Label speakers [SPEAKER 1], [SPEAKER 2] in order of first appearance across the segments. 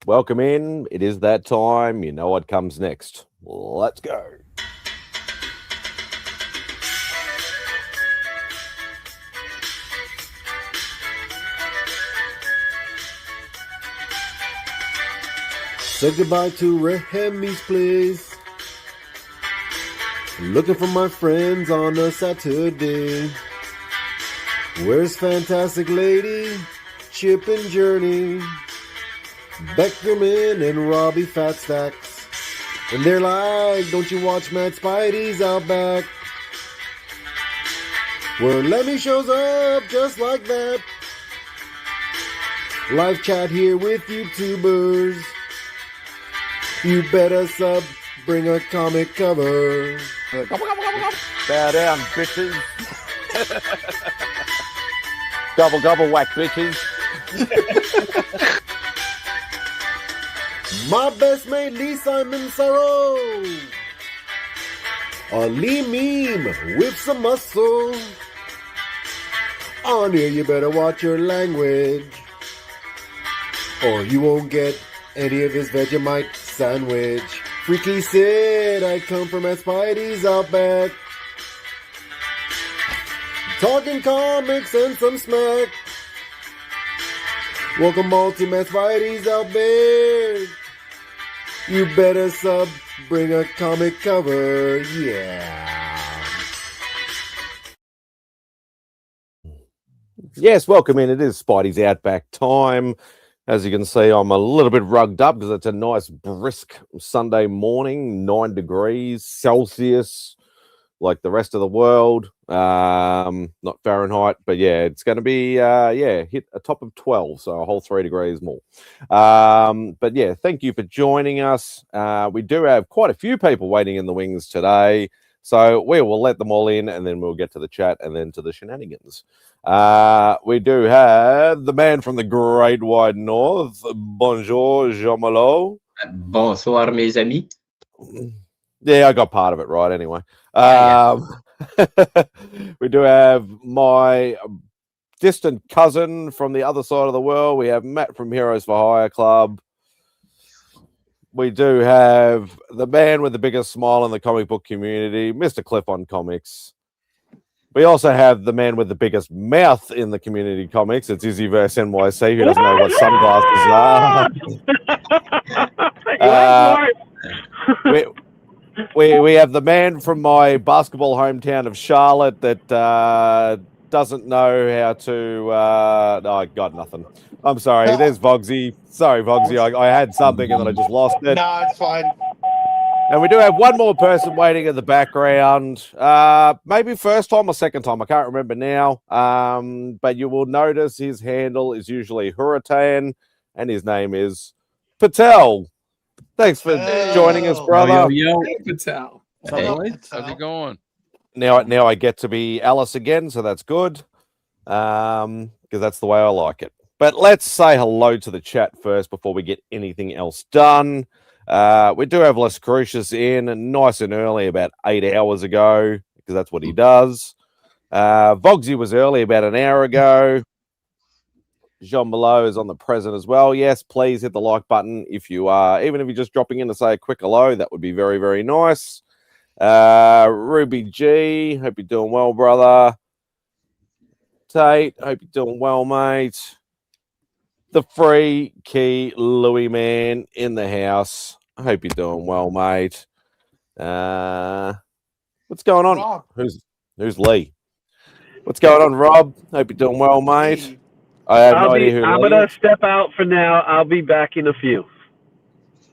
[SPEAKER 1] Welcome in. It is that time. You know what comes next. Let's go.
[SPEAKER 2] Say goodbye to Remy's place. Looking for my friends on a Saturday. Where's Fantastic Lady, Chip and Journey, Beckerman and Robbie Fatstacks? And they're like, don't you watch MadSpidey'S Outback? Where Lemmy shows up just like that. Live chat here with YouTubers. You better sub, bring a comic cover.
[SPEAKER 1] Bow down, bitches. Gobble, gobble, whack, bitches.
[SPEAKER 2] My best mate Lee Simon Sorrow. A Lee meme with some muscle. On here you better watch your language, or you won't get any of his Vegemite sandwich. Freaky Sid, I come from MadSpidey'S Outback. Talking comics and some smack. Welcome all to MadSpidey'S Outback. You better sub, bring a comic cover, yeah.
[SPEAKER 1] Yes, welcome in. It is Spidey's Outback time. As you can see, I'm a little bit rugged up because it's a nice brisk Sunday morning, 9 degrees Celsius, like the rest of the world. Not Fahrenheit, but yeah, it's going to be, hit a top of 12, so a whole 3 degrees more. But yeah, thank you for joining us. We do have quite a few people waiting in the wings today, so we will let them all in, and then we'll get to the chat and then to the shenanigans. We do have the man from the Great Wide North. Bonjour, Jean-Malo.
[SPEAKER 3] Bonsoir, mes amis.
[SPEAKER 1] Yeah, I got part of it right anyway. We do have my distant cousin from the other side of the world. We have Matt from Heroes for Hire Club. We do have the man with the biggest smile in the comic book community, Mr. Cliff on Comics. We also have the man with the biggest mouth in the community comics. It's Izzyverse NYC, who doesn't know what sunglasses are. We have the man from my basketball hometown of Charlotte that doesn't know how to... no, I got nothing. I'm sorry. There's Vogsy. Sorry, Vogsy. I had something and then I just lost it.
[SPEAKER 4] No, it's fine.
[SPEAKER 1] And we do have one more person waiting in the background. Maybe first time or second time. I can't remember now. But you will notice his handle is usually Hurricane, and his name is Patel. Thanks for joining us, brother.
[SPEAKER 5] Yo, Patel.
[SPEAKER 3] Hey.
[SPEAKER 5] How's it going?
[SPEAKER 1] Now I get to be Alice again, so that's good. Because that's the way I like it. But let's say hello to the chat first before we get anything else done. We do have Les Crucius in nice and early, about 8 hours ago, because that's what he does. Vogsy was early about an hour ago. Jean Below is on the present as well. Yes, please hit the like button if you are, even if you're just dropping in to say a quick hello, that would be very, very nice. Ruby G, hope you're doing well, brother. Tate, hope you're doing well, mate. The free key Loowee man in the house. I hope you're doing well, mate. What's going on?
[SPEAKER 4] Rob.
[SPEAKER 1] Who's Lee? What's going on, Rob? Hope you're doing well, mate. I have no idea who
[SPEAKER 6] I'm
[SPEAKER 1] Lee
[SPEAKER 6] going
[SPEAKER 1] is.
[SPEAKER 6] to step out for now. I'll be back in a few.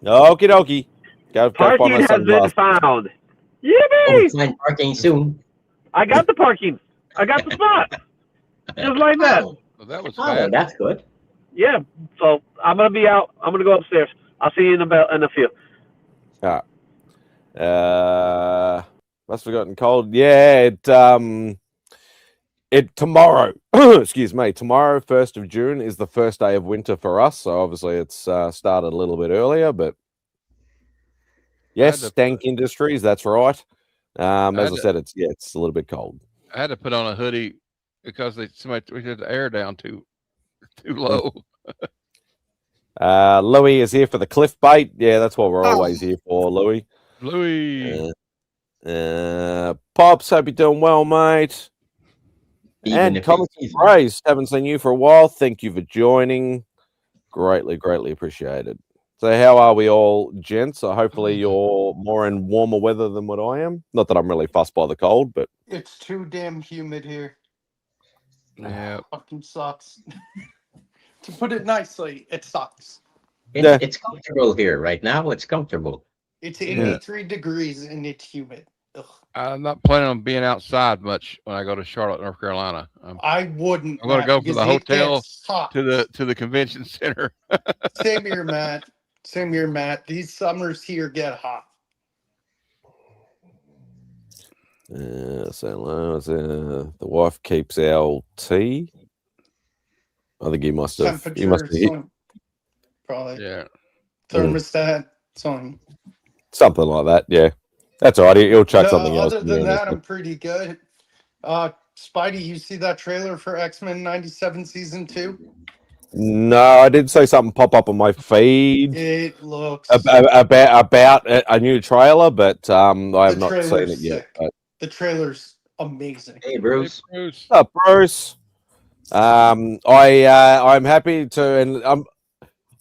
[SPEAKER 1] Okie dokie. Go find
[SPEAKER 6] Parking
[SPEAKER 1] my
[SPEAKER 6] has been
[SPEAKER 1] sunglasses.
[SPEAKER 6] found.
[SPEAKER 3] We'll
[SPEAKER 6] Yippee!
[SPEAKER 3] find parking soon.
[SPEAKER 6] I got the parking. I got the spot. Just like that.
[SPEAKER 3] Oh,
[SPEAKER 5] Well, that was
[SPEAKER 3] oh,
[SPEAKER 5] bad.
[SPEAKER 3] that's good.
[SPEAKER 6] Yeah. So I'm going to be out. I'm going to go upstairs. I'll see you in a few.
[SPEAKER 1] Must have gotten cold. Yeah, it tomorrow. Excuse me. Tomorrow, 1st of June, is the first day of winter for us. So obviously, it's started a little bit earlier, but yes, Stank Industries. That's right. As I said, it's a little bit cold.
[SPEAKER 5] I had to put on a hoodie because we had the air down too low.
[SPEAKER 1] Loowee is here for the cliff bait. Yeah, that's what we're always here for, Loowee.
[SPEAKER 5] Loowee.
[SPEAKER 1] Pops, hope you're doing well, mate.
[SPEAKER 3] Even
[SPEAKER 1] And
[SPEAKER 3] if
[SPEAKER 1] Comics
[SPEAKER 3] it's
[SPEAKER 1] and Praise, haven't seen you for a while. Thank you for joining. Greatly, greatly appreciated. So how are we all, gents? So hopefully you're more in warmer weather than what I am. Not that I'm really fussed by the cold, but
[SPEAKER 4] It's too damn humid here.
[SPEAKER 5] Yeah.
[SPEAKER 4] Fucking sucks. To put it nicely, it sucks.
[SPEAKER 3] It's comfortable here right now. It's comfortable.
[SPEAKER 4] It's 83 degrees and it's humid. Ugh.
[SPEAKER 5] I'm not planning on being outside much when I go to Charlotte, North Carolina.
[SPEAKER 4] I wouldn't.
[SPEAKER 5] I'm going to go from the hotel
[SPEAKER 4] to
[SPEAKER 5] the convention center.
[SPEAKER 4] Same here, Matt. Same here, Matt. These summers here get hot.
[SPEAKER 1] The wife keeps our tea. I think he must have. He must have
[SPEAKER 4] probably.
[SPEAKER 5] Yeah.
[SPEAKER 4] Thermostat. Something.
[SPEAKER 1] Something like that. Yeah, that's all right. He'll chuck something else.
[SPEAKER 4] Other than that, I'm pretty good. Spidey, you see that trailer for X-Men 97 season 2?
[SPEAKER 1] No, I did see something pop up on my feed.
[SPEAKER 4] It looks
[SPEAKER 1] about a new trailer, but I have not seen it yet. But...
[SPEAKER 4] The trailer's amazing.
[SPEAKER 3] Hey, Bruce.
[SPEAKER 1] What's up, Bruce? I'm happy to, and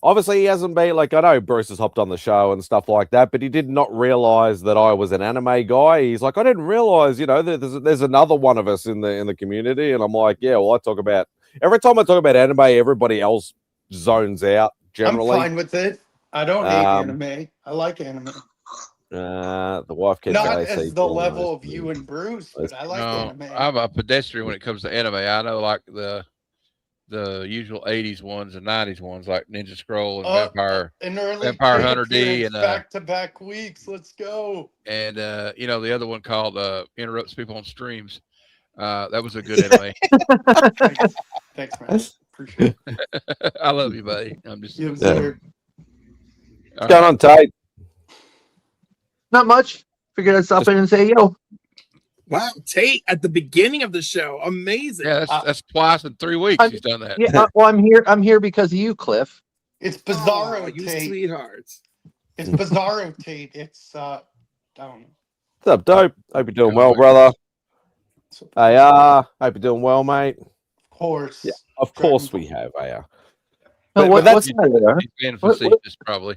[SPEAKER 1] obviously he hasn't been like, I know Bruce has hopped on the show and stuff like that, but he did not realize that I was an anime guy. He's like, I didn't realize, there's another one of us in the community, and I'm like, yeah, well, I talk about every time I talk about anime, everybody else zones out. Generally,
[SPEAKER 4] I'm fine with it. I don't hate anime. I like anime.
[SPEAKER 1] The wife keeps
[SPEAKER 4] not as the level of you and Bruce, but I like anime.
[SPEAKER 5] I'm a pedestrian when it comes to anime. I know like the usual 80s ones and 90s ones like Ninja Scroll and Vampire Hunter D and
[SPEAKER 4] back-to-back weeks. Let's go.
[SPEAKER 5] And the other one called interrupts people on streams. That was a good anime.
[SPEAKER 4] Thanks, man. Appreciate it.
[SPEAKER 5] I love you, buddy. I'm just
[SPEAKER 4] What's
[SPEAKER 1] going on, Tate?
[SPEAKER 7] Not much. Figured I'd stop in and say yo.
[SPEAKER 8] Wow, Tate at the beginning of the show, amazing.
[SPEAKER 5] Yeah, that's twice in 3 weeks he's done that.
[SPEAKER 7] Yeah, well, I'm here because of you, Cliff.
[SPEAKER 4] It's Bizarro
[SPEAKER 8] you
[SPEAKER 4] Tate.
[SPEAKER 8] sweethearts.
[SPEAKER 4] It's Bizarro Tate. It's down.
[SPEAKER 1] What's up, Dope? Hope you're doing well, brother. Hey, hope you're doing well, mate.
[SPEAKER 4] Of course.
[SPEAKER 1] Yeah, of course we have, AR.
[SPEAKER 7] What's that?
[SPEAKER 5] He's being facetious, probably.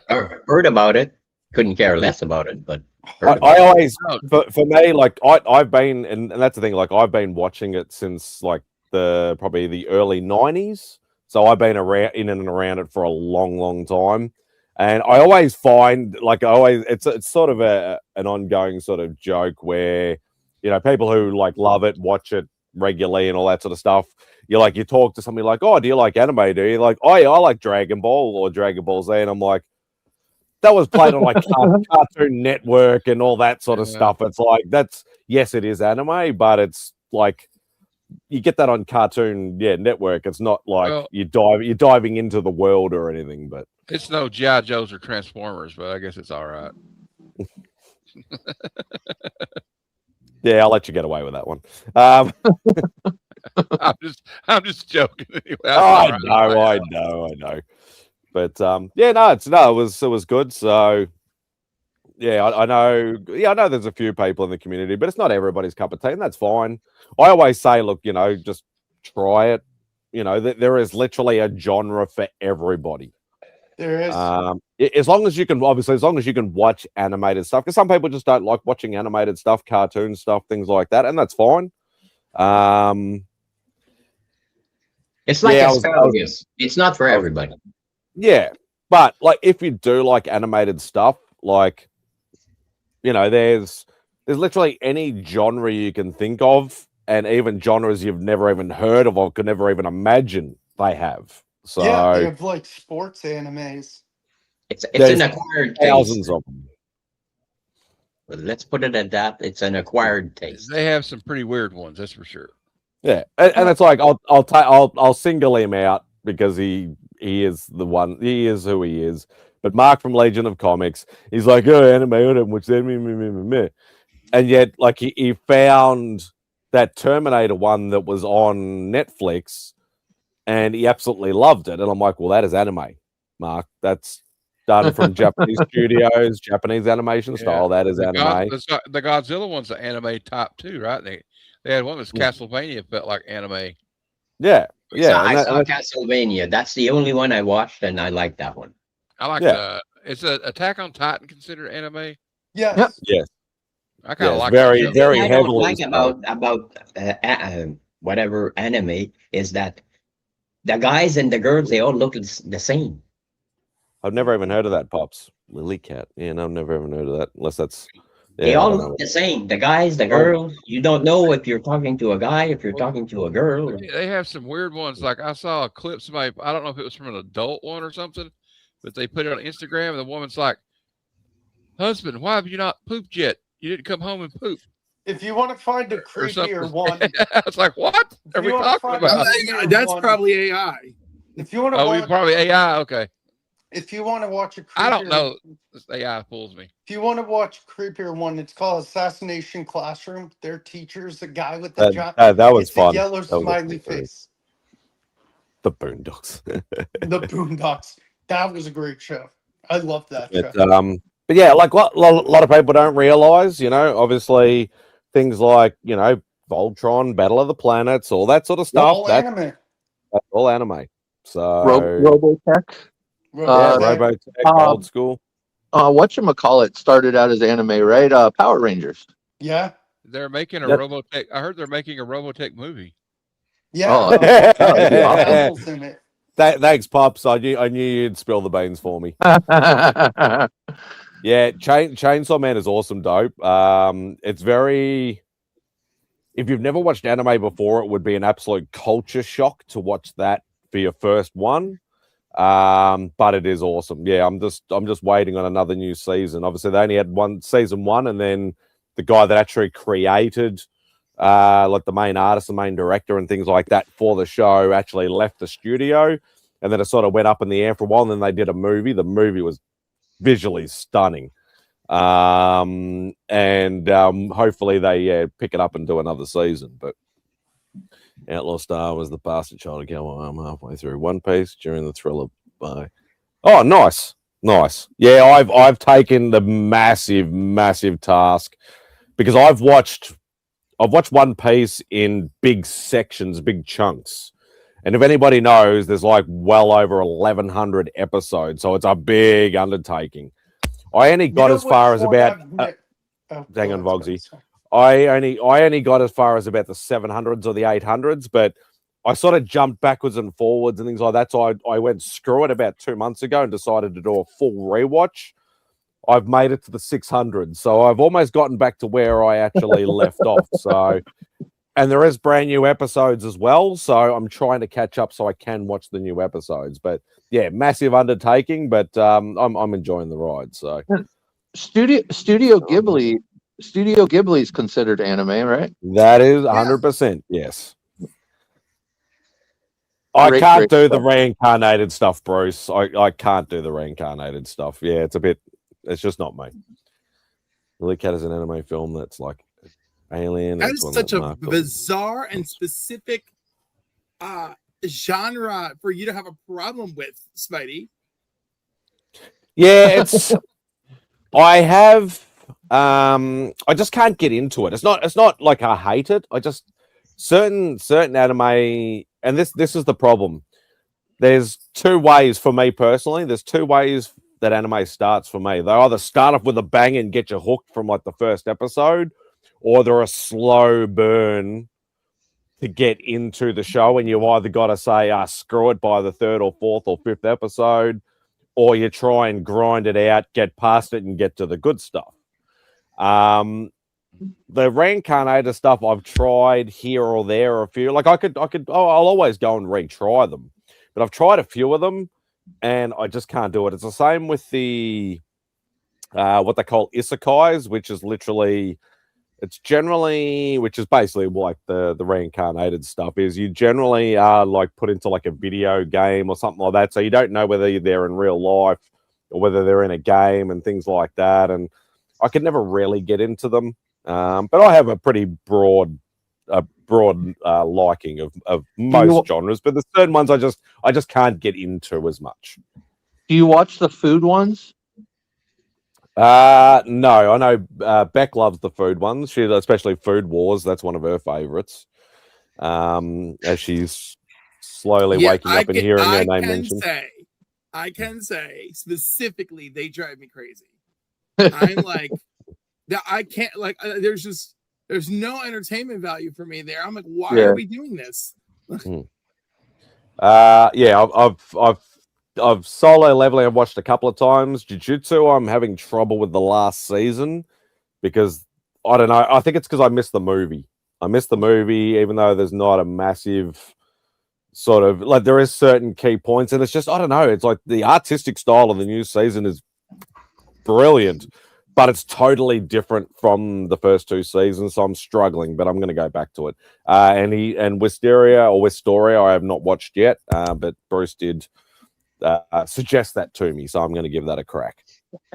[SPEAKER 3] Heard about it. Couldn't care less about it, but
[SPEAKER 1] I always, for me, like I've been, and that's the thing, like I've been watching it since like probably the early 90s. So I've been around in and around it for a long, long time. And I always find it's sort of an ongoing sort of joke where, people who like love it, watch it regularly and all that sort of stuff. You talk to somebody like, oh, do you like anime? Do you like, oh yeah, I like Dragon Ball or Dragon Ball Z, and I'm like, that was played on like Cartoon Network and all that sort of stuff. It's like yes, it is anime, but it's like you get that on Cartoon Network. It's not like you're diving into the world or anything. But
[SPEAKER 5] it's no G.I. Joes or Transformers, but I guess it's all right.
[SPEAKER 1] Yeah, I'll let you get away with that one.
[SPEAKER 5] I'm just joking. Anyway,
[SPEAKER 1] I know. But it was good. So I know there's a few people in the community, but it's not everybody's cup of tea, and that's fine. I always say, look, just try it. There is literally a genre for everybody.
[SPEAKER 4] There is.
[SPEAKER 1] As long as you can watch animated stuff, because some people just don't like watching animated stuff, cartoon stuff, things like that, and that's fine.
[SPEAKER 3] It's like asparagus. It's not for everybody.
[SPEAKER 1] Yeah, but like if you do like animated stuff, like there's literally any genre you can think of, and even genres you've never even heard of or could never even imagine they have. So
[SPEAKER 4] yeah, they have like sports animes.
[SPEAKER 3] It's an acquired taste.
[SPEAKER 1] Thousands of them.
[SPEAKER 3] But let's put it at that. It's an acquired taste.
[SPEAKER 5] They have some pretty weird ones, that's for sure.
[SPEAKER 1] Yeah, and it's like I'll single him out because he is the one. He is who he is. But Mark from Legion of Comics, he's like, oh, anime, I don't watch that. And yet, like, he found that Terminator one that was on Netflix, and he absolutely loved it. And I'm like, well, that is anime. Mark. That's done from Japanese studios, Japanese animation style. That is anime.
[SPEAKER 5] The Godzilla one's the anime top 2, right? They had one that's Castlevania, felt like anime.
[SPEAKER 1] Yeah, yeah.
[SPEAKER 3] I saw Castlevania. That's the only one I watched, and I like that one.
[SPEAKER 5] I like it's a Attack on Titan considered anime.
[SPEAKER 4] Yes.
[SPEAKER 1] Yes.
[SPEAKER 5] I kind of like
[SPEAKER 1] very,
[SPEAKER 5] that.
[SPEAKER 1] very
[SPEAKER 3] I
[SPEAKER 1] heavily.
[SPEAKER 3] don't like about whatever anime is that the guys and the girls, they all look the same.
[SPEAKER 1] I've never even heard of that, Pops. Lily Cat. Yeah, no, I've never even heard of that. Unless that's. Yeah,
[SPEAKER 3] They all look the same. The guys, the girls. You don't know if you're talking to a guy, if you're talking to a girl.
[SPEAKER 5] They have some weird ones. Like I saw a clip, somebody, I don't know if it was from an adult one or something, but they put it on Instagram, and the woman's like, "Husband, why have you not pooped yet? You didn't come home and poop."
[SPEAKER 4] If you want to find a creepier one,
[SPEAKER 5] I was like, "What are we talking about?"
[SPEAKER 8] That's probably AI.
[SPEAKER 4] If you want to,
[SPEAKER 5] probably AI. Okay.
[SPEAKER 4] If you want to watch a creepier,
[SPEAKER 5] I don't know. This AI fools me.
[SPEAKER 4] If you want to watch a creepier one, it's called Assassination Classroom. Their teacher's the guy with the job.
[SPEAKER 1] That was
[SPEAKER 4] it's
[SPEAKER 1] fun.
[SPEAKER 4] The yellow smiley face.
[SPEAKER 1] The Boondocks.
[SPEAKER 4] The Boondocks. That was a great show. I love that show.
[SPEAKER 1] But yeah, like what a lot of people don't realize, obviously things like, Voltron, Battle of the Planets, all that sort of stuff.
[SPEAKER 4] All anime.
[SPEAKER 1] That's all anime. So
[SPEAKER 7] Robotech.
[SPEAKER 1] Robotech, old school.
[SPEAKER 7] Whatchamacallit started out as anime, right? Power Rangers.
[SPEAKER 4] Yeah.
[SPEAKER 5] They're making a Robotech. I heard they're making a Robotech movie.
[SPEAKER 4] Yeah.
[SPEAKER 1] Thanks, Pops. I knew you'd spill the beans for me. Yeah, Chainsaw Man is awesome, dope. It's very. If you've never watched anime before, it would be an absolute culture shock to watch that for your first one. But it is awesome. Yeah, I'm just waiting on another new season. Obviously, they only had season 1, and then the guy that actually created, like the main artist, the main director, and things like that for the show, actually left the studio, and then it sort of went up in the air for a while. And then they did a movie. The movie was visually stunning, and hopefully they pick it up and do another season. But Outlaw Star was the bastard child again. I'm halfway through One Piece during the thriller by. Oh, nice. Yeah, I've taken the massive task because I've watched One Piece in big sections, big chunks. And if anybody knows, there's like well over 1,100 episodes, so it's a big undertaking. I only got as far as about. Hang on, Vogsy. I only got as far as about the 700s or the 800s, but I sort of jumped backwards and forwards and things like that. So I went screw it about 2 months ago and decided to do a full rewatch. I've made it to the 600s, so I've almost gotten back to where I actually left off. So, and there is brand new episodes as well, so I'm trying to catch up so I can watch the new episodes. But yeah, massive undertaking, but I'm enjoying the ride. So, Studio Ghibli is considered anime, right? That is 100%. Yes. I can't do the reincarnated stuff, Bruce. I can't do the reincarnated stuff. Yeah, it's just not me. Lily Cat is an anime film that's like Alien.
[SPEAKER 8] That is such a bizarre and specific genre for you to have a problem with, Spidey.
[SPEAKER 1] Yeah, I just can't get into it. It's not like I hate it. I just certain anime, and this is the problem. There's two ways for me personally. There's two ways that anime starts for me. They either start off with a bang and get you hooked from like the first episode, or they're a slow burn to get into the show, and you either got to say, screw it by the 3rd or 4th or 5th episode, or you try and grind it out, get past it, and get to the good stuff. The reincarnator stuff I've tried here or there, or a few. Like I'll always go and retry them, but I've tried a few of them, and I just can't do it. It's the same with the what they call isekais, which is basically like the reincarnated stuff. Is you generally are like put into like a video game or something like that, so you don't know whether they're in real life or whether they're in a game and things like that. And I could never really get into them, but I have a pretty broad liking of most genres. But the certain ones I just can't get into as much.
[SPEAKER 7] Do you watch the food ones?
[SPEAKER 1] No, I know Beck loves the food ones. She especially Food Wars. That's one of her favorites. As she's slowly waking up and hearing her name mentioned.
[SPEAKER 8] I can say specifically, they drive me crazy. I'm like, that I can't like. There's no entertainment value for me there. I'm like, why are we doing this?
[SPEAKER 1] Yeah, I've Solo Leveling. I've watched a couple of times. Jujutsu, I'm having trouble with the last season because I don't know. I think it's because I missed the movie. I missed the movie, even though there's not a massive sort of like there is certain key points, and it's just I don't know. It's like the artistic style of the new season is brilliant, but it's totally different from the first two seasons. So I'm struggling, but I'm going to go back to it. And Wisteria, I have not watched yet, but Bruce did suggest that to me, so I'm going to give that a crack.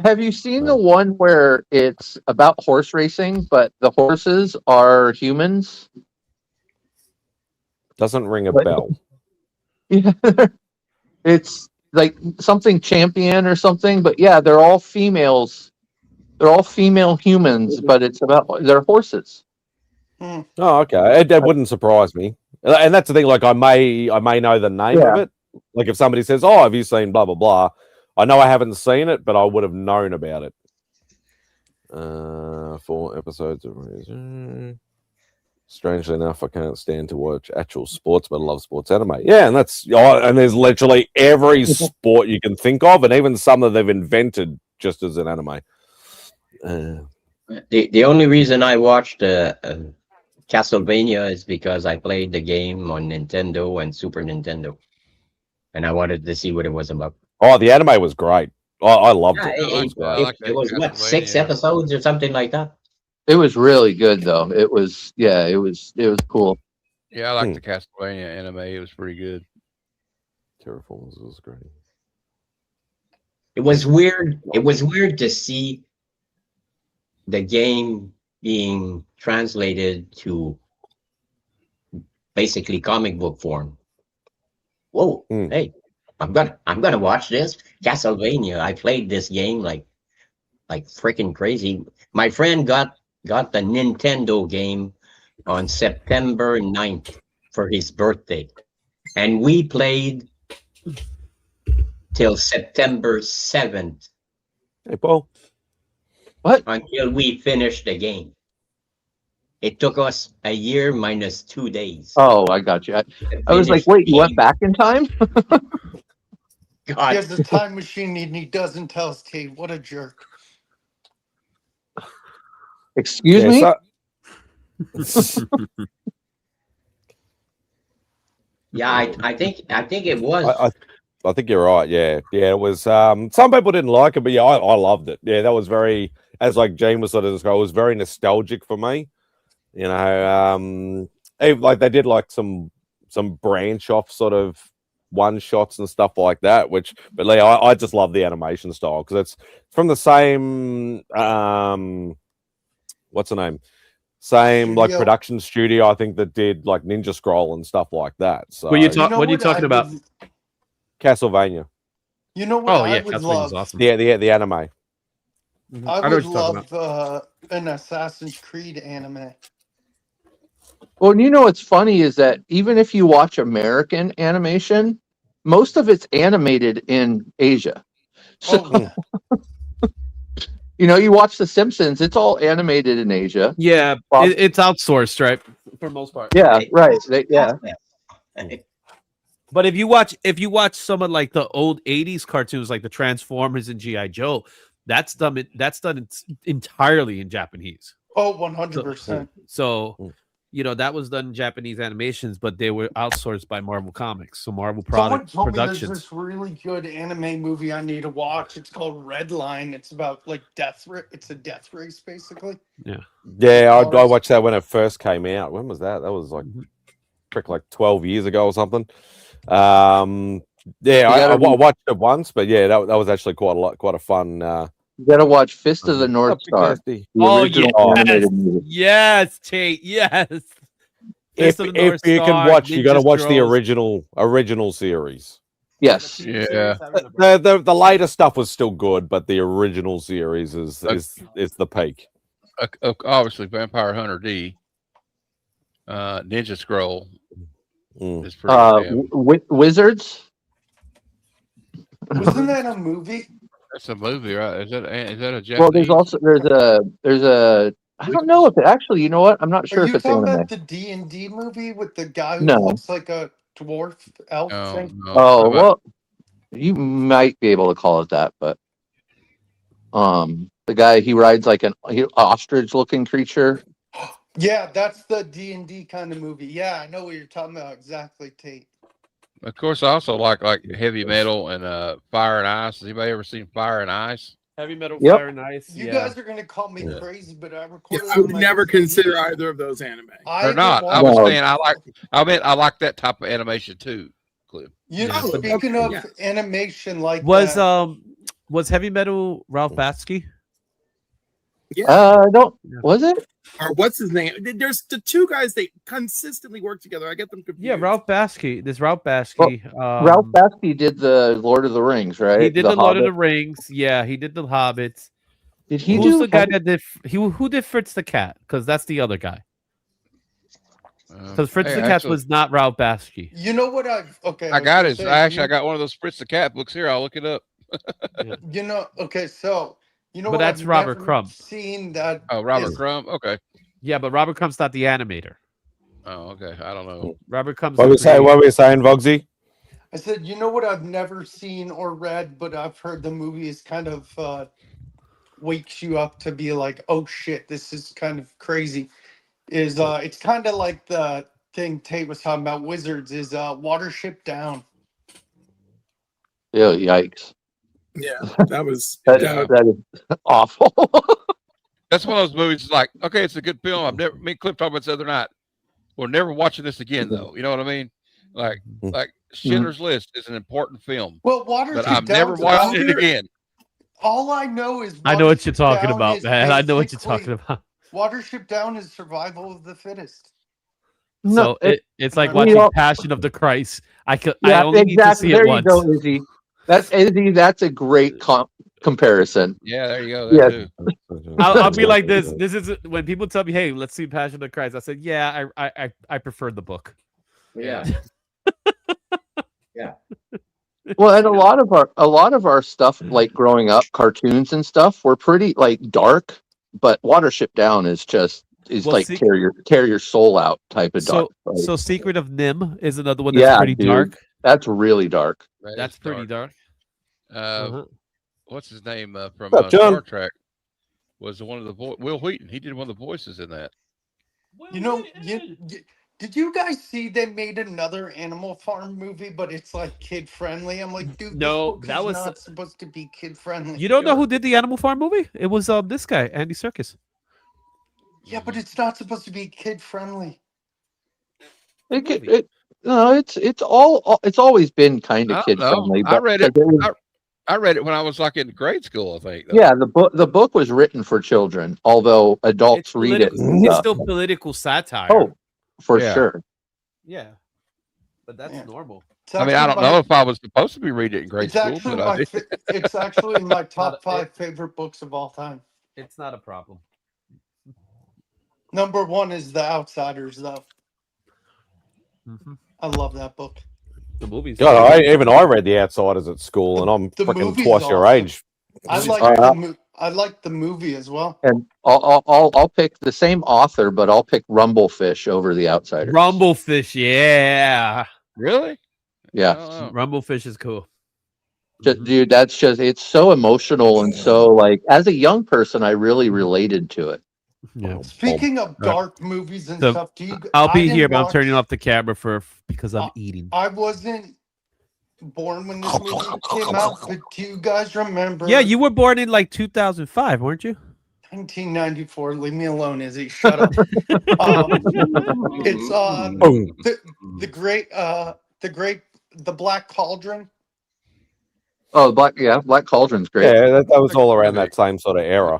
[SPEAKER 7] Have you seen the one where it's about horse racing, but the horses are humans?
[SPEAKER 1] Doesn't ring a bell.
[SPEAKER 7] Yeah, it's like something champion or something, but yeah, they're all females. They're all female humans, but it's about they're horses.
[SPEAKER 1] Oh, okay. That wouldn't surprise me. And that's the thing. Like, I may know the name of it. Like, if somebody says, "Oh, have you seen blah blah blah?" I know I haven't seen it, but I would have known about it. 4 episodes of strangely enough, I can't stand to watch actual sports, but I love sports anime. Yeah, and and there's literally every sport you can think of, and even some that they've invented just as an anime.
[SPEAKER 3] The only reason I watched Castlevania is because I played the game on Nintendo and Super Nintendo, and I wanted to see what it was about.
[SPEAKER 1] Oh, the anime was great. I loved it.
[SPEAKER 3] It was what, 6 episodes or something like that.
[SPEAKER 7] It was really good though. It was cool.
[SPEAKER 5] Yeah, I like the Castlevania anime. It was pretty good.
[SPEAKER 1] Terraformers was great.
[SPEAKER 3] It was weird. It was weird to see the game being translated to basically comic book form. Whoa, hey, I'm gonna watch this Castlevania. I played this game like freaking crazy. My friend got the Nintendo game on September 9th for his birthday, and we played till September 7th.
[SPEAKER 1] Hey, Paul.
[SPEAKER 7] What?
[SPEAKER 3] Until we finished the game. It took us a year minus 2 days.
[SPEAKER 7] Oh, I got you. I was like, wait, you went back in time?
[SPEAKER 4] He has the time machine and he doesn't tell us, T. What a jerk.
[SPEAKER 7] Excuse me?
[SPEAKER 3] Yeah, I think it was.
[SPEAKER 1] I think you're right. Yeah, it was. Some people didn't like it, but yeah, I loved it. Yeah, that was very, as like Gene was sort of describing, it was very nostalgic for me. You know, like they did like some branch off sort of one shots and stuff like that. But I just love the animation style because it's from the same what's the name? Same
[SPEAKER 4] Studio.
[SPEAKER 1] like production studio, I think, that did like Ninja Scroll and stuff like that. So
[SPEAKER 9] what are you talking about?
[SPEAKER 1] Castlevania.
[SPEAKER 4] You know what I would love?
[SPEAKER 9] Awesome.
[SPEAKER 1] The anime.
[SPEAKER 4] I would love an Assassin's Creed anime.
[SPEAKER 7] Well, you know what's funny is that even if you watch American animation, most of it's animated in Asia. So, you know, you watch The Simpsons, it's all animated in Asia.
[SPEAKER 9] Yeah, it's outsourced, right? For the most part.
[SPEAKER 7] Yeah, right. Yeah.
[SPEAKER 9] But if you watch some of like the old 80s cartoons like the Transformers and G.I. Joe, that's done entirely in Japanese.
[SPEAKER 4] Oh, 100%.
[SPEAKER 9] So you know, that was done in Japanese animations, but they were outsourced by Marvel Comics. So Marvel Productions.
[SPEAKER 4] Someone told me there's this really good anime movie I need to watch. It's called Red Line. It's about like it's a death race, basically.
[SPEAKER 1] Yeah, I watched that when it first came out. When was that? That was like 12 years ago or something. I watched it once, but yeah, that was actually quite a fun.
[SPEAKER 7] You gotta watch Fist of the North Star.
[SPEAKER 9] Oh yes, Tate, yes.
[SPEAKER 1] If you can watch, you gotta watch the original series.
[SPEAKER 7] Yes.
[SPEAKER 5] Yeah.
[SPEAKER 1] The later stuff was still good, but the original series is the peak.
[SPEAKER 5] Obviously, Vampire Hunter D, Ninja Scroll is pretty damn.
[SPEAKER 7] Wizards.
[SPEAKER 4] Wasn't that a movie?
[SPEAKER 5] That's a movie, right? Is that a Japanese?
[SPEAKER 7] Well, there's a I don't know if it actually. You know what? I'm not sure
[SPEAKER 4] Are
[SPEAKER 7] if
[SPEAKER 4] you
[SPEAKER 7] it's
[SPEAKER 4] talking
[SPEAKER 7] anime.
[SPEAKER 4] about the D&D movie with the guy who
[SPEAKER 7] No.
[SPEAKER 4] looks like a dwarf elf thing?
[SPEAKER 5] No.
[SPEAKER 7] Oh well, you might be able to call it that, but the guy he rides like an ostrich-looking creature.
[SPEAKER 4] Yeah, that's the D&D kind of movie. Yeah, I know what you're talking about exactly, Tate.
[SPEAKER 5] Of course, I also like heavy metal and Fire and Ice. Has anybody ever seen Fire and Ice?
[SPEAKER 9] Heavy Metal,
[SPEAKER 7] Yep.
[SPEAKER 9] Fire and Ice.
[SPEAKER 4] You guys are gonna call me crazy, but I
[SPEAKER 8] Yeah,
[SPEAKER 4] recorded.
[SPEAKER 8] I would never consider either of those anime.
[SPEAKER 5] Or not? I was saying I like that type of animation too, Cliff.
[SPEAKER 4] You know, speaking of animation, like
[SPEAKER 9] was Heavy Metal Ralph Batsky?
[SPEAKER 8] Yeah.
[SPEAKER 7] Was it?
[SPEAKER 8] Or what's his name? There's the two guys they consistently work together. I get them confused.
[SPEAKER 9] Yeah, Ralph Batsky. This Ralph Batsky.
[SPEAKER 7] Ralph Batsky did the Lord of the Rings, right?
[SPEAKER 9] He did the Lord of the Rings. Yeah, he did the Hobbits.
[SPEAKER 7] Did he
[SPEAKER 9] Who's
[SPEAKER 7] do
[SPEAKER 9] the guy that did? Who did Fritz the Cat? Because that's the other guy. Because Fritz the Cat was not Ralph Batsky.
[SPEAKER 4] You know what I
[SPEAKER 5] got one of those Fritz the Cat books here. I'll look it up.
[SPEAKER 4] You know, so you know,
[SPEAKER 9] but that's Robert Crumb.
[SPEAKER 4] Seen that?
[SPEAKER 5] Oh, Robert Crumb. Okay.
[SPEAKER 9] Yeah, but Robert Crumb's not the animator.
[SPEAKER 5] Oh, okay. I don't know.
[SPEAKER 9] Robert Crumb's.
[SPEAKER 1] What were we saying, Vogsy?
[SPEAKER 4] I said, you know what I've never seen or read, but I've heard the movie is kind of wakes you up to be like, oh shit, this is kind of crazy. Is it's kind of like the thing Tate was talking about, Wizards, is Watership Down.
[SPEAKER 7] Yeah, yikes.
[SPEAKER 8] Yeah, that was
[SPEAKER 7] that is awful.
[SPEAKER 5] That's one of those movies. Like, okay, it's a good film. Me and Cliff talked about this the other night. We're never watching this again, though. You know what I mean? Like Schindler's List is an important film.
[SPEAKER 4] Well, Watership
[SPEAKER 5] but I'm
[SPEAKER 4] Down,
[SPEAKER 5] never watching it again.
[SPEAKER 4] All I know is
[SPEAKER 9] I know what you're talking about, man. I know what you're
[SPEAKER 4] basically-
[SPEAKER 9] talking about.
[SPEAKER 4] Watership Down is survival of the fittest.
[SPEAKER 9] So it's like watching Passion of the Christ. I only need to see
[SPEAKER 7] there
[SPEAKER 9] it once.
[SPEAKER 7] You go, Izzy. That's a great comparison.
[SPEAKER 5] Yeah, there you go.
[SPEAKER 7] Yeah.
[SPEAKER 9] I'll be like this. This is when people tell me, "Hey, let's see Passion of the Christ." I said, "Yeah, I prefer the book."
[SPEAKER 3] Yeah. Yeah.
[SPEAKER 7] Well, and a lot of our stuff, like growing up, cartoons and stuff, were pretty like dark. But Watership Down is like tear your soul out type of dark.
[SPEAKER 9] So Secret of Nim is another one that's pretty dark.
[SPEAKER 7] That's really dark.
[SPEAKER 9] That's pretty dark.
[SPEAKER 5] What's his name from Star Trek? Was one of the Will Wheaton? He did one of the voices in that.
[SPEAKER 4] You know, did you guys see they made another Animal Farm movie, but it's like kid friendly? I'm like, dude,
[SPEAKER 9] no,
[SPEAKER 4] that was not supposed to be kid friendly.
[SPEAKER 9] You don't know who did the Animal Farm movie? It was this guy, Andy Serkis.
[SPEAKER 4] Yeah, but it's not supposed to be kid friendly.
[SPEAKER 7] It's always been kind of kid friendly.
[SPEAKER 5] I read it. I read it when I was like in grade school, I think.
[SPEAKER 7] Yeah, the book was written for children, although adults read it.
[SPEAKER 9] It's still political satire.
[SPEAKER 7] Oh, for sure.
[SPEAKER 9] Yeah, but that's normal.
[SPEAKER 5] I mean, I don't know if I was supposed to be reading it in grade school, but I did.
[SPEAKER 4] It's actually my top 5 favorite books of all time.
[SPEAKER 9] It's not a problem.
[SPEAKER 4] Number 1 is The Outsiders, though.
[SPEAKER 9] Mm-hmm.
[SPEAKER 4] I love that book.
[SPEAKER 9] The movies.
[SPEAKER 1] God, I read The Outsiders at school, and I'm freaking twice your age.
[SPEAKER 4] I like the movie as well.
[SPEAKER 7] And I'll pick the same author, but I'll pick Rumblefish over The Outsiders.
[SPEAKER 9] Rumblefish, yeah.
[SPEAKER 5] Really?
[SPEAKER 7] Yeah.
[SPEAKER 9] Rumblefish is cool.
[SPEAKER 7] Dude, it's so emotional and so like as a young person, I really related to it.
[SPEAKER 9] Yeah.
[SPEAKER 4] Speaking of dark movies and stuff,
[SPEAKER 9] I'll be here, but I'm turning off the camera because I'm eating.
[SPEAKER 4] I wasn't born when this movie came out, but do you guys remember?
[SPEAKER 9] Yeah, you were born in like 2005, weren't you?
[SPEAKER 4] 1994. Leave me alone, Izzy. Shut up. It's the Black Cauldron.
[SPEAKER 7] Oh, Black Cauldron's great.
[SPEAKER 1] Yeah, that was all around that same sort of era.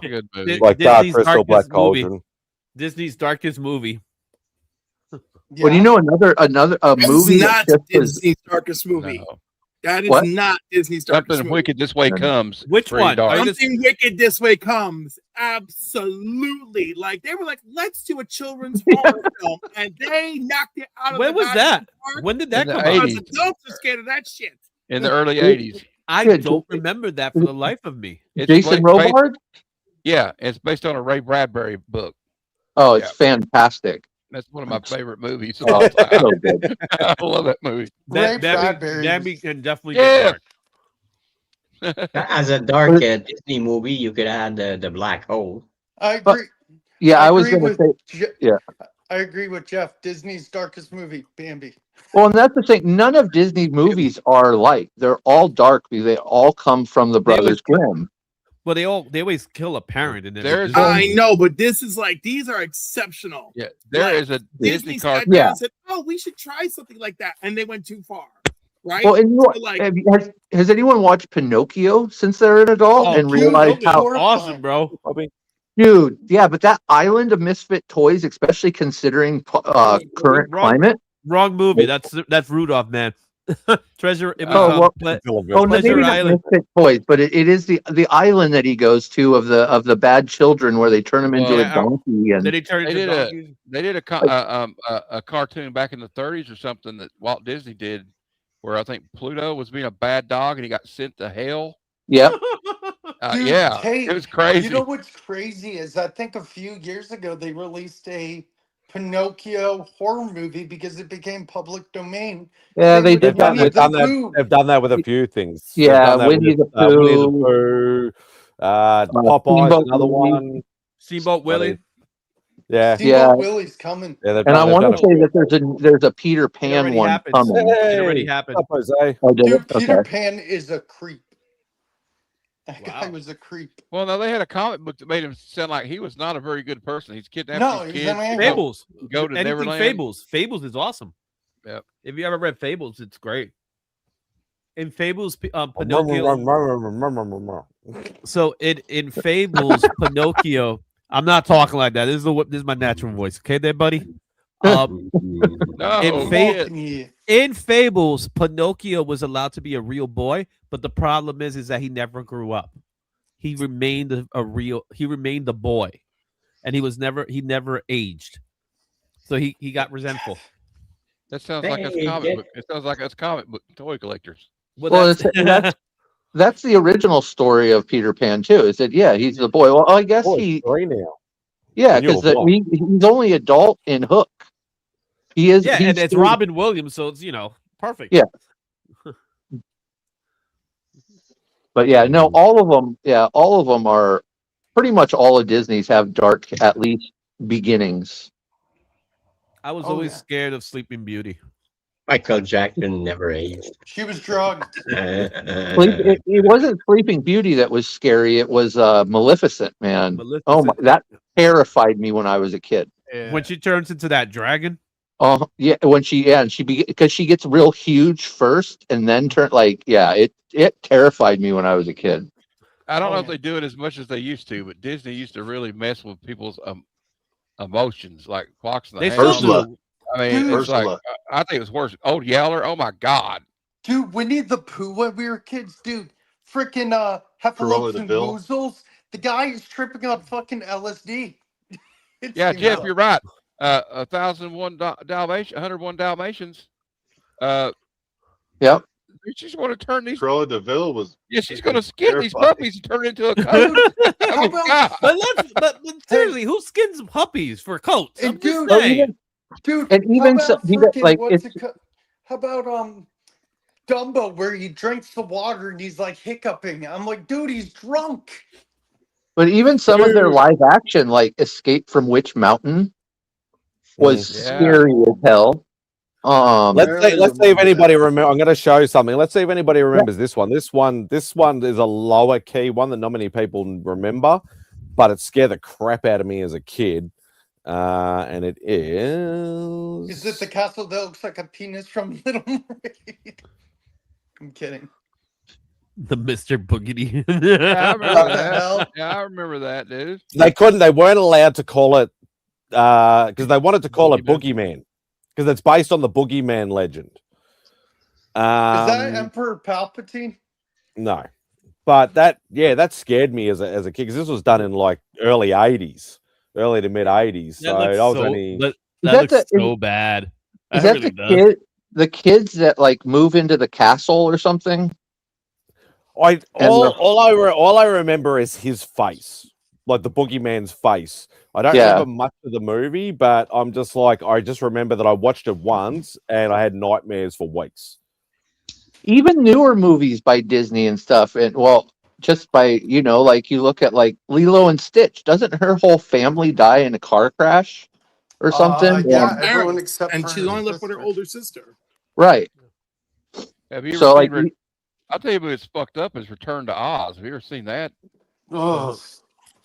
[SPEAKER 1] Like Dark Crystal, Black Cauldron.
[SPEAKER 9] Disney's darkest movie.
[SPEAKER 7] Yeah. Well, you know another movie.
[SPEAKER 8] Not Disney's darkest movie. No. That is
[SPEAKER 7] What?
[SPEAKER 8] not Disney's darkest
[SPEAKER 5] Something
[SPEAKER 8] movie.
[SPEAKER 5] Wicked This Way Comes.
[SPEAKER 9] Which
[SPEAKER 5] Pretty
[SPEAKER 9] one?
[SPEAKER 5] dark.
[SPEAKER 9] Are you just-
[SPEAKER 8] Something Wicked This Way Comes. Absolutely. Like they were like, let's do a children's horror film, and they knocked it out of
[SPEAKER 9] When
[SPEAKER 8] the
[SPEAKER 9] was that?
[SPEAKER 8] goddamn park.
[SPEAKER 9] When did that
[SPEAKER 5] In the
[SPEAKER 9] come
[SPEAKER 8] Because
[SPEAKER 9] out?
[SPEAKER 5] 80s.
[SPEAKER 8] adults are scared of that shit.
[SPEAKER 5] In the early 80s.
[SPEAKER 9] I
[SPEAKER 7] Yeah,
[SPEAKER 9] don't remember that for the life of me.
[SPEAKER 5] It's
[SPEAKER 7] Jason
[SPEAKER 5] ba- ba-
[SPEAKER 7] Robard?
[SPEAKER 5] Yeah, it's based on a Ray Bradbury book.
[SPEAKER 7] Oh, it's fantastic.
[SPEAKER 5] That's one of my favorite movies. of
[SPEAKER 7] Oh,
[SPEAKER 5] all
[SPEAKER 7] it's
[SPEAKER 5] time.
[SPEAKER 7] so good.
[SPEAKER 5] I love that movie.
[SPEAKER 4] Ray
[SPEAKER 9] That
[SPEAKER 4] Bradbury
[SPEAKER 9] Dammy can definitely
[SPEAKER 5] Yeah.
[SPEAKER 9] get dark.
[SPEAKER 3] As a dark Disney movie, you could add the black hole.
[SPEAKER 4] I
[SPEAKER 7] But-
[SPEAKER 4] agree.
[SPEAKER 7] Yeah, I was
[SPEAKER 4] agree
[SPEAKER 7] going to
[SPEAKER 4] with
[SPEAKER 7] say.
[SPEAKER 4] Je-
[SPEAKER 7] yeah.
[SPEAKER 4] I agree with Jeff. Disney's darkest movie, Bambi.
[SPEAKER 7] Well, and that's the thing. None of Disney's movies are light. They're all dark because they all come from the Brothers Grimm.
[SPEAKER 9] Well, they always kill a parent, and then
[SPEAKER 5] There's-
[SPEAKER 8] I know, but this is like these are exceptional.
[SPEAKER 5] Yeah, there is a Disney
[SPEAKER 8] Disney sat
[SPEAKER 5] cartoon.
[SPEAKER 8] down
[SPEAKER 7] Yeah.
[SPEAKER 8] and said, "Oh, we should try something like that," and they went too far, right?
[SPEAKER 7] Well, and you know what?
[SPEAKER 8] So, like,
[SPEAKER 7] has anyone watched Pinocchio since they're an adult and
[SPEAKER 4] dude,
[SPEAKER 7] realized
[SPEAKER 4] no,
[SPEAKER 7] how?
[SPEAKER 4] horrifying.
[SPEAKER 9] awesome, bro.
[SPEAKER 7] Dude, yeah, but that island of misfit toys, especially considering current climate.
[SPEAKER 9] Wrong movie. That's Rudolph, man. Treasure. It was,
[SPEAKER 7] Oh, well- Oh,
[SPEAKER 9] Pleasure
[SPEAKER 7] maybe not
[SPEAKER 9] Island.
[SPEAKER 7] misfit toys, but it is the island that he goes to of the bad children where they turn him into
[SPEAKER 9] Yeah.
[SPEAKER 7] a donkey and
[SPEAKER 9] Then he turned
[SPEAKER 5] They
[SPEAKER 9] into
[SPEAKER 5] did
[SPEAKER 9] donkeys.
[SPEAKER 5] They did a cartoon back in the 30s or something that Walt Disney did, where I think Pluto was being a bad dog and he got sent to hell.
[SPEAKER 7] yeah.
[SPEAKER 4] Dude,
[SPEAKER 5] Yeah,
[SPEAKER 4] hey,
[SPEAKER 5] it was crazy.
[SPEAKER 4] You know what's crazy is I think a few years ago they released a Pinocchio horror movie because it became public domain.
[SPEAKER 7] Yeah,
[SPEAKER 4] Same
[SPEAKER 7] they
[SPEAKER 4] with
[SPEAKER 7] did that
[SPEAKER 4] Winnie
[SPEAKER 7] with
[SPEAKER 4] the Pooh.
[SPEAKER 1] They've done that with a few things. They've
[SPEAKER 7] Yeah,
[SPEAKER 1] done that
[SPEAKER 7] Winnie
[SPEAKER 1] with,
[SPEAKER 7] the
[SPEAKER 1] Winnie the
[SPEAKER 7] Pooh.
[SPEAKER 1] Pooh, Popeye's
[SPEAKER 7] Steamboat
[SPEAKER 1] another
[SPEAKER 7] Willie.
[SPEAKER 1] one.
[SPEAKER 9] Steamboat Willie.
[SPEAKER 1] Yeah,
[SPEAKER 4] Steamboat
[SPEAKER 7] Yeah.
[SPEAKER 4] Willie's coming.
[SPEAKER 1] yeah. They've
[SPEAKER 7] And I
[SPEAKER 1] done- they've
[SPEAKER 7] want
[SPEAKER 1] done
[SPEAKER 7] to
[SPEAKER 1] a
[SPEAKER 7] say
[SPEAKER 1] few.
[SPEAKER 7] that there's a Peter
[SPEAKER 9] It
[SPEAKER 7] Pan
[SPEAKER 9] already
[SPEAKER 7] one
[SPEAKER 9] happened.
[SPEAKER 7] coming.
[SPEAKER 9] It already
[SPEAKER 1] Hey,
[SPEAKER 9] happened.
[SPEAKER 1] what's up, Jose?
[SPEAKER 7] Oh, did
[SPEAKER 4] Dude,
[SPEAKER 7] it?
[SPEAKER 4] Peter
[SPEAKER 7] Okay.
[SPEAKER 4] Pan is a creep. That guy
[SPEAKER 9] Wow.
[SPEAKER 4] was a creep.
[SPEAKER 5] Well, no, they had a comic book that made him sound like he was not a very good person. He's kidnapped
[SPEAKER 4] No,
[SPEAKER 5] these
[SPEAKER 4] he's
[SPEAKER 5] kids.
[SPEAKER 4] an animal.
[SPEAKER 9] Fables.
[SPEAKER 5] Go to
[SPEAKER 9] Anything
[SPEAKER 5] Neverland.
[SPEAKER 9] Fables. Fables is awesome.
[SPEAKER 5] Yep.
[SPEAKER 9] If you ever read Fables, it's great. In Fables, Pinocchio. So in Fables, Pinocchio. I'm not talking like that. This is my natural voice. Okay, there, buddy.
[SPEAKER 5] No,
[SPEAKER 9] in
[SPEAKER 5] shit.
[SPEAKER 4] Yeah.
[SPEAKER 9] In Fables, Pinocchio was allowed to be a real boy, but the problem is that he never grew up. He remained he remained a boy, and he never aged. So he got resentful.
[SPEAKER 5] That sounds like us
[SPEAKER 3] Hey,
[SPEAKER 5] comic book. It sounds like us comic book toy collectors.
[SPEAKER 7] Well, that's the original story of Peter Pan too. Is that he's the boy? Well, I guess
[SPEAKER 1] Boy, three now.
[SPEAKER 7] yeah,
[SPEAKER 1] And you're
[SPEAKER 7] because
[SPEAKER 1] blind.
[SPEAKER 7] he's only adult in Hook. He is.
[SPEAKER 9] yeah,
[SPEAKER 7] he's
[SPEAKER 9] and it's
[SPEAKER 7] still-
[SPEAKER 9] Robin Williams, so it's perfect.
[SPEAKER 7] Yeah. But yeah, no, all of them. Yeah, all of them are pretty much all of Disney's have dark at least beginnings.
[SPEAKER 9] I was
[SPEAKER 4] Oh,
[SPEAKER 9] always
[SPEAKER 4] yeah.
[SPEAKER 9] scared of Sleeping Beauty.
[SPEAKER 3] Michael Jackson never aged.
[SPEAKER 4] She was drugged.
[SPEAKER 7] It wasn't Sleeping Beauty that was scary. It was Maleficent, man. Oh my,
[SPEAKER 9] Maleficent.
[SPEAKER 7] that terrified me when I was a kid.
[SPEAKER 9] When she turns into that dragon.
[SPEAKER 7] Oh yeah, because she gets real huge first and then it terrified me when I was a kid.
[SPEAKER 5] I don't
[SPEAKER 4] Oh,
[SPEAKER 5] know if
[SPEAKER 4] yeah.
[SPEAKER 5] they do it as much as they used to, but Disney used to really mess with people's emotions, like Fox and the
[SPEAKER 9] They
[SPEAKER 5] Hound.
[SPEAKER 9] still do.
[SPEAKER 5] I mean,
[SPEAKER 4] Dude.
[SPEAKER 5] it's like
[SPEAKER 2] Ursula.
[SPEAKER 5] I think it was worse. Old Yeller, oh my God.
[SPEAKER 4] Dude, Winnie the Pooh when we were kids, dude. Freaking
[SPEAKER 2] Cruella
[SPEAKER 4] Heffalumps
[SPEAKER 2] de
[SPEAKER 4] and
[SPEAKER 2] Vil.
[SPEAKER 4] Woozles. The guy is tripping on fucking LSD. It's
[SPEAKER 5] Yeah,
[SPEAKER 4] the-
[SPEAKER 5] Jeff, you're right. 101 Dalmatians.
[SPEAKER 7] Yep.
[SPEAKER 5] She's going to turn these.
[SPEAKER 2] Cruella de Vil was.
[SPEAKER 5] Yeah, she's going to skin these
[SPEAKER 2] terrifying.
[SPEAKER 5] puppies and turn it into a coat.
[SPEAKER 4] How about-
[SPEAKER 9] But seriously, who skins puppies for coats? I'm
[SPEAKER 4] And
[SPEAKER 9] just
[SPEAKER 4] dude-
[SPEAKER 9] saying.
[SPEAKER 4] Dude,
[SPEAKER 7] And even
[SPEAKER 4] how
[SPEAKER 7] so,
[SPEAKER 4] about
[SPEAKER 7] he
[SPEAKER 4] frickin'
[SPEAKER 7] like
[SPEAKER 4] what's
[SPEAKER 7] it's
[SPEAKER 4] it how about Dumbo where he drinks the water and he's like hiccuping? I'm like, dude, he's drunk.
[SPEAKER 7] but even some of their
[SPEAKER 1] Dude.
[SPEAKER 7] live action, like Escape from Witch Mountain, was
[SPEAKER 5] Yeah.
[SPEAKER 7] scary as hell.
[SPEAKER 1] Let's see if anybody remember. I'm going to show you something. Let's see if anybody remembers this one. This one is a lower key one that not many people remember, but it scared the crap out of me as a kid. And it is.
[SPEAKER 4] Is it the castle that looks like a penis from Little Mermaid? I'm kidding.
[SPEAKER 9] The Mr. Boogity.
[SPEAKER 5] Yeah, I remember
[SPEAKER 4] What the
[SPEAKER 5] that.
[SPEAKER 4] hell?
[SPEAKER 5] Yeah, I remember that, dude.
[SPEAKER 1] They weren't allowed to call it because they wanted to call it Boogeyman because it's based on the Boogeyman legend.
[SPEAKER 4] that Emperor Palpatine?
[SPEAKER 1] No, but that scared me as a kid because this was done in like early '80s, early to mid '80s. So I was only.
[SPEAKER 9] That looks so bad.
[SPEAKER 7] Is that really the kids that like move into the castle or something?
[SPEAKER 1] All I remember is his face, like the boogeyman's face. I don't remember much of the movie, but I'm just like I just remember that I watched it once and I had nightmares for weeks.
[SPEAKER 7] Even newer movies by Disney and stuff, and well, just by like you look at like Lilo and Stitch. Doesn't her whole family die in a car crash or something?
[SPEAKER 4] Yeah, everyone except
[SPEAKER 8] and
[SPEAKER 4] for
[SPEAKER 8] she's only left with her older sister.
[SPEAKER 7] Right.
[SPEAKER 5] Have you ever
[SPEAKER 7] So
[SPEAKER 5] seen I'll tell you what's fucked up is Return to Oz. Have you ever seen that?
[SPEAKER 4] Oh.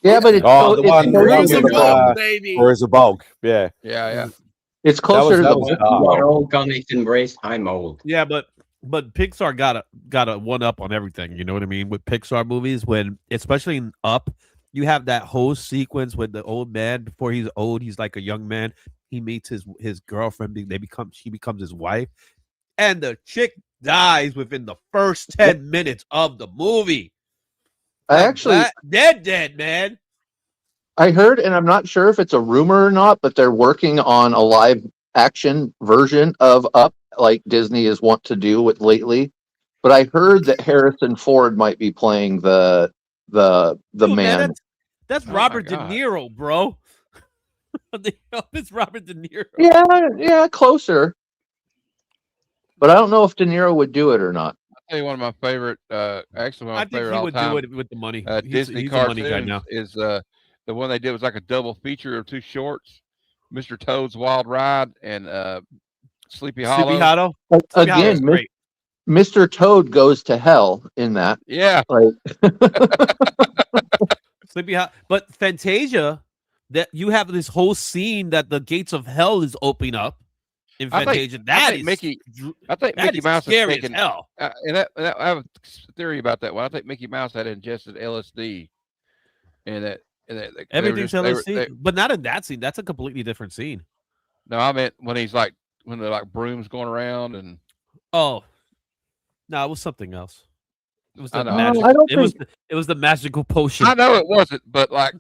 [SPEAKER 7] Yeah, but it's
[SPEAKER 1] the one
[SPEAKER 8] baby.
[SPEAKER 1] Or is a bulk? Yeah.
[SPEAKER 7] It's closer to the
[SPEAKER 3] You are old comics embrace. I'm old.
[SPEAKER 9] Yeah, but Pixar got a one up on everything. You know what I mean? With Pixar movies, when especially in Up, you have that whole sequence with the old man before he's old. He's like a young man. He meets his girlfriend. She becomes his wife, and the chick dies within the first 10 minutes of the movie.
[SPEAKER 7] I actually
[SPEAKER 9] dead, man.
[SPEAKER 7] I heard, and I'm not sure if it's a rumor or not, but they're working on a live action version of Up, like Disney is wont to do with lately. But I heard that Harrison Ford might be playing the man.
[SPEAKER 9] That's Robert De Niro, bro. It's Robert De Niro.
[SPEAKER 7] Yeah, closer. But I don't know if De Niro would do it or not.
[SPEAKER 5] I'll tell you one of my favorite, actually one of my favorite
[SPEAKER 9] he would
[SPEAKER 5] all-time,
[SPEAKER 9] do it with the money.
[SPEAKER 5] Disney
[SPEAKER 9] he's a money guy
[SPEAKER 5] cartoons
[SPEAKER 9] now.
[SPEAKER 5] is the one they did was like a double feature of two shorts, Mr. Toad's Wild Ride and Sleepy Hollow.
[SPEAKER 9] Sleepy Hollow.
[SPEAKER 7] Again, Mr. Toad goes to hell in that.
[SPEAKER 5] Yeah.
[SPEAKER 7] Like
[SPEAKER 9] Sleepy Hollow. But Fantasia, that you have this whole scene that the gates of hell is opening up. In Fantasia, I think Mickey
[SPEAKER 5] Mouse is
[SPEAKER 9] scary
[SPEAKER 5] taking,
[SPEAKER 9] as hell.
[SPEAKER 5] And I have a theory about that one. I think Mickey Mouse had ingested LSD, and
[SPEAKER 9] everything's LSD, but not in that scene. That's a completely different scene.
[SPEAKER 5] No, I meant when they're like brooms going around and.
[SPEAKER 9] Oh, no, it was something else. It was the it was the magical potion.
[SPEAKER 5] I know it wasn't, but like.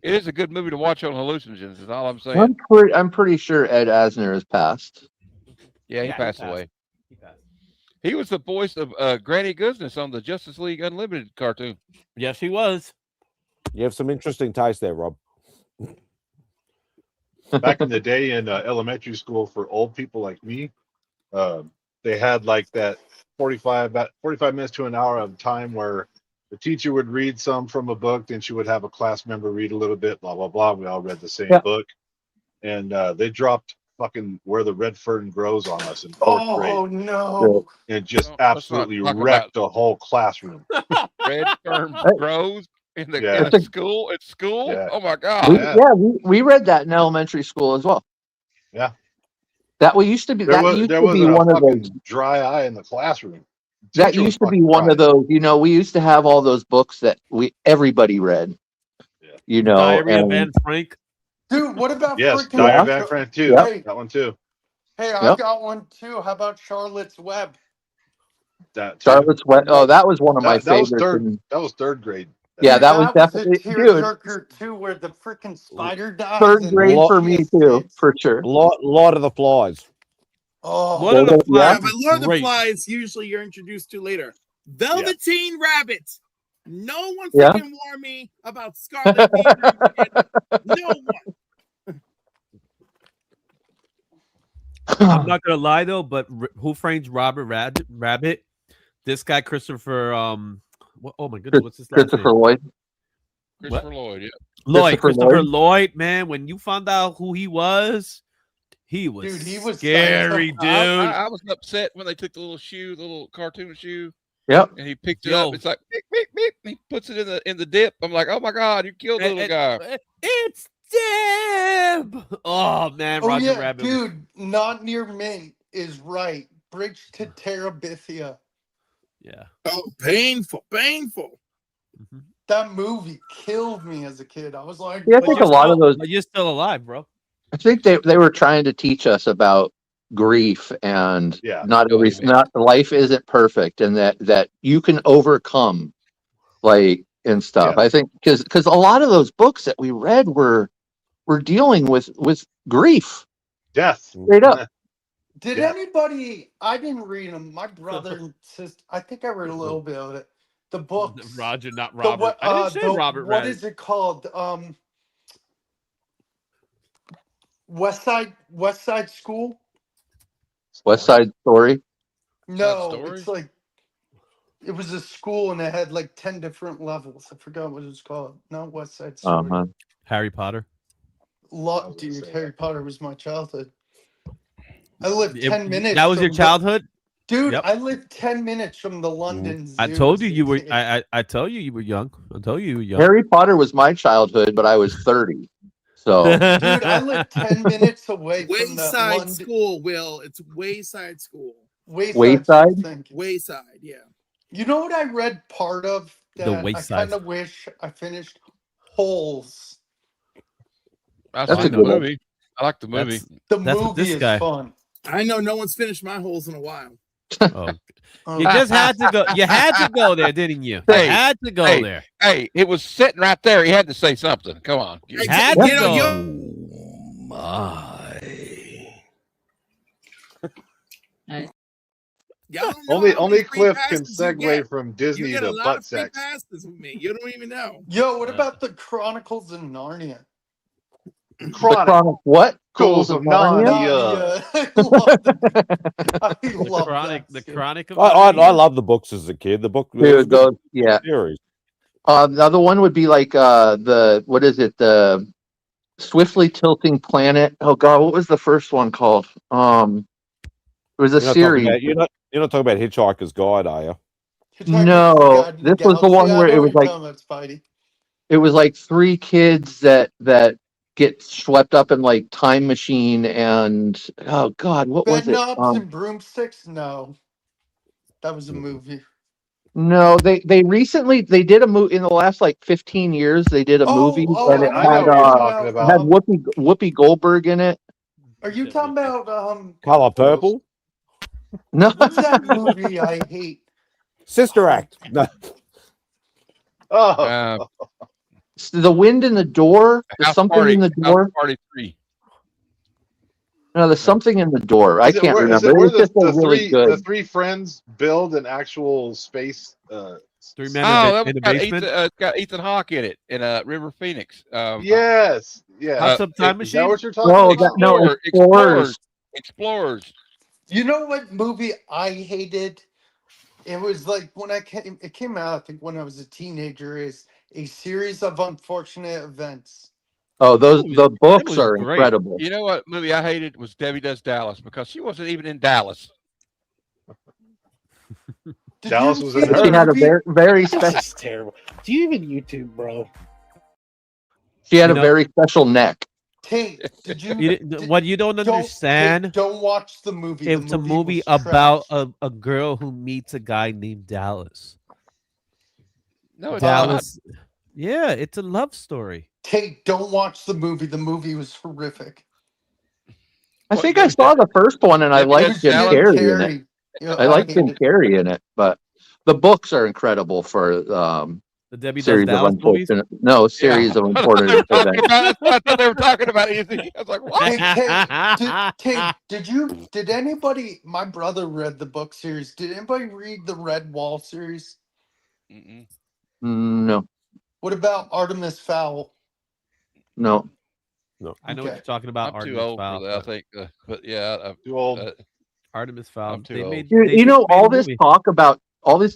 [SPEAKER 5] It is a good movie to watch on hallucinogens. Is all I'm saying.
[SPEAKER 7] I'm pretty sure Ed Asner has passed.
[SPEAKER 5] Yeah, he passed away. He was the voice of Granny Goodness on the Justice League Unlimited cartoon.
[SPEAKER 9] Yes, he was.
[SPEAKER 1] You have some interesting taste there, Rob.
[SPEAKER 10] Back in the day in elementary school for old people like me, they had like that 45 minutes to an hour of time where the teacher would read some from a book, then she would have a class member read a little bit, blah, blah, blah. We all read the same book. And they dropped fucking Where the Red Fern Grows on us in fourth grade.
[SPEAKER 4] Oh, no.
[SPEAKER 10] And just absolutely wrecked the whole classroom.
[SPEAKER 5] Red Fern Grows in the school? At school?
[SPEAKER 10] Yeah.
[SPEAKER 5] Oh, my God.
[SPEAKER 7] We read that in elementary school as well.
[SPEAKER 10] Yeah.
[SPEAKER 7] That used to be
[SPEAKER 10] there
[SPEAKER 7] one
[SPEAKER 10] a
[SPEAKER 7] of those
[SPEAKER 10] dry eye in the classroom.
[SPEAKER 7] That used to be one of those, we used to have all those books that everybody read.
[SPEAKER 9] Diary of Anne Frank.
[SPEAKER 4] Dude, what about
[SPEAKER 10] Diary of Anne Frank too?
[SPEAKER 4] Hey,
[SPEAKER 10] that one too.
[SPEAKER 4] Hey, I got one too. How about Charlotte's Web?
[SPEAKER 7] Charlotte's Web. Oh, that was one of my favorites.
[SPEAKER 10] That was third grade.
[SPEAKER 7] Yeah, that was definitely
[SPEAKER 4] tearjerker too, where the freaking spider dies.
[SPEAKER 7] Third grade for me too, for sure.
[SPEAKER 1] Lord of the Flies.
[SPEAKER 4] Oh,
[SPEAKER 8] Lord of the Flies. But Lord of the Flies, usually you're introduced to later. Velveteen Rabbit. No one freaking warned me about Scarlet Fever. No one.
[SPEAKER 9] I'm not gonna lie though, but Who Framed Robert Rabbit? This guy Christopher. Oh my goodness, what's his last
[SPEAKER 7] Christopher
[SPEAKER 9] name?
[SPEAKER 7] Lloyd.
[SPEAKER 5] Christopher Lloyd.
[SPEAKER 9] Yeah. Christopher Lloyd. Man, when you found out who he was. He was scary, dude.
[SPEAKER 5] I was upset when they took the little cartoon shoe.
[SPEAKER 7] Yep.
[SPEAKER 5] And he picked it up. It's like beep, beep, beep. And he puts it in the dip. I'm like, oh my God, you killed the little guy.
[SPEAKER 9] It's Deb. Oh man, Roger Rabbit.
[SPEAKER 4] Dude, Not Near Mint is right. Bridge to Terabithia.
[SPEAKER 9] Yeah.
[SPEAKER 8] Oh, painful.
[SPEAKER 9] Mm-hmm.
[SPEAKER 4] That movie killed me as a kid. I was like,
[SPEAKER 7] I think a lot of those.
[SPEAKER 9] But you're still alive, bro.
[SPEAKER 7] I think they were trying to teach us about grief and
[SPEAKER 10] Yeah.
[SPEAKER 7] not
[SPEAKER 5] Believe me.
[SPEAKER 7] not life isn't perfect, and that you can overcome like and stuff.
[SPEAKER 10] Yeah.
[SPEAKER 7] I think because a lot of those books that we read were dealing with grief
[SPEAKER 10] Death.
[SPEAKER 7] straight up.
[SPEAKER 4] Did
[SPEAKER 10] Yeah.
[SPEAKER 4] anybody? I didn't read them. My brother and sister. I think I read a little bit of it. The books.
[SPEAKER 9] Roger, not
[SPEAKER 4] The
[SPEAKER 9] Robert.
[SPEAKER 4] what?
[SPEAKER 9] I didn't say
[SPEAKER 4] The,
[SPEAKER 9] Robert.
[SPEAKER 4] what
[SPEAKER 9] read
[SPEAKER 4] is it called? West Side School.
[SPEAKER 7] West Side Story.
[SPEAKER 4] No,
[SPEAKER 5] Story?
[SPEAKER 4] it's like it was a school and it had like 10 different levels. I forgot what it was called. Not West Side Story.
[SPEAKER 7] Uh-huh.
[SPEAKER 9] Harry Potter.
[SPEAKER 4] Dude, Harry Potter was my childhood. I lived
[SPEAKER 9] It-
[SPEAKER 4] 10 minutes.
[SPEAKER 9] That was your
[SPEAKER 4] from
[SPEAKER 9] childhood.
[SPEAKER 4] Dude,
[SPEAKER 9] Yep.
[SPEAKER 4] I lived 10 minutes from the London Zoo.
[SPEAKER 9] I told you
[SPEAKER 4] as a
[SPEAKER 9] you were.
[SPEAKER 4] kid.
[SPEAKER 9] I tell you were young. I tell you were young.
[SPEAKER 7] Harry Potter was my childhood, but I was 30. So
[SPEAKER 4] Dude, I lived 10 minutes away from the
[SPEAKER 8] Wayside
[SPEAKER 4] London
[SPEAKER 8] School, Will. It's Wayside School.
[SPEAKER 7] Wayside?
[SPEAKER 4] School, thank you.
[SPEAKER 8] Wayside, yeah.
[SPEAKER 4] You know what I read part of
[SPEAKER 9] The
[SPEAKER 4] that I
[SPEAKER 9] Wayside.
[SPEAKER 4] kind of wish I finished? Holes.
[SPEAKER 5] I
[SPEAKER 7] That's
[SPEAKER 5] like
[SPEAKER 7] a
[SPEAKER 5] the
[SPEAKER 7] good one.
[SPEAKER 5] movie. I like the movie.
[SPEAKER 4] The
[SPEAKER 9] That's what
[SPEAKER 4] movie
[SPEAKER 9] this
[SPEAKER 4] is
[SPEAKER 9] guy-
[SPEAKER 4] fun.
[SPEAKER 8] I know no one's finished my holes in a while.
[SPEAKER 9] Oh,
[SPEAKER 4] Oh,
[SPEAKER 9] you just had to go. You had to go there, didn't you?
[SPEAKER 5] Hey,
[SPEAKER 9] You had to go
[SPEAKER 5] hey.
[SPEAKER 9] there.
[SPEAKER 5] Hey, it was sitting right there. He had to say something. Come on.
[SPEAKER 9] You had to go.
[SPEAKER 8] Y'all don't know how
[SPEAKER 10] Only
[SPEAKER 8] many free
[SPEAKER 10] Cliff can
[SPEAKER 8] passes you
[SPEAKER 10] segue
[SPEAKER 8] get.
[SPEAKER 10] from
[SPEAKER 8] You
[SPEAKER 10] Disney
[SPEAKER 8] get a
[SPEAKER 10] to
[SPEAKER 8] lot
[SPEAKER 10] butt
[SPEAKER 8] of free
[SPEAKER 10] sex.
[SPEAKER 8] passes with me. You don't even know.
[SPEAKER 4] Yo, what about the Chronicles of Narnia?
[SPEAKER 7] the
[SPEAKER 10] Chronic.
[SPEAKER 7] Chronic what?
[SPEAKER 10] Chronicles of Narnia.
[SPEAKER 4] I love
[SPEAKER 9] The chronic.
[SPEAKER 4] that
[SPEAKER 9] The
[SPEAKER 4] shit.
[SPEAKER 9] chronic. Of
[SPEAKER 1] I
[SPEAKER 9] Narnia?
[SPEAKER 1] love the books as a kid. The book
[SPEAKER 7] Dude, those, yeah.
[SPEAKER 1] series.
[SPEAKER 7] The other one would be like the what is it? The Swiftly Tilting Planet. Oh God, what was the first one called? It was a series.
[SPEAKER 1] You're not talking about Hitchhiker's Guide, are you?
[SPEAKER 4] You're talking
[SPEAKER 7] No,
[SPEAKER 4] about God in
[SPEAKER 7] this was the
[SPEAKER 4] Galaxy.
[SPEAKER 7] one
[SPEAKER 4] I
[SPEAKER 7] where
[SPEAKER 4] know
[SPEAKER 7] it
[SPEAKER 4] what
[SPEAKER 7] was
[SPEAKER 4] you're
[SPEAKER 7] like
[SPEAKER 4] talking about, Spidey.
[SPEAKER 7] it was like three kids that get swept up in like time machine and oh God, what was
[SPEAKER 4] Bed
[SPEAKER 7] it?
[SPEAKER 4] knobs and broomsticks? No, that was a movie.
[SPEAKER 7] No, they recently they did a movie in the last like 15 years. They did a movie and it
[SPEAKER 10] I know
[SPEAKER 7] had
[SPEAKER 10] what you're talking about.
[SPEAKER 7] had Whoopi Goldberg in it.
[SPEAKER 4] Are you talking about
[SPEAKER 1] Color Purple?
[SPEAKER 7] No,
[SPEAKER 4] what's that movie I hate?
[SPEAKER 1] Sister Act. No.
[SPEAKER 10] Oh,
[SPEAKER 7] The Wind in the Door. There's
[SPEAKER 5] House
[SPEAKER 7] something
[SPEAKER 5] Party.
[SPEAKER 7] in the door.
[SPEAKER 5] House Party 3.
[SPEAKER 7] No, there's something in the door. I
[SPEAKER 10] is it
[SPEAKER 7] can't
[SPEAKER 10] where, is
[SPEAKER 7] remember.
[SPEAKER 10] it where
[SPEAKER 7] It's just a really
[SPEAKER 10] the
[SPEAKER 7] good.
[SPEAKER 10] three friends build an actual space?
[SPEAKER 9] Three men
[SPEAKER 5] Oh,
[SPEAKER 9] in
[SPEAKER 5] that
[SPEAKER 9] the
[SPEAKER 5] got
[SPEAKER 9] basement.
[SPEAKER 5] got Ethan Hawke in it in River Phoenix.
[SPEAKER 10] Yes, yeah.
[SPEAKER 9] Hot Tub Time
[SPEAKER 10] Is that
[SPEAKER 9] Machine.
[SPEAKER 10] what you're talking
[SPEAKER 7] No,
[SPEAKER 10] about?
[SPEAKER 7] no, Explorers.
[SPEAKER 5] Explorers.
[SPEAKER 4] You know what movie I hated? It was like when it came out, I think when I was a teenager, is A Series of Unfortunate Events.
[SPEAKER 7] Oh, the books
[SPEAKER 9] was
[SPEAKER 7] are
[SPEAKER 9] great.
[SPEAKER 7] incredible.
[SPEAKER 5] You know what movie I hated was Debbie Does Dallas because she wasn't even in Dallas.
[SPEAKER 4] Did
[SPEAKER 10] Dallas
[SPEAKER 4] you
[SPEAKER 10] was
[SPEAKER 4] see
[SPEAKER 10] in
[SPEAKER 4] the
[SPEAKER 7] She had a
[SPEAKER 4] movie?
[SPEAKER 7] very
[SPEAKER 11] This
[SPEAKER 7] special.
[SPEAKER 11] is terrible. Do you even YouTube, bro?
[SPEAKER 7] She had
[SPEAKER 9] You
[SPEAKER 7] a
[SPEAKER 9] know-
[SPEAKER 7] very special neck.
[SPEAKER 4] Tate, did you?
[SPEAKER 9] What you don't understand?
[SPEAKER 4] Don't watch the movie.
[SPEAKER 9] It's
[SPEAKER 4] The
[SPEAKER 9] a movie
[SPEAKER 4] was
[SPEAKER 9] about
[SPEAKER 4] trash.
[SPEAKER 9] a girl who meets a guy named Dallas.
[SPEAKER 5] No, it's
[SPEAKER 9] Dallas. Yeah, it's a love story.
[SPEAKER 4] Tate, don't watch the movie. The movie was horrific.
[SPEAKER 7] I
[SPEAKER 5] What,
[SPEAKER 7] think I
[SPEAKER 5] Debbie
[SPEAKER 7] saw the first one and I
[SPEAKER 5] Debbie
[SPEAKER 7] liked
[SPEAKER 5] Does
[SPEAKER 7] Jim
[SPEAKER 5] Dallas?
[SPEAKER 7] Carrey in it.
[SPEAKER 4] Yeah,
[SPEAKER 7] I like Jim
[SPEAKER 4] hated it.
[SPEAKER 7] Carrey in it, but the books are incredible for
[SPEAKER 9] The Debbie Does
[SPEAKER 7] series of
[SPEAKER 9] Dallas movies.
[SPEAKER 7] unfortunate. No, series of important events.
[SPEAKER 5] That's what I thought they were talking about. Easy. I was like, what?
[SPEAKER 4] Did anybody? My brother read the book series. Did anybody read the Red Wall series?
[SPEAKER 5] Mm-mm.
[SPEAKER 7] No,
[SPEAKER 4] What about Artemis Fowl?
[SPEAKER 7] no.
[SPEAKER 9] I know what
[SPEAKER 4] Okay.
[SPEAKER 9] you're talking about.
[SPEAKER 5] I'm too
[SPEAKER 9] Artemis
[SPEAKER 5] old
[SPEAKER 9] Fowl,
[SPEAKER 5] for that, I
[SPEAKER 9] but
[SPEAKER 5] think. But yeah,
[SPEAKER 10] Too old.
[SPEAKER 9] Artemis Fowl.
[SPEAKER 5] I'm too
[SPEAKER 9] They
[SPEAKER 5] old.
[SPEAKER 9] made.
[SPEAKER 7] You,
[SPEAKER 9] they
[SPEAKER 7] you know,
[SPEAKER 9] just made
[SPEAKER 7] all
[SPEAKER 9] a
[SPEAKER 7] this
[SPEAKER 9] movie.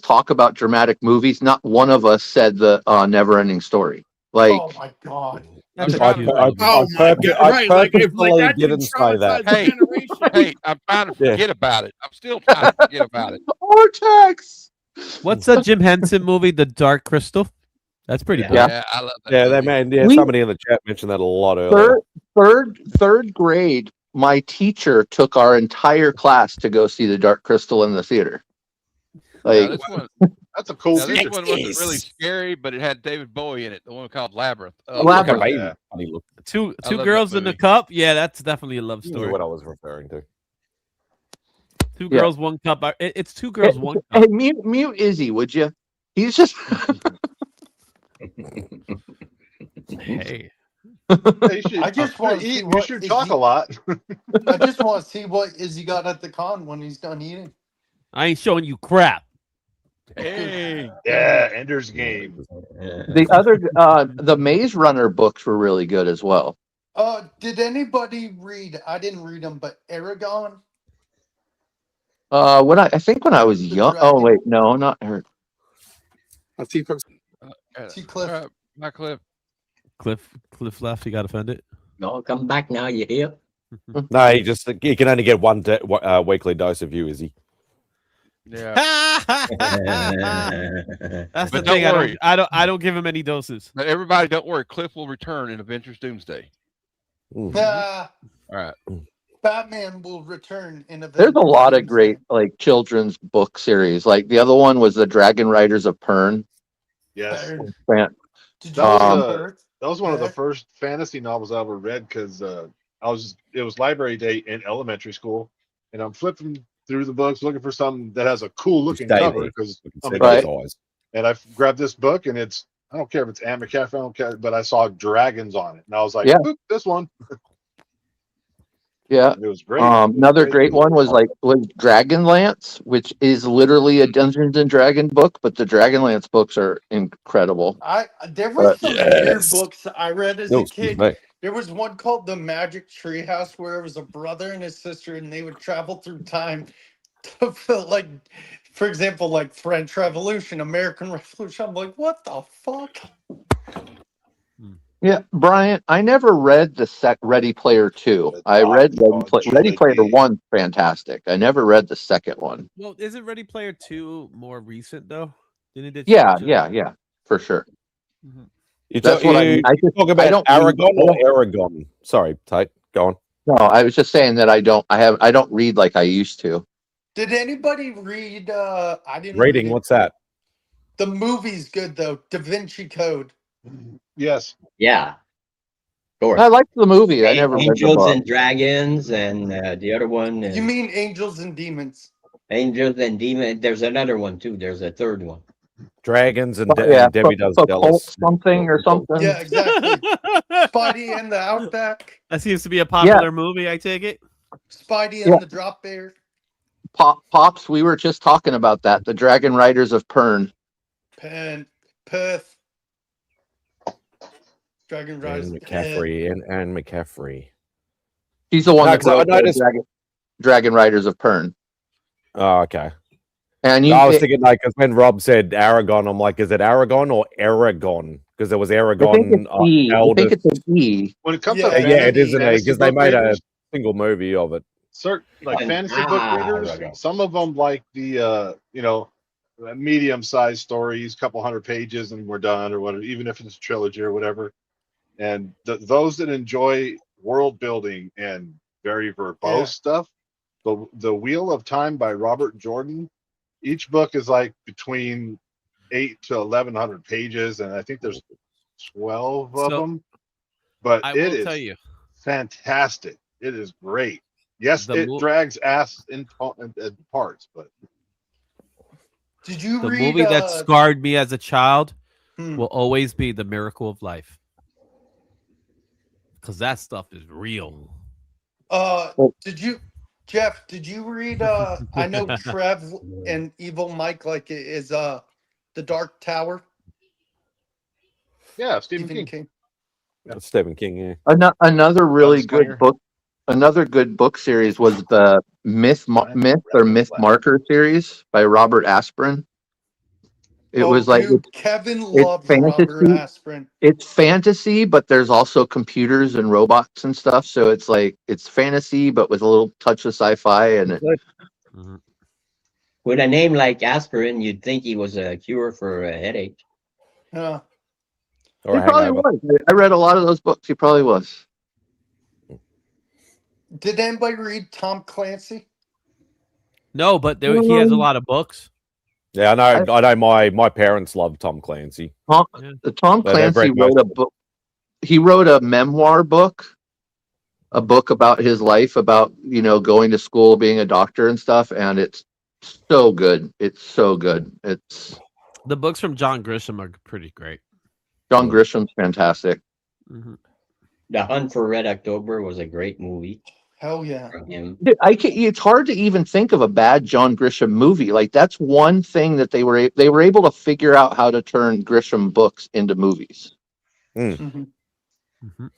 [SPEAKER 7] talk about dramatic movies. Not one of us said the never-ending story. Like,
[SPEAKER 4] Oh my god!
[SPEAKER 9] That's
[SPEAKER 5] I'm
[SPEAKER 9] a
[SPEAKER 5] trying
[SPEAKER 9] cute
[SPEAKER 5] to-
[SPEAKER 9] movie.
[SPEAKER 8] Oh my God! Right, like if like that didn't
[SPEAKER 1] didn't say that.
[SPEAKER 8] traumatize the
[SPEAKER 5] Hey,
[SPEAKER 8] generation.
[SPEAKER 5] hey, I'm trying to
[SPEAKER 1] Yeah.
[SPEAKER 5] forget about it. I'm still trying to forget about it.
[SPEAKER 7] Vortex.
[SPEAKER 9] What's that Jim Henson movie, The Dark Crystal? That's pretty good.
[SPEAKER 7] Yeah.
[SPEAKER 5] I love that.
[SPEAKER 1] Yeah,
[SPEAKER 5] movie.
[SPEAKER 1] that man. Yeah,
[SPEAKER 7] We-
[SPEAKER 1] somebody in the chat mentioned that a lot earlier.
[SPEAKER 7] Third grade, my teacher took our entire class to go see The Dark Crystal in the theater.
[SPEAKER 5] Now,
[SPEAKER 7] Like,
[SPEAKER 5] this one,
[SPEAKER 10] That's a cool
[SPEAKER 5] now, this
[SPEAKER 10] feature.
[SPEAKER 5] one wasn't really scary, but it had David Bowie in it. The one called Labyrinth. Oh,
[SPEAKER 7] Labyrinth.
[SPEAKER 1] Baby,
[SPEAKER 10] Yeah.
[SPEAKER 1] funny look.
[SPEAKER 9] Two
[SPEAKER 5] I love
[SPEAKER 9] girls
[SPEAKER 5] that
[SPEAKER 9] in the
[SPEAKER 5] movie.
[SPEAKER 9] cup. Yeah, that's definitely a love
[SPEAKER 1] You knew
[SPEAKER 9] story.
[SPEAKER 1] what I was referring to.
[SPEAKER 9] Two
[SPEAKER 7] Yeah.
[SPEAKER 9] girls, one cup. It's two girls, one
[SPEAKER 7] Hey,
[SPEAKER 9] cup.
[SPEAKER 7] mute Izzy, would you? He's just.
[SPEAKER 9] Hey,
[SPEAKER 10] Yeah, you should,
[SPEAKER 4] I just want to
[SPEAKER 10] eat.
[SPEAKER 4] see
[SPEAKER 10] You
[SPEAKER 4] what
[SPEAKER 10] should
[SPEAKER 4] is
[SPEAKER 10] talk
[SPEAKER 4] he,
[SPEAKER 10] a lot.
[SPEAKER 4] I just want to see what Izzy got at the con when he's done eating.
[SPEAKER 9] I ain't showing you crap.
[SPEAKER 5] Hey,
[SPEAKER 10] Yeah, Ender's Game.
[SPEAKER 7] The other, the Maze Runner books were really good as well.
[SPEAKER 4] Did anybody read? I didn't read them, but Aragon,
[SPEAKER 7] When I think when I was
[SPEAKER 4] the
[SPEAKER 7] young. Oh
[SPEAKER 4] dragon.
[SPEAKER 7] wait, no, not her.
[SPEAKER 8] Let's see folks.
[SPEAKER 4] See Cliff.
[SPEAKER 5] all right, my Cliff.
[SPEAKER 9] Cliff left. He got offended.
[SPEAKER 3] No, come back now. You hear?
[SPEAKER 1] No, he can only get one weekly dose of you, is he?
[SPEAKER 5] Yeah,
[SPEAKER 9] That's the
[SPEAKER 5] But
[SPEAKER 9] thing.
[SPEAKER 5] don't worry.
[SPEAKER 9] I don't give him any doses.
[SPEAKER 5] but everybody, don't worry. Cliff will return in Avengers Doomsday.
[SPEAKER 1] Mm.
[SPEAKER 5] All right.
[SPEAKER 4] Batman will return in a.
[SPEAKER 7] There's a lot of great like children's book series. Like the other one was the Dragon Riders of Pern.
[SPEAKER 10] Yes,
[SPEAKER 4] Did you
[SPEAKER 10] that
[SPEAKER 4] read
[SPEAKER 10] was
[SPEAKER 4] Earth?
[SPEAKER 10] that was one of the
[SPEAKER 4] Bear?
[SPEAKER 10] first fantasy novels I ever read because it was library day in elementary school, and I'm flipping through the books looking for something that has a cool looking
[SPEAKER 1] Stay
[SPEAKER 10] cover
[SPEAKER 1] there.
[SPEAKER 10] because
[SPEAKER 1] We can
[SPEAKER 10] I'm
[SPEAKER 1] see
[SPEAKER 10] a
[SPEAKER 1] those
[SPEAKER 10] kid.
[SPEAKER 1] eyes.
[SPEAKER 10] And I grabbed this book, and I don't care if it's Anne McCaffrey, I don't care, but I saw dragons on it, and I was like,
[SPEAKER 7] Yeah.
[SPEAKER 10] "Boop, this one."
[SPEAKER 7] Yeah.
[SPEAKER 10] It was great.
[SPEAKER 7] Another great one was Dragonlance, which is literally a Dungeons and Dragon book, but the Dragonlance books are incredible.
[SPEAKER 4] There were some weird
[SPEAKER 1] Yes.
[SPEAKER 4] books I read as
[SPEAKER 1] No,
[SPEAKER 4] a
[SPEAKER 1] excuse
[SPEAKER 4] kid.
[SPEAKER 1] me.
[SPEAKER 4] There was one called The Magic Treehouse where it was a brother and his sister, and they would travel through time to feel like, for example, like French Revolution, American Revolution. I'm like, what the fuck?
[SPEAKER 7] Yeah, Brian, I never read the Ready Player 2. I read Ready Player 1, fantastic. I never read the second one.
[SPEAKER 9] Well, isn't Ready Player 2 more recent though? Didn't it?
[SPEAKER 7] Yeah, for sure.
[SPEAKER 9] Mm-hmm.
[SPEAKER 7] That's what I mean. I just
[SPEAKER 1] talk
[SPEAKER 7] I
[SPEAKER 1] about
[SPEAKER 7] don't
[SPEAKER 1] Aragon
[SPEAKER 7] read-
[SPEAKER 1] or Aragon? Sorry, Tate, go on.
[SPEAKER 7] No, I was just saying that I don't read like I used to.
[SPEAKER 4] Did anybody read? I didn't
[SPEAKER 1] Reading,
[SPEAKER 4] read it.
[SPEAKER 1] what's that?
[SPEAKER 4] The movie's good though. Da Vinci Code.
[SPEAKER 10] Yes.
[SPEAKER 3] Yeah. Of course.
[SPEAKER 7] I liked the movie. I never read the
[SPEAKER 3] Angels
[SPEAKER 7] book.
[SPEAKER 3] and Dragons, and the other one is
[SPEAKER 4] You mean Angels and Demons?
[SPEAKER 3] Angels and Demons. There's another one too. There's a third one.
[SPEAKER 1] Dragons and,
[SPEAKER 7] Yeah,
[SPEAKER 1] and Debbie does
[SPEAKER 7] Cult
[SPEAKER 1] Dallas.
[SPEAKER 7] something or something.
[SPEAKER 4] Yeah, exactly. Spidey and the Outback.
[SPEAKER 9] That seems to be a popular movie. I take it.
[SPEAKER 4] Spidey and the Drop Bear.
[SPEAKER 7] Pops, we were just talking about that. The Dragon Riders of Pern.
[SPEAKER 4] Perth. Dragon Rise.
[SPEAKER 1] Anne McCaffrey and Anne McCaffrey.
[SPEAKER 7] She's the one
[SPEAKER 1] No,
[SPEAKER 7] that
[SPEAKER 1] 'cause I
[SPEAKER 7] wrote the
[SPEAKER 1] noticed-
[SPEAKER 7] Dragon Riders of Pern.
[SPEAKER 1] Oh, okay.
[SPEAKER 7] And
[SPEAKER 1] I was thinking, like, because when Rob said Aragon, I'm like, is it Aragon or Aragon? Because there was
[SPEAKER 7] I think
[SPEAKER 1] Aragon.
[SPEAKER 7] it's E. I think it's an E.
[SPEAKER 10] When it comes
[SPEAKER 4] Yeah,
[SPEAKER 10] to
[SPEAKER 1] it isn't
[SPEAKER 10] fantasy
[SPEAKER 1] because they
[SPEAKER 10] book
[SPEAKER 1] made a
[SPEAKER 10] readers,
[SPEAKER 1] single movie of it.
[SPEAKER 10] certain like fantasy book readers, some of them like the medium-sized stories, couple hundred pages, and we're done, or whatever. Even if it's a trilogy or whatever. And those that enjoy world building and very verbose stuff, the Wheel of Time by Robert Jordan, each book is like between 800 to 1100 pages, and I think there's 12 of them. But
[SPEAKER 9] I
[SPEAKER 10] it
[SPEAKER 9] will
[SPEAKER 10] is
[SPEAKER 9] tell you,
[SPEAKER 10] fantastic. It is great. Yes,
[SPEAKER 9] The
[SPEAKER 10] it drags ass in parts, but
[SPEAKER 4] Did you
[SPEAKER 9] the
[SPEAKER 4] read
[SPEAKER 9] movie that scarred me as a child will always be The Miracle of Life. Because that stuff is real.
[SPEAKER 4] Did you, Jeff? Did you read? I know Trev and Evil Mike like is The Dark Tower.
[SPEAKER 10] yeah, Stephen King.
[SPEAKER 1] Stephen King, yeah.
[SPEAKER 7] Another really
[SPEAKER 10] Slinger.
[SPEAKER 7] good book. Another good book series was the Myth Marker series by Robert Asprin. It was like
[SPEAKER 4] dude, Kevin loves Robert Asprin.
[SPEAKER 7] It's fantasy, but there's also computers and robots and stuff. So it's like it's fantasy, but with a little touch of sci-fi. And
[SPEAKER 3] With a name like aspirin, you'd think he was a cure for a headache.
[SPEAKER 4] Yeah.
[SPEAKER 1] Or
[SPEAKER 7] he probably was. I read a lot of those books. He probably was.
[SPEAKER 4] Did anybody read Tom Clancy?
[SPEAKER 9] No, but he has a lot of books.
[SPEAKER 1] Yeah, I know. My parents love Tom Clancy.
[SPEAKER 7] Tom Clancy
[SPEAKER 1] read
[SPEAKER 7] wrote
[SPEAKER 1] most
[SPEAKER 7] a book. He wrote a memoir book a book about his life, about going to school, being a doctor and stuff, and it's so good. It's so good. It's
[SPEAKER 9] The books from John Grisham are pretty great.
[SPEAKER 7] John Grisham's fantastic.
[SPEAKER 9] Mm-hmm.
[SPEAKER 3] The Hunt for Red October was a great movie.
[SPEAKER 4] Hell yeah.
[SPEAKER 3] From him.
[SPEAKER 7] Dude, it's hard to even think of a bad John Grisham movie. Like that's one thing that they were able to figure out how to turn Grisham books into movies.
[SPEAKER 4] Mm-hmm.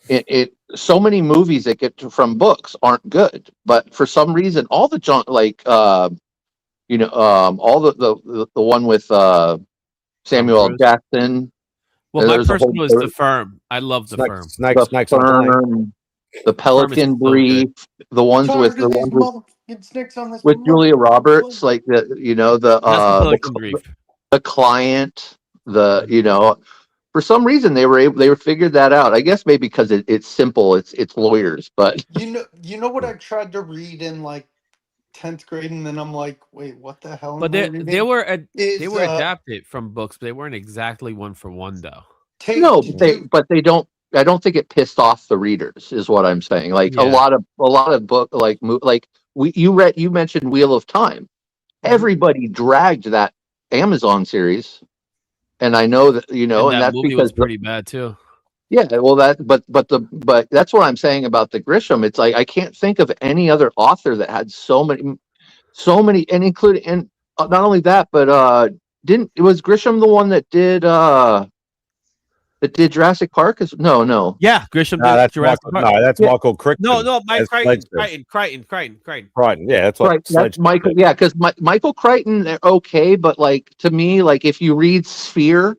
[SPEAKER 7] It so many movies that get from books aren't good, but for some reason, all the John all the one with Samuel L.
[SPEAKER 9] Cruise.
[SPEAKER 7] Jackson.
[SPEAKER 9] Well, my
[SPEAKER 7] There's a
[SPEAKER 9] person
[SPEAKER 7] whole
[SPEAKER 9] was The Firm. I love The Firm.
[SPEAKER 7] The
[SPEAKER 1] Snakes on a plane.
[SPEAKER 7] Firm, the Pelican
[SPEAKER 9] so
[SPEAKER 7] Brief, the ones with
[SPEAKER 4] Tired of these motherfucking snakes on this
[SPEAKER 7] with Julia
[SPEAKER 4] motherfucking
[SPEAKER 7] Roberts,
[SPEAKER 4] plane.
[SPEAKER 7] like
[SPEAKER 9] That's the Pelican Brief.
[SPEAKER 7] the client, for some reason they figured that out. I guess maybe because it's simple, it's lawyers, but
[SPEAKER 4] You know what I tried to read in like 10th grade, and then I'm like, wait, what the hell?
[SPEAKER 9] But
[SPEAKER 4] am I
[SPEAKER 9] they
[SPEAKER 4] reading?
[SPEAKER 9] were
[SPEAKER 4] Is,
[SPEAKER 9] they were adapted from books, but they weren't exactly one for one though.
[SPEAKER 7] no, they don't. I don't think it pissed off the readers, is what I'm saying. Like
[SPEAKER 9] Yeah.
[SPEAKER 7] a lot of book you mentioned Wheel of Time. Everybody dragged that Amazon series, and I know that and
[SPEAKER 9] that
[SPEAKER 7] that's
[SPEAKER 9] movie
[SPEAKER 7] because
[SPEAKER 9] was pretty bad too.
[SPEAKER 7] yeah, well but that's what I'm saying about the Grisham. It's like I can't think of any other author that had so many, and including and not only that, but was Grisham the one that did Jurassic Park? No.
[SPEAKER 9] Yeah, Grisham
[SPEAKER 1] No,
[SPEAKER 9] did
[SPEAKER 1] that's
[SPEAKER 9] Jurassic
[SPEAKER 1] Michael,
[SPEAKER 9] Park.
[SPEAKER 1] no, that's Michael Crichton.
[SPEAKER 9] No, Mike
[SPEAKER 1] as
[SPEAKER 9] Crichton.
[SPEAKER 1] Sledgehammer.
[SPEAKER 9] Crichton.
[SPEAKER 1] Yeah, that's what.
[SPEAKER 7] Right, that's
[SPEAKER 1] Sledgehammer
[SPEAKER 7] Michael.
[SPEAKER 1] did.
[SPEAKER 7] Yeah, because Michael Crichton, they're okay, but like to me, like if you read Sphere,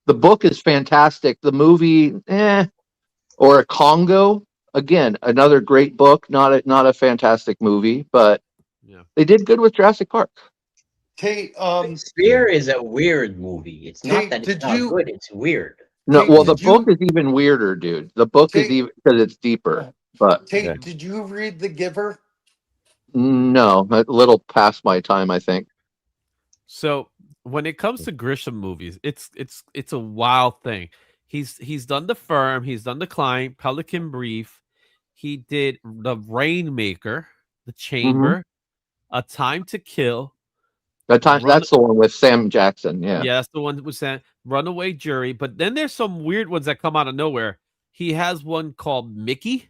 [SPEAKER 7] the book is fantastic. The movie, or Congo, again, another great book, not a fantastic movie, but they did good with Jurassic Park.
[SPEAKER 4] Tate,
[SPEAKER 3] Sphere is a weird movie. It's not
[SPEAKER 4] Tate,
[SPEAKER 3] that it's
[SPEAKER 4] did
[SPEAKER 3] not
[SPEAKER 4] you-
[SPEAKER 3] good. It's weird.
[SPEAKER 7] No,
[SPEAKER 4] Tate,
[SPEAKER 7] well, the
[SPEAKER 4] did
[SPEAKER 7] book
[SPEAKER 4] you-
[SPEAKER 7] is even weirder, dude. The book is
[SPEAKER 4] Tate-
[SPEAKER 7] even because it's deeper. But
[SPEAKER 4] Tate, did you read The Giver?
[SPEAKER 7] no, a little past my time, I think.
[SPEAKER 9] So when it comes to Grisham movies, it's a wild thing. He's done The Firm, he's done The Climb, Pelican Brief, he did The Rainmaker, The Chamber, A Time to Kill.
[SPEAKER 7] That's the one with Sam Jackson. Yeah,
[SPEAKER 9] that's the one that was saying Runaway Jury. But then there's some weird ones that come out of nowhere. He has one called Mickey.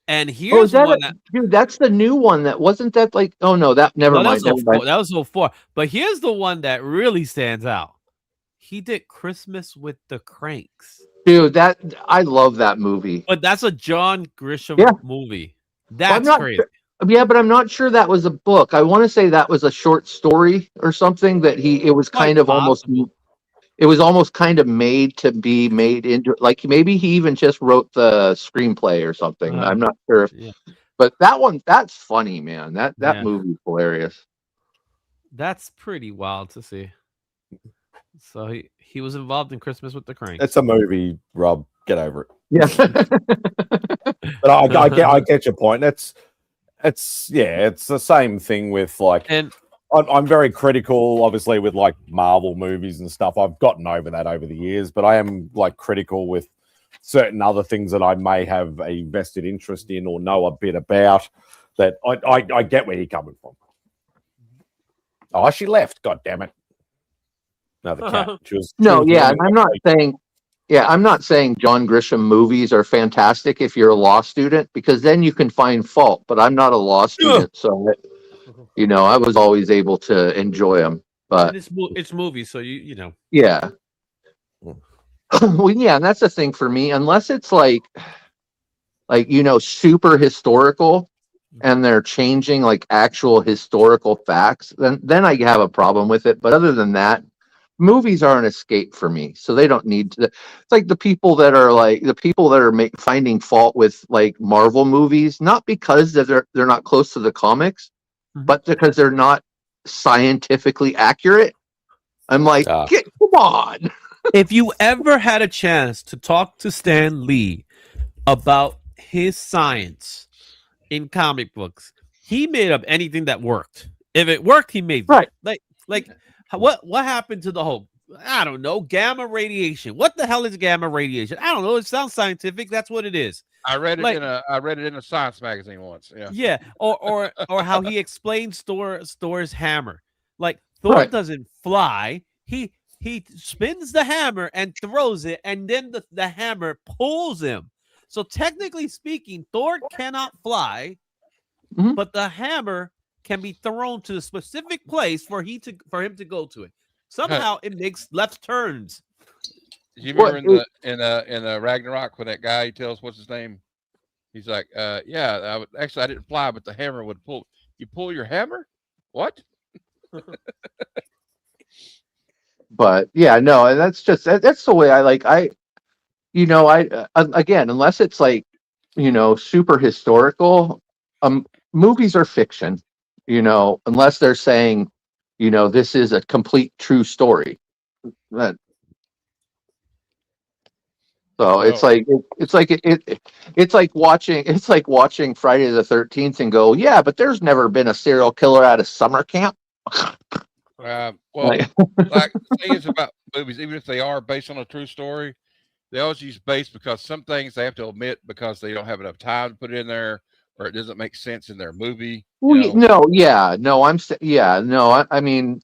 [SPEAKER 9] And here's one
[SPEAKER 7] dude, that's the new one. That wasn't that like, oh no, never mind.
[SPEAKER 9] That was 04. But here's the one that really stands out. He did Christmas with the Cranks.
[SPEAKER 7] Dude, I love that movie.
[SPEAKER 9] But that's a John Grisham movie. That's crazy.
[SPEAKER 7] Yeah, but I'm not sure that was a book. I want to say that was a short story or something that it was kind of almost kind of made to be made into, like maybe he even just wrote the screenplay or something. I'm not sure but that's funny, man. That movie's hilarious.
[SPEAKER 9] That's pretty wild to see. So he was involved in Christmas with the Cranks.
[SPEAKER 1] It's a movie, Rob. Get over it.
[SPEAKER 7] Yeah.
[SPEAKER 1] But I get your point. It's the same thing with like,
[SPEAKER 9] and
[SPEAKER 1] I'm very critical, obviously, with like Marvel movies and stuff. I've gotten over that over the years, but I am like critical with certain other things that I may have a vested interest in or know a bit about. That I get where you're coming from. Oh, she left. God damn it! Another cat.
[SPEAKER 7] I'm not saying John Grisham movies are fantastic if you're a law student, because then you can find fault. But I'm not a law student, so I was always able to enjoy them. But
[SPEAKER 9] it's movies, so you know.
[SPEAKER 7] Yeah. Well, yeah, and that's the thing for me. Unless it's like super historical, and they're changing like actual historical facts, then I have a problem with it. But other than that, movies are an escape for me, so they don't need to. It's like the people that are finding fault with like Marvel movies, not because they're not close to the comics, but because they're not scientifically accurate. I'm like, come on.
[SPEAKER 9] If you ever had a chance to talk to Stan Lee about his science in comic books, he made up anything that worked. If it worked, he made it.
[SPEAKER 7] Right.
[SPEAKER 9] Like what happened to the Hulk? I don't know, gamma radiation. What the hell is gamma radiation? I don't know. It sounds scientific. That's what it is.
[SPEAKER 5] I read it
[SPEAKER 9] Like-
[SPEAKER 5] I read it in a science magazine once. Yeah.
[SPEAKER 9] Yeah, or how he explains Thor's hammer. Like Thor
[SPEAKER 7] Right.
[SPEAKER 9] doesn't fly. He spins the hammer and throws it, and then the hammer pulls him. So technically speaking, Thor cannot fly,
[SPEAKER 7] Mhm.
[SPEAKER 9] but the hammer can be thrown to a specific place for him to go to it. Somehow it makes left turns.
[SPEAKER 5] You
[SPEAKER 7] What-
[SPEAKER 5] remember in the Ragnarok when that guy tells what's his name? He's like, yeah, I didn't fly, but the hammer would pull. You pull your hammer? What?
[SPEAKER 7] But yeah, no, and that's the way again, unless it's like, super historical, movies are fiction, unless they're saying, this is a complete true story. That So it's
[SPEAKER 5] Oh.
[SPEAKER 7] like it's like watching Friday the 13th and go, yeah, but there's never been a serial killer at a summer camp.
[SPEAKER 5] Well,
[SPEAKER 7] Like-
[SPEAKER 5] like the thing is about movies, even if they are based on a true story, they always use based because some things they have to omit because they don't have enough time to put it in there, or it doesn't make sense in their movie.
[SPEAKER 7] I mean,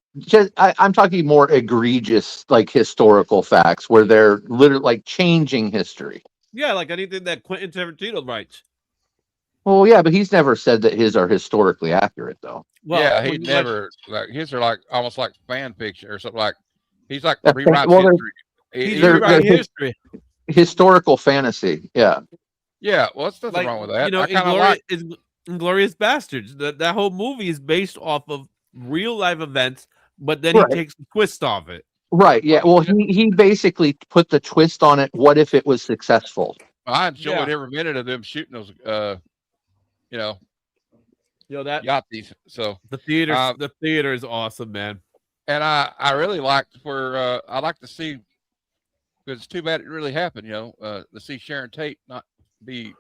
[SPEAKER 7] I'm talking more egregious, like historical facts where they're literally like changing history.
[SPEAKER 9] Yeah, like anything that Quentin Tarantino writes.
[SPEAKER 7] Well, yeah, but he's never said that his are historically accurate, though.
[SPEAKER 9] Well,
[SPEAKER 5] yeah,
[SPEAKER 9] when
[SPEAKER 5] he
[SPEAKER 9] you
[SPEAKER 5] never like his are like almost like fan fiction or something like. He's like
[SPEAKER 7] Well,
[SPEAKER 5] rewriting
[SPEAKER 7] they're-
[SPEAKER 5] history.
[SPEAKER 9] he's
[SPEAKER 7] they're-
[SPEAKER 9] rewriting
[SPEAKER 7] they're-
[SPEAKER 9] history.
[SPEAKER 7] Historical fantasy, yeah.
[SPEAKER 5] Yeah, well, there's nothing
[SPEAKER 9] Like,
[SPEAKER 5] wrong with that.
[SPEAKER 9] you know,
[SPEAKER 5] I kind of like.
[SPEAKER 9] Inglorious Bastards. That whole movie is based off of real life events, but then he
[SPEAKER 7] Right.
[SPEAKER 9] takes a twist off it.
[SPEAKER 7] Right, yeah. Well, he basically put the twist on it. What if it was successful?
[SPEAKER 5] I enjoyed
[SPEAKER 9] Yeah.
[SPEAKER 5] every minute of them shooting those,
[SPEAKER 9] You know that
[SPEAKER 5] Yachts. So
[SPEAKER 9] the theater,
[SPEAKER 5] Um,
[SPEAKER 9] the theater is awesome, man.
[SPEAKER 5] and I really liked where I like to see, because it's too bad it really happened. To see Sharon Tate not be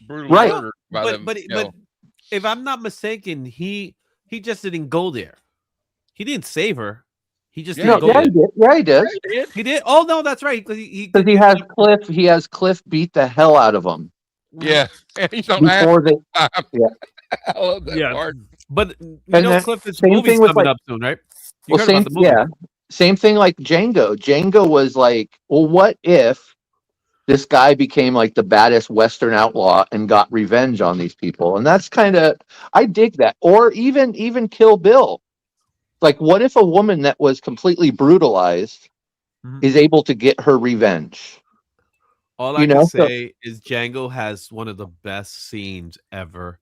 [SPEAKER 5] brutally
[SPEAKER 7] Right.
[SPEAKER 5] murdered by
[SPEAKER 9] But
[SPEAKER 5] them.
[SPEAKER 9] but but if I'm not mistaken, he just didn't go there. He didn't save her. He just
[SPEAKER 5] Yeah,
[SPEAKER 9] didn't go
[SPEAKER 7] Yeah,
[SPEAKER 9] there.
[SPEAKER 7] he did. Yeah, he did.
[SPEAKER 5] he did.
[SPEAKER 9] He did. Oh no, that's right. Because
[SPEAKER 7] Because he has Cliff beat the hell out of him
[SPEAKER 5] Yeah, and he's on acid
[SPEAKER 7] before they.
[SPEAKER 5] time.
[SPEAKER 7] Yeah.
[SPEAKER 5] I love that
[SPEAKER 9] Yeah.
[SPEAKER 5] part.
[SPEAKER 9] But you
[SPEAKER 7] And
[SPEAKER 9] know,
[SPEAKER 7] then
[SPEAKER 9] Cliff's
[SPEAKER 7] same
[SPEAKER 9] movie's
[SPEAKER 7] thing with,
[SPEAKER 9] coming
[SPEAKER 7] like-
[SPEAKER 9] up soon, right? You
[SPEAKER 7] Well,
[SPEAKER 9] heard
[SPEAKER 7] same
[SPEAKER 9] about the movie.
[SPEAKER 7] yeah, same thing like Django. Django was like, well, what if this guy became like the baddest Western outlaw and got revenge on these people? And that's kind of, I dig that. Or even Kill Bill. Like, what if a woman that was completely brutalized
[SPEAKER 9] Mhm.
[SPEAKER 7] is able to get her revenge?
[SPEAKER 9] All I
[SPEAKER 7] You
[SPEAKER 9] can
[SPEAKER 7] know, so-
[SPEAKER 9] say is Django has one of the best scenes ever,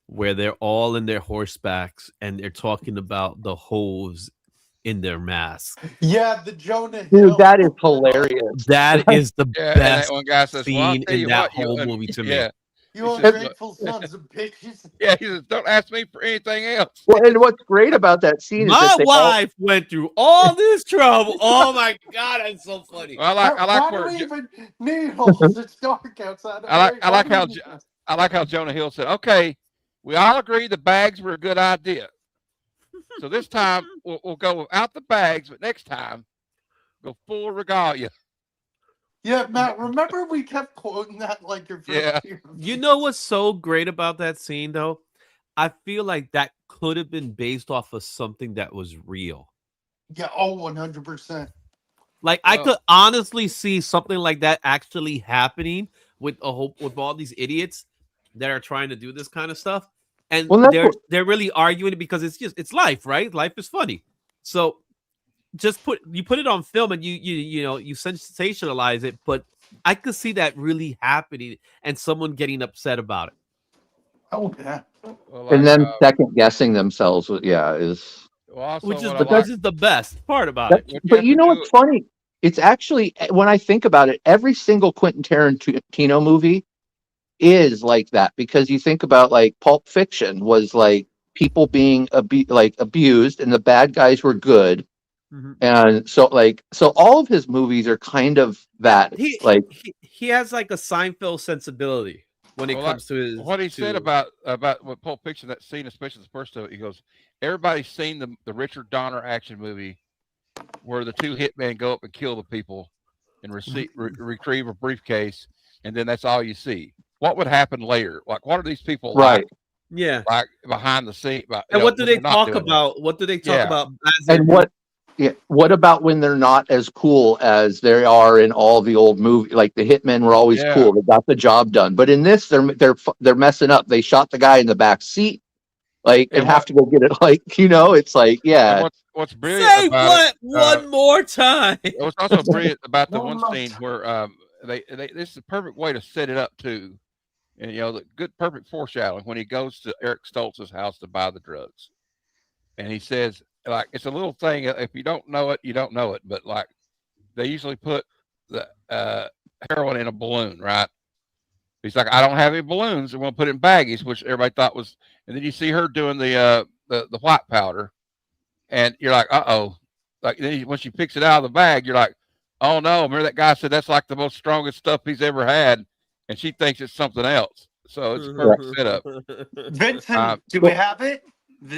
[SPEAKER 9] where they're all in their horsebacks and they're talking about the holes in their masks.
[SPEAKER 4] Yeah, the Jonah Hill.
[SPEAKER 7] Dude, that is hilarious.
[SPEAKER 9] That is the
[SPEAKER 5] Yeah, and that
[SPEAKER 9] best
[SPEAKER 5] one guy says, "Well, I'll
[SPEAKER 9] scene
[SPEAKER 5] tell
[SPEAKER 9] in
[SPEAKER 5] you
[SPEAKER 9] that
[SPEAKER 5] what, you
[SPEAKER 9] whole
[SPEAKER 5] un-
[SPEAKER 9] movie to me.
[SPEAKER 5] yeah,
[SPEAKER 4] You
[SPEAKER 5] He says,
[SPEAKER 4] ungrateful sons of bitches.
[SPEAKER 5] yeah." He says, "Don't ask me for anything else."
[SPEAKER 7] Well, and what's great about that scene is
[SPEAKER 9] My
[SPEAKER 7] that they all,
[SPEAKER 9] wife went through all this trouble. Oh my god, that's so funny.
[SPEAKER 5] Well, I like
[SPEAKER 4] Why
[SPEAKER 5] where
[SPEAKER 4] do we
[SPEAKER 5] Jo-
[SPEAKER 4] even need holes? It's dark outside.
[SPEAKER 5] I like
[SPEAKER 4] Why do we
[SPEAKER 5] how
[SPEAKER 4] need that?
[SPEAKER 5] I like how Jonah Hill said, "Okay, we all agree the bags were a good idea. So this time we'll go without the bags, but next time go full regalia."
[SPEAKER 4] Yeah, Matt, remember we kept quoting that like your first
[SPEAKER 5] Yeah.
[SPEAKER 4] year?
[SPEAKER 9] You know what's so great about that scene though? I feel like that could have been based off of something that was real.
[SPEAKER 4] Yeah, oh, 100%.
[SPEAKER 9] Like I
[SPEAKER 5] Well-
[SPEAKER 9] could honestly see something like that actually happening with with all these idiots that are trying to do this kind of stuff. And
[SPEAKER 7] Well, that's
[SPEAKER 9] they're really arguing it because it's life, right? Life is funny. So just put it on film and you sensationalize it, but I could see that really happening and someone getting upset about it.
[SPEAKER 4] Oh, yeah.
[SPEAKER 5] Well,
[SPEAKER 7] and
[SPEAKER 5] like,
[SPEAKER 7] then second guessing themselves. Yeah, is.
[SPEAKER 5] well, also
[SPEAKER 9] Which is
[SPEAKER 5] what I
[SPEAKER 9] the
[SPEAKER 5] like-
[SPEAKER 9] this is the best part about
[SPEAKER 7] That-
[SPEAKER 9] it.
[SPEAKER 5] What you
[SPEAKER 7] but
[SPEAKER 5] have
[SPEAKER 7] you
[SPEAKER 5] to
[SPEAKER 7] know
[SPEAKER 5] do-
[SPEAKER 7] what's funny? It's actually, when I think about it, every single Quentin Tarantino movie is like that, because you think about like Pulp Fiction was like people being abused and the bad guys were good.
[SPEAKER 9] Mhm.
[SPEAKER 7] And so all of his movies are kind of that.
[SPEAKER 9] He has like a Seinfeld sensibility when it
[SPEAKER 5] Well, like,
[SPEAKER 9] comes to his
[SPEAKER 5] what he said
[SPEAKER 9] to-
[SPEAKER 5] about what Pulp Fiction, that scene, especially the first of it, he goes, everybody's seen the Richard Donner action movie, where the two hitmen go up and kill the people and retrieve a briefcase, and then that's all you see. What would happen later? Like, what are these people like?
[SPEAKER 9] Yeah.
[SPEAKER 5] Like behind the scene.
[SPEAKER 9] And what do they talk about? What do they talk about?
[SPEAKER 7] And what about when they're not as cool as they are in all the old movies? Like the hitmen were always cool; they got the job done. But in this, they're messing up. They shot the guy in the back seat, and have to go get it. It's like, yeah.
[SPEAKER 5] What's brilliant
[SPEAKER 9] Say
[SPEAKER 5] about
[SPEAKER 9] what
[SPEAKER 5] it,
[SPEAKER 9] one more time.
[SPEAKER 5] What's also brilliant about the one scene where this is a perfect way to set it up too, and the good perfect foreshadowing when he goes to Eric Stoltz's house to buy the drugs, and he says, like, it's a little thing. If you don't know it, you don't know it. But like, they usually put the heroin in a balloon, right? He's like, I don't have any balloons. I'm going to put it in baggies, which everybody thought was. And then you see her doing the white powder, and you're like, uh-oh. Like, then when she picks it out of the bag, you're like, oh no. Remember that guy said that's like the most strongest stuff he's ever had, and she thinks it's something else. So it's a perfect setup.
[SPEAKER 4] Vincent, do we have it?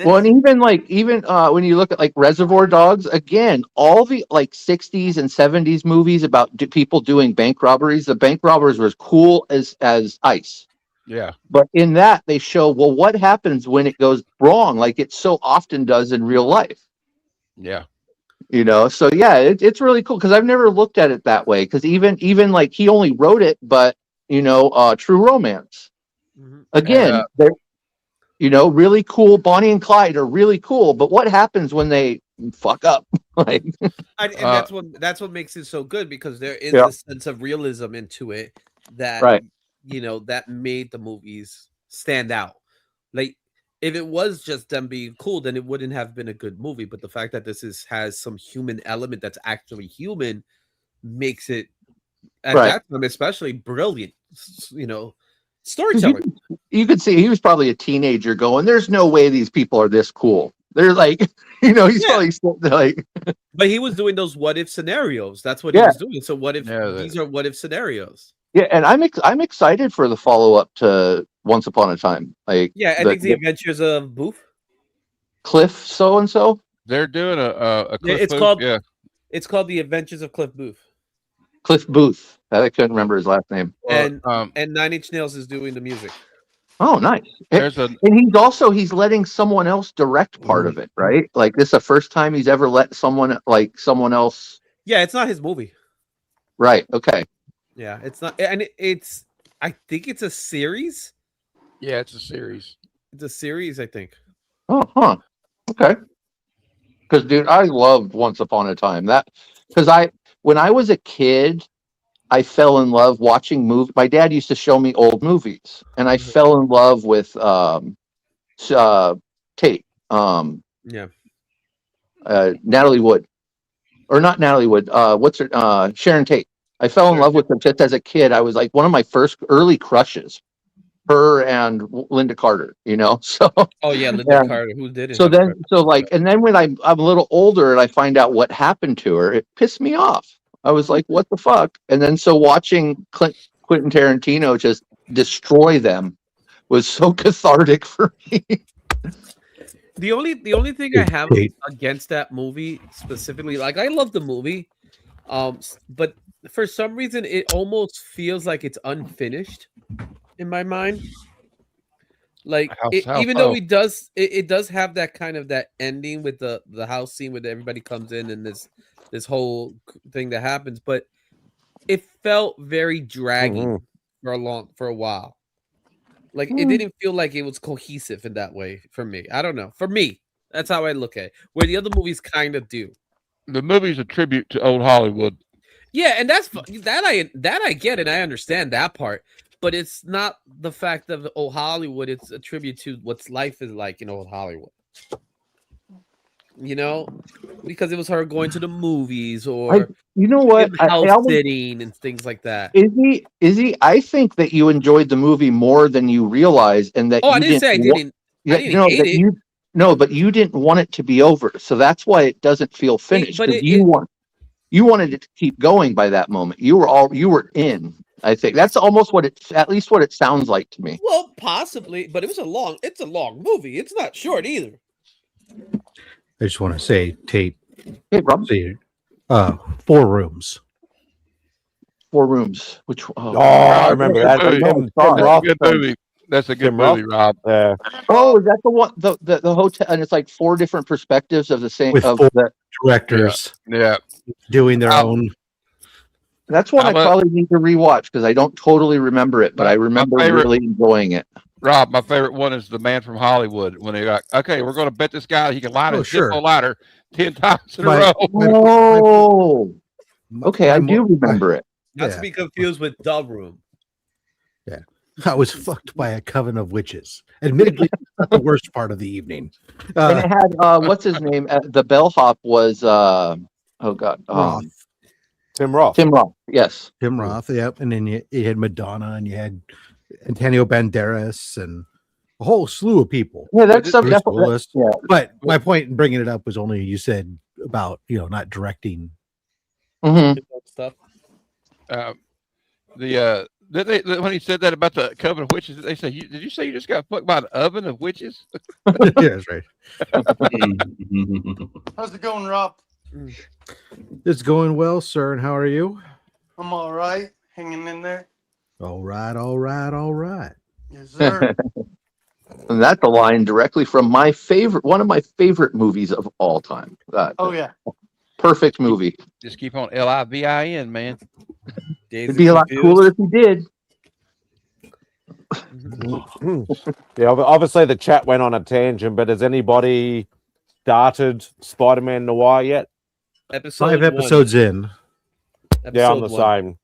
[SPEAKER 7] Well, and even when you look at like Reservoir Dogs, again, all the like 60s and 70s movies about people doing bank robberies, the bank robbers were as cool as ice.
[SPEAKER 5] Yeah.
[SPEAKER 7] But in that, they show, well, what happens when it goes wrong, like it so often does in real life.
[SPEAKER 5] Yeah.
[SPEAKER 7] So yeah, it's really cool because I've never looked at it that way. Because even like he only wrote it, but True Romance. Again, they're really cool. Bonnie and Clyde are really cool, but what happens when they fuck up?
[SPEAKER 9] And that's what makes it so good, because there is a sense of realism into it that that made the movies stand out. Like, if it was just them being cool, then it wouldn't have been a good movie. But the fact that this has some human element that's actually human makes it, at that time especially, brilliant. Storytelling.
[SPEAKER 7] You could see he was probably a teenager going, there's no way these people are this cool. They're like, he's probably like.
[SPEAKER 9] But he was doing those what if scenarios. That's what he was doing. So what if these are what if scenarios?
[SPEAKER 7] Yeah, and I'm excited for the follow up to Once Upon a Time. Like,
[SPEAKER 9] I think the Adventures of Booth.
[SPEAKER 7] Cliff so and so.
[SPEAKER 5] They're doing a Cliff
[SPEAKER 9] it's
[SPEAKER 5] Booth,
[SPEAKER 9] called it's called The Adventures of Cliff Booth.
[SPEAKER 7] Cliff Booth. I couldn't remember his last name.
[SPEAKER 9] And 9 Inch Nails is doing the music.
[SPEAKER 7] Oh, nice. And he's letting someone else direct part of it, right? Like, this is the first time he's ever let someone else.
[SPEAKER 9] Yeah, it's not his movie.
[SPEAKER 7] Right. Okay.
[SPEAKER 9] Yeah, it's not, and I think it's a series.
[SPEAKER 5] Yeah, it's a series.
[SPEAKER 9] It's a series, I think.
[SPEAKER 7] Oh, huh. Okay. Because, dude, I loved Once Upon a Time. When I was a kid, I fell in love watching movies. My dad used to show me old movies, and I fell in love with Tate. Natalie Wood, or not Natalie Wood. What's her? Sharon Tate. I fell in love with her just as a kid. I was like one of my first early crushes. Her and Linda Carter, So.
[SPEAKER 9] Oh yeah, Linda Carter. Who did it?
[SPEAKER 7] And then when I'm a little older and I find out what happened to her, it pissed me off. I was like, what the fuck? And then so watching Quentin Tarantino just destroy them was so cathartic for me.
[SPEAKER 9] The only thing I have against that movie specifically, like, I love the movie, but for some reason it almost feels like it's unfinished in my mind. Like, even though it does have that kind of that ending with the house scene where everybody comes in and this whole thing that happens, but it felt very draggy for a while. Like, it didn't feel like it was cohesive in that way for me. I don't know. For me, that's how I look at it. Where the other movies kind of do.
[SPEAKER 5] The movie's a tribute to old Hollywood.
[SPEAKER 9] Yeah, and that I get, and I understand that part. But it's not the fact of old Hollywood. It's a tribute to what life is like in old Hollywood. Because it was her going to the movies or house sitting and things like that.
[SPEAKER 7] Izzy, I think that you enjoyed the movie more than you realize, and that
[SPEAKER 9] I didn't say I didn't. I didn't hate it.
[SPEAKER 7] But you didn't want it to be over, so that's why it doesn't feel finished. You wanted it to keep going by that moment. You were in. I think that's almost at least what it sounds like to me.
[SPEAKER 9] Well, possibly, but it's a long movie. It's not short either.
[SPEAKER 12] I just want to say, Tate,
[SPEAKER 7] hey, Rob.
[SPEAKER 12] see, Four Rooms.
[SPEAKER 7] Four Rooms. Which?
[SPEAKER 1] I remember that.
[SPEAKER 7] I know,
[SPEAKER 1] Tim
[SPEAKER 7] I saw
[SPEAKER 1] Roth.
[SPEAKER 7] it.
[SPEAKER 5] Good movie. That's a good
[SPEAKER 1] Tim Roth?
[SPEAKER 5] movie, Rob.
[SPEAKER 1] Yeah.
[SPEAKER 7] Oh, is that the one? The hotel, and it's like four different perspectives of the same
[SPEAKER 12] With
[SPEAKER 7] of
[SPEAKER 12] four
[SPEAKER 7] the.
[SPEAKER 12] directors
[SPEAKER 5] Yeah.
[SPEAKER 12] doing their own.
[SPEAKER 7] That's one I probably need to rewatch because I don't totally remember it, but I remember really enjoying it.
[SPEAKER 5] Rob, my favorite one is The Man from Hollywood when they got, okay, we're going to bet this guy he can light his Zippo lighter 10 times in a row.
[SPEAKER 7] Oh, okay, I do remember it.
[SPEAKER 9] Not to be confused with The Room.
[SPEAKER 12] Yeah, I was fucked by a coven of witches. Admittedly, not the worst part of the evening.
[SPEAKER 7] And it had what's his name? The bellhop was oh god,
[SPEAKER 12] Roth.
[SPEAKER 1] Tim Roth.
[SPEAKER 7] Tim Roth, yes.
[SPEAKER 12] Tim Roth, yep. And then you had Madonna, and you had Antonio Banderas, and a whole slew of people.
[SPEAKER 7] Yeah, that's some
[SPEAKER 12] Bruce
[SPEAKER 7] definitely.
[SPEAKER 12] Willis.
[SPEAKER 7] Yeah.
[SPEAKER 12] But my point in bringing it up was only you said about not directing
[SPEAKER 9] stuff.
[SPEAKER 5] When he said that about the coven of witches, they say, "Did you say you just got fucked by an oven of witches?"
[SPEAKER 12] Yeah, that's right.
[SPEAKER 4] How's it going, Rob?
[SPEAKER 12] It's going well, sir. And how are you?
[SPEAKER 4] I'm all right. Hanging in there.
[SPEAKER 12] All right, all right, all right.
[SPEAKER 4] Yes, sir.
[SPEAKER 7] And that's a line directly from one of my favorite movies of all time.
[SPEAKER 4] Oh yeah.
[SPEAKER 7] Perfect movie.
[SPEAKER 5] Just keep on LIVIN, man.
[SPEAKER 7] It'd be a lot cooler if you did.
[SPEAKER 1] Yeah, obviously the chat went on a tangent, but has anybody started Spider-Man Noir yet?
[SPEAKER 12] Five episodes in.
[SPEAKER 1] Yeah, I'm the same.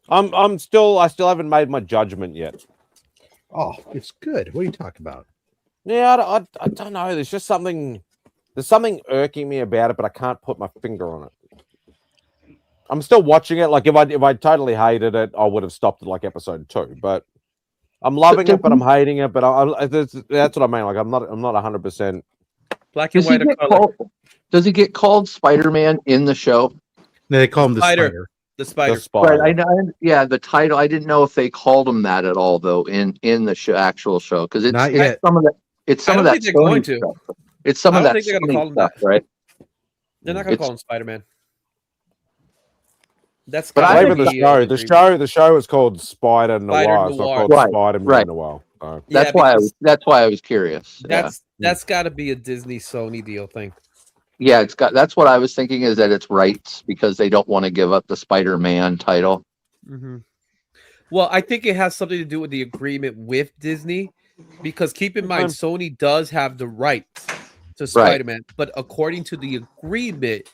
[SPEAKER 1] I still haven't made my judgment yet.
[SPEAKER 12] Oh, it's good. What are you talking about?
[SPEAKER 1] Yeah, I don't know. There's something irking me about it, but I can't put my finger on it. I'm still watching it. Like if I totally hated it, I would have stopped at like episode 2. But I'm loving it, but I'm hating it. But that's what I mean. Like I'm not 100%.
[SPEAKER 9] Black and white.
[SPEAKER 7] Does he get called Spider-Man in the show?
[SPEAKER 12] No, they call him the Spider.
[SPEAKER 9] The Spider.
[SPEAKER 7] Right, yeah, the title. I didn't know if they called him that at all, though, in the actual show, because it's some of that. It's some of that.
[SPEAKER 9] They're going to.
[SPEAKER 7] It's some of that.
[SPEAKER 9] I don't think they're going to call him
[SPEAKER 7] stuff,
[SPEAKER 9] that.
[SPEAKER 7] Right?
[SPEAKER 9] They're not going to call him Spider-Man.
[SPEAKER 1] That's even the show. The show is called Spider Noir. It's not called Spider-Man Noir. So.
[SPEAKER 7] That's why I was curious.
[SPEAKER 9] That's got to be a Disney Sony deal thing.
[SPEAKER 7] Yeah, that's what I was thinking, is that it's rights because they don't want to give up the Spider-Man title.
[SPEAKER 9] Mm-hmm. Well, I think it has something to do with the agreement with Disney, because keep in mind, Sony does have the rights to Spider-Man, but according to the agreement,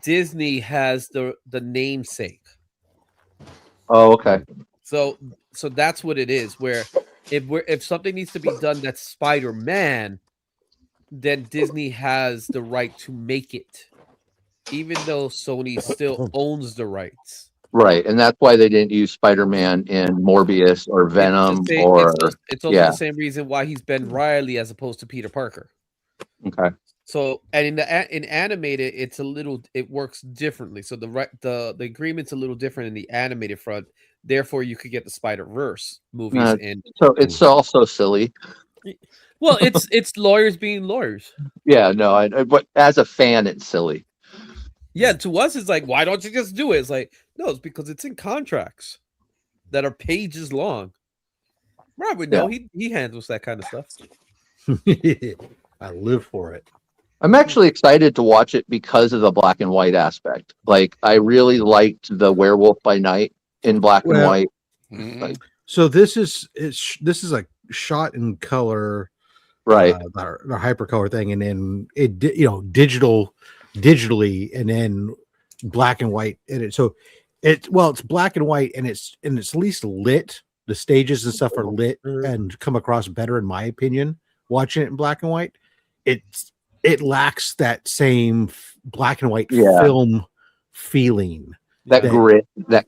[SPEAKER 9] Disney has the namesake.
[SPEAKER 7] Oh, okay.
[SPEAKER 9] So that's what it is. Where if something needs to be done that's Spider-Man, then Disney has the right to make it, even though Sony still owns the rights.
[SPEAKER 7] Right, and that's why they didn't use Spider-Man in Morbius or Venom
[SPEAKER 9] it's also the same reason why he's Ben Reilly as opposed to Peter Parker.
[SPEAKER 7] Okay.
[SPEAKER 9] So, and in animated, it works differently. So the agreement's a little different in the animated front. Therefore, you could get the Spider-Verse movies in.
[SPEAKER 7] So it's also silly.
[SPEAKER 9] Well, it's lawyers being lawyers.
[SPEAKER 7] Yeah, no, but as a fan, it's silly.
[SPEAKER 9] Yeah, to us, it's like, why don't you just do it? It's like, no, it's because it's in contracts that are pages long. Rob would know. He handles that kind of stuff.
[SPEAKER 12] I live for it.
[SPEAKER 7] I'm actually excited to watch it because of the black and white aspect. Like, I really liked the Werewolf by Night in black and white.
[SPEAKER 12] Like, so this is like shot in color,
[SPEAKER 7] right?
[SPEAKER 12] The hypercolor thing, and then it digitally, and then black and white in it. So it's black and white, and it's at least lit. The stages and stuff are lit and come across better, in my opinion. Watching it in black and white, it lacks that same black and white film feeling. That grit
[SPEAKER 7] that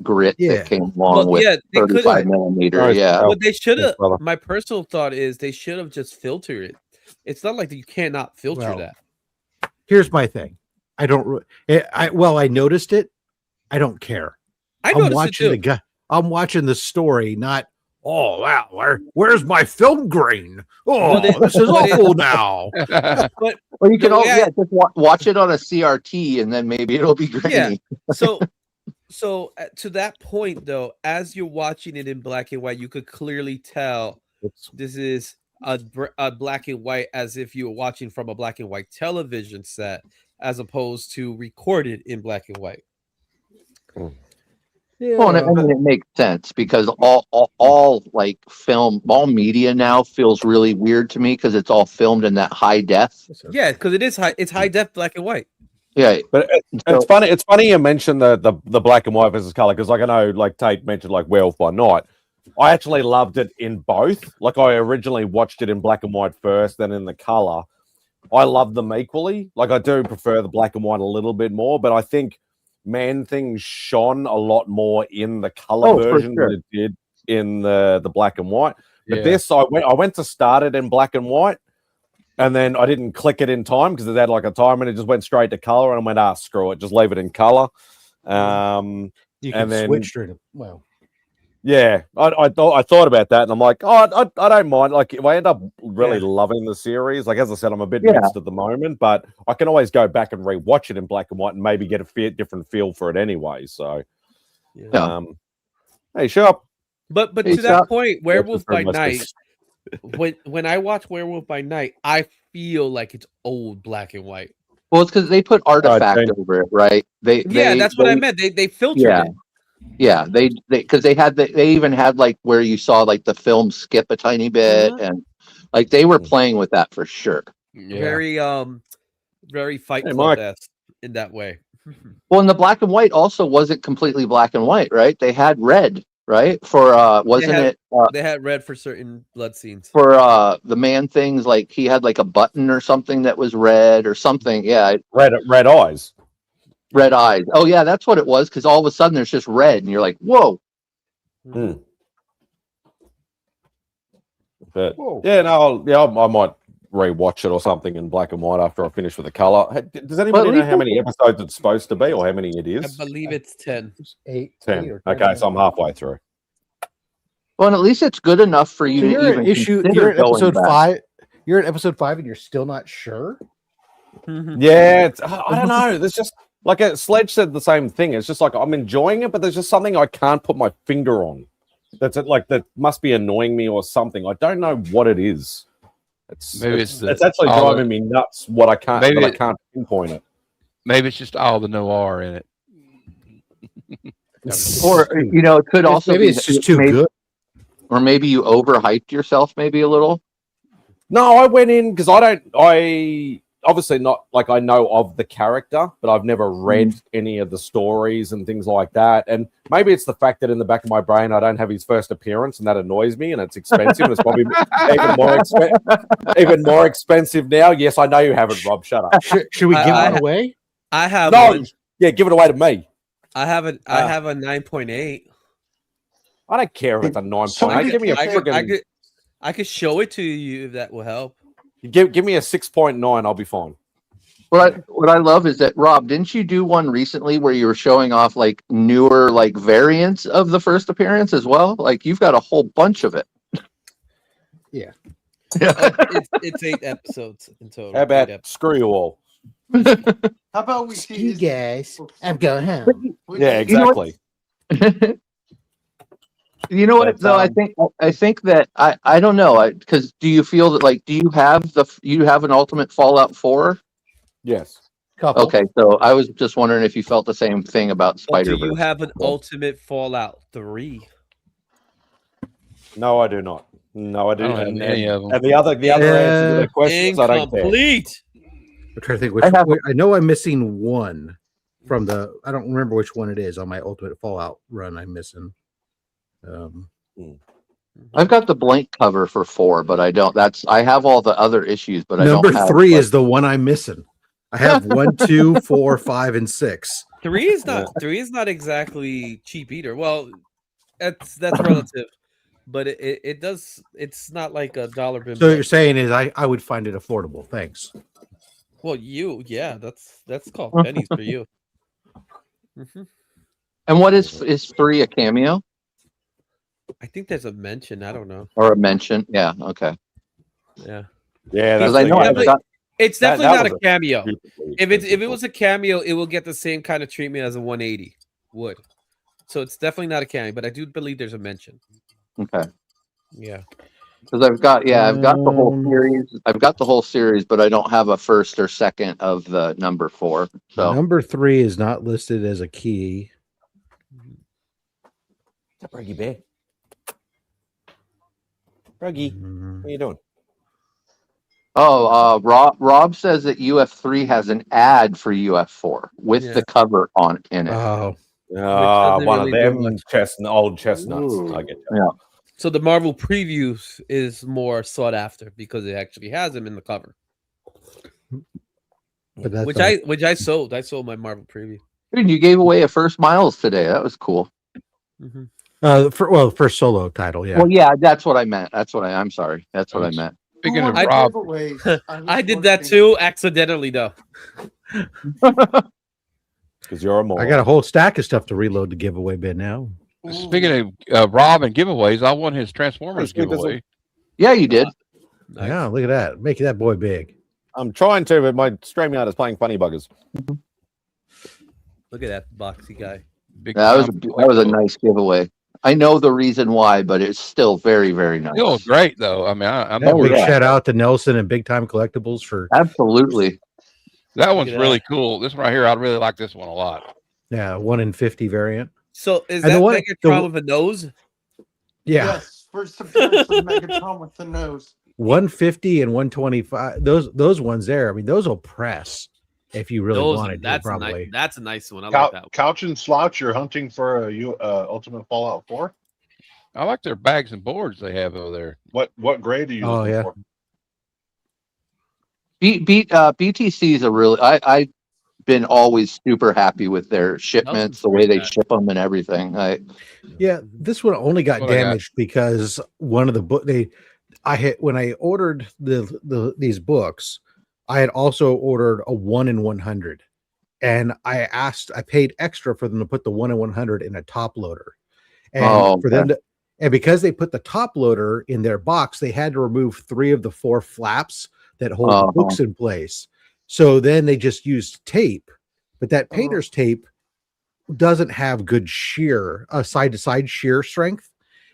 [SPEAKER 7] came along with 35 millimeter. Yeah.
[SPEAKER 9] What they should have, my personal thought is they should have just filtered it. It's not like you cannot filter that.
[SPEAKER 12] Here's my thing. I noticed it. I don't care. I'm watching the story, not Oh, wow, where's my film grain? Oh,
[SPEAKER 9] But it-
[SPEAKER 12] this is
[SPEAKER 9] but it-
[SPEAKER 12] awful now.
[SPEAKER 9] But
[SPEAKER 7] Or you
[SPEAKER 9] the
[SPEAKER 7] can
[SPEAKER 9] way I-
[SPEAKER 7] just watch it on a CRT, and then maybe it'll be grainy.
[SPEAKER 9] so to that point though, as you're watching it in black and white, you could clearly tell this is a black and white, as if you were watching from a black and white television set, as opposed to recorded in black and white.
[SPEAKER 12] Yeah.
[SPEAKER 7] Well, and I mean, it makes sense because all like film, all media now feels really weird to me because it's all filmed in that high def.
[SPEAKER 9] Yeah, because it is high. It's high def black and white.
[SPEAKER 7] Yeah,
[SPEAKER 1] But it's funny. It's funny you mentioned the black and white versus color, because like I know, like Tate mentioned, like Werewolf by Night. I actually loved it in both. Like I originally watched it in black and white first, then in the color. I love them equally. Like I do prefer the black and white a little bit more, but I think Man Thing shone a lot more in the color version than it did in the black and white. But this, I went to start it in black and white, and then I didn't click it in time because it had like a time, and it just went straight to color, and I went, screw it, just leave it in color.
[SPEAKER 12] You can
[SPEAKER 1] and then
[SPEAKER 12] switch through them. Well,
[SPEAKER 1] yeah, I thought about that, and I'm like, I don't mind. Like, if I end up really loving the series, like as I said, I'm a bit mixed at the moment, but I can always go back and rewatch it in black and white and maybe get a different feel for it anyway. So, hey, shop.
[SPEAKER 9] But
[SPEAKER 7] Hey,
[SPEAKER 9] to that
[SPEAKER 7] Shop.
[SPEAKER 9] point, Werewolf by
[SPEAKER 1] Must be-
[SPEAKER 9] Night. When I watch Werewolf by Night, I feel like it's old black and white.
[SPEAKER 7] Well, it's because they put artifact over it, right?
[SPEAKER 9] That's what I meant. They filtered it.
[SPEAKER 7] Yeah, they because they even had like where you saw like the film skip a tiny bit, and like they were playing with that for sure.
[SPEAKER 9] Very Fight
[SPEAKER 1] Hey,
[SPEAKER 9] Club
[SPEAKER 1] Mike.
[SPEAKER 9] esque in that way.
[SPEAKER 7] Well, and the black and white also wasn't completely black and white, right? They had red, right? For
[SPEAKER 9] They had red for certain blood scenes.
[SPEAKER 7] for the Man Things, like he had like a button or something that was red or something. Yeah,
[SPEAKER 1] red eyes.
[SPEAKER 7] red eyes. Oh yeah, that's what it was. Because all of a sudden there's just red, and you're like, whoa.
[SPEAKER 1] But yeah, no, I might rewatch it or something in black and white after I finish with the color. Hey, does anybody know how many episodes it's supposed to be, or how many it is?
[SPEAKER 9] I believe it's 10.
[SPEAKER 1] 10. Okay, so I'm halfway through.
[SPEAKER 7] Well, and at least it's good enough for you
[SPEAKER 12] so
[SPEAKER 7] to
[SPEAKER 12] you're
[SPEAKER 7] even
[SPEAKER 12] at issue.
[SPEAKER 7] consider
[SPEAKER 12] You're at
[SPEAKER 7] going
[SPEAKER 12] episode
[SPEAKER 7] back.
[SPEAKER 12] 5. You're at episode 5, and you're still not sure.
[SPEAKER 1] Yeah, I don't know. There's just like Sledge said the same thing. It's just like I'm enjoying it, but there's just something I can't put my finger on. That's it. Like that must be annoying me or something. I don't know what it is. It's actually driving me nuts. What I can't, I can't pinpoint it.
[SPEAKER 5] Maybe it's just all the noir in it.
[SPEAKER 7] Or it could also
[SPEAKER 12] maybe
[SPEAKER 7] be
[SPEAKER 12] it's just too good.
[SPEAKER 7] Or maybe you overhyped yourself maybe a little.
[SPEAKER 1] No, I went in because I obviously not like I know of the character, but I've never read any of the stories and things like that. And maybe it's the fact that in the back of my brain I don't have his first appearance, and that annoys me. And it's expensive. And it's probably even more expensive now. Yes, I know you haven't, Rob. Shut up.
[SPEAKER 12] Should we give it away?
[SPEAKER 9] I have
[SPEAKER 1] no. Yeah, give it away to me.
[SPEAKER 9] I have a 9.8.
[SPEAKER 1] I don't care if it's a 9.8. Give me a friggin'.
[SPEAKER 9] I could show it to you if that will help.
[SPEAKER 1] Give me a 6.9. I'll be fine.
[SPEAKER 7] What I love is that, Rob, didn't you do one recently where you were showing off like newer like variants of the first appearance as well? Like you've got a whole bunch of it.
[SPEAKER 12] Yeah.
[SPEAKER 9] It's 8 episodes in total.
[SPEAKER 1] How about screw you all?
[SPEAKER 4] How about we see
[SPEAKER 12] You guys, I'm going home.
[SPEAKER 1] Yeah, exactly.
[SPEAKER 7] You know what though? I think that I don't know, because do you feel that like do you have an Ultimate Fallout 4?
[SPEAKER 1] Yes.
[SPEAKER 12] Couple.
[SPEAKER 7] Okay, so I was just wondering if you felt the same thing about Spider-Verse.
[SPEAKER 9] Do you have an Ultimate Fallout 3?
[SPEAKER 1] No, I do not. No, I do
[SPEAKER 5] I
[SPEAKER 1] not.
[SPEAKER 5] don't have any of them.
[SPEAKER 1] And the other answer to the questions, I don't care.
[SPEAKER 9] Incomplete.
[SPEAKER 12] I'm trying to think I know I'm missing one from the. I don't remember which one it is on my Ultimate Fallout run. I'm missing.
[SPEAKER 7] I've got the blank cover for 4, but I don't. I have all the other issues, but I don't
[SPEAKER 12] Number
[SPEAKER 7] have
[SPEAKER 12] 3 is the one I'm missing. I have 1, 2, 4, 5, and 6.
[SPEAKER 9] 3 is not exactly cheap either. Well, that's relative, but it does. It's not like a dollar bill.
[SPEAKER 12] So what you're saying is I would find it affordable. Thanks.
[SPEAKER 9] Well, that's called pennies for you.
[SPEAKER 7] And what is 3 a cameo?
[SPEAKER 9] I think there's a mention. I don't know.
[SPEAKER 7] Or a mention. Yeah. Okay.
[SPEAKER 9] Yeah.
[SPEAKER 1] Yeah,
[SPEAKER 7] Because
[SPEAKER 1] that's
[SPEAKER 7] I
[SPEAKER 1] the
[SPEAKER 7] know
[SPEAKER 1] game.
[SPEAKER 7] I've got.
[SPEAKER 9] It's
[SPEAKER 1] That-
[SPEAKER 9] definitely
[SPEAKER 1] that
[SPEAKER 9] not
[SPEAKER 1] was
[SPEAKER 9] a cameo.
[SPEAKER 1] stupidly
[SPEAKER 9] If
[SPEAKER 1] expensive
[SPEAKER 9] it was a cameo, it will get the same kind of treatment as a 180 would. So it's definitely not a cameo, but I do believe there's a mention.
[SPEAKER 7] Okay.
[SPEAKER 9] Yeah.
[SPEAKER 7] Because I've got the whole series. I've got the whole series, but I don't have a first or second of the number 4. So
[SPEAKER 12] Number 3 is not listed as a key.
[SPEAKER 1] What's up, Reggie Bear? Reggie, what are you doing?
[SPEAKER 7] Rob says that UF3 has an ad for UF4 with the cover on in it.
[SPEAKER 12] Oh,
[SPEAKER 9] doesn't
[SPEAKER 1] one
[SPEAKER 9] really
[SPEAKER 1] of
[SPEAKER 9] do
[SPEAKER 1] them old chestnuts.
[SPEAKER 7] Ooh.
[SPEAKER 1] I get you.
[SPEAKER 7] Yeah.
[SPEAKER 9] So the Marvel previews is more sought after because it actually has him in the cover.
[SPEAKER 12] but that's
[SPEAKER 9] Which I sold. I sold my Marvel preview.
[SPEAKER 7] Dude, you gave away a First Miles today. That was cool.
[SPEAKER 12] first solo title. Yeah.
[SPEAKER 7] Well, yeah, that's what I meant. I'm sorry. That's what I meant.
[SPEAKER 5] Speaking of
[SPEAKER 9] I
[SPEAKER 5] Rob,
[SPEAKER 9] I did that too, accidentally though.
[SPEAKER 1] Because you're a moron.
[SPEAKER 12] I got a whole stack of stuff to reload the giveaway bin now.
[SPEAKER 5] speaking of Rob and giveaways, I won his Transformers giveaway.
[SPEAKER 7] Yeah, you did.
[SPEAKER 9] Nice.
[SPEAKER 12] Yeah, look at that. Making that boy big.
[SPEAKER 1] I'm trying to, but my StreamYard is playing funny buggers.
[SPEAKER 9] Look at that boxy guy.
[SPEAKER 7] That was a nice giveaway. I know the reason why, but it's still very, very nice.
[SPEAKER 5] Still great though. I mean, I'm
[SPEAKER 12] Yeah, big shout out to Nelson and Big Time Collectibles for
[SPEAKER 7] absolutely.
[SPEAKER 5] That one's really cool. This one right here, I really like this one a lot.
[SPEAKER 12] 1 in 50 variant.
[SPEAKER 9] So is
[SPEAKER 12] And
[SPEAKER 9] that
[SPEAKER 12] the one-
[SPEAKER 9] Megatron with a nose?
[SPEAKER 12] Yeah.
[SPEAKER 4] Yes, first appearance of Megatron with the nose.
[SPEAKER 12] 150 and 125. Those ones there. I mean, those will press if you really wanted to.
[SPEAKER 9] That's
[SPEAKER 12] Probably.
[SPEAKER 9] that's a nice one. I like that one.
[SPEAKER 10] Couch and Slouch, you're hunting for a Ultimate Fallout 4?
[SPEAKER 5] I like their bags and boards they have over there.
[SPEAKER 10] What grade are you looking for?
[SPEAKER 7] BTC is a really. I've been always super happy with their shipments, the way they ship them and everything.
[SPEAKER 12] Yeah, this one only got damaged because one of the book when I ordered these books, I had also ordered a 1 in 100, and I paid extra for them to put the 1 in 100 in a top loader, and and because they put the top loader in their box, they had to remove 3 of the 4 flaps that hold the books in place. So then they just used tape, but that painter's tape doesn't have good shear, side to side shear strength.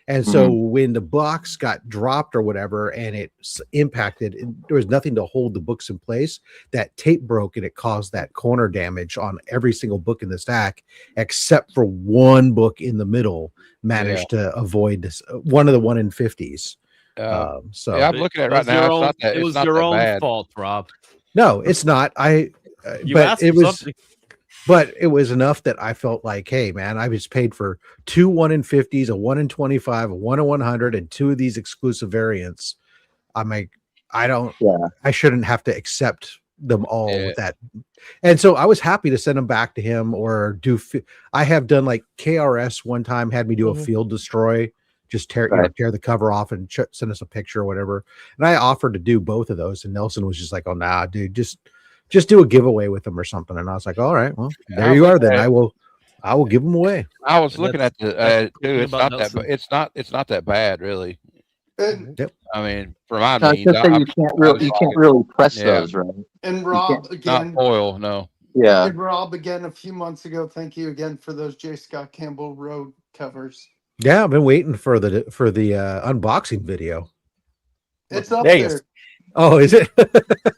[SPEAKER 12] And so when the box got dropped or whatever, and it impacted, there was nothing to hold the books in place. That tape broke, and it caused that corner damage on every single book in the stack, except for one book in the middle managed to avoid this, one of the 1 in 50s. So
[SPEAKER 5] yeah, I'm looking at it right now.
[SPEAKER 9] It was your own fault, Rob.
[SPEAKER 12] No, it's not. But it was enough that I felt like, hey, man, I was paid for 2 1 in 50s, a 1 in 25, a 1 in 100, and 2 of these exclusive variants. I'm like, I shouldn't have to accept them all with that. And so I was happy to send them back to him or I have done like KRS one time had me do a field destroy, just tear the cover off and send us a picture or whatever. And I offered to do both of those. And Nelson was just like, oh, nah, dude, just do a giveaway with them or something. And I was like, all right, well, there you are. Then I will give them away.
[SPEAKER 5] I was looking at the dude. It's not that bad, really. I mean, for my means,
[SPEAKER 7] you can't really press those, right?
[SPEAKER 4] And Rob again,
[SPEAKER 5] not oil, no.
[SPEAKER 7] Yeah.
[SPEAKER 4] And Rob again a few months ago. Thank you again for those J. Scott Campbell Road covers.
[SPEAKER 12] Yeah, I've been waiting for the unboxing video.
[SPEAKER 4] It's up there.
[SPEAKER 12] Oh, is it?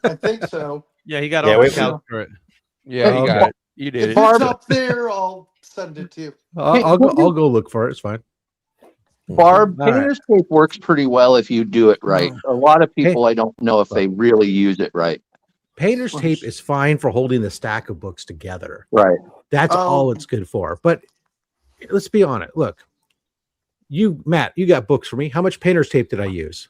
[SPEAKER 4] I think so.
[SPEAKER 9] Yeah, he got all the count for it.
[SPEAKER 5] Yeah, he got it. You did
[SPEAKER 4] If it's up there, I'll send it to you.
[SPEAKER 12] I'll go look for it. It's fine.
[SPEAKER 7] Barb, painter's tape works pretty well if you do it right. A lot of people, I don't know if they really use it right.
[SPEAKER 12] Painter's tape is fine for holding the stack of books together.
[SPEAKER 7] Right.
[SPEAKER 12] That's all it's good for. But let's be honest. Look, Matt, you got books for me. How much painter's tape did I use?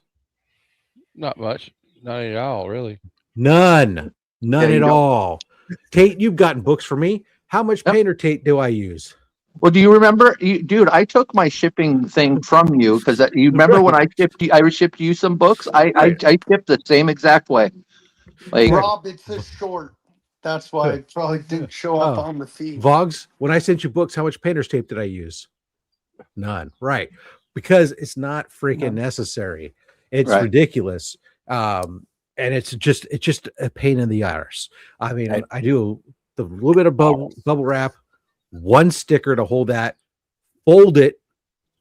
[SPEAKER 5] Not much. Not at all, really.
[SPEAKER 12] None at all. Tate, you've gotten books for me. How much painter tape do I use?
[SPEAKER 7] Well, do you remember, dude? I took my shipping thing from you because you remember when I shipped you some books. I shipped the same exact way. Like
[SPEAKER 4] Rob, it's a short. That's why it probably didn't show up on the feed.
[SPEAKER 12] Vogs, when I sent you books, how much painter's tape did I use? None. Right. because it's not freaking necessary. It's ridiculous. And it's just a pain in the arse. I mean, I do the little bit of bubble wrap, one sticker to hold that, fold it,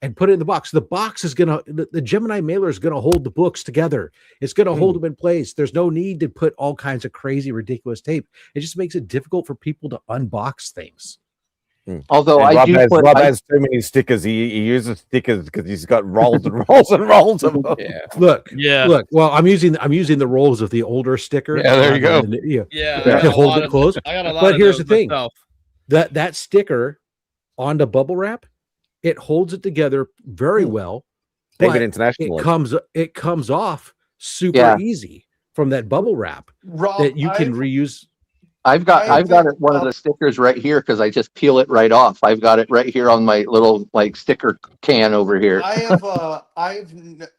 [SPEAKER 12] and put it in the box. The box is gonna the Gemini mailer is gonna hold the books together. It's gonna hold them in place. There's no need to put all kinds of crazy, ridiculous tape. It just makes it difficult for people to unbox things.
[SPEAKER 7] Although
[SPEAKER 1] Rob has too many stickers. He uses stickers because he's got rolls and rolls and rolls of them.
[SPEAKER 12] Look. Well, I'm using the rolls of the older sticker.
[SPEAKER 5] Yeah, there you go.
[SPEAKER 12] To hold it close. But here's the thing: that sticker on the bubble wrap, it holds it together very well.
[SPEAKER 1] David International.
[SPEAKER 12] It comes off super easy from that bubble wrap that you can reuse.
[SPEAKER 7] I've got one of the stickers right here because I just peel it right off. I've got it right here on my little sticker can over here.
[SPEAKER 4] I have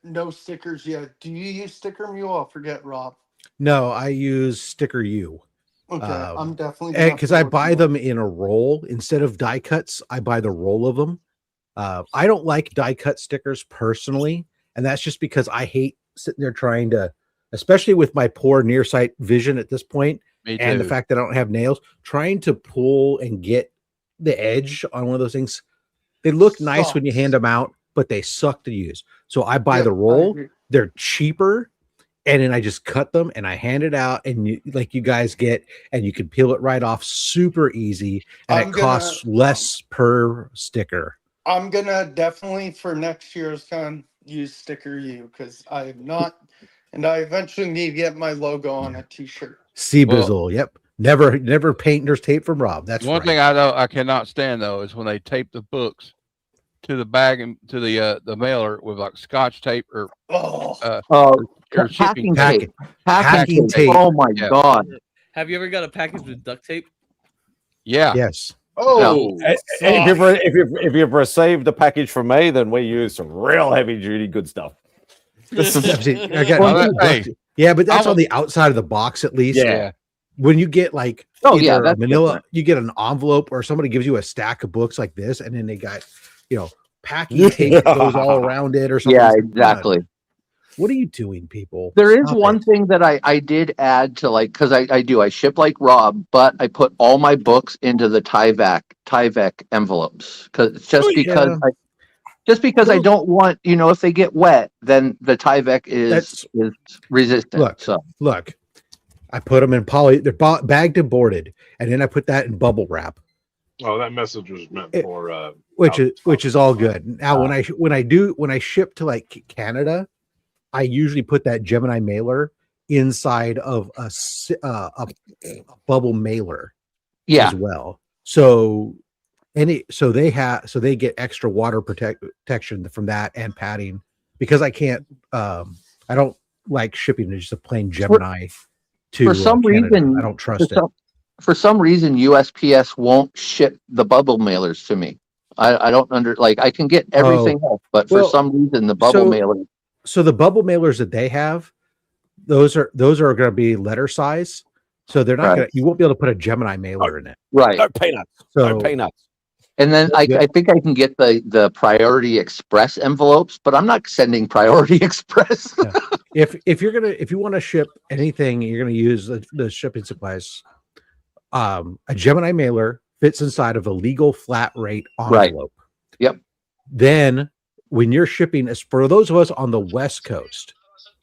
[SPEAKER 4] no stickers yet. Do you use Sticker Mule? I forget, Rob.
[SPEAKER 12] No, I use Sticker U.
[SPEAKER 4] Okay, I'm definitely
[SPEAKER 12] because I buy them in a roll instead of die cuts. I buy the roll of them. I don't like die cut stickers personally, and that's just because I hate sitting there trying to, especially with my poor nearsight vision at this point. And the fact that I don't have nails, trying to pull and get the edge on one of those things, they look nice when you hand them out, but they suck to use. So I buy the roll. They're cheaper, and then I just cut them and I hand it out, and you guys get, and you can peel it right off super easy, and it costs less per sticker. I'm
[SPEAKER 4] gonna definitely for next year's con use Sticker U because I have not, and I eventually need to get my logo on a t-shirt.
[SPEAKER 12] Bizzle, yep. Never painter's tape from Rob. That's
[SPEAKER 5] one thing I cannot stand though is when they tape the books to the bag and to the mailer with Scotch tape or
[SPEAKER 7] packing tape. Packing tape. Oh my god!
[SPEAKER 9] Have you ever got a package with duct tape?
[SPEAKER 5] Yeah.
[SPEAKER 12] Yes.
[SPEAKER 1] Oh, if you've received a package from me, then we use some real heavy duty good stuff.
[SPEAKER 12] Yeah, but that's on the outside of the box at least.
[SPEAKER 1] Yeah.
[SPEAKER 12] When you get
[SPEAKER 7] that's
[SPEAKER 12] manila,
[SPEAKER 7] different.
[SPEAKER 12] you get an envelope or somebody gives you a stack of books like this, and then they got packing tape that goes all around it or something.
[SPEAKER 7] Yeah, exactly.
[SPEAKER 12] What are you doing, people?
[SPEAKER 7] There is one thing that I did add to because I ship like Rob, but I put all my books into the Tyvek envelopes because I don't want, if they get wet, then the Tyvek is resistant.
[SPEAKER 12] Look, I put them in they're bagged and boarded, and then I put that in bubble wrap.
[SPEAKER 10] Oh, that message was meant for
[SPEAKER 12] which is all good. Now when I ship to Canada, I usually put that Gemini mailer inside of a bubble mailer as well. So they get extra water protection from that and padding because I can't I don't like shipping just a plain Gemini
[SPEAKER 7] for some
[SPEAKER 12] Canada.
[SPEAKER 7] reason
[SPEAKER 12] I don't trust it.
[SPEAKER 7] For some reason USPS won't ship the bubble mailers to me. I don't I can get everything else, but for some reason the bubble mailer.
[SPEAKER 12] So the bubble mailers that they have, those are going to be letter size. So they're not you won't be able to put a Gemini mailer in it.
[SPEAKER 7] Right.
[SPEAKER 1] No peanuts. No peanuts.
[SPEAKER 7] And then I think I can get the Priority Express envelopes, but I'm not sending Priority Express.
[SPEAKER 12] If you want to ship anything, you're going to use the shipping supplies. A Gemini mailer fits inside of a legal flat rate envelope.
[SPEAKER 7] Right. Yep.
[SPEAKER 12] Then when you're shipping, as for those of us on the West Coast,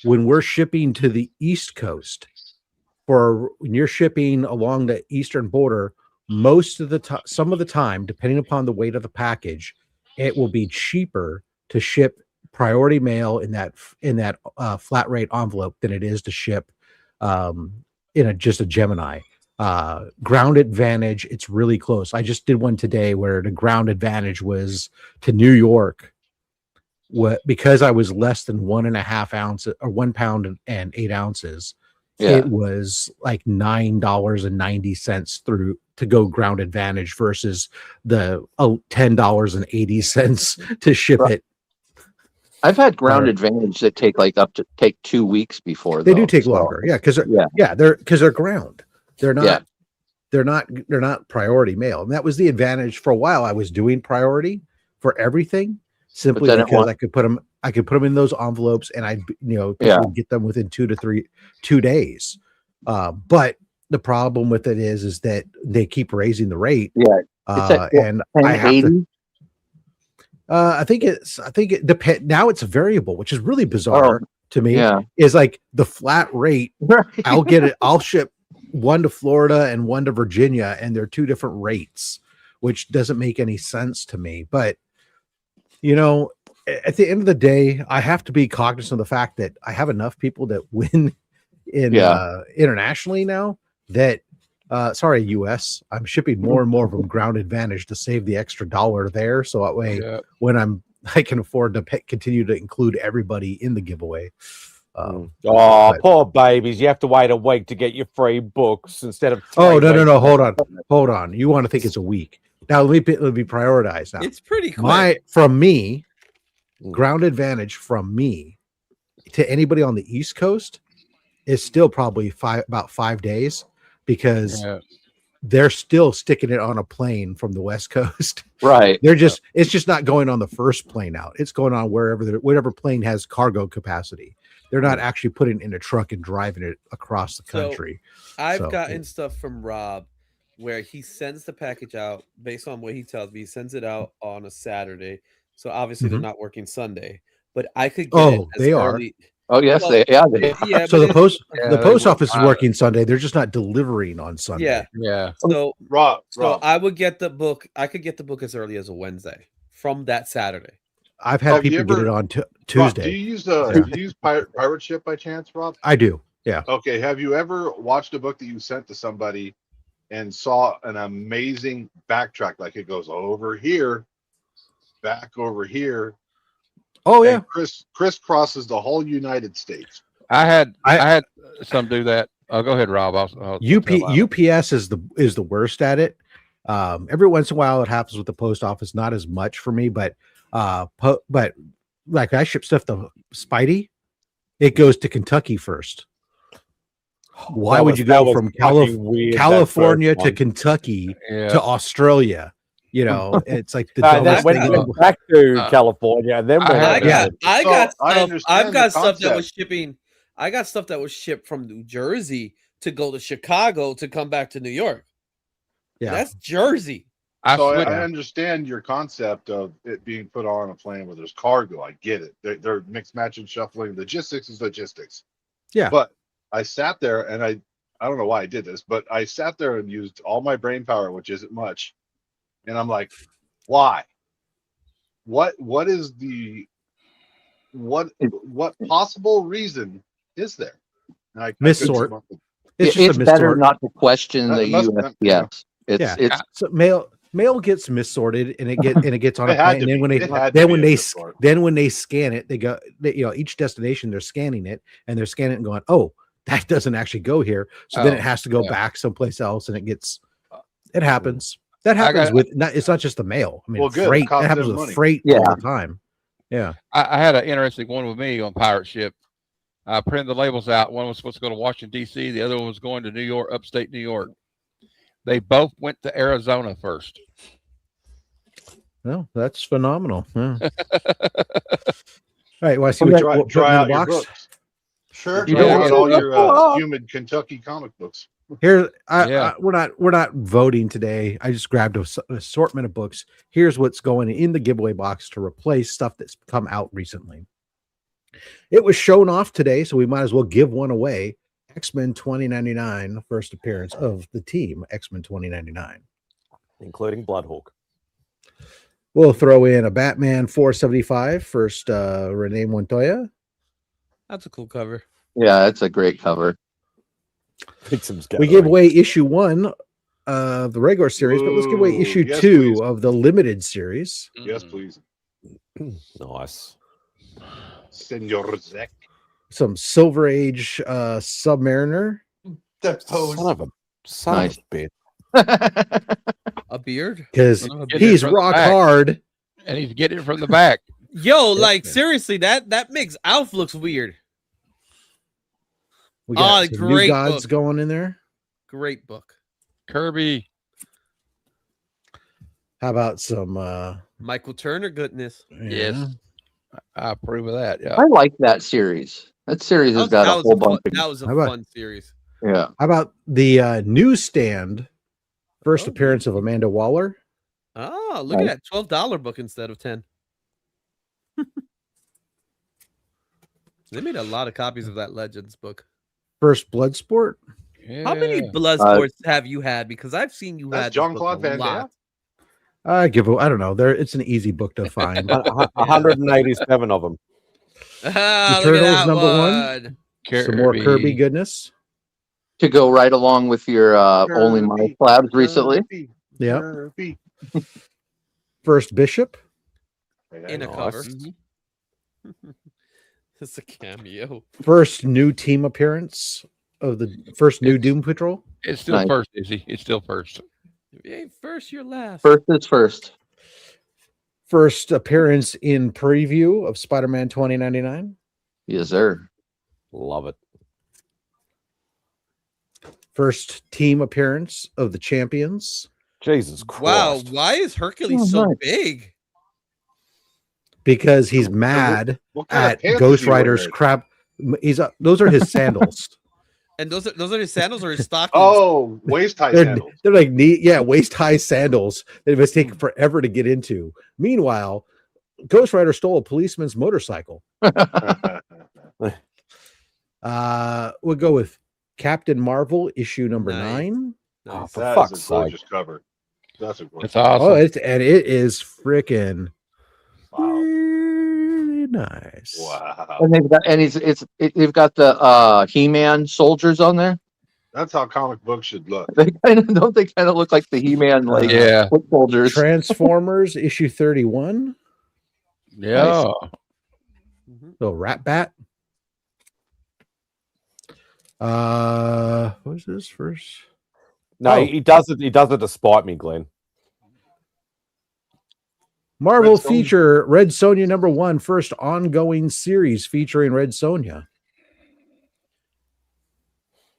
[SPEAKER 12] when we're shipping to the East Coast, when you're shipping along the eastern border, most of the time, some of the time, depending upon the weight of the package, it will be cheaper to ship priority mail in that flat rate envelope than it is to ship in just a Gemini. Ground Advantage, it's really close. I just did one today where the Ground Advantage was to New York. Because I was less than 1.5 ounces or 1 pound and 8 ounces, it was like $9.90 through to go Ground Advantage versus the $10.80 to ship it.
[SPEAKER 7] I've had Ground Advantage that take take 2 weeks before.
[SPEAKER 12] They do take longer, because they're ground. They're not priority mail, and that was the advantage for a while. I was doing priority for everything. simply
[SPEAKER 7] then it
[SPEAKER 12] because
[SPEAKER 7] won't-
[SPEAKER 12] I could put them in those envelopes, and I get them within 2 days. But the problem with it is that they keep raising the rate.
[SPEAKER 7] Yeah, it's at
[SPEAKER 12] and I have to.
[SPEAKER 7] 1080.
[SPEAKER 12] I think it depends. Now it's a variable, which is really bizarre to me.
[SPEAKER 7] Yeah.
[SPEAKER 12] Is like the flat rate. I'll get it. I'll ship one to Florida and one to Virginia, and they're two different rates, which doesn't make any sense to me. But at the end of the day, I have to be cognizant of the fact that I have enough people that win in internationally now that sorry, US, I'm shipping more and more of them ground advantage to save the extra $1 there. So that way when I can afford to continue to include everybody in the giveaway.
[SPEAKER 1] Poor babies. You have to wait a week to get your free books instead of
[SPEAKER 12] no. Hold on. You want to think it's a week. Now let me prioritize now.
[SPEAKER 9] It's pretty quick.
[SPEAKER 12] From me, ground advantage from me to anybody on the East Coast is still probably about 5 days, because they're still sticking it on a plane from the West Coast.
[SPEAKER 7] Right.
[SPEAKER 12] It's just not going on the first plane out. It's going on whatever plane has cargo capacity. They're not actually putting it in a truck and driving it across the country.
[SPEAKER 9] I've gotten stuff from Rob where he sends the package out based on what he tells me. He sends it out on a Saturday. So obviously they're not working Sunday, but I could get it as
[SPEAKER 12] they
[SPEAKER 9] early.
[SPEAKER 7] Oh yes,
[SPEAKER 12] so the post office is working Sunday. They're just not delivering on Sunday.
[SPEAKER 9] Yeah. So
[SPEAKER 10] Rob.
[SPEAKER 9] I would get the book. I could get the book as early as a Wednesday from that Saturday.
[SPEAKER 12] I've had people get it on Tuesday.
[SPEAKER 10] Rob, do you use pirate ship by chance, Rob?
[SPEAKER 12] I do. Yeah.
[SPEAKER 10] Okay. Have you ever watched a book that you sent to somebody and saw an amazing backtrack? Like it goes over here, back over here.
[SPEAKER 12] Oh yeah,
[SPEAKER 10] crisscrosses the whole United States.
[SPEAKER 5] I had some do that. Go ahead, Rob.
[SPEAKER 12] UPS is the worst at it. Every once in a while it happens with the post office, not as much for me, but like I ship stuff to Spidey, it goes to Kentucky first. Why would you go from California to Kentucky to Australia? It's like the
[SPEAKER 1] went back to California, and then
[SPEAKER 9] I've got stuff that was shipping. I got stuff that was shipped from New Jersey to go to Chicago to come back to New York.
[SPEAKER 12] Yeah,
[SPEAKER 9] that's Jersey.
[SPEAKER 10] I understand your concept of it being put on a plane where there's cargo. I get it. They're mixed, matching, shuffling. Logistics is logistics.
[SPEAKER 12] Yeah,
[SPEAKER 10] but I sat there and I don't know why I did this, but I sat there and used all my brain power, which isn't much. And I'm like, why? What is the what possible reason is there?
[SPEAKER 12] Missort.
[SPEAKER 7] It's better not to question the USPS.
[SPEAKER 12] So mail gets missorted and it gets on a plane. And then when they scan it, they go each destination they're scanning it and they're scanning it and going, oh, that doesn't actually go here. So then it has to go back someplace else, and it happens. That happens it's not just the mail. I mean, freight. That happens with freight all the time. Yeah.
[SPEAKER 5] I had an interesting one with me on pirate ship. I printed the labels out. One was supposed to go to Washington, D.C. The other one was going to New York, upstate New York. They both went to Arizona first.
[SPEAKER 12] Well, that's phenomenal. Yeah. All right. Well, I see what you
[SPEAKER 10] try out
[SPEAKER 12] in the
[SPEAKER 10] your
[SPEAKER 12] box.
[SPEAKER 10] books. Sure. Try out all your humid Kentucky comic books.
[SPEAKER 12] Here, we're not voting today. I just grabbed an assortment of books. Here's what's going in the giveaway box to replace stuff that's come out recently. It was shown off today, so we might as well give one away. X-Men 2099, first appearance of the team, X-Men 2099.
[SPEAKER 1] Including Bloodhawk.
[SPEAKER 12] We'll throw in a Batman 475, first Renee Montoya.
[SPEAKER 9] That's a cool cover.
[SPEAKER 7] Yeah, that's a great cover.
[SPEAKER 12] We give away issue 1 of the regular series, but let's give away issue 2 of the limited series.
[SPEAKER 10] Yes, please.
[SPEAKER 1] Nice.
[SPEAKER 10] Senor Zek.
[SPEAKER 12] Some Silver Age Submariner.
[SPEAKER 4] That pose.
[SPEAKER 1] Son of a bitch.
[SPEAKER 9] A beard?
[SPEAKER 12] Because he's rock hard.
[SPEAKER 5] And he's getting it from the back.
[SPEAKER 9] Yo, like seriously, that makes Alf looks weird.
[SPEAKER 12] We got some New Gods going in there.
[SPEAKER 9] Great book.
[SPEAKER 5] Kirby.
[SPEAKER 12] How about some
[SPEAKER 9] Michael Turner goodness.
[SPEAKER 5] Yes. I approve of that. Yeah.
[SPEAKER 7] I like that series. That series has got a whole bunch of.
[SPEAKER 9] That was a
[SPEAKER 12] How about-
[SPEAKER 9] fun series.
[SPEAKER 7] Yeah.
[SPEAKER 12] How about the newsstand? First appearance of Amanda Waller.
[SPEAKER 9] Oh, look at that $12 book instead of 10. They made a lot of copies of that Legends book.
[SPEAKER 12] First Bloodsport.
[SPEAKER 9] How many blood sports have you had? Because I've seen you
[SPEAKER 10] That's
[SPEAKER 9] had
[SPEAKER 10] Jean-Claude Van Damme?
[SPEAKER 12] I don't know. It's an easy book to find.
[SPEAKER 1] 187 of them.
[SPEAKER 9] Ah,
[SPEAKER 12] The
[SPEAKER 9] look at
[SPEAKER 12] Turtles
[SPEAKER 9] that
[SPEAKER 12] number 1. Some more Kirby goodness.
[SPEAKER 7] To go right along with your only my slabs recently.
[SPEAKER 12] Yeah. First Bishop.
[SPEAKER 9] In a cover. It's a cameo.
[SPEAKER 12] First new team appearance of the first new Doom Patrol.
[SPEAKER 5] It's still first, Izzy. It's still first.
[SPEAKER 9] If you ain't first, you're last.
[SPEAKER 7] First is first.
[SPEAKER 12] First appearance in preview of Spider-Man 2099.
[SPEAKER 7] Yes, sir.
[SPEAKER 1] Love it.
[SPEAKER 12] First team appearance of the Champions.
[SPEAKER 1] Jesus Christ.
[SPEAKER 9] Wow, why is Hercules so big?
[SPEAKER 12] Because he's mad
[SPEAKER 10] what kind of
[SPEAKER 12] at
[SPEAKER 10] pants
[SPEAKER 12] Ghost
[SPEAKER 10] is he
[SPEAKER 12] Rider's
[SPEAKER 10] wearing?
[SPEAKER 12] crap. Those are his sandals.
[SPEAKER 9] And those are his sandals or his stockings?
[SPEAKER 10] Oh, waist high sandals.
[SPEAKER 12] They're like waist high sandals. They must take forever to get into. Meanwhile, Ghost Rider stole a policeman's motorcycle. We'll go with Captain Marvel issue number 9.
[SPEAKER 1] Oh, for
[SPEAKER 10] That
[SPEAKER 1] fuck's
[SPEAKER 10] is a
[SPEAKER 1] sake.
[SPEAKER 10] gorgeous cover. That's a gorgeous.
[SPEAKER 5] That's awesome.
[SPEAKER 12] Oh, it is freaking really nice.
[SPEAKER 10] Wow.
[SPEAKER 7] And they've got they've got the He-Man soldiers on there.
[SPEAKER 10] That's how comic books should look.
[SPEAKER 7] They kind of look like the He-Man foot soldiers.
[SPEAKER 12] Transformers issue 31.
[SPEAKER 5] Yeah.
[SPEAKER 12] So Rat Bat. What is this first?
[SPEAKER 1] No, he does it. He does it to spite me, Glenn.
[SPEAKER 12] Marvel
[SPEAKER 10] Red Sonja.
[SPEAKER 12] feature Red Sonja number 1, first ongoing series featuring Red Sonja.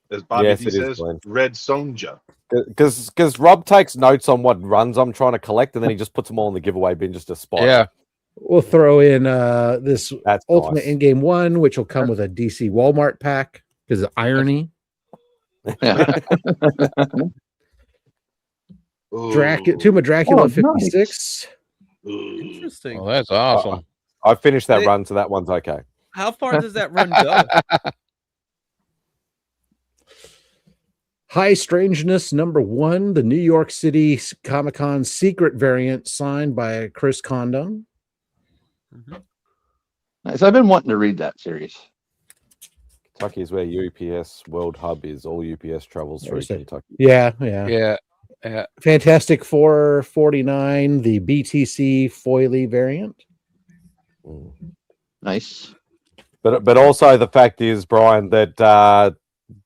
[SPEAKER 10] As Bobby
[SPEAKER 1] Yes,
[SPEAKER 10] D
[SPEAKER 1] it is,
[SPEAKER 10] says,
[SPEAKER 1] Glenn.
[SPEAKER 10] Red Sonja.
[SPEAKER 1] Because Rob takes notes on what runs I'm trying to collect, and then he just puts them all in the giveaway bin just to spite.
[SPEAKER 5] Yeah.
[SPEAKER 12] We'll throw in this
[SPEAKER 1] That's
[SPEAKER 12] Ultimate
[SPEAKER 1] nice.
[SPEAKER 12] Endgame 1, which will come with a DC Walmart pack because of irony. Tomb of Dracula 56.
[SPEAKER 9] Interesting.
[SPEAKER 5] Well, that's awesome.
[SPEAKER 1] I finished that run, so that one's okay.
[SPEAKER 9] How far does that run go?
[SPEAKER 12] High Strangeness number 1, the New York City Comic-Con secret variant signed by Chris Condon.
[SPEAKER 7] Nice. I've been wanting to read that series.
[SPEAKER 1] Kentucky is where UPS World Hub is. All UPS travels through Kentucky.
[SPEAKER 12] Yeah. Fantastic 449, the BTC Foily variant.
[SPEAKER 7] Nice.
[SPEAKER 1] But also the fact is, Brian, that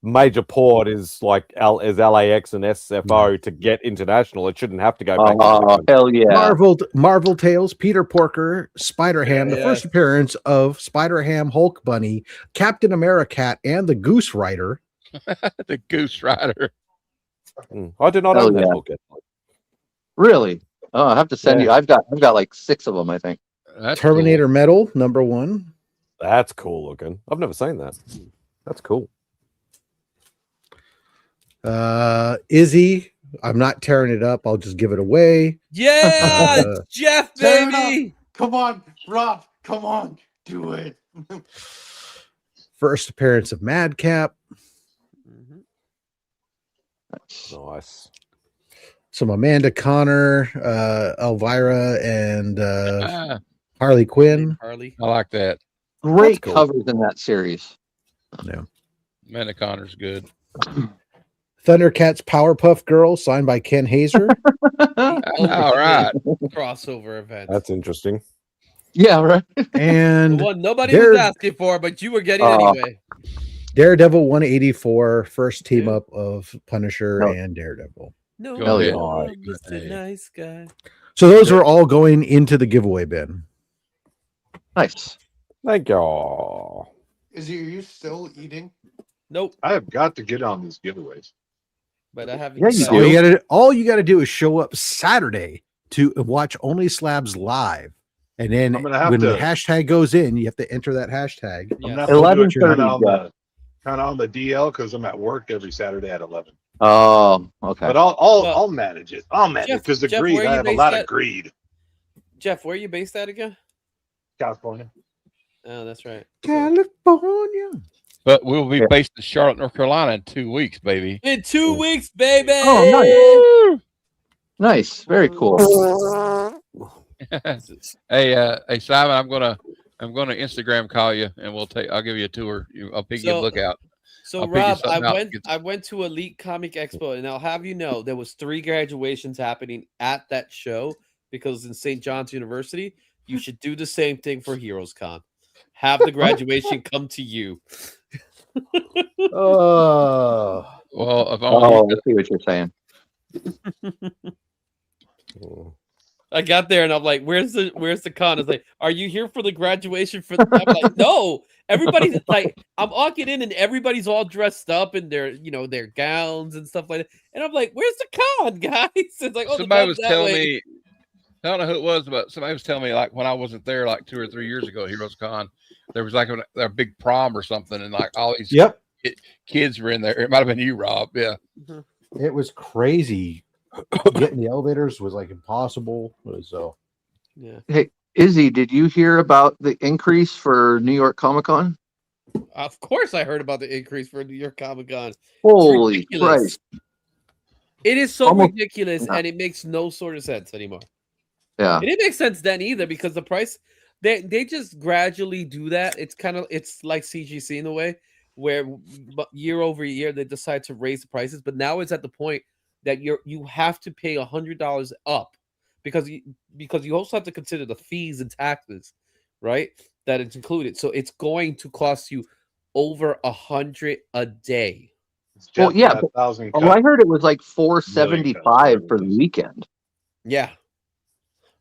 [SPEAKER 1] major port is like LAX and SFO to get international. It shouldn't have to go back.
[SPEAKER 7] Hell yeah!
[SPEAKER 12] Marvel Tales, Peter Porker, Spider-Ham, the first appearance of Spider-Ham, Hulk Bunny, Captain America, and the Goose Rider.
[SPEAKER 5] The Goose Rider.
[SPEAKER 1] I did not own that book yet.
[SPEAKER 7] Really? Oh, I have to send you. I've got like 6 of them, I think.
[SPEAKER 5] That's
[SPEAKER 12] Terminator Metal number 1.
[SPEAKER 1] That's cool looking. I've never seen that. That's cool.
[SPEAKER 12] Izzy, I'm not tearing it up. I'll just give it away.
[SPEAKER 9] Yeah, Jeff,
[SPEAKER 4] Tear it
[SPEAKER 9] baby.
[SPEAKER 4] Come on, Rob. Come on. Do it.
[SPEAKER 12] First appearance of Madcap.
[SPEAKER 1] Nice.
[SPEAKER 12] Some Amanda Connor, Elvira, and Harley Quinn.
[SPEAKER 9] Harley.
[SPEAKER 5] I like that.
[SPEAKER 7] Great
[SPEAKER 1] cool.
[SPEAKER 7] covers in that series.
[SPEAKER 12] Yeah.
[SPEAKER 5] Amanda Connor's good.
[SPEAKER 12] Thundercats Powerpuff Girl, signed by Ken Hazer.
[SPEAKER 5] All right.
[SPEAKER 9] Crossover event.
[SPEAKER 1] That's interesting.
[SPEAKER 7] Yeah, right.
[SPEAKER 12] And
[SPEAKER 9] The one nobody was asking for, but you were getting anyway.
[SPEAKER 12] Daredevil 184, first team up of Punisher and Daredevil.
[SPEAKER 9] No,
[SPEAKER 5] Hell yeah.
[SPEAKER 9] Mr. Nice Guy.
[SPEAKER 12] So those are all going into the giveaway bin.
[SPEAKER 7] Nice.
[SPEAKER 1] Thank you.
[SPEAKER 4] Is you still eating?
[SPEAKER 9] Nope.
[SPEAKER 10] I have got to get on these giveaways.
[SPEAKER 9] But I haven't.
[SPEAKER 7] Yeah, you
[SPEAKER 12] All you gotta do is show up Saturday to watch Only Slabs live. And then
[SPEAKER 10] I'm gonna have
[SPEAKER 12] when
[SPEAKER 10] to-
[SPEAKER 12] the hashtag goes in, you have to enter that hashtag.
[SPEAKER 10] I'm
[SPEAKER 9] Yes.
[SPEAKER 10] gonna have to do it
[SPEAKER 7] 11:30,
[SPEAKER 10] kind of on the DL because I'm at work every Saturday at 11.
[SPEAKER 7] Oh, okay.
[SPEAKER 10] But I'll manage it. I'll manage it
[SPEAKER 13] Jeff-
[SPEAKER 10] because the
[SPEAKER 13] Jeff,
[SPEAKER 10] greed.
[SPEAKER 13] where
[SPEAKER 10] I
[SPEAKER 13] you
[SPEAKER 10] have a
[SPEAKER 13] based
[SPEAKER 10] lot
[SPEAKER 13] at?
[SPEAKER 10] of greed.
[SPEAKER 13] Jeff, where are you based at again?
[SPEAKER 10] California.
[SPEAKER 13] Oh, that's right.
[SPEAKER 12] California.
[SPEAKER 5] But we'll be based in Charlotte, North Carolina in 2 weeks, baby.
[SPEAKER 13] In 2 weeks, baby.
[SPEAKER 7] Oh, nice. Very cool.
[SPEAKER 5] Hey, Simon, I'm gonna Instagram call you, and I'll give you a tour. I'll pick you a book out.
[SPEAKER 13] So
[SPEAKER 5] I'll pick you
[SPEAKER 13] Rob,
[SPEAKER 5] something out.
[SPEAKER 13] I went to Elite Comic Expo, and I'll have you know there was 3 graduations happening at that show because in St. John's University, you should do the same thing for Heroes Con. Have the graduation come to you.
[SPEAKER 12] Oh,
[SPEAKER 5] well, if
[SPEAKER 7] I see what you're saying.
[SPEAKER 13] I got there and I'm like, "Where's the con?" It's like, "Are you here for the graduation?" I'm like, "No." Everybody's like, I'm walking in and everybody's all dressed up in their gowns and stuff like that. And I'm like, "Where's the con, guys?" It's like, "Oh,
[SPEAKER 5] somebody was telling me, I don't know who it was, but somebody was telling me like when I wasn't there like 2 or 3 years ago, Heroes Con, there was like a big prom or something, and like all these kids were in there. It might have been you, Rob. Yeah,
[SPEAKER 12] it was crazy. Getting the elevators was like impossible. So,
[SPEAKER 13] yeah.
[SPEAKER 7] Hey, Izzy, did you hear about the increase for New York Comic Con?
[SPEAKER 13] Of course, I heard about the increase for New York Comic Con.
[SPEAKER 7] Holy Christ!
[SPEAKER 13] It is so
[SPEAKER 7] Almost-
[SPEAKER 13] ridiculous,
[SPEAKER 7] yeah.
[SPEAKER 13] and it makes no sort of sense anymore.
[SPEAKER 7] Yeah.
[SPEAKER 13] It didn't make sense then either because the price they just gradually do that. It's like CGC in a way where year over year they decide to raise the prices, but now it's at the point that you have to pay $100 up because you also have to consider the fees and taxes, right? That it's included. So it's going to cost you over $100 a day.
[SPEAKER 7] Well, yeah. I heard it was like $475 for the weekend.
[SPEAKER 13] Yeah.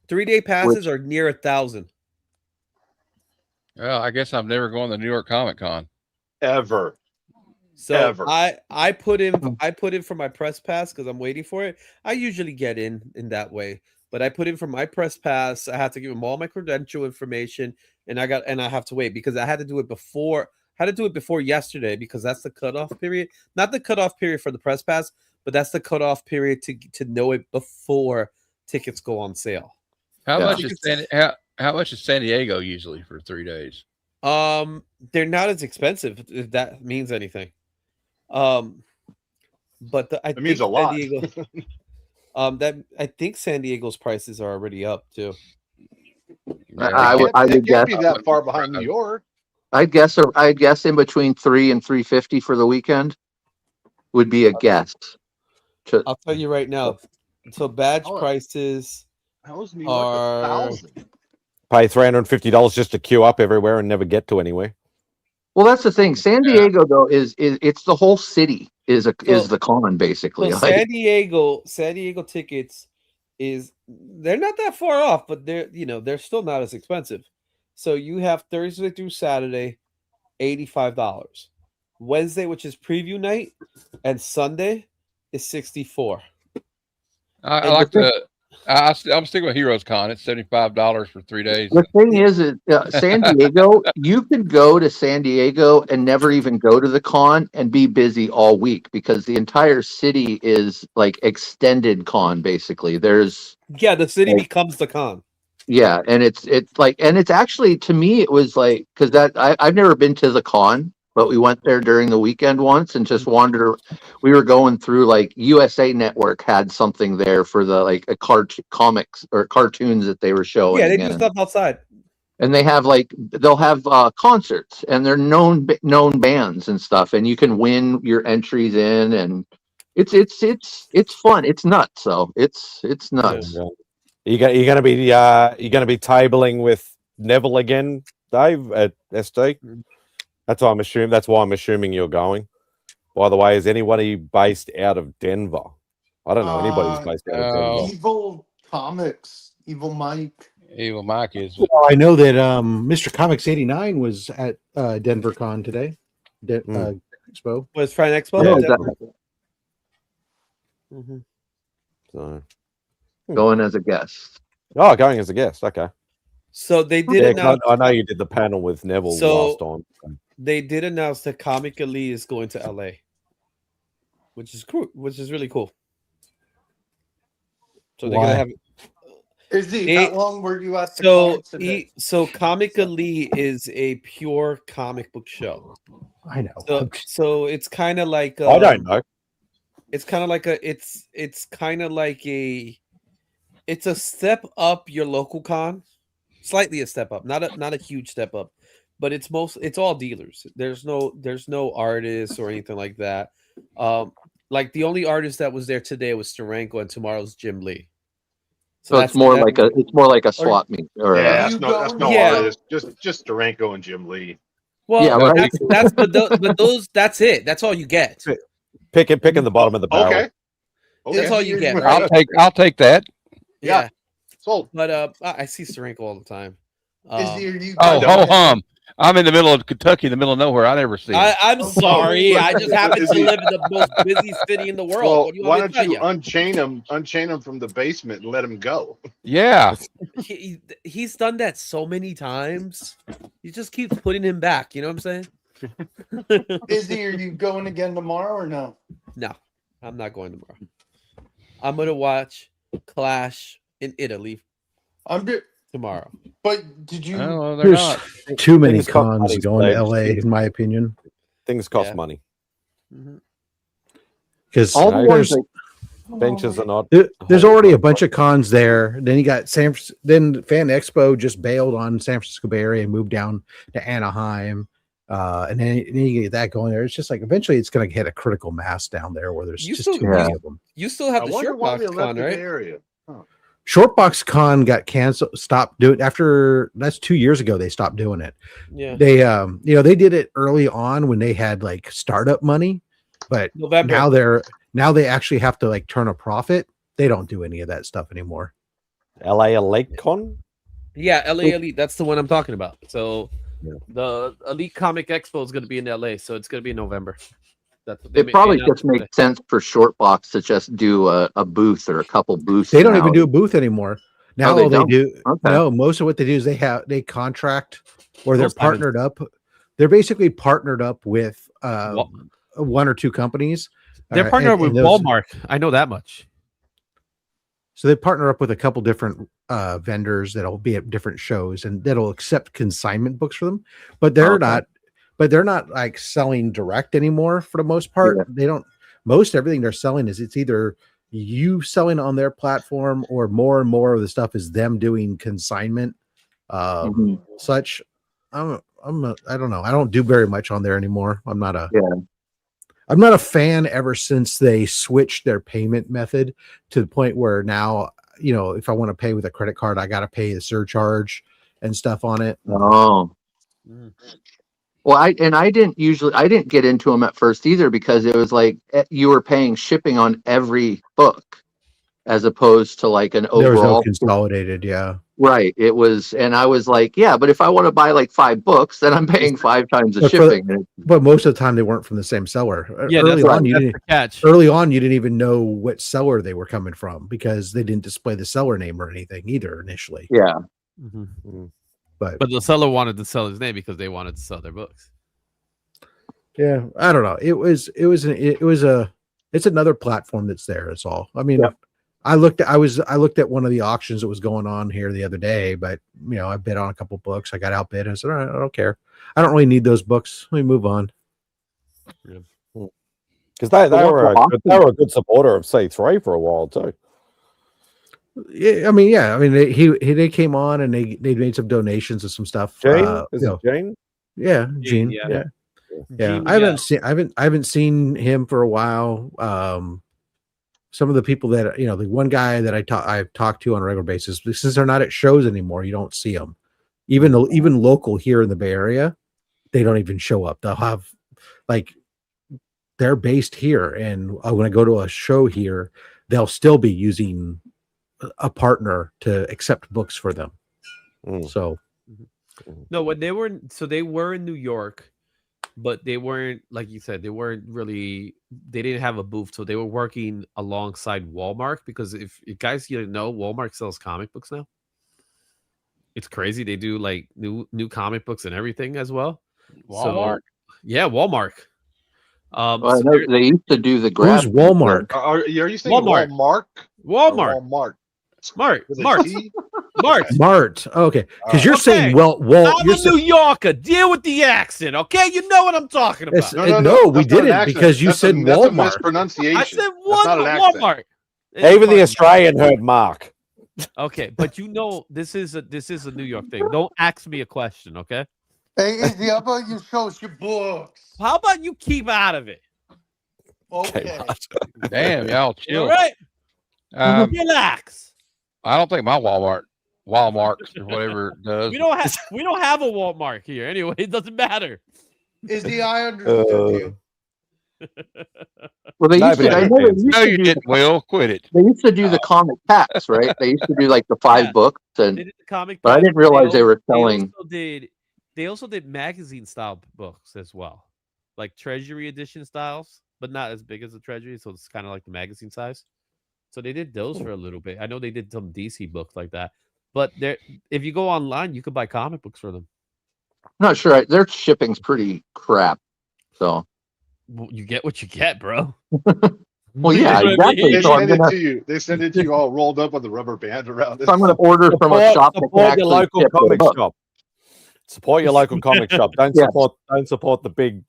[SPEAKER 13] 3-day passes are near 1,000.
[SPEAKER 5] well, I guess I'm never going to New York Comic Con
[SPEAKER 10] ever.
[SPEAKER 13] So
[SPEAKER 10] Ever.
[SPEAKER 13] I put in for my press pass because I'm waiting for it. I usually get in that way, but I put in for my press pass. I had to give them all my credential information, and I have to wait because I had to do it before. Had to do it before yesterday because that's the cutoff period. Not the cutoff period for the press pass, but that's the cutoff period to know it before tickets go on sale.
[SPEAKER 5] How much is San Diego usually for 3 days?
[SPEAKER 13] They're not as expensive if that means anything. But I think
[SPEAKER 10] means a lot.
[SPEAKER 13] San Diego, I think San Diego's prices are already up too.
[SPEAKER 7] I would guess
[SPEAKER 10] be that far behind New York.
[SPEAKER 7] I'd guess in between $300 and $350 for the weekend would be a guess.
[SPEAKER 13] I'll tell you right now. So badge prices are
[SPEAKER 1] pay $350 just to queue up everywhere and never get to anywhere.
[SPEAKER 7] Well, that's the thing. San Diego though is it's the whole city is the con basically.
[SPEAKER 13] So San Diego tickets they're not that far off, but they're still not as expensive. So you have Thursday through Saturday, $85. Wednesday, which is preview night, and Sunday is $64.
[SPEAKER 5] I'm sticking with Heroes Con. It's $75 for 3 days.
[SPEAKER 7] The thing is San Diego, you could go to San Diego and never even go to the con and be busy all week because the entire city is like extended con basically. The
[SPEAKER 13] city becomes the con.
[SPEAKER 7] Yeah, and it's actually, to me it was like, because I've never been to the con, but we went there during the weekend once and just wandered. We were going through like USA Network had something there for the like comics or cartoons that they were showing.
[SPEAKER 13] Yeah, they do stuff outside.
[SPEAKER 7] And they'll have concerts and they're known bands and stuff, and you can win your entries in, and it's fun. It's nuts. So it's nuts.
[SPEAKER 1] Yeah. You're gonna be tabling with Neville again, Dave, at SD. That's why I'm assuming you're going. By the way, is anybody based out of Denver? I don't know anybody's based out of Denver.
[SPEAKER 4] Evil Comics, Evil Mike.
[SPEAKER 5] Evil Mike is.
[SPEAKER 12] Well, I know that Mr. Comics 89 was at Denver Con today. Expo.
[SPEAKER 13] Was Friday Expo?
[SPEAKER 1] Yeah,
[SPEAKER 13] Mm-hmm.
[SPEAKER 1] So,
[SPEAKER 7] going as a guest.
[SPEAKER 1] Oh, going as a guest. Okay.
[SPEAKER 13] So they did
[SPEAKER 1] Yeah,
[SPEAKER 13] announce.
[SPEAKER 1] I know you did the panel with Neville last time.
[SPEAKER 13] They did announce that Comic Ali is going to LA, which is cool, which is really cool. So they're gonna have.
[SPEAKER 4] Izzy, how long were you at the
[SPEAKER 13] So
[SPEAKER 4] con today?
[SPEAKER 13] so Comic Ali is a pure comic book show.
[SPEAKER 12] I know.
[SPEAKER 13] So it's kind of like
[SPEAKER 1] I don't know.
[SPEAKER 13] It's kind of like it's kind of like it's a step up your local con, slightly a step up, not a huge step up, but it's all dealers. There's no artists or anything like that. Like the only artist that was there today was Steranko, and tomorrow's Jim Lee.
[SPEAKER 7] So it's more like a swap meet. Or
[SPEAKER 10] that's no artist. Just Duranko and Jim Lee.
[SPEAKER 13] Well,
[SPEAKER 7] yeah, right.
[SPEAKER 13] but those that's it. That's all you get.
[SPEAKER 1] Picking the bottom of the barrel.
[SPEAKER 10] Okay.
[SPEAKER 13] That's all you get. Right?
[SPEAKER 5] I'll take that.
[SPEAKER 13] Yeah.
[SPEAKER 10] Sold.
[SPEAKER 13] But I see Steranko all the time.
[SPEAKER 5] Ho hum! I'm in the middle of Kentucky, in the middle of nowhere. I never see him.
[SPEAKER 13] I'm sorry. I just happen to live in the most busy city in the world.
[SPEAKER 10] Well,
[SPEAKER 13] What do you
[SPEAKER 10] why
[SPEAKER 13] want
[SPEAKER 10] don't
[SPEAKER 13] me
[SPEAKER 10] you
[SPEAKER 13] to tell
[SPEAKER 10] unchain him from the basement and let him go?
[SPEAKER 5] Yeah.
[SPEAKER 13] He's done that so many times. You just keep putting him back. You know what I'm saying?
[SPEAKER 4] Izzy, are you going again tomorrow or no?
[SPEAKER 13] No, I'm not going tomorrow. I'm gonna watch Clash in Italy. Tomorrow.
[SPEAKER 4] But did you?
[SPEAKER 5] No, they're
[SPEAKER 12] There's
[SPEAKER 5] not.
[SPEAKER 12] too many
[SPEAKER 1] Things cost
[SPEAKER 12] cons
[SPEAKER 1] money,
[SPEAKER 12] going to
[SPEAKER 1] Sage.
[SPEAKER 12] LA, in my opinion.
[SPEAKER 1] Things cost money.
[SPEAKER 12] Because
[SPEAKER 7] all the ones
[SPEAKER 1] benches are not.
[SPEAKER 12] There's already a bunch of cons there. Then you got then Fan Expo just bailed on San Francisco Bay Area and moved down to Anaheim. And then you get that going there. It's just like eventually it's going to hit a critical mass down there where there's just too many of them.
[SPEAKER 13] You still have
[SPEAKER 10] I
[SPEAKER 13] the
[SPEAKER 10] wonder why they
[SPEAKER 13] Shortbox
[SPEAKER 10] left
[SPEAKER 13] Con,
[SPEAKER 10] the
[SPEAKER 13] right?
[SPEAKER 10] Bay Area.
[SPEAKER 12] Shortbox Con got canceled, stopped doing after that's 2 years ago. They stopped doing it.
[SPEAKER 13] Yeah.
[SPEAKER 12] They they did it early on when they had like startup money, but
[SPEAKER 13] November.
[SPEAKER 12] now they actually have to like turn a profit. They don't do any of that stuff anymore.
[SPEAKER 1] LA Elite Con?
[SPEAKER 13] Yeah, LA Elite. That's the one I'm talking about. So the Elite Comic Expo is going to be in LA, so it's going to be in November.
[SPEAKER 7] It probably just makes sense for Shortbox to just do a booth or a couple booths.
[SPEAKER 12] They don't even do a booth anymore. Now
[SPEAKER 7] they
[SPEAKER 12] all they
[SPEAKER 7] don't?
[SPEAKER 12] do,
[SPEAKER 7] Okay.
[SPEAKER 12] no, most of what they do is they contract or they're
[SPEAKER 13] Most times.
[SPEAKER 12] partnered up. They're basically partnered up with one or two companies.
[SPEAKER 9] They're partnered
[SPEAKER 12] and
[SPEAKER 9] with
[SPEAKER 12] those-
[SPEAKER 9] Walmart. I know that much.
[SPEAKER 12] So they partner up with a couple different vendors that'll be at different shows and that'll accept consignment books for them, but they're not like selling direct anymore for the most part.
[SPEAKER 7] Yeah.
[SPEAKER 12] They don't. Most everything they're selling is it's either you selling on their platform or more and more of the stuff is them doing consignment. Such. I don't know. I don't do very much on there anymore. I'm not a fan ever since they switched their payment method to the point where now, if I want to pay with a credit card, I got to pay the surcharge and stuff on it.
[SPEAKER 7] Oh. Well, I didn't get into them at first either because it was like you were paying shipping on every book as opposed to like an overall.
[SPEAKER 12] There was no consolidated, yeah.
[SPEAKER 7] Right. It was, and I was like, yeah, but if I want to buy like 5 books, then I'm paying 5 times the shipping.
[SPEAKER 12] But most of the time they weren't from the same seller.
[SPEAKER 9] Yeah,
[SPEAKER 12] early
[SPEAKER 9] that's
[SPEAKER 12] on,
[SPEAKER 9] right.
[SPEAKER 12] you
[SPEAKER 9] That's
[SPEAKER 12] didn't
[SPEAKER 9] the catch.
[SPEAKER 12] Early on, you didn't even know what seller they were coming from because they didn't display the seller name or anything either initially.
[SPEAKER 7] Yeah.
[SPEAKER 12] But
[SPEAKER 9] the seller wanted to sell his name because they wanted to sell their books.
[SPEAKER 12] yeah, I don't know. It's another platform that's there. That's all. I mean, I looked at one of the auctions that was going on here the other day, but I bid on a couple books. I got outbid. I said, all right, I don't care. I don't really need those books. Let me move on.
[SPEAKER 1] Because they were a good supporter of C3 for a while too.
[SPEAKER 12] Yeah, I mean, they came on and they made some donations of some stuff.
[SPEAKER 1] Gene? Is it Gene?
[SPEAKER 12] Yeah, Gene.
[SPEAKER 9] yeah.
[SPEAKER 12] Yeah.
[SPEAKER 9] Gene,
[SPEAKER 12] I haven't seen him for a while. Some of the people that the one guy that I've talked to on a regular basis, since they're not at shows anymore, you don't see them. Even local here in the Bay Area, they don't even show up. They'll have they're based here, and when I go to a show here, they'll still be using a partner to accept books for them. So
[SPEAKER 9] No, when they were in New York, but they weren't, like you said, they didn't have a booth, so they were working alongside Walmart, because if you guys didn't know, Walmart sells comic books now. It's crazy. They do like new comic books and everything as well.
[SPEAKER 5] Walmart.
[SPEAKER 9] So, yeah, Walmart.
[SPEAKER 7] Well, I know they used to do the grab.
[SPEAKER 12] Who's Walmart?
[SPEAKER 10] Are you saying
[SPEAKER 9] Walmart.
[SPEAKER 10] Walmart?
[SPEAKER 9] Walmart.
[SPEAKER 10] Walmart.
[SPEAKER 9] Mart.
[SPEAKER 10] With a
[SPEAKER 9] Mart.
[SPEAKER 10] T?
[SPEAKER 9] Mart.
[SPEAKER 12] Mart. Okay, because you're
[SPEAKER 9] Okay.
[SPEAKER 12] saying
[SPEAKER 9] I'm
[SPEAKER 12] you're
[SPEAKER 9] a New Yorker. Deal with the accent, okay? You know what I'm talking about.
[SPEAKER 12] No, we
[SPEAKER 10] that's not an
[SPEAKER 12] didn't,
[SPEAKER 10] accent.
[SPEAKER 12] because you
[SPEAKER 10] That's
[SPEAKER 12] said
[SPEAKER 10] that's a
[SPEAKER 12] Walmart.
[SPEAKER 10] mispronunciation.
[SPEAKER 9] I said
[SPEAKER 10] That's not an accent.
[SPEAKER 9] Walmart.
[SPEAKER 1] Even the Australian heard Mark.
[SPEAKER 9] Okay, but you know this is a New York thing. Don't ask me a question, okay?
[SPEAKER 4] Hey, Izzy, how about you show us your books?
[SPEAKER 9] How about you keep out of it?
[SPEAKER 4] Okay.
[SPEAKER 5] Damn, y'all chill.
[SPEAKER 9] All right.
[SPEAKER 5] Um,
[SPEAKER 9] Relax.
[SPEAKER 5] I don't think my Walmart or whatever it does.
[SPEAKER 9] We don't have a Walmart here anyway. It doesn't matter.
[SPEAKER 4] Izzy, I understood you.
[SPEAKER 7] Well, they used to. I know they used
[SPEAKER 5] No,
[SPEAKER 7] to
[SPEAKER 5] you
[SPEAKER 7] do
[SPEAKER 5] didn't. Will quit it.
[SPEAKER 7] They used to do the comic packs, right? They used to do like the 5 books, and
[SPEAKER 9] They did the comic,
[SPEAKER 7] but I
[SPEAKER 9] packs.
[SPEAKER 7] didn't realize they were selling.
[SPEAKER 9] They also did magazine style books as well, like Treasury edition styles, but not as big as the Treasury. So it's kind of like the magazine size. So they did those for a little bit. I know they did some DC books like that, but if you go online, you could buy comic books for them.
[SPEAKER 7] I'm not sure. Their shipping's pretty crap. So
[SPEAKER 9] you get what you get, bro.
[SPEAKER 7] Well, yeah, exactly.
[SPEAKER 10] They
[SPEAKER 7] So
[SPEAKER 10] send it to you. They send it to you all rolled up with the rubber band around it.
[SPEAKER 7] So I'm going to order from a shop that can
[SPEAKER 1] Support your
[SPEAKER 7] actually
[SPEAKER 1] local
[SPEAKER 7] ship
[SPEAKER 1] comic
[SPEAKER 7] it.
[SPEAKER 1] shop. Support your local comic shop. Don't
[SPEAKER 7] Yes.
[SPEAKER 1] support the big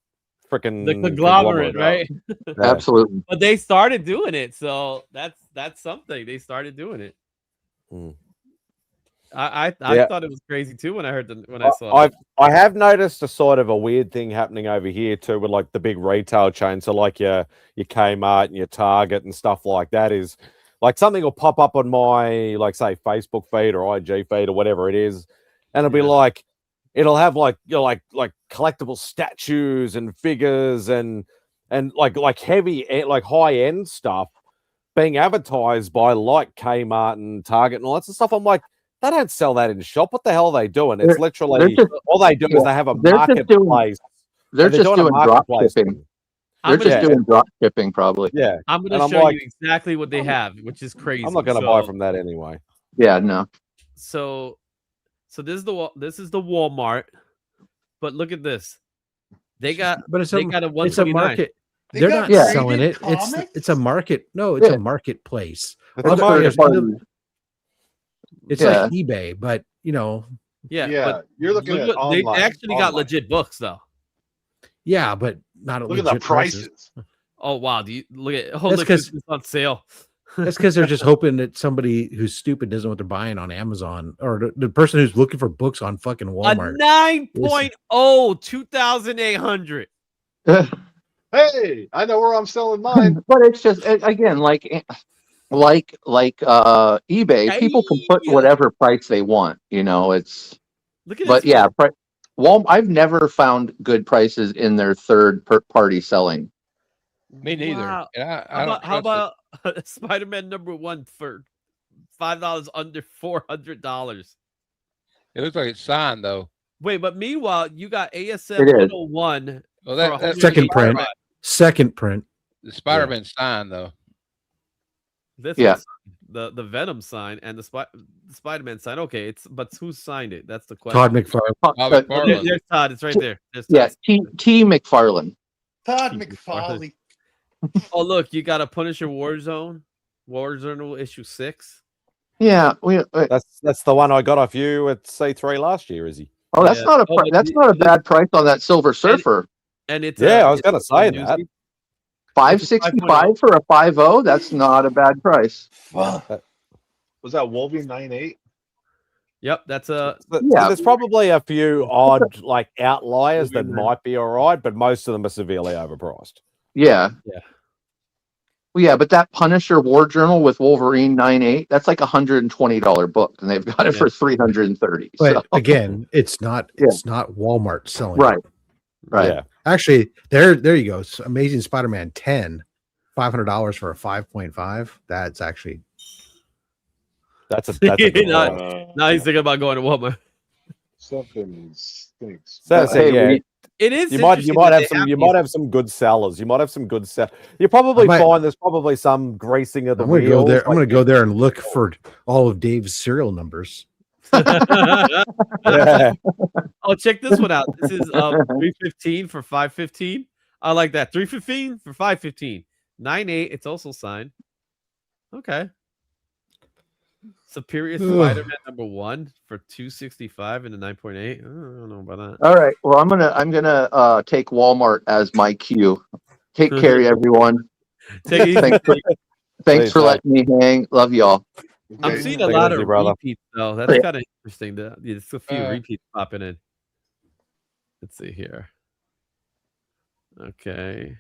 [SPEAKER 1] freaking
[SPEAKER 9] The conglomerate, right?
[SPEAKER 1] Yeah.
[SPEAKER 7] Absolutely.
[SPEAKER 9] But they started doing it, so that's something. They started doing it. I
[SPEAKER 1] Yeah.
[SPEAKER 9] thought it was crazy too when I saw it.
[SPEAKER 1] I have noticed a sort of a weird thing happening over here too, with like the big retail chains. So like your Kmart and your Target and stuff like that, is like something will pop up on my, like, say, Facebook feed or IG feed or whatever it is, and it'll be like, it'll have like, you know, like collectible statues and figures and like heavy, like high end stuff being advertised by like Kmart and Target and all that sort of stuff. I'm like, they don't sell that in shop. What the hell are they doing? It's literally all they do is they have a marketplace.
[SPEAKER 7] They're just doing drop shipping. They're just doing drop shipping, probably.
[SPEAKER 1] Yeah,
[SPEAKER 9] I'm going to show you exactly what they have, which is crazy.
[SPEAKER 1] I'm not going to buy from that anyway.
[SPEAKER 7] Yeah, no.
[SPEAKER 9] So this is the Walmart, but look at this. They got a
[SPEAKER 12] It's a
[SPEAKER 9] 129.
[SPEAKER 12] market. They're not selling it. It's a market. No, it's a marketplace. It's like eBay, but you know.
[SPEAKER 9] Yeah, but
[SPEAKER 10] you're looking at
[SPEAKER 9] they
[SPEAKER 10] online.
[SPEAKER 9] actually got legit books though.
[SPEAKER 12] Yeah, but not
[SPEAKER 10] Look at the prices.
[SPEAKER 9] Oh wow! Do you look at?
[SPEAKER 12] That's
[SPEAKER 9] look,
[SPEAKER 12] 'cause-
[SPEAKER 9] it's on sale.
[SPEAKER 12] That's because they're just hoping that somebody who's stupid doesn't know what they're buying on Amazon, or the person who's looking for books on fucking Walmart.
[SPEAKER 9] A 9.0, 2,800.
[SPEAKER 10] Hey, I know where I'm selling mine.
[SPEAKER 7] But it's just again like eBay. People can put whatever price they want. You know, it's.
[SPEAKER 9] Look at
[SPEAKER 7] but
[SPEAKER 9] this.
[SPEAKER 7] yeah, I've never found good prices in their third party selling.
[SPEAKER 5] Me neither.
[SPEAKER 9] Wow.
[SPEAKER 5] And
[SPEAKER 9] How about Spider-Man #1 for $5 under $400?
[SPEAKER 5] It looks like it's signed though.
[SPEAKER 9] Wait, but meanwhile, you got ASM
[SPEAKER 7] It is.
[SPEAKER 9] 101.
[SPEAKER 5] Well,
[SPEAKER 9] for
[SPEAKER 5] that's
[SPEAKER 12] Second print.
[SPEAKER 9] $185.
[SPEAKER 12] Second print.
[SPEAKER 5] The Spider-Man signed though.
[SPEAKER 9] This
[SPEAKER 7] Yeah.
[SPEAKER 9] one's the Venom sign and the Spider-Man sign. Okay, but who signed it? That's the question.
[SPEAKER 12] Todd McFarlane.
[SPEAKER 9] There's Todd. It's right there. There's
[SPEAKER 7] Yeah,
[SPEAKER 9] Todd.
[SPEAKER 7] T. McFarlane.
[SPEAKER 4] Todd McFarlane.
[SPEAKER 9] Oh, look, you got a Punisher Warzone issue 6.
[SPEAKER 7] Yeah,
[SPEAKER 1] That's the one I got off you at C3 last year, Izzy.
[SPEAKER 7] Oh, that's not a bad price on that Silver Surfer.
[SPEAKER 9] And it's
[SPEAKER 1] I was going to say that.
[SPEAKER 7] $565 for a 5.0. That's not a bad price.
[SPEAKER 10] Was that Wolverine 9.8?
[SPEAKER 9] Yep, that's a
[SPEAKER 1] There's probably a few odd like outliers that might be all right, but most of them are severely overpriced.
[SPEAKER 7] Yeah. Well, yeah, but that Punisher War Journal with Wolverine 9.8, that's like $120 book, and they've got it for $330.
[SPEAKER 12] But
[SPEAKER 7] so.
[SPEAKER 12] again, it's not Walmart selling.
[SPEAKER 7] Right. Right.
[SPEAKER 1] Yeah.
[SPEAKER 12] Actually, there you go. It's Amazing Spider-Man 10, $500 for a 5.5. That's actually
[SPEAKER 1] that's a good
[SPEAKER 9] now he's thinking about going to Walmart.
[SPEAKER 10] Something stinks.
[SPEAKER 1] So,
[SPEAKER 7] Hey,
[SPEAKER 9] It is.
[SPEAKER 1] You might have some good sellers. You might have some good sellers. You probably find there's probably some greasing of the
[SPEAKER 12] I'm gonna
[SPEAKER 1] wheels.
[SPEAKER 12] go there. I'm gonna go there and look for all of Dave's serial numbers.
[SPEAKER 1] Yeah.
[SPEAKER 9] Oh, check this one out. This is 315 for 515. I like that. 315 for 515. 98. It's also signed. Okay. Superior Spider-Man #1 for 265 and a 9.8. I don't know about that.
[SPEAKER 7] All right. Well, I'm gonna take Walmart as my cue. Take care, everyone.
[SPEAKER 9] Take it easy.
[SPEAKER 7] Thanks for letting me hang. Love y'all.
[SPEAKER 9] I'm seeing a lot of repeats though. That's kind of interesting. There's a few repeats popping in. Let's see here. Okay.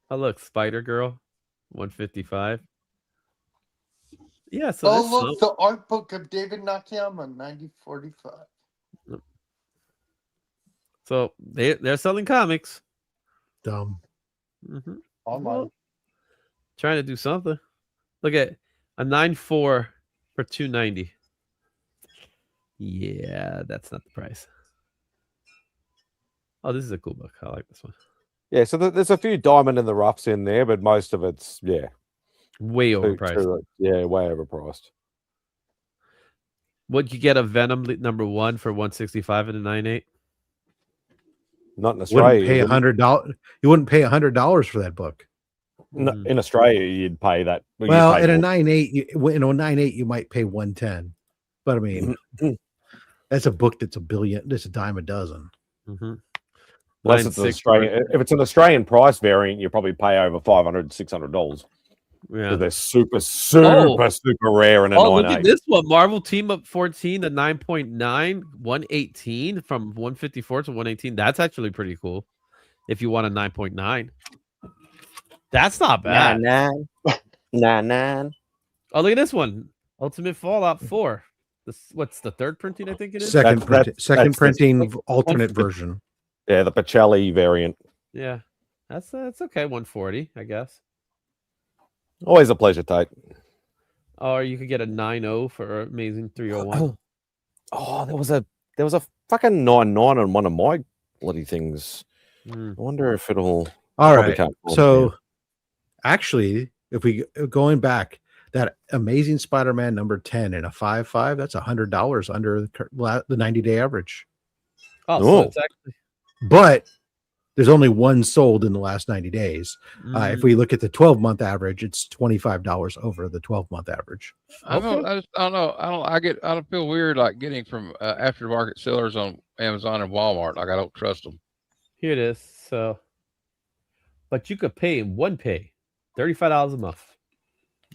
[SPEAKER 9] Oh look, Spider Girl, 155. Yeah. So
[SPEAKER 4] look, the art book of David Nakayama, 9045.
[SPEAKER 9] So they're selling comics.
[SPEAKER 12] Dumb.
[SPEAKER 9] Mm-hmm.
[SPEAKER 10] Online.
[SPEAKER 9] Trying to do something. Look at a 9.4 for 290. Yeah, that's not the price. Oh, this is a cool book. I like this one.
[SPEAKER 1] Yeah, so there's a few diamond in the roughs in there, but most of it's
[SPEAKER 9] way overpriced.
[SPEAKER 1] Yeah, way overpriced.
[SPEAKER 9] Would you get a Venom #1 for 165 and a 9.8?
[SPEAKER 1] Not in Australia.
[SPEAKER 12] Pay $100. You wouldn't pay $100 for that book.
[SPEAKER 1] No, in Australia, you'd pay that.
[SPEAKER 12] Well, in a 9.8, in a 9.8, you might pay 110. But I mean, that's a book that's $1 billion. That's a dime a dozen.
[SPEAKER 9] Mm-hmm.
[SPEAKER 1] Unless it's an Australian. If it's an Australian price variant, you probably pay over $500, $600.
[SPEAKER 9] Yeah,
[SPEAKER 1] they're super rare in a 9.8.
[SPEAKER 9] Look at this one, Marvel Team Up 14, the 9.9, 118 from 154 to 118. That's actually pretty cool. If you want a 9.9, that's not bad.
[SPEAKER 1] 9.9.
[SPEAKER 9] Oh, look at this one, Ultimate Fallout 4. What's the third printing? I think it is
[SPEAKER 12] second printing alternate version.
[SPEAKER 1] Yeah, the Pacelli variant.
[SPEAKER 9] Yeah, that's okay. 140, I guess.
[SPEAKER 1] Always a pleasure, Tate.
[SPEAKER 9] Or you could get a 9.0 for Amazing 301.
[SPEAKER 1] Oh, there was a fucking 9.9 on one of my bloody things. I wonder if it'll.
[SPEAKER 12] All right. So, actually, if we going back, that Amazing Spider-Man #10 and a 5.5, that's $100 under the 90-day average.
[SPEAKER 9] Oh, so it's actually.
[SPEAKER 12] But there's only one sold in the last 90 days. If we look at the 12-month average, it's $25 over the 12-month average.
[SPEAKER 5] I don't know. I don't feel weird like getting from aftermarket sellers on Amazon and Walmart. Like I don't trust them.
[SPEAKER 9] Here it is. So, but you could pay in one pay, $35 a month.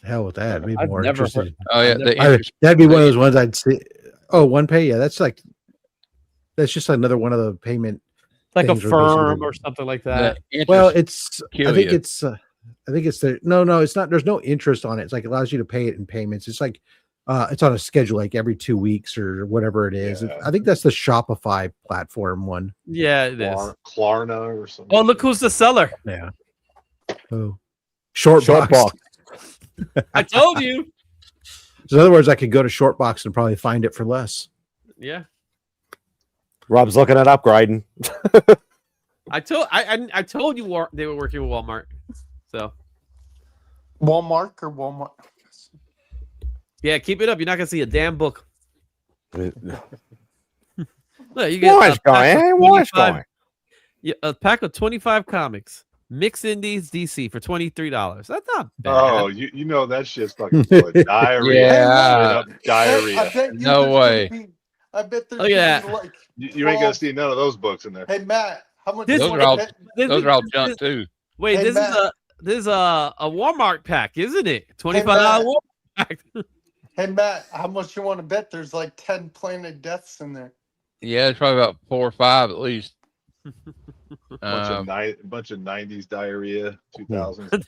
[SPEAKER 12] Hell with that. I'd be
[SPEAKER 9] I've
[SPEAKER 12] more
[SPEAKER 9] never
[SPEAKER 12] interested.
[SPEAKER 9] heard-
[SPEAKER 12] that'd be one of those ones I'd say. Oh, one pay. Yeah, that's just another one of the payment.
[SPEAKER 9] Like a
[SPEAKER 12] things we're
[SPEAKER 9] firm
[SPEAKER 12] basically-
[SPEAKER 9] or something like that.
[SPEAKER 12] Well, I think it's the no, it's not. There's no interest on it. It's like it allows you to pay it in payments. It's like it's on a schedule, like every 2 weeks or whatever it is.
[SPEAKER 10] Yeah.
[SPEAKER 12] I think that's the Shopify platform one.
[SPEAKER 9] Yeah, it is.
[SPEAKER 10] Klarna or something.
[SPEAKER 9] Oh, look who's the seller.
[SPEAKER 12] Yeah. Oh, short box.
[SPEAKER 9] I told you.
[SPEAKER 12] So in other words, I could go to Shortbox and probably find it for less.
[SPEAKER 9] Yeah.
[SPEAKER 1] Rob's looking at upgrading.
[SPEAKER 9] I told you they were working with Walmart. So
[SPEAKER 4] Walmart or Walmart?
[SPEAKER 9] yeah, keep it up. You're not gonna see a damn book. Look, you
[SPEAKER 1] Watch guy, watch guy.
[SPEAKER 9] Yeah, a pack of 25 comics. Mix Indies DC for $23. That's not bad.
[SPEAKER 10] Oh, you know that shit's fucking full of diarrhea.
[SPEAKER 5] Yeah.
[SPEAKER 10] Straight up diarrhea.
[SPEAKER 5] No way.
[SPEAKER 4] I bet there's
[SPEAKER 9] Look at that.
[SPEAKER 4] like
[SPEAKER 10] You ain't gonna see none of those books in there.
[SPEAKER 4] Hey Matt, how much?
[SPEAKER 5] Those are all junk too.
[SPEAKER 9] Wait,
[SPEAKER 4] Hey,
[SPEAKER 9] this is a Walmart pack, isn't it? $25
[SPEAKER 4] Matt.
[SPEAKER 9] Walmart pack.
[SPEAKER 4] Hey Matt, how much you want to bet? There's like 10 Planet Deaths in there.
[SPEAKER 5] Yeah, it's probably about 4 or 5 at least.
[SPEAKER 10] Bunch of 90s diarrhea, 2000s.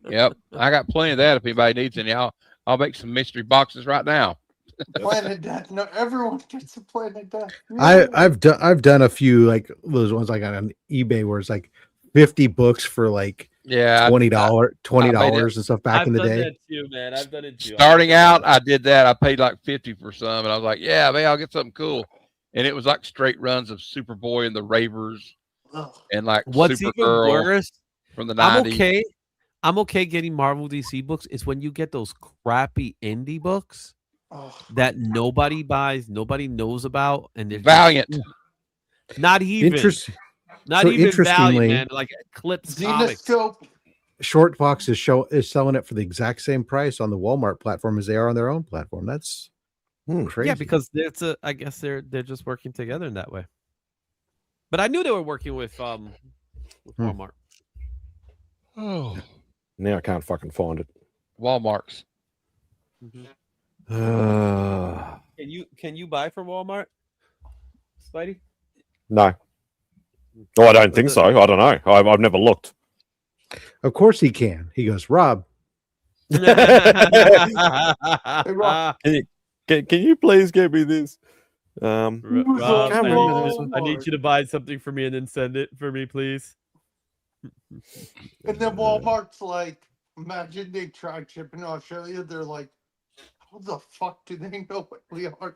[SPEAKER 5] Yep, I got plenty of that. If anybody needs any, I'll make some mystery boxes right now.
[SPEAKER 4] Planet Death. No, everyone gets a Planet Death.
[SPEAKER 12] I've done a few like those ones like on eBay where it's like 50 books for like $20 and stuff back in the day.
[SPEAKER 9] I've done that too, man. I've done it too.
[SPEAKER 5] Starting out, I did that. I paid like 50 for some, and I was like, "Yeah, maybe I'll get something cool." and it was like straight runs of Superboy and the Ravers, and like
[SPEAKER 9] What's even
[SPEAKER 5] Supergirl
[SPEAKER 9] worse?
[SPEAKER 5] from the
[SPEAKER 9] I'm
[SPEAKER 5] 90s.
[SPEAKER 9] okay. I'm okay getting Marvel DC books. It's when you get those crappy indie books that nobody buys, nobody knows about, and they're
[SPEAKER 5] Valiant.
[SPEAKER 9] Not even.
[SPEAKER 12] Interesting.
[SPEAKER 9] Not
[SPEAKER 12] So
[SPEAKER 9] even Valiant,
[SPEAKER 12] interestingly-
[SPEAKER 9] man. Like Eclipse Comics.
[SPEAKER 4] Xenoscope.
[SPEAKER 12] Shortbox is selling it for the exact same price on the Walmart platform as they are on their own platform. That's crazy.
[SPEAKER 9] Yeah, because I guess they're just working together in that way. But I knew they were working with Walmart.
[SPEAKER 5] Oh,
[SPEAKER 1] Now I can't fucking find it.
[SPEAKER 5] Walmart's.
[SPEAKER 9] Can you buy from Walmart, Spidey?
[SPEAKER 1] No. Oh, I don't think so. I don't know. I've never looked.
[SPEAKER 12] Of course he can. He goes, Rob.
[SPEAKER 1] Can you please give me this?
[SPEAKER 9] Rob, I need you to buy something for me and then send it for me, please.
[SPEAKER 4] And then Walmart's like, imagine they tried shipping to Australia. They're like, how the fuck do they know what we are?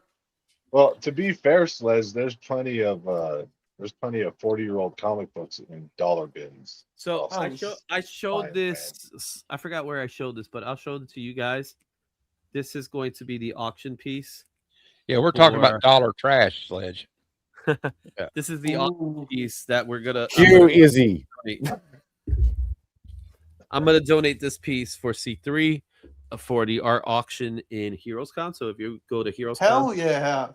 [SPEAKER 10] Well, to be fair, Sles, there's plenty of 40-year-old comic books in dollar bins.
[SPEAKER 9] So
[SPEAKER 10] Also.
[SPEAKER 9] I showed this. I forgot where I showed this, but I'll show it to you guys. This is going to be the auction piece.
[SPEAKER 5] Yeah, we're talking
[SPEAKER 9] for-
[SPEAKER 5] about dollar trash, Sledge.
[SPEAKER 9] This is the auction piece that we're gonna.
[SPEAKER 1] Cue Izzy.
[SPEAKER 9] I'm gonna donate this piece for C3 for the art auction in HeroesCon. So if you go to HeroesCon,
[SPEAKER 4] Hell yeah.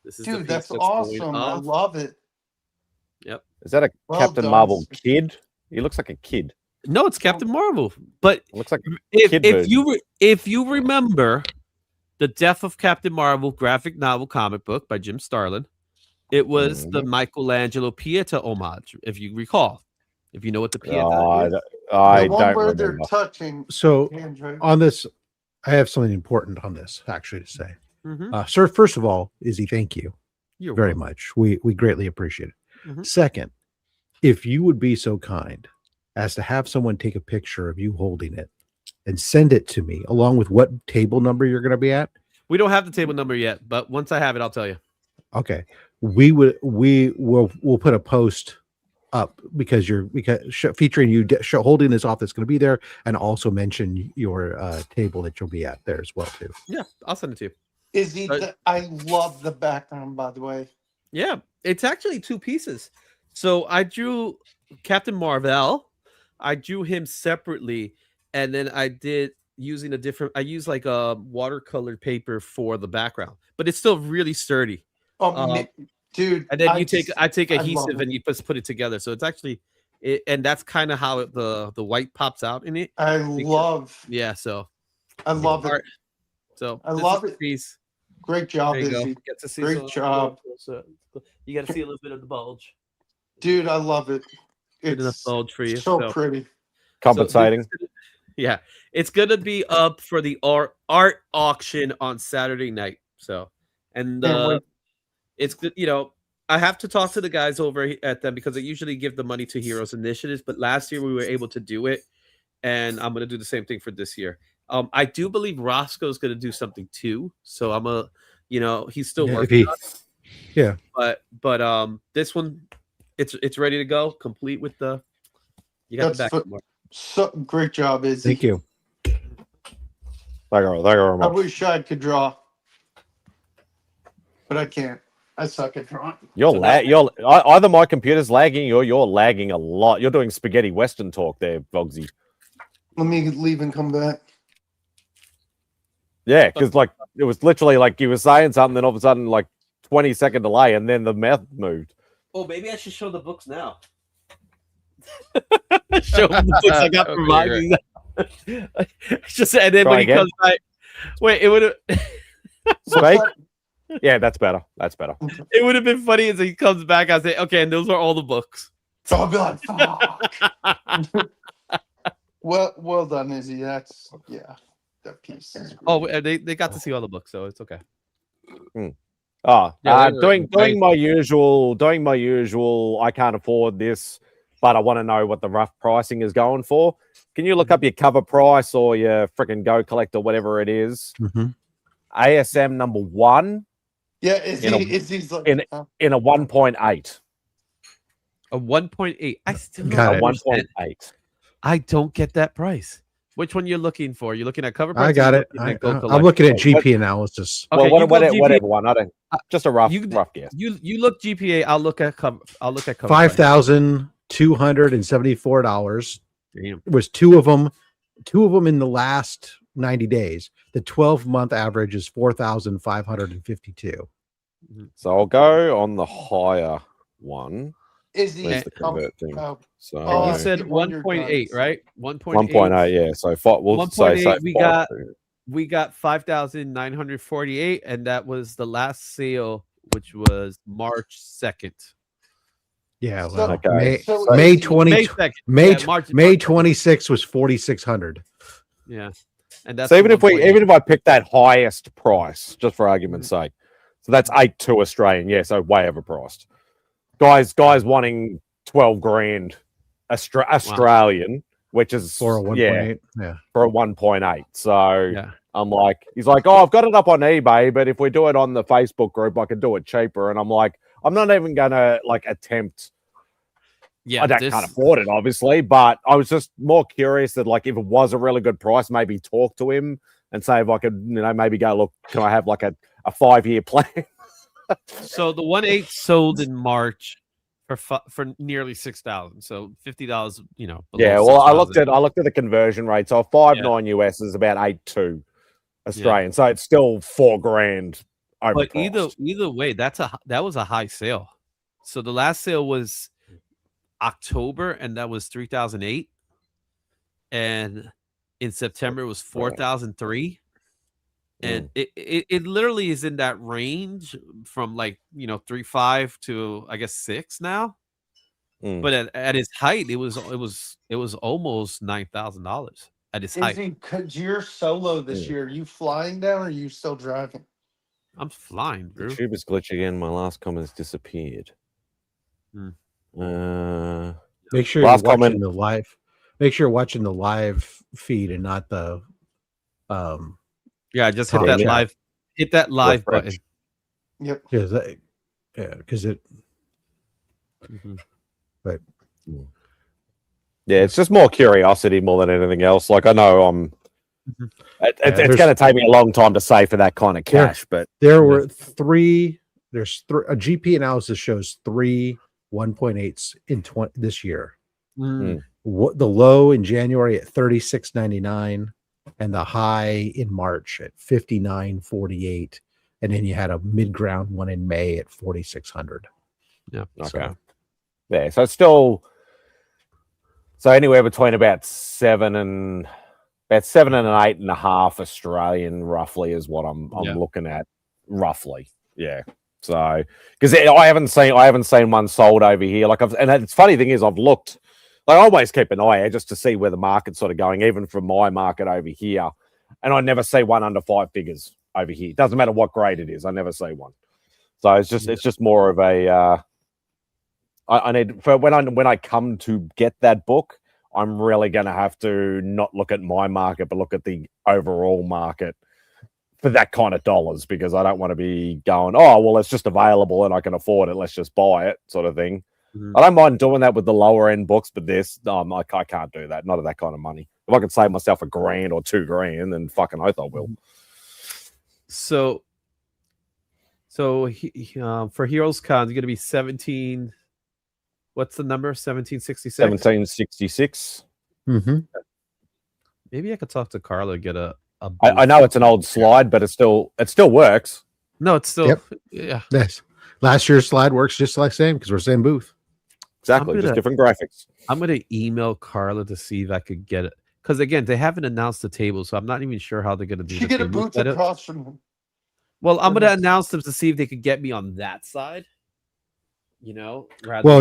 [SPEAKER 9] this is the
[SPEAKER 4] Dude,
[SPEAKER 9] piece
[SPEAKER 4] that's
[SPEAKER 9] going
[SPEAKER 4] awesome. I
[SPEAKER 9] off.
[SPEAKER 4] love it.
[SPEAKER 9] Yep.
[SPEAKER 1] Is that a
[SPEAKER 4] Well
[SPEAKER 1] Captain
[SPEAKER 4] done.
[SPEAKER 1] Marvel kid? He looks like a kid.
[SPEAKER 9] No, it's Captain Marvel. But
[SPEAKER 1] It looks like a
[SPEAKER 9] if
[SPEAKER 1] kid
[SPEAKER 9] if
[SPEAKER 1] version.
[SPEAKER 9] if you remember the Death of Captain Marvel graphic novel comic book by Jim Starlin, it was the Michelangelo Pieta homage, if you recall. If you know what the Pieta is.
[SPEAKER 1] I
[SPEAKER 4] The one
[SPEAKER 1] don't
[SPEAKER 4] where
[SPEAKER 1] remember.
[SPEAKER 4] they're touching.
[SPEAKER 12] So
[SPEAKER 4] Andrew.
[SPEAKER 12] on this, I have something important on this actually to say.
[SPEAKER 9] Mhm.
[SPEAKER 12] Sir, first of all, Izzy, thank you
[SPEAKER 9] You're
[SPEAKER 12] very
[SPEAKER 9] welcome.
[SPEAKER 12] much. We greatly appreciate it.
[SPEAKER 9] Mhm.
[SPEAKER 12] Second, if you would be so kind as to have someone take a picture of you holding it and send it to me along with what table number you're going to be at.
[SPEAKER 9] We don't have the table number yet, but once I have it, I'll tell you.
[SPEAKER 12] Okay. We'll put a post up because featuring you holding this off that's going to be there, and also mention your table that you'll be at there as well too.
[SPEAKER 9] Yeah, I'll send it to you.
[SPEAKER 4] Izzy, I love the background, by the way.
[SPEAKER 9] Yeah, it's actually two pieces. So I drew Captain Marvel. I drew him separately, and then I did using a different. I used like a watercolored paper for the background, but it's still really sturdy.
[SPEAKER 4] Dude,
[SPEAKER 9] and then I take
[SPEAKER 4] I love
[SPEAKER 9] adhesive
[SPEAKER 4] it.
[SPEAKER 9] and you just put it together. So it's actually, and that's kind of how the white pops out in it.
[SPEAKER 4] I love.
[SPEAKER 9] Yeah, so
[SPEAKER 4] I love it.
[SPEAKER 9] So
[SPEAKER 4] I
[SPEAKER 9] this
[SPEAKER 4] love
[SPEAKER 9] is
[SPEAKER 4] it.
[SPEAKER 9] the piece.
[SPEAKER 4] Great job,
[SPEAKER 9] There you go.
[SPEAKER 4] Izzy.
[SPEAKER 9] Get to see
[SPEAKER 4] Great
[SPEAKER 9] some-
[SPEAKER 4] job.
[SPEAKER 9] You got to see a little bit of the bulge.
[SPEAKER 4] Dude, I love it.
[SPEAKER 9] Good enough
[SPEAKER 4] It's
[SPEAKER 9] bulge for you.
[SPEAKER 4] so pretty.
[SPEAKER 1] Compensating.
[SPEAKER 9] Yeah, it's gonna be up for the art auction on Saturday night. So, and
[SPEAKER 4] Can't wait.
[SPEAKER 9] it's good. You know, I have to talk to the guys over at them because they usually give the money to Heroes Initiatives, but last year we were able to do it, and I'm gonna do the same thing for this year. I do believe Roscoe's gonna do something too. So I'm a, you know, he's still working on it.
[SPEAKER 12] Yeah.
[SPEAKER 9] But this one, it's ready to go, complete with the. You got the back.
[SPEAKER 4] So great job, Izzy.
[SPEAKER 12] Thank you.
[SPEAKER 4] I wish I could draw, but I can't. I suck at drawing.
[SPEAKER 1] Either my computer's lagging or you're lagging a lot. You're doing spaghetti western talk there, Bogsy.
[SPEAKER 4] Let me leave and come back.
[SPEAKER 1] Yeah, because like it was literally like you were saying something, then all of a sudden like 20-second delay, and then the mouth moved.
[SPEAKER 9] Oh, maybe I should show the books now. Show him the books I got from Ivy. Just and then
[SPEAKER 1] Try
[SPEAKER 9] when he
[SPEAKER 1] again.
[SPEAKER 9] comes back, wait, it would have.
[SPEAKER 1] Speak. Yeah, that's better. That's better.
[SPEAKER 9] It would have been funny as he comes back. I say, okay, and those are all the books.
[SPEAKER 4] So I'll be like, fuck. well done, Izzy. That's that piece. Is great.
[SPEAKER 9] Oh, they got to see all the books, so it's okay.
[SPEAKER 1] Oh,
[SPEAKER 9] Yeah, they were
[SPEAKER 1] doing my usual. I can't afford this, but I want to know what the rough pricing is going for. Can you look up your cover price or your freaking Go Collect or whatever it is?
[SPEAKER 12] Mhm.
[SPEAKER 1] ASM number 1
[SPEAKER 4] Yeah,
[SPEAKER 1] in a-
[SPEAKER 4] Izzy's like
[SPEAKER 1] in a 1.8.
[SPEAKER 9] A 1.8. I still don't
[SPEAKER 12] Got
[SPEAKER 1] A
[SPEAKER 12] it.
[SPEAKER 9] understand.
[SPEAKER 1] 1.8.
[SPEAKER 9] I don't get that price. Which one you're looking for? You're looking at cover price.
[SPEAKER 12] I
[SPEAKER 9] or
[SPEAKER 12] got
[SPEAKER 9] you're
[SPEAKER 12] it.
[SPEAKER 9] looking at Go
[SPEAKER 12] I'm
[SPEAKER 9] Collector?
[SPEAKER 12] looking at
[SPEAKER 1] What-
[SPEAKER 12] GP analysis.
[SPEAKER 9] Okay,
[SPEAKER 1] well,
[SPEAKER 9] you go GPA.
[SPEAKER 1] whatever one. I don't. Just a rough guess.
[SPEAKER 9] You look GPA. I'll look at cover. I'll look at cover.
[SPEAKER 12] $5,274.
[SPEAKER 9] Damn.
[SPEAKER 12] It was two of them in the last 90 days. The 12-month average is 4,552.
[SPEAKER 1] So I'll go on the higher one.
[SPEAKER 4] Izzy.
[SPEAKER 1] Where's the convert thing? So
[SPEAKER 9] And you said 1.8, right? 1.8.
[SPEAKER 1] 1.8, yeah. So we'll say
[SPEAKER 9] 1.8. We got 5,948, and that was the last sale, which was March 2nd.
[SPEAKER 12] Yeah,
[SPEAKER 4] So-
[SPEAKER 12] well,
[SPEAKER 1] Okay.
[SPEAKER 12] May 20
[SPEAKER 9] May 2nd.
[SPEAKER 12] May
[SPEAKER 9] Yeah, March
[SPEAKER 12] May 26 was 4,600.
[SPEAKER 9] Yeah, and that's
[SPEAKER 1] So even
[SPEAKER 9] the
[SPEAKER 1] if we
[SPEAKER 9] 1.8.
[SPEAKER 1] even if I pick that highest price, just for argument's sake, so that's 8.2 Australian, yeah, so way overpriced. Guys wanting 12 grand Australian, which is
[SPEAKER 12] For a 1.8. Yeah.
[SPEAKER 1] for a 1.8. So
[SPEAKER 9] Yeah.
[SPEAKER 1] I'm like, he's like, oh, I've got it up on eBay, but if we do it on the Facebook group, I could do it cheaper. And I'm like, I'm not even gonna like attempt.
[SPEAKER 9] Yeah,
[SPEAKER 1] I can't afford it, obviously, but I was just more curious that like if it was a really good price, maybe talk to him and say if I could, maybe go look, can I have like a 5-year plan?
[SPEAKER 9] So the 1.8 sold in March for nearly 6,000. So $50, below
[SPEAKER 1] Yeah, well, I looked
[SPEAKER 9] 6,000.
[SPEAKER 1] at the conversion rate. So 5.9 US is about 8.2 Australian. So it's still $4,000 overpriced.
[SPEAKER 9] But either way, that was a high sale. So the last sale was October, and that was 3,008, and in September it was 4,003. And it literally is in that range from like 3.5 to I guess 6 now. But at its height, it was almost $9,000 at its height.
[SPEAKER 4] Izzy, because you're solo this year, are you flying down or are you still driving?
[SPEAKER 9] I'm flying,
[SPEAKER 1] The
[SPEAKER 9] Drew.
[SPEAKER 1] tube is glitching again. My last comment has disappeared.
[SPEAKER 12] Make sure
[SPEAKER 1] Last
[SPEAKER 12] you're watching
[SPEAKER 1] comment.
[SPEAKER 12] the live. Make sure you're watching the live feed and not the
[SPEAKER 9] Yeah, just hit
[SPEAKER 12] top
[SPEAKER 9] that
[SPEAKER 12] chat.
[SPEAKER 9] live. Hit that live
[SPEAKER 1] Refresh.
[SPEAKER 9] button.
[SPEAKER 4] Yep.
[SPEAKER 12] Because it. But
[SPEAKER 1] Yeah, it's just more curiosity more than anything else. Like I know it's
[SPEAKER 12] there's-
[SPEAKER 1] going to take me a long time to save for that kind of cash, but
[SPEAKER 12] there were three. There's a GP analysis shows 3 1.8s in this year. What the low in January at 36.99 and the high in March at 59.48, and then you had a mid-ground one in May at 4,600.
[SPEAKER 9] Yeah.
[SPEAKER 1] Okay. Yeah, so it's still anywhere between about 7 and 8.5 Australian roughly is what I'm looking at roughly. Yeah. So because I haven't seen one sold over here. Like and it's funny thing is I've looked. Like I always keep an eye out just to see where the market's sort of going, even from my market over here. And I never see one under 5 figures over here. It doesn't matter what grade it is. I never see one. So it's just more of a I need for when I come to get that book, I'm really going to have to not look at my market, but look at the overall market for that kind of dollars, because I don't want to be going, oh, well, it's just available and I can afford it. Let's just buy it, sort of thing. I don't mind doing that with the lower end books, but I can't do that. Not at that kind of money. If I can save myself $1,000 or $2,000, then fucking oath I will.
[SPEAKER 9] So for Heroes Con, it's going to be 17. What's the number? 1766.
[SPEAKER 1] 1766.
[SPEAKER 9] Maybe I could talk to Carla and get a.
[SPEAKER 1] I know it's an old slide, but it still works.
[SPEAKER 9] No, it's still
[SPEAKER 12] Yep.
[SPEAKER 9] yeah.
[SPEAKER 12] Yes. Last year's slide works just like same because we're same booth.
[SPEAKER 1] Exactly, just different graphics.
[SPEAKER 9] I'm gonna email Carla to see if I could get it, because again, they haven't announced the table, so I'm not even sure how they're gonna do.
[SPEAKER 4] You get a booth across from him.
[SPEAKER 9] Well, I'm gonna announce them to see if they could get me on that side.
[SPEAKER 12] Well,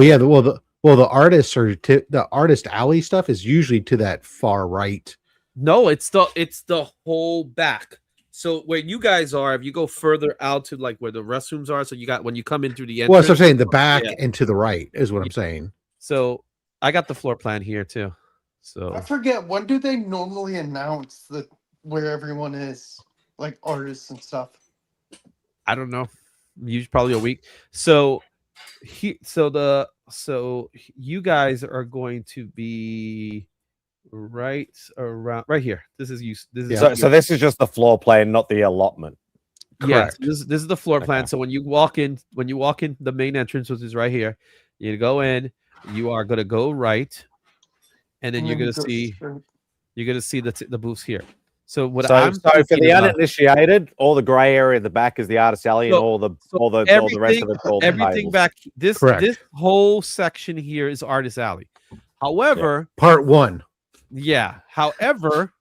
[SPEAKER 12] yeah. The artists are the artist alley stuff is usually to that far right.
[SPEAKER 9] No, it's the whole back. So where you guys are, if you go further out to like where the restrooms are, so you got when you come in through the entrance.
[SPEAKER 12] Well, so I'm saying the back and to the right is what I'm saying.
[SPEAKER 9] So I got the floor plan here too. So
[SPEAKER 4] I forget, when do they normally announce where everyone is, like artists and stuff?
[SPEAKER 9] I don't know. usually probably a week. So so you guys are going to be right around right here. This is you. This is
[SPEAKER 1] So this is just the floor plan, not the allotment.
[SPEAKER 9] Yes,
[SPEAKER 12] Correct.
[SPEAKER 9] this is the floor plan.
[SPEAKER 1] Okay.
[SPEAKER 9] So when you walk in the main entrance, which is right here, you go in. You are going to go right, and then you're going to see the booths here. So what
[SPEAKER 1] So
[SPEAKER 9] I'm
[SPEAKER 1] for
[SPEAKER 9] thinking
[SPEAKER 1] the
[SPEAKER 9] about,
[SPEAKER 1] uninitiated, all the grey area at the back is the artist alley, and all the rest of it's all the
[SPEAKER 9] everything
[SPEAKER 1] tables.
[SPEAKER 9] back this
[SPEAKER 12] Correct.
[SPEAKER 9] whole section here is artist alley. However,
[SPEAKER 12] Part 1.
[SPEAKER 9] yeah. However,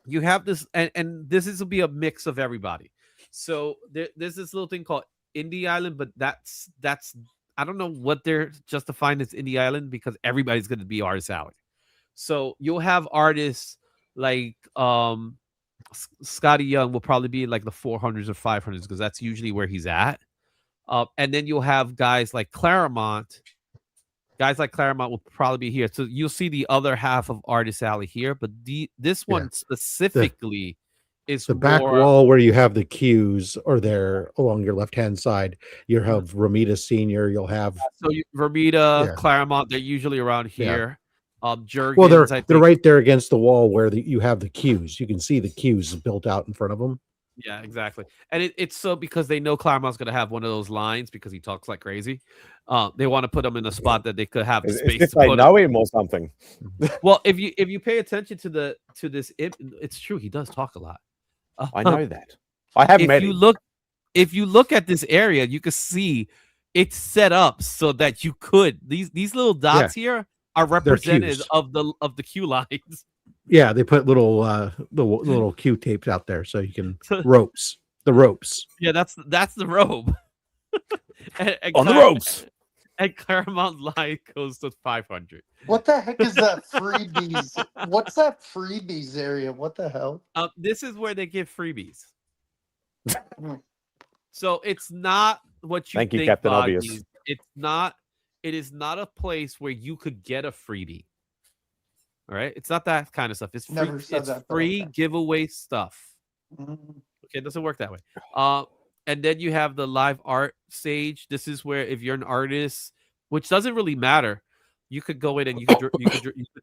[SPEAKER 9] you have this, and will be a mix of everybody. So there's this little thing called Indie Island, but that's I don't know what they're justifying as Indie Island because everybody's going to be artist alley. So you'll have artists like Scotty Young will probably be in like the 400s or 500s because that's usually where he's at. And then you'll have guys like Claremont. Guys like Claremont will probably be here. So you'll see the other half of Artist Alley here, but this one specifically is
[SPEAKER 12] the back
[SPEAKER 9] more,
[SPEAKER 12] wall where you have the queues, or there along your left-hand side, you have Ramita Senior. You'll have
[SPEAKER 9] Vermita, Claremont. They're usually around here. Jurgens,
[SPEAKER 12] well,
[SPEAKER 9] I think.
[SPEAKER 12] they're right there against the wall where you have the queues. You can see the queues built out in front of them.
[SPEAKER 9] Yeah, exactly. And it's so because they know Claremont's going to have one of those lines because he talks like crazy. They want to put him in a spot that they could have the space
[SPEAKER 1] If
[SPEAKER 9] to
[SPEAKER 1] they
[SPEAKER 9] put
[SPEAKER 1] know him or something.
[SPEAKER 9] Well, if you pay attention to this, it's true. He does talk a lot.
[SPEAKER 1] I know that. I haven't met him.
[SPEAKER 9] If you look at this area, you can see it's set up so that you could these little dots here are representative of the queue lines.
[SPEAKER 12] Yeah, they put little Q tapes out there so you can ropes. The ropes.
[SPEAKER 9] Yeah, that's the robe. and
[SPEAKER 1] On the ropes.
[SPEAKER 9] And Claremont line goes to 500.
[SPEAKER 4] What the heck is that freebies? What's that freebies area? What the hell?
[SPEAKER 9] This is where they give freebies. So it's not what you
[SPEAKER 1] Thank you,
[SPEAKER 9] think,
[SPEAKER 1] Captain
[SPEAKER 9] Boggy.
[SPEAKER 1] Obvious.
[SPEAKER 9] It is not a place where you could get a freebie. All right, it's not that kind of stuff. It's free. It's free giveaway stuff. Okay, it doesn't work that way. And then you have the live art stage. This is where if you're an artist, which doesn't really matter, you could go in and you could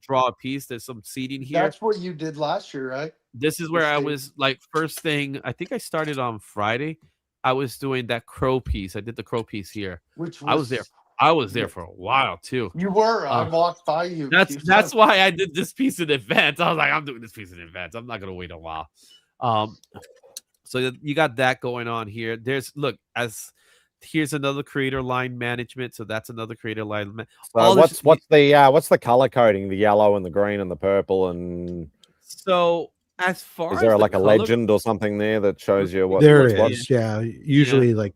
[SPEAKER 9] draw a piece. There's some seating here.
[SPEAKER 4] That's what you did last year, right?
[SPEAKER 9] This is where I was like first thing. I think I started on Friday. I was doing that crow piece. I did the crow piece here. I was there. I was there for a while too.
[SPEAKER 4] You were. I walked by you.
[SPEAKER 9] That's why I did this piece in advance. I was like, I'm doing this piece in advance. I'm not gonna wait a while. So you got that going on here. Here's another creator line management. So that's another creator line.
[SPEAKER 1] What's the color coding? The yellow and the green and the purple and.
[SPEAKER 9] So as far
[SPEAKER 1] is there
[SPEAKER 9] as
[SPEAKER 1] like a legend or something there that shows you what
[SPEAKER 12] there
[SPEAKER 1] what's
[SPEAKER 12] is? Yeah, usually like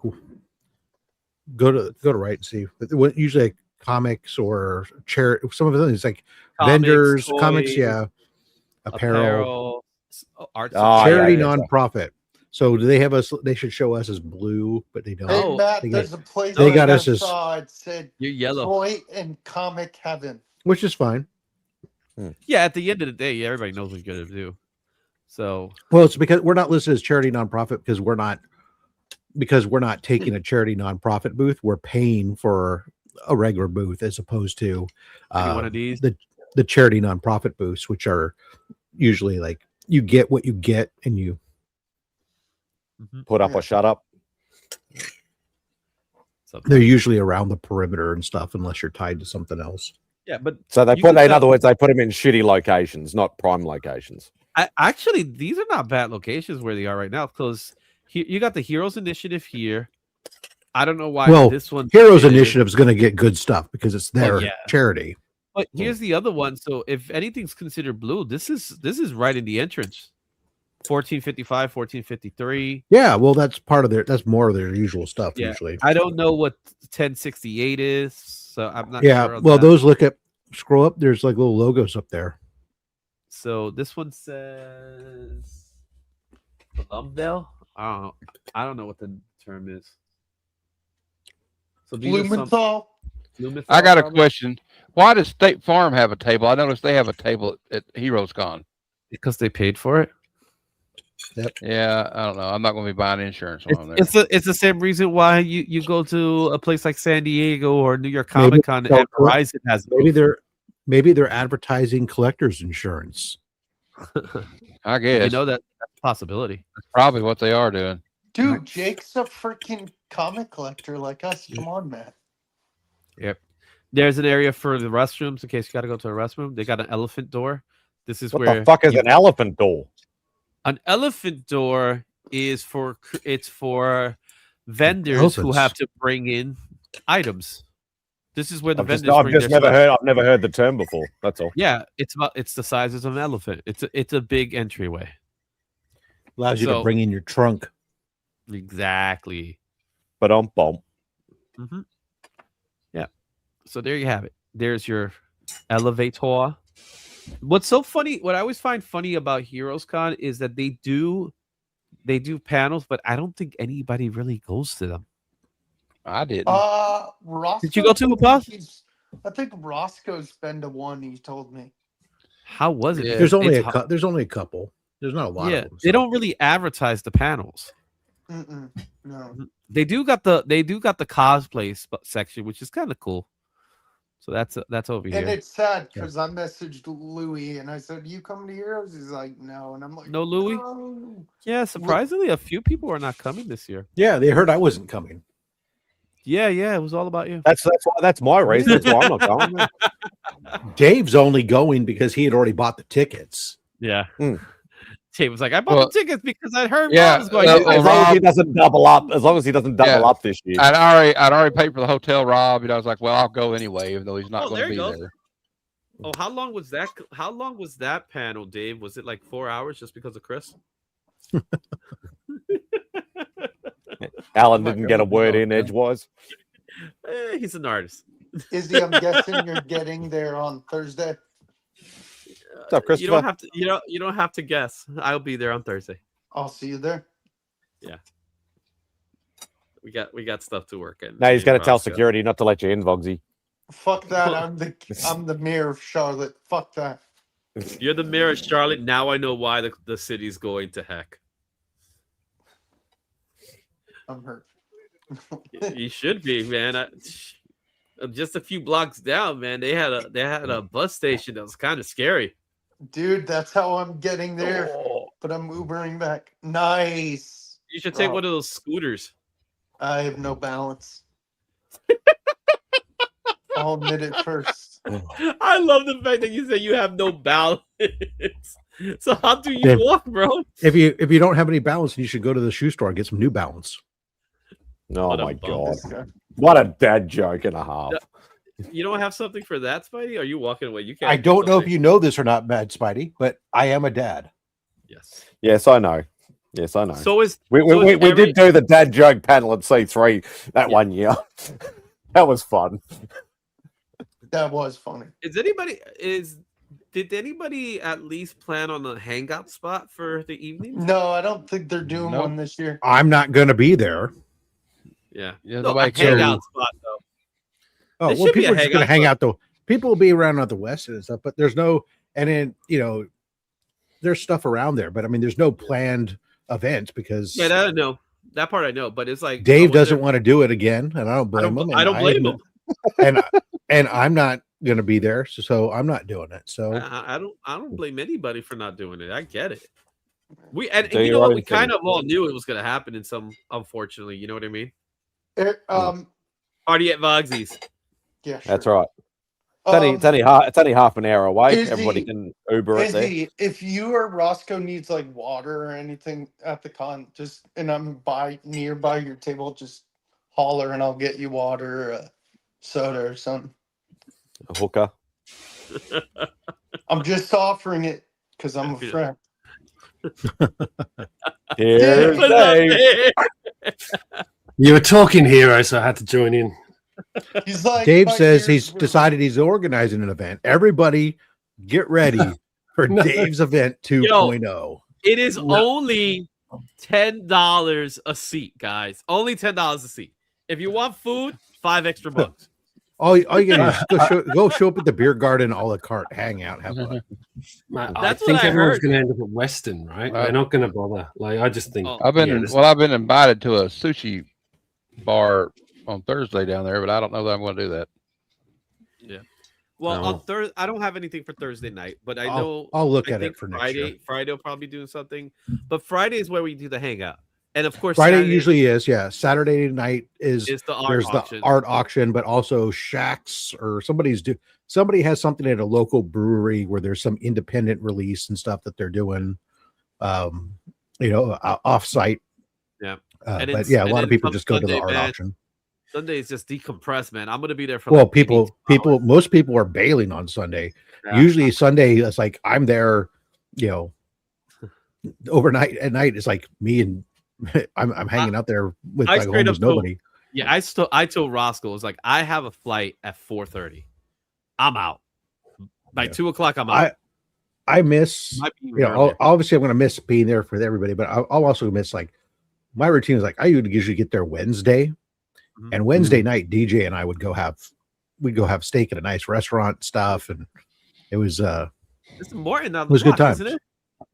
[SPEAKER 12] go to right and see. What usually like comics or charity. Some of it is like vendors,
[SPEAKER 9] toys,
[SPEAKER 12] comics, apparel,
[SPEAKER 9] art,
[SPEAKER 12] charity, nonprofit. So do they have us? They should show us as blue, but they don't.
[SPEAKER 4] Hey, Matt, there's a place
[SPEAKER 12] they got us
[SPEAKER 4] it said
[SPEAKER 9] you're yellow.
[SPEAKER 4] Toy and comic heaven,
[SPEAKER 12] which is fine.
[SPEAKER 9] Yeah, at the end of the day, everybody knows what you're gonna do. So
[SPEAKER 12] well, it's because we're not listed as charity nonprofit because we're not taking a charity nonprofit booth. We're paying for a regular booth as opposed to
[SPEAKER 9] one of these
[SPEAKER 12] the charity nonprofit booths, which are usually like you get what you get and you
[SPEAKER 1] put up or shut up.
[SPEAKER 12] They're usually around the perimeter and stuff, unless you're tied to something else.
[SPEAKER 9] Yeah, but
[SPEAKER 1] so in other words, they put them in shitty locations, not prime locations.
[SPEAKER 9] Actually, these are not bad locations where they are right now because you got the Heroes Initiative here. I don't know why this one.
[SPEAKER 12] Heroes Initiative is going to get good stuff because it's their charity.
[SPEAKER 9] But here's the other one. So if anything's considered blue, this is right in the entrance. 1455, 1453.
[SPEAKER 12] Yeah, well, that's more of their usual stuff usually.
[SPEAKER 9] I don't know what 1068 is, so I'm not.
[SPEAKER 12] Yeah,
[SPEAKER 9] sure
[SPEAKER 12] well, scroll up. There's like little logos up there.
[SPEAKER 9] So this one says Lumdale. I don't know what the term is. So
[SPEAKER 4] Blumenthal.
[SPEAKER 5] I got a question. Why does State Farm have a table? I noticed they have a table at Heroes Con.
[SPEAKER 9] Because they paid for it.
[SPEAKER 12] Yep.
[SPEAKER 5] Yeah, I don't know. I'm not going to be buying insurance on there.
[SPEAKER 9] It's the same reason why you go to a place like San Diego or New York
[SPEAKER 12] Maybe
[SPEAKER 9] Comic Con
[SPEAKER 12] they'll
[SPEAKER 9] and Verizon has
[SPEAKER 12] maybe they're advertising collector's insurance.
[SPEAKER 5] I guess.
[SPEAKER 9] You know that's a possibility.
[SPEAKER 5] That's probably what they are doing.
[SPEAKER 4] Dude, Jake's a freaking comic collector like us. Come on, man.
[SPEAKER 9] Yep. There's an area for the restrooms in case you got to go to a restroom. They got an elephant door. This is
[SPEAKER 1] What
[SPEAKER 9] where
[SPEAKER 1] the fuck is an elephant door?
[SPEAKER 9] An elephant door is for vendors who
[SPEAKER 12] Elephants.
[SPEAKER 9] have to bring in items. This is where the
[SPEAKER 1] I've
[SPEAKER 9] vendors
[SPEAKER 1] just
[SPEAKER 9] bring
[SPEAKER 1] never
[SPEAKER 9] their
[SPEAKER 1] heard. I've never heard the term before. That's all.
[SPEAKER 9] Yeah, it's the size of an elephant. It's a big entryway.
[SPEAKER 12] Allows you to bring in your trunk.
[SPEAKER 9] Exactly.
[SPEAKER 1] But bump.
[SPEAKER 9] Mm-hmm. Yeah. So there you have it. There's your elevator. What's so funny? What I always find funny about Heroes Con is that they do panels, but I don't think anybody really goes to them.
[SPEAKER 5] I didn't.
[SPEAKER 4] Roscoe,
[SPEAKER 9] Did you go to Puff?
[SPEAKER 4] I think Roscoe's been to one. He told me.
[SPEAKER 9] How was it?
[SPEAKER 5] Yeah.
[SPEAKER 12] There's only there's only a couple. There's not a lot
[SPEAKER 9] Yeah,
[SPEAKER 12] of them.
[SPEAKER 9] they don't really advertise the panels.
[SPEAKER 4] No.
[SPEAKER 9] They do got the cosplay section, which is kind of cool. So that's over here.
[SPEAKER 4] And it's sad because I messaged Loowee and I said, "You come to Heroes?" He's like, "No," and I'm like,
[SPEAKER 9] No, Loowee.
[SPEAKER 4] No.
[SPEAKER 9] Yeah, surprisingly, a few people are not coming this year.
[SPEAKER 12] Yeah, they heard I wasn't coming.
[SPEAKER 9] Yeah, it was all about you.
[SPEAKER 1] That's my reason. That's why I'm not going.
[SPEAKER 12] Dave's only going because he had already bought the tickets.
[SPEAKER 9] Yeah. Dave was like, I bought the tickets because I heard
[SPEAKER 5] Yeah,
[SPEAKER 9] Rob was going.
[SPEAKER 1] As long as he doesn't double up. As long as he doesn't double up this year.
[SPEAKER 5] I'd already paid for the hotel, Rob. And I was like, well, I'll go anyway, even though he's not going to be there.
[SPEAKER 9] Oh, how long was that? How long was that panel, Dave? Was it like 4 hours just because of Chris?
[SPEAKER 1] Alan didn't get a word in edgewise.
[SPEAKER 9] He's an artist.
[SPEAKER 4] Izzy, I'm guessing you're getting there on Thursday.
[SPEAKER 1] What's up, Christopher?
[SPEAKER 9] You don't have to. You don't have to guess. I'll be there on Thursday.
[SPEAKER 4] I'll see you there.
[SPEAKER 9] Yeah. We got stuff to work in.
[SPEAKER 1] No, he's going to tell security not to let you in, Vogsy.
[SPEAKER 4] Fuck that. I'm the mayor of Charlotte. Fuck that.
[SPEAKER 9] You're the mayor of Charlotte. Now I know why the city's going to heck.
[SPEAKER 4] I'm hurt.
[SPEAKER 9] You should be, man. Just a few blocks down, man. They had a bus station that was kind of scary.
[SPEAKER 4] Dude, that's how I'm getting there. But I'm Ubering back. Nice.
[SPEAKER 9] You should take one of those scooters.
[SPEAKER 4] I have no balance. I'll admit it first.
[SPEAKER 9] I love the fact that you say you have no balance. So how do you walk, bro?
[SPEAKER 12] If you don't have any balance, you should go to the shoe store and get some New Balance.
[SPEAKER 1] Oh my god! What a dad joke and a half.
[SPEAKER 9] You don't have something for that, Spidey? Are you walking away? You can't.
[SPEAKER 12] I don't know if you know this or not, Mad Spidey, but I am a dad.
[SPEAKER 9] Yes.
[SPEAKER 1] Yes, I know. Yes, I know.
[SPEAKER 9] So is
[SPEAKER 1] we did do the dad joke panel at C3 that one year. That was fun.
[SPEAKER 4] That was funny.
[SPEAKER 9] Did anybody at least plan on a hangout spot for the evening?
[SPEAKER 4] No, I don't think they're doing one this year.
[SPEAKER 12] I'm not going to be there.
[SPEAKER 9] Yeah.
[SPEAKER 5] No,
[SPEAKER 9] a hangout spot though.
[SPEAKER 12] Oh, well, people are just going to hang out though. People will be around at the West and stuff, but there's no, and then, there's stuff around there, but I mean, there's no planned event because.
[SPEAKER 9] Yeah, that I know. That part I know, but it's like
[SPEAKER 12] Dave doesn't want to do it again, and I don't blame him.
[SPEAKER 9] I don't blame him.
[SPEAKER 12] And I'm not going to be there, so I'm not doing it. So
[SPEAKER 9] I don't blame anybody for not doing it. I get it. We you know what? We kind of all knew it was going to happen in some, unfortunately. You know what I mean? Party at Vogsy's.
[SPEAKER 4] Yeah, sure.
[SPEAKER 1] That's right. It's only half an hour away. Everybody can Uber it there.
[SPEAKER 4] If you or Roscoe needs like water or anything at the con, and I'm nearby your table, just holler and I'll get you water, or soda or something.
[SPEAKER 1] A hooker.
[SPEAKER 4] I'm just offering it because I'm a friend.
[SPEAKER 1] Here's Dave.
[SPEAKER 14] You were talking, hero, so I had to join in.
[SPEAKER 4] He's like,
[SPEAKER 12] Dave says he's decided he's organizing an event. Everybody get ready for Dave's event 2.0.
[SPEAKER 9] It is only $10 a seat, guys. Only $10 a seat. If you want food, $5 extra.
[SPEAKER 12] All you gotta do is go show up at the beer garden, a la carte, hang out, have fun.
[SPEAKER 14] I think everyone's going to end up at Western, right? They're not going to bother. Like, I just think
[SPEAKER 5] I've been invited to a sushi bar on Thursday down there, but I don't know that I'm going to do that.
[SPEAKER 9] Yeah. Well, on Thursday, I don't have anything for Thursday night, but I know
[SPEAKER 12] I'll look
[SPEAKER 9] I
[SPEAKER 12] at
[SPEAKER 9] think
[SPEAKER 12] it for next
[SPEAKER 9] Friday.
[SPEAKER 12] year.
[SPEAKER 9] Friday will probably do something, but Friday is where we do the hangout, and of course,
[SPEAKER 12] Friday
[SPEAKER 9] Saturday
[SPEAKER 12] usually is, yeah. Saturday night is
[SPEAKER 9] the art
[SPEAKER 12] there's
[SPEAKER 9] auction.
[SPEAKER 12] the art auction, but also Shacks or somebody has something at a local brewery where there's some independent release and stuff that they're doing, off site.
[SPEAKER 9] Yeah,
[SPEAKER 12] but yeah, a lot of people just go to the art auction.
[SPEAKER 9] Sunday is just decompress, man. I'm gonna be there for
[SPEAKER 12] Well, most people are bailing on Sunday.
[SPEAKER 9] Yeah.
[SPEAKER 12] Usually Sunday, it's like I'm there, overnight. At night, it's like me and I'm hanging out there with like almost nobody.
[SPEAKER 9] Yeah, I told Roscoe, it was like, I have a flight at 4:30. I'm out. By 2 o'clock, I'm out.
[SPEAKER 12] I miss, obviously I'm going to miss being there for everybody, but I'll also miss, like, my routine is like, I would usually get there Wednesday, and Wednesday night, DJ and I would go have steak at a nice restaurant and stuff. And it was,
[SPEAKER 9] it's Morton on
[SPEAKER 12] it was
[SPEAKER 9] the
[SPEAKER 12] good
[SPEAKER 9] block,
[SPEAKER 12] times.
[SPEAKER 9] isn't it?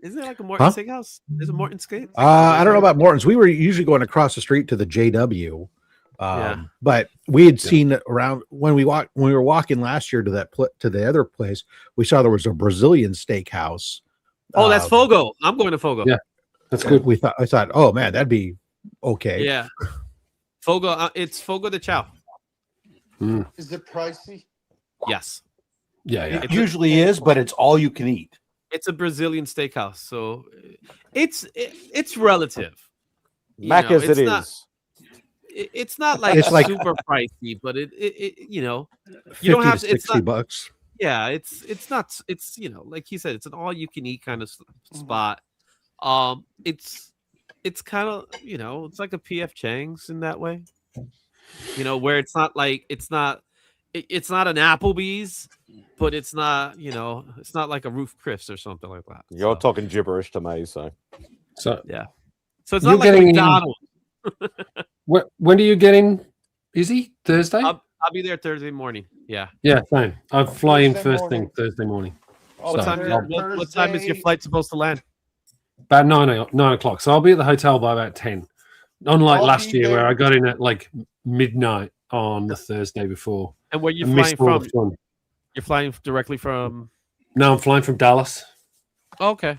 [SPEAKER 9] Isn't it like a Morton steakhouse? There's a Morton steak.
[SPEAKER 12] I don't know about Morton's. We were usually going across the street to the JW. But we had seen around when we were walking last year to the other place, we saw there was a Brazilian steakhouse.
[SPEAKER 9] Oh, that's Fogo. I'm going to Fogo.
[SPEAKER 14] Yeah, that's good.
[SPEAKER 12] I thought, oh man, that'd be okay.
[SPEAKER 9] Yeah, Fogo. It's Fogo de Chao.
[SPEAKER 4] Is it pricey?
[SPEAKER 9] Yes.
[SPEAKER 14] Yeah.
[SPEAKER 12] It usually is, but it's all you can eat.
[SPEAKER 9] It's a Brazilian steakhouse, so it's relative.
[SPEAKER 1] Mac as it is.
[SPEAKER 9] It's not like
[SPEAKER 12] it's like
[SPEAKER 9] super pricey, but it you don't have to.
[SPEAKER 12] It's $60.
[SPEAKER 9] Yeah, it's not. It's like he said, it's an all you can eat kind of spot. It's kind of it's like a PF Chang's in that way. Where it's not like it's not an Applebee's, but it's not it's not like a Roof Chris or something like that.
[SPEAKER 1] You're talking gibberish to me, so
[SPEAKER 9] yeah. So it's not like McDonald's.
[SPEAKER 14] When are you getting? Izzy? Thursday?
[SPEAKER 9] I'll be there Thursday morning. Yeah.
[SPEAKER 14] Yeah, fine. I'll fly in first thing Thursday morning.
[SPEAKER 9] What time is your flight supposed to land?
[SPEAKER 14] About 9 o'clock. So I'll be at the hotel by about 10. Unlike last year where I got in at like midnight on the Thursday before.
[SPEAKER 9] And where you flying from? You're flying directly from?
[SPEAKER 14] No, I'm flying from Dallas.
[SPEAKER 9] Oh, okay.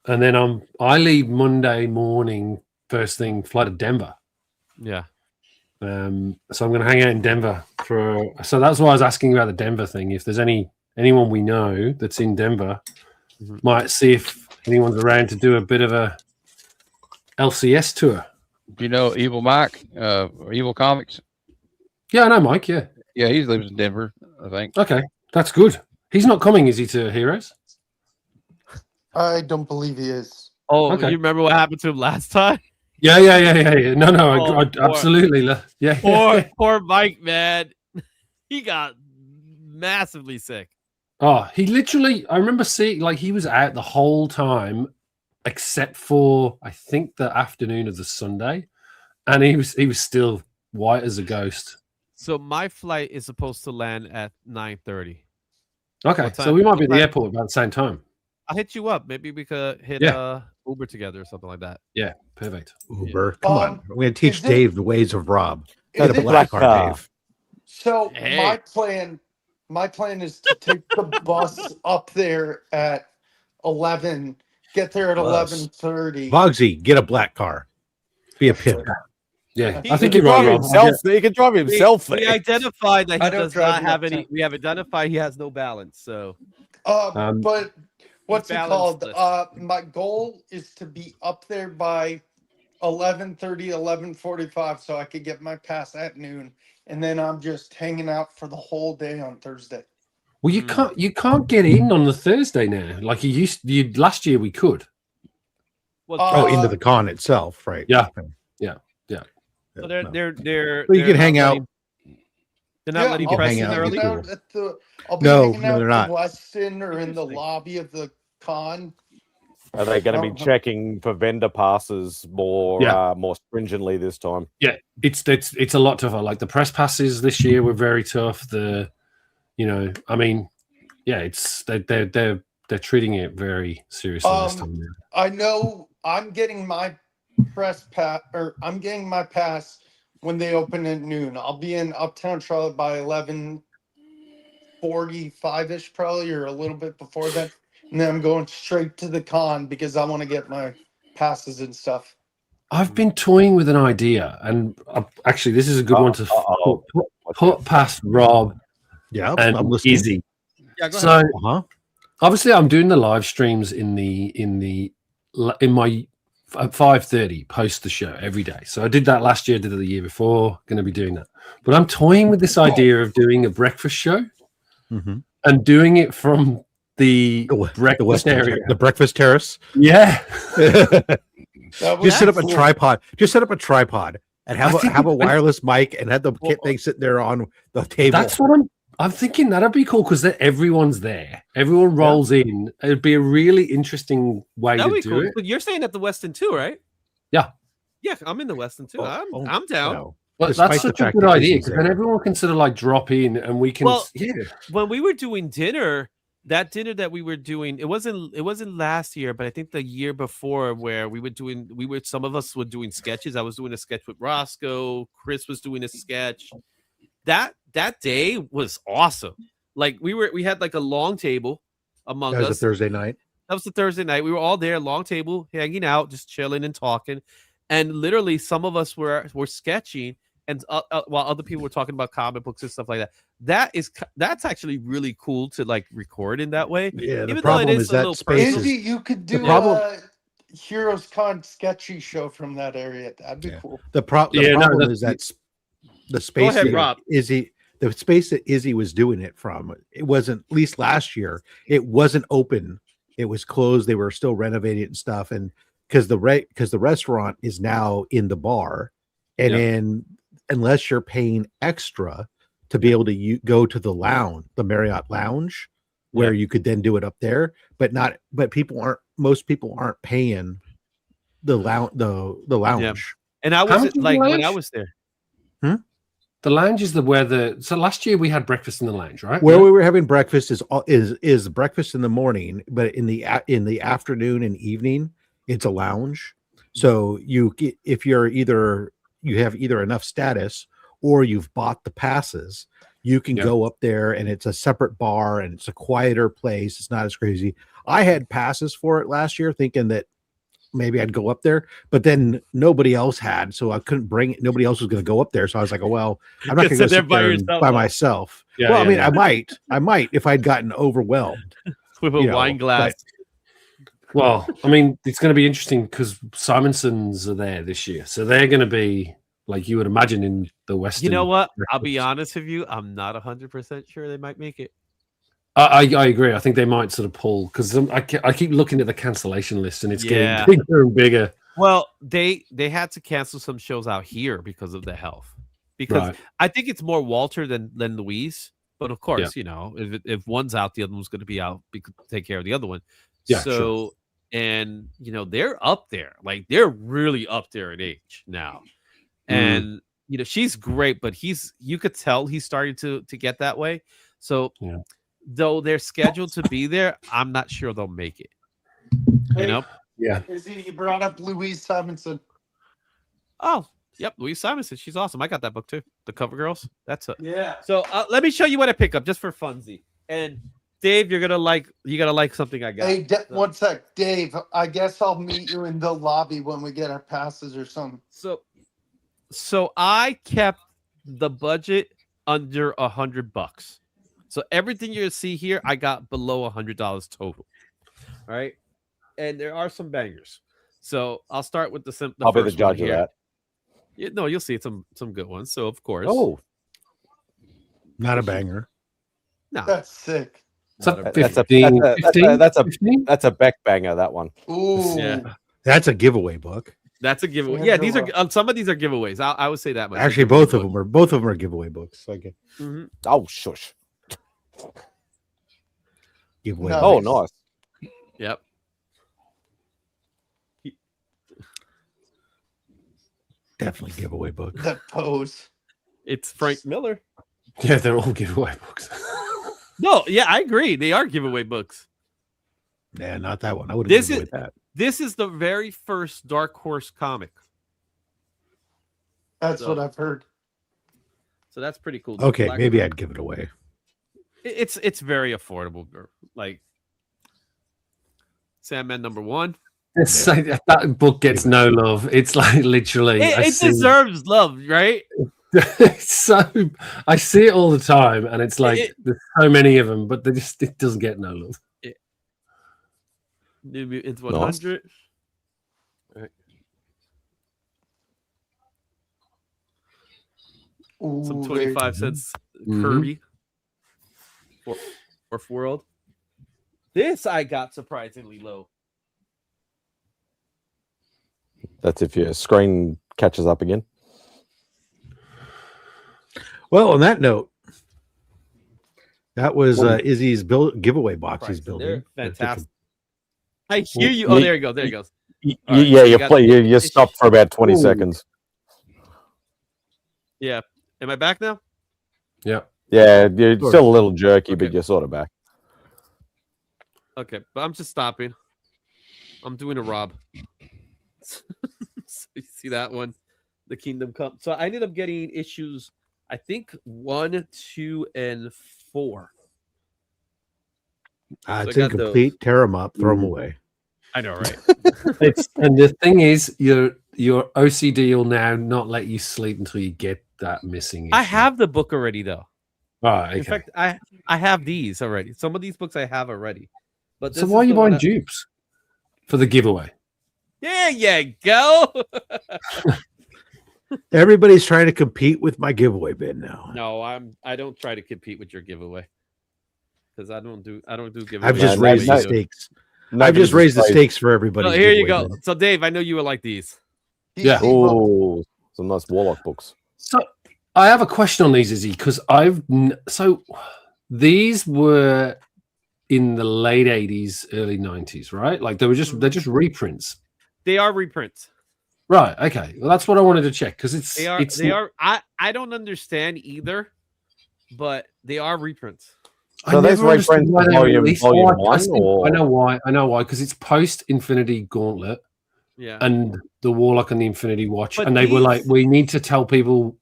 [SPEAKER 14] And then I leave Monday morning, first thing, fly to Denver.
[SPEAKER 9] Yeah.
[SPEAKER 14] So I'm going to hang out in Denver so that's why I was asking about the Denver thing. If there's anyone we know that's in Denver, might see if anyone's around to do a bit of a LCS tour.
[SPEAKER 5] Do you know Evil Mike, Evil Comics?
[SPEAKER 14] Yeah, I know Mike. Yeah,
[SPEAKER 5] he lives in Denver, I think.
[SPEAKER 14] Okay, that's good. He's not coming, is he, to Heroes?
[SPEAKER 4] I don't believe he is.
[SPEAKER 9] Oh, okay. You remember what happened to him last time?
[SPEAKER 14] Yeah. No, I absolutely. Yeah.
[SPEAKER 9] Poor Mike, man. He got massively sick.
[SPEAKER 14] Oh, he literally, I remember seeing, like, he was out the whole time, except for, I think, the afternoon of the Sunday. And he was still white as a ghost.
[SPEAKER 9] So my flight is supposed to land at 9:30.
[SPEAKER 14] Okay, so we might be at the airport about the same time.
[SPEAKER 9] I'll hit you up. Maybe we could hit Uber together or something like that.
[SPEAKER 14] Yeah, perfect.
[SPEAKER 12] Uber. Come on. We're going to teach Dave the ways of Rob. Got a black car, Dave.
[SPEAKER 4] So my plan is to take the bus up there at 11, get there at 11:30.
[SPEAKER 12] Bogsy, get a black car. Be a pimp.
[SPEAKER 14] Yeah, I think you're right, Rob.
[SPEAKER 1] He can drive himself there.
[SPEAKER 9] We identified that he does not have any. We have identified he has no balance. So,
[SPEAKER 4] but what's it called? My goal is to be up there by 11:30, 11:45, so I could get my pass at noon, and then I'm just hanging out for the whole day on Thursday.
[SPEAKER 14] Well, you can't get in on the Thursday now, like you used. Last year we could.
[SPEAKER 12] Into the con itself, right?
[SPEAKER 14] Yeah.
[SPEAKER 9] So they're
[SPEAKER 12] you can hang out.
[SPEAKER 9] They're not letting press in early.
[SPEAKER 4] I'll be hanging out
[SPEAKER 12] they're not.
[SPEAKER 4] in Weston or in the lobby of the con.
[SPEAKER 1] Are they going to be checking for vendor passes more more stringently this time?
[SPEAKER 14] Yeah, it's a lot tougher. Like the press passes this year were very tough. I mean, yeah, it's they're treating it very seriously this time.
[SPEAKER 4] I know I'm getting my press pass, or I'm getting my pass when they open at noon. I'll be in Uptown Charlotte by 11:45ish, probably, or a little bit before that. And then I'm going straight to the con because I want to get my passes and stuff.
[SPEAKER 14] I've been toying with an idea, and actually, this is a good one to put past Rob.
[SPEAKER 12] Yeah,
[SPEAKER 14] and
[SPEAKER 12] I'm listening.
[SPEAKER 14] Izzy.
[SPEAKER 9] Yeah, go
[SPEAKER 14] So,
[SPEAKER 9] ahead.
[SPEAKER 14] obviously, I'm doing the live streams in my at 5:30 post the show every day. So I did that last year, did it the year before. Going to be doing that, but I'm toying with this idea of doing a breakfast show and doing it from the breakfast area,
[SPEAKER 12] the breakfast terrace.
[SPEAKER 14] Yeah.
[SPEAKER 12] Just set up a tripod. Just set up a tripod and have a wireless mic and have the thing sitting there on the table.
[SPEAKER 14] That's what I'm thinking. That'd be cool because everyone's there. Everyone rolls in. It'd be a really interesting way
[SPEAKER 9] That'd
[SPEAKER 14] to
[SPEAKER 9] be
[SPEAKER 14] do
[SPEAKER 9] cool.
[SPEAKER 14] it.
[SPEAKER 9] But you're staying at the Westin too, right?
[SPEAKER 14] Yeah.
[SPEAKER 9] Yeah, I'm in the Westin too. I'm down.
[SPEAKER 12] No.
[SPEAKER 14] But that's such a good idea because then everyone can sort of like drop in and we can.
[SPEAKER 9] When we were doing dinner, that dinner that we were doing, it wasn't last year, but I think the year before, where some of us were doing sketches. I was doing a sketch with Roscoe. Chris was doing a sketch. That day was awesome. Like we had like a long table among us.
[SPEAKER 12] That was a Thursday night.
[SPEAKER 9] That was the Thursday night. We were all there, long table, hanging out, just chilling and talking. And literally, some of us were sketching, and while other people were talking about comic books and stuff like that. That's actually really cool to like record in that way.
[SPEAKER 12] Yeah,
[SPEAKER 9] even
[SPEAKER 12] the problem
[SPEAKER 9] though it
[SPEAKER 12] is
[SPEAKER 9] a
[SPEAKER 12] that
[SPEAKER 9] little
[SPEAKER 12] space
[SPEAKER 9] personal.
[SPEAKER 4] Maybe you could do a Heroes Con sketchy show from that area. That'd be cool.
[SPEAKER 12] The problem is that the space
[SPEAKER 9] ahead, Rob.
[SPEAKER 12] The space that Izzy was doing it from, it wasn't, at least last year, it wasn't open. It was closed. They were still renovating it and stuff. And because the restaurant is now in the bar, and then unless you're paying extra to be able to go to the lounge, the Marriott Lounge, where you could then do it up there, but most people aren't paying the lounge.
[SPEAKER 9] Yeah. And I was like, when I was there.
[SPEAKER 14] The lounge is so last year we had breakfast in the lounge, right?
[SPEAKER 12] Where we were having breakfast is breakfast in the morning, but in the afternoon and evening, it's a lounge. So if you have either enough status or you've bought the passes, you can go up there, and it's a separate bar and it's a quieter place. It's not as crazy. I had passes for it last year, thinking that maybe I'd go up there, but then nobody else had, so I couldn't bring it. Nobody else was going to go up there, so I was like, "Oh well, I'm not going to go sit there by myself."
[SPEAKER 14] Yeah,
[SPEAKER 12] well, I mean, I might if I'd gotten overwhelmed
[SPEAKER 9] with a wine glass.
[SPEAKER 14] Well, I mean, it's going to be interesting because Simonsons are there this year, so they're going to be like you would imagine in the Western.
[SPEAKER 9] You know what? I'll be honest with you. I'm not 100% sure they might make it.
[SPEAKER 14] I agree. I think they might sort of pull because I keep looking at the cancellation list and it's getting bigger and bigger.
[SPEAKER 9] Well, they had to cancel some shows out here because of the health. Because I think it's more Walter than Louise. But of course, if one's out, the other one's going to be out to take care of the other one.
[SPEAKER 14] Yeah,
[SPEAKER 9] so, and they're up there, like they're really up there in age now. And she's great, but you could tell he's starting to get that way. So. Yeah. Though they're scheduled to be there, I'm not sure they'll make it.
[SPEAKER 14] Yeah.
[SPEAKER 4] Izzy, you brought up Louise Simonson.
[SPEAKER 9] Oh, yep, Louise Simonson. She's awesome. I got that book too. The Cover Girls. That's it.
[SPEAKER 4] Yeah.
[SPEAKER 9] So let me show you what I pick up just for funzy. And Dave, you're gonna like something I got.
[SPEAKER 4] Hey, one sec, Dave. I guess I'll meet you in the lobby when we get our passes or something.
[SPEAKER 9] So I kept the budget under $100. So everything you see here, I got below $100 total. All right, and there are some bangers. So I'll start with the
[SPEAKER 1] I'll be the judge of that.
[SPEAKER 9] No, you'll see some good ones. So of course,
[SPEAKER 12] not a banger.
[SPEAKER 9] No,
[SPEAKER 4] that's sick.
[SPEAKER 1] That's a Beck banger. That one.
[SPEAKER 4] Ooh,
[SPEAKER 9] yeah,
[SPEAKER 12] that's a giveaway book.
[SPEAKER 9] That's a giveaway. Yeah, these are some of these are giveaways. I would say that much.
[SPEAKER 12] Actually, both of them are giveaway books. Okay.
[SPEAKER 1] Oh shush.
[SPEAKER 12] Giveaway.
[SPEAKER 1] Oh, nice.
[SPEAKER 9] Yep.
[SPEAKER 12] Definitely giveaway book.
[SPEAKER 4] That pose.
[SPEAKER 9] It's Frank Miller.
[SPEAKER 14] Yeah, they're all giveaway books.
[SPEAKER 9] No, yeah, I agree. They are giveaway books.
[SPEAKER 12] Yeah, not that one. I would have
[SPEAKER 9] This
[SPEAKER 12] given
[SPEAKER 9] is
[SPEAKER 12] away that.
[SPEAKER 9] this is the very first Dark Horse comic.
[SPEAKER 4] That's
[SPEAKER 9] So-
[SPEAKER 4] what I've heard.
[SPEAKER 9] So that's pretty cool.
[SPEAKER 12] Okay,
[SPEAKER 9] Black-
[SPEAKER 12] maybe I'd give it away.
[SPEAKER 9] It's very affordable. Like Sandman #1.
[SPEAKER 14] It's like, that book gets no love. It's like literally.
[SPEAKER 9] It deserves love, right?
[SPEAKER 14] It's so I see it all the time, and it's like there's so many of them, but it doesn't get no love.
[SPEAKER 9] New Mutants 100. Right. Some
[SPEAKER 4] Ooh,
[SPEAKER 9] 25 cents
[SPEAKER 14] Mhm.
[SPEAKER 9] Kirby. Fourth World. This I got surprisingly low.
[SPEAKER 1] That's if your screen catches up again.
[SPEAKER 12] Well, on that note, that was Izzy's giveaway box he's
[SPEAKER 9] They're
[SPEAKER 12] building.
[SPEAKER 9] fantastic. I hear you. Oh, there you go. There you goes. All right,
[SPEAKER 1] Yeah,
[SPEAKER 9] so
[SPEAKER 1] you
[SPEAKER 9] got
[SPEAKER 1] play.
[SPEAKER 9] the
[SPEAKER 1] You
[SPEAKER 9] issue.
[SPEAKER 1] stopped for about 20
[SPEAKER 14] Ooh.
[SPEAKER 1] seconds.
[SPEAKER 9] Yeah. Am I back now?
[SPEAKER 14] Yeah.
[SPEAKER 1] Yeah, you're
[SPEAKER 12] Sort
[SPEAKER 1] still
[SPEAKER 12] of.
[SPEAKER 1] a little jerky,
[SPEAKER 9] Okay.
[SPEAKER 1] but you're sort of back.
[SPEAKER 9] Okay, but I'm just stopping. I'm doing a Rob. So you see that one? The Kingdom Come. So I ended up getting issues, I think 1, 2, and 4. So I
[SPEAKER 12] It's
[SPEAKER 9] got those.
[SPEAKER 12] incomplete. Tear them up. Throw them away.
[SPEAKER 9] I know, right?
[SPEAKER 14] And the thing is, your OCD will now not let you sleep until you get that missing.
[SPEAKER 9] I
[SPEAKER 14] issue.
[SPEAKER 9] have the book already, though.
[SPEAKER 14] Right, okay.
[SPEAKER 9] In fact, I have these already. Some of these books I have already. But
[SPEAKER 14] So
[SPEAKER 9] this
[SPEAKER 14] why are
[SPEAKER 9] is
[SPEAKER 14] you
[SPEAKER 9] the one
[SPEAKER 14] buying dupes for the giveaway?
[SPEAKER 9] There you go.
[SPEAKER 12] Everybody's trying to compete with my giveaway bin now.
[SPEAKER 9] No, I don't try to compete with your giveaway because I don't do giveaways.
[SPEAKER 12] I've just
[SPEAKER 1] Yeah,
[SPEAKER 12] raised the
[SPEAKER 1] no-
[SPEAKER 12] stakes. I've
[SPEAKER 1] Nobody's
[SPEAKER 12] just raised the
[SPEAKER 1] afraid.
[SPEAKER 12] stakes for everybody.
[SPEAKER 9] So here you go. So Dave, I know you would like these.
[SPEAKER 14] Yeah.
[SPEAKER 1] Oh, some nice Warlock books.
[SPEAKER 14] So I have a question on these, Izzy, because so these were in the late 80s, early 90s, right? Like they're just reprints.
[SPEAKER 9] They are reprints.
[SPEAKER 14] Right. Okay. Well, that's what I wanted to check because
[SPEAKER 9] They are. I don't understand either, but they are reprints.
[SPEAKER 14] I
[SPEAKER 1] So these
[SPEAKER 14] never understood
[SPEAKER 1] reprints
[SPEAKER 14] why
[SPEAKER 1] of
[SPEAKER 14] they
[SPEAKER 1] volume
[SPEAKER 14] released-
[SPEAKER 1] volume
[SPEAKER 14] I
[SPEAKER 1] one,
[SPEAKER 14] think-
[SPEAKER 1] or
[SPEAKER 14] I know why, because it's post Infinity Gauntlet
[SPEAKER 9] Yeah.
[SPEAKER 14] and the Warlock and the Infinity Watch,
[SPEAKER 9] But
[SPEAKER 14] and they were
[SPEAKER 9] these-
[SPEAKER 14] like, we need to tell people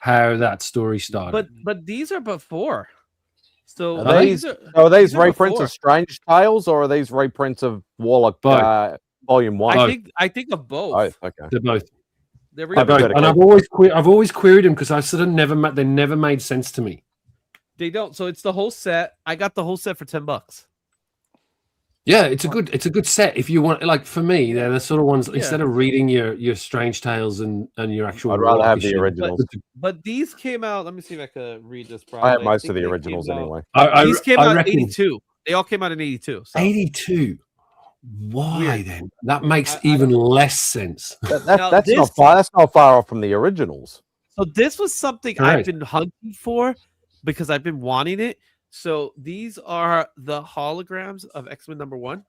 [SPEAKER 14] how that story started.
[SPEAKER 9] But these are before. So
[SPEAKER 1] Are
[SPEAKER 9] these
[SPEAKER 1] these- are these
[SPEAKER 9] these are
[SPEAKER 1] reprints
[SPEAKER 9] before.
[SPEAKER 1] of Strange Tales, or are these reprints of Warlock
[SPEAKER 14] Both.
[SPEAKER 1] volume 1?
[SPEAKER 9] I think of both.
[SPEAKER 1] Oh, okay.
[SPEAKER 14] They're both.
[SPEAKER 9] They're
[SPEAKER 14] They're both.
[SPEAKER 9] reprints.
[SPEAKER 14] And I've always queried them because I sort of they never made sense to me.
[SPEAKER 9] They don't. So it's the whole set. I got the whole set for $10.
[SPEAKER 14] Yeah, it's a good set if you want. Like for me, they're the sort of ones instead of reading your Strange Tales and your actual.
[SPEAKER 1] I'd rather
[SPEAKER 14] Warlock
[SPEAKER 1] have the
[SPEAKER 14] issue,
[SPEAKER 1] originals.
[SPEAKER 9] But these came out. Let me see if I can read this.
[SPEAKER 1] I have
[SPEAKER 9] properly.
[SPEAKER 1] most
[SPEAKER 9] think
[SPEAKER 1] of the
[SPEAKER 9] they
[SPEAKER 1] originals
[SPEAKER 9] came out-
[SPEAKER 1] anyway.
[SPEAKER 9] These came
[SPEAKER 14] I
[SPEAKER 9] out in
[SPEAKER 14] reckon-
[SPEAKER 9] 82. They all came out in 82. So.
[SPEAKER 14] 82. Why
[SPEAKER 9] Weird.
[SPEAKER 14] then? That makes even less sense.
[SPEAKER 9] Now,
[SPEAKER 1] That's
[SPEAKER 9] this-
[SPEAKER 1] not far. That's not far off from the originals.
[SPEAKER 9] So this was something I've
[SPEAKER 14] Correct.
[SPEAKER 9] been hunting for because I've been wanting it. So these are the holograms of X-Men #1.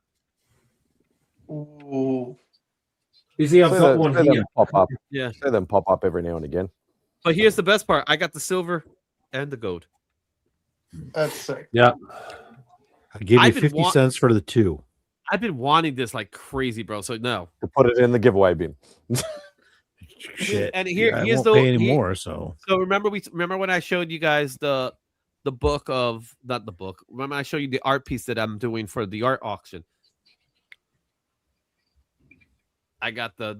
[SPEAKER 4] Ooh.
[SPEAKER 14] You see, I've
[SPEAKER 1] See
[SPEAKER 14] got
[SPEAKER 1] them-
[SPEAKER 14] one
[SPEAKER 1] see them
[SPEAKER 14] here.
[SPEAKER 1] pop up.
[SPEAKER 9] Yeah.
[SPEAKER 1] See them pop up every now and again.
[SPEAKER 9] But here's the best part. I got the silver and the gold.
[SPEAKER 4] That's sick.
[SPEAKER 14] Yeah.
[SPEAKER 12] I give you
[SPEAKER 9] I've been
[SPEAKER 12] 50 cents for the two.
[SPEAKER 9] I've been wanting this like crazy, bro. So no.
[SPEAKER 1] To put it in the giveaway bin.
[SPEAKER 12] Shit.
[SPEAKER 9] And here,
[SPEAKER 12] I
[SPEAKER 9] here's
[SPEAKER 12] won't
[SPEAKER 9] the
[SPEAKER 12] pay any
[SPEAKER 9] here-
[SPEAKER 12] more. So
[SPEAKER 9] So remember when I showed you guys the book of not the book. Remember I showed you the art piece that I'm doing for the art auction. I got the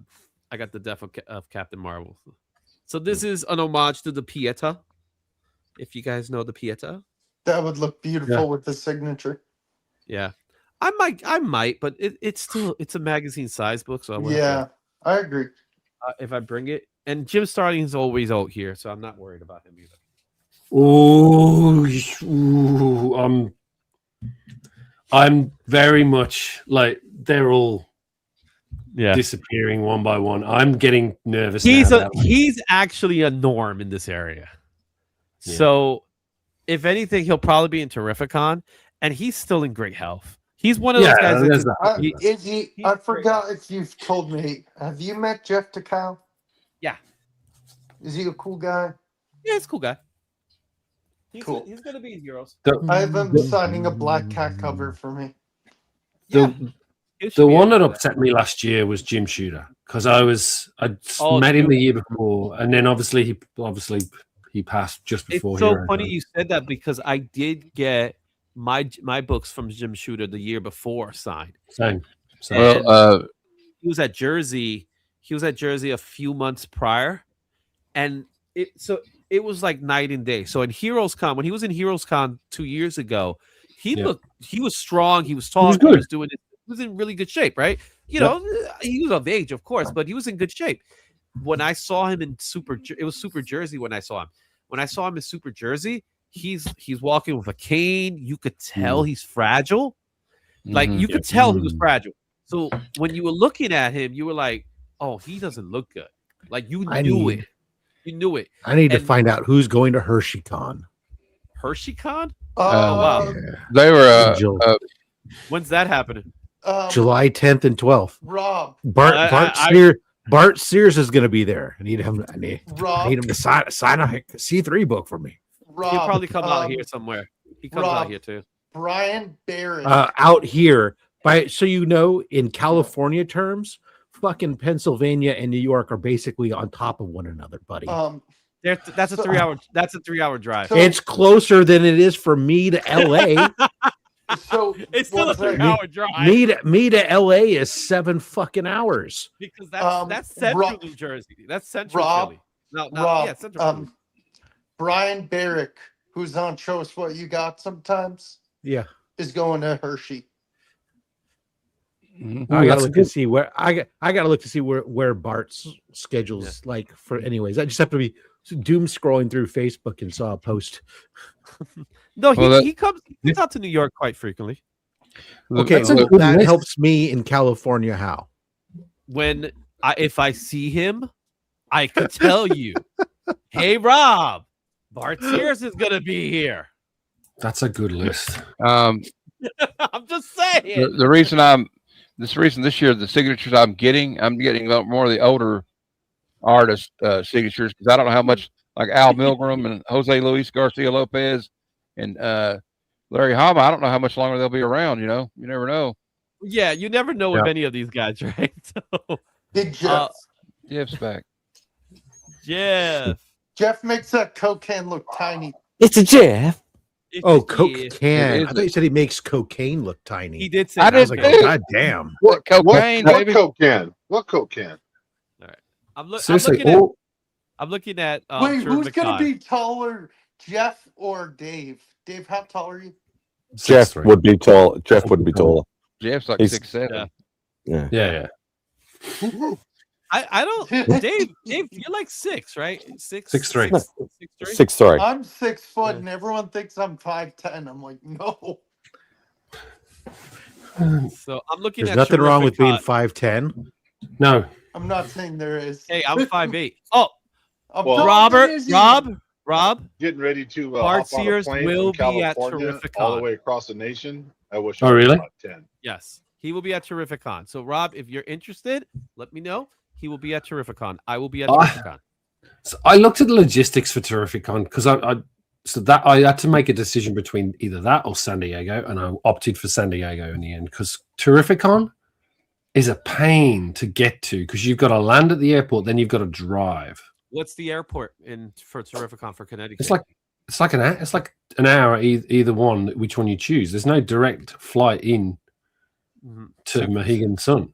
[SPEAKER 9] death of Captain Marvel. So this is an homage to the Pieta. If you guys know the Pieta.
[SPEAKER 4] That would look beautiful with the signature.
[SPEAKER 9] Yeah. I might, but it's a magazine size book, so I wouldn't
[SPEAKER 4] Yeah, I agree.
[SPEAKER 9] if I bring it. And Jim Starling's always out here, so I'm not worried about him either.
[SPEAKER 14] Ooh, I'm very much like they're all disappearing one by one. I'm getting nervous.
[SPEAKER 9] He's actually a norm in this area.
[SPEAKER 14] Yeah.
[SPEAKER 9] So if anything, he'll probably be in Terrificon, and he's still in great health. He's one of those guys.
[SPEAKER 14] there's
[SPEAKER 9] That,
[SPEAKER 14] that.
[SPEAKER 4] Izzy, I forgot if you've told me. Have you met Jeff Takao?
[SPEAKER 9] yeah,
[SPEAKER 4] Is he a cool guy?
[SPEAKER 9] Yeah, he's a cool guy.
[SPEAKER 4] Cool.
[SPEAKER 9] He's gonna be in Heroes.
[SPEAKER 4] I have him signing a Black Cat cover for me.
[SPEAKER 14] The one that upset me last year was Jim Shooter because I met him the year before, and then obviously he passed just before.
[SPEAKER 9] It's so funny you said that because I did get my books from Jim Shooter the year before signed.
[SPEAKER 14] Same.
[SPEAKER 9] Well, he was at Jersey. He was at Jersey a few months prior, and it was like night and day. So in Heroes Con, when he was in Heroes Con 2 years ago, he was strong. He was tall. He was doing it. He was in really good shape, right? You know, he was of age, of course, but he was in good shape. When I saw him in it was Super Jersey when I saw him. When I saw him in Super Jersey, he's walking with a cane. You could tell he's fragile. Like you could tell he was fragile. So when you were looking at him, you were like, "Oh, he doesn't look good." Like you knew it. You knew it.
[SPEAKER 12] I need to find out who's going to HersheyCon.
[SPEAKER 9] HersheyCon?
[SPEAKER 4] Oh,
[SPEAKER 9] wow.
[SPEAKER 5] They were.
[SPEAKER 9] When's that happening?
[SPEAKER 12] July 10th and 12th.
[SPEAKER 4] Rob.
[SPEAKER 12] Bart Sears is going to be there. I need him to sign a C3 book for me.
[SPEAKER 4] Rob,
[SPEAKER 9] he'll probably come out here somewhere. He comes out here too.
[SPEAKER 4] Brian Barrett.
[SPEAKER 12] Out here, so you know, in California terms, fucking Pennsylvania and New York are basically on top of one another, buddy.
[SPEAKER 9] That's a 3 hour. That's a 3 hour drive.
[SPEAKER 12] It's closer than it is for me to LA.
[SPEAKER 4] So
[SPEAKER 9] it's still a 3 hour drive.
[SPEAKER 12] Me to LA is 7 fucking hours.
[SPEAKER 9] Because that's central New Jersey. That's central Philly.
[SPEAKER 4] Rob,
[SPEAKER 9] central Philly.
[SPEAKER 4] Brian Barrick, who's on Show Us What You Got sometimes, is going to Hershey.
[SPEAKER 12] I gotta look to see where I gotta look to see where Bart's schedule's like for. Anyways, I just have to be doom scrolling through Facebook and saw a post.
[SPEAKER 9] No, he comes out to New York quite frequently.
[SPEAKER 12] Okay, so that helps me in California. How?
[SPEAKER 9] If I see him, I could tell you, hey Rob, Bart Sears is gonna be here.
[SPEAKER 14] That's a good list.
[SPEAKER 9] I'm just saying.
[SPEAKER 5] The reason this year the signatures I'm getting a lot more of the older artist signatures because I don't know how much like Al Milgram and Jose Luis Garcia Lopez and Larry Hama. I don't know how much longer they'll be around. You know, you never know.
[SPEAKER 9] Yeah, you never know with any of these guys, right? So,
[SPEAKER 4] Big Jeff.
[SPEAKER 5] Jeff's back.
[SPEAKER 4] Jeff makes that Coke can look tiny.
[SPEAKER 12] It's a Jeff. Coke
[SPEAKER 5] It
[SPEAKER 12] can.
[SPEAKER 5] is
[SPEAKER 12] I thought you said he makes cocaine look tiny.
[SPEAKER 9] He did say
[SPEAKER 5] I
[SPEAKER 9] that.
[SPEAKER 12] I was like, oh, God damn.
[SPEAKER 10] What
[SPEAKER 5] cocaine,
[SPEAKER 10] what
[SPEAKER 5] baby?
[SPEAKER 10] Coke can? What Coke can?
[SPEAKER 9] All right. I'm looking at.
[SPEAKER 4] Wait, who's
[SPEAKER 9] Terrific
[SPEAKER 4] gonna
[SPEAKER 9] Con.
[SPEAKER 4] be taller, Jeff or Dave? Dave, how tall are you?
[SPEAKER 1] Jeff would be tall. Jeff would be taller.
[SPEAKER 5] Jeff's like 6'7".
[SPEAKER 14] Yeah.
[SPEAKER 9] I don't. Dave, you're like 6, right?
[SPEAKER 14] 6'3".
[SPEAKER 1] 6'3".
[SPEAKER 4] I'm 6 foot, and everyone thinks I'm 5'10". I'm like, no.
[SPEAKER 9] So I'm looking.
[SPEAKER 12] There's
[SPEAKER 9] at
[SPEAKER 12] nothing wrong with being
[SPEAKER 9] Terrific
[SPEAKER 12] 5'10".
[SPEAKER 14] No.
[SPEAKER 4] I'm not saying there is.
[SPEAKER 9] Hey, I'm 5'8". Oh,
[SPEAKER 10] Well,
[SPEAKER 9] Rob.
[SPEAKER 10] Getting ready to
[SPEAKER 9] Bart
[SPEAKER 10] hop on a
[SPEAKER 9] Sears
[SPEAKER 10] plane
[SPEAKER 9] will
[SPEAKER 10] from
[SPEAKER 9] be at
[SPEAKER 10] California
[SPEAKER 9] Terrific
[SPEAKER 10] all the
[SPEAKER 9] Con.
[SPEAKER 10] way across the nation. I wish.
[SPEAKER 14] Oh,
[SPEAKER 10] I was
[SPEAKER 14] really?
[SPEAKER 10] about 10.
[SPEAKER 9] Yes, he will be at Terrificon. So, Rob, if you're interested, let me know. He will be at Terrificon. I will be at Terrificon.
[SPEAKER 14] So I looked at the logistics for Terrificon because I had to make a decision between either that or San Diego, and I opted for San Diego in the end because Terrificon is a pain to get to because you've got to land at the airport, then you've got to drive.
[SPEAKER 9] What's the airport for Terrificon for Connecticut?
[SPEAKER 14] It's like an hour either one, which one you choose. There's no direct flight in to Mohegan Sun.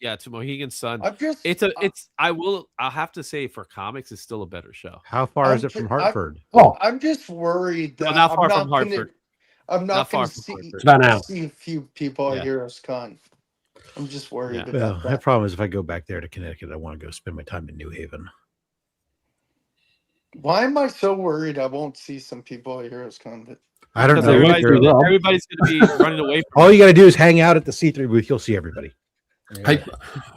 [SPEAKER 9] Yeah, to Mohegan Sun. I'll have to say for comics, it's still a better show.
[SPEAKER 12] How far is it from Hartford?
[SPEAKER 4] I'm just worried that
[SPEAKER 9] not far from Hartford.
[SPEAKER 4] I'm not going to see a few people at Heroes Con. I'm just worried about that.
[SPEAKER 12] My problem is if I go back there to Connecticut, I want to go spend my time in New Haven.
[SPEAKER 4] Why am I so worried I won't see some people at Heroes Con?
[SPEAKER 12] I don't know.
[SPEAKER 9] Everybody's going to be running away from
[SPEAKER 12] all you got to do is hang out at the C3 booth. You'll see everybody.
[SPEAKER 14] Hey,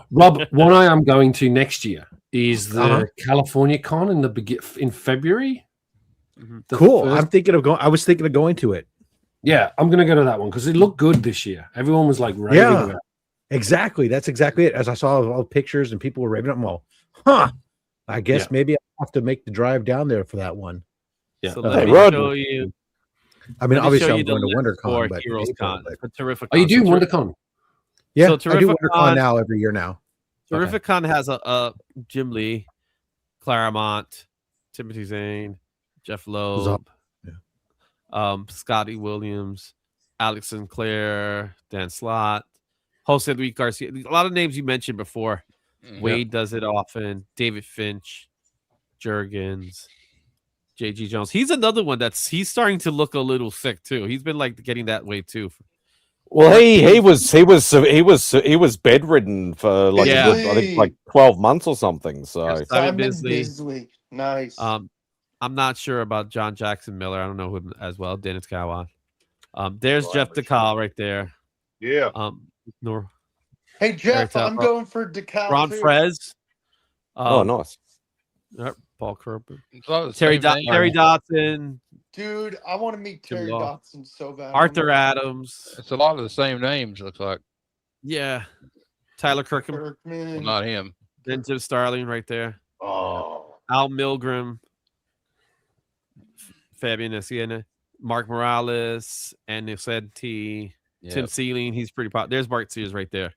[SPEAKER 14] Rob, one I am going to next year is the California Con in February.
[SPEAKER 12] Cool. I was thinking of going to it.
[SPEAKER 14] Yeah, I'm going to go to that one because it looked good this year. Everyone was like raving about it.
[SPEAKER 12] Exactly. That's exactly it. As I saw all the pictures and people were raving, I'm all, huh? I guess maybe I'll have to make the drive down there for that one.
[SPEAKER 9] Yeah. So
[SPEAKER 1] let
[SPEAKER 9] me show you.
[SPEAKER 12] I mean, obviously, I'm going to
[SPEAKER 9] list for
[SPEAKER 12] WonderCon, but
[SPEAKER 9] Heroes
[SPEAKER 12] April,
[SPEAKER 9] Con, for Terrific.
[SPEAKER 14] Are you doing WonderCon?
[SPEAKER 12] Yeah,
[SPEAKER 9] So
[SPEAKER 12] I do
[SPEAKER 9] Terrificon
[SPEAKER 12] WonderCon now every year now.
[SPEAKER 9] Terrificon has a Jim Lee, Claremont, Timothy Zane, Jeff Loeb, Scotty Williams, Alex Sinclair, Dan Slott, Jose Luis Garcia. A lot of names you mentioned before. Wade does it often. David Finch, Jurgens, JG Jones. He's another one he's starting to look a little sick too. He's been like getting that way too.
[SPEAKER 1] Well, he was bedridden for like a good, I think like 12 months or something. So
[SPEAKER 4] Simon Bisley. Nice.
[SPEAKER 9] I'm not sure about John Jackson Miller. I don't know him as well. Dennis Cowan. There's Jeff DeCal right there.
[SPEAKER 10] Yeah.
[SPEAKER 4] Hey Jeff, I'm going for DeCal.
[SPEAKER 9] Ron Frez.
[SPEAKER 1] Nice.
[SPEAKER 9] Paul Kerper.
[SPEAKER 5] Terry
[SPEAKER 9] Dotson.
[SPEAKER 4] Dude, I want to meet Terry Dotson so bad.
[SPEAKER 9] Arthur Adams.
[SPEAKER 5] It's a lot of the same names, looks like.
[SPEAKER 9] Yeah. Tyler Kirkham.
[SPEAKER 5] Well, not him.
[SPEAKER 9] Then Jim Starling right there.
[SPEAKER 10] Oh.
[SPEAKER 9] Al Milgram. Fabian Esiena. Mark Morales. And Nicenti. Tim Sealing. He's pretty popular. There's Bart Sears right there.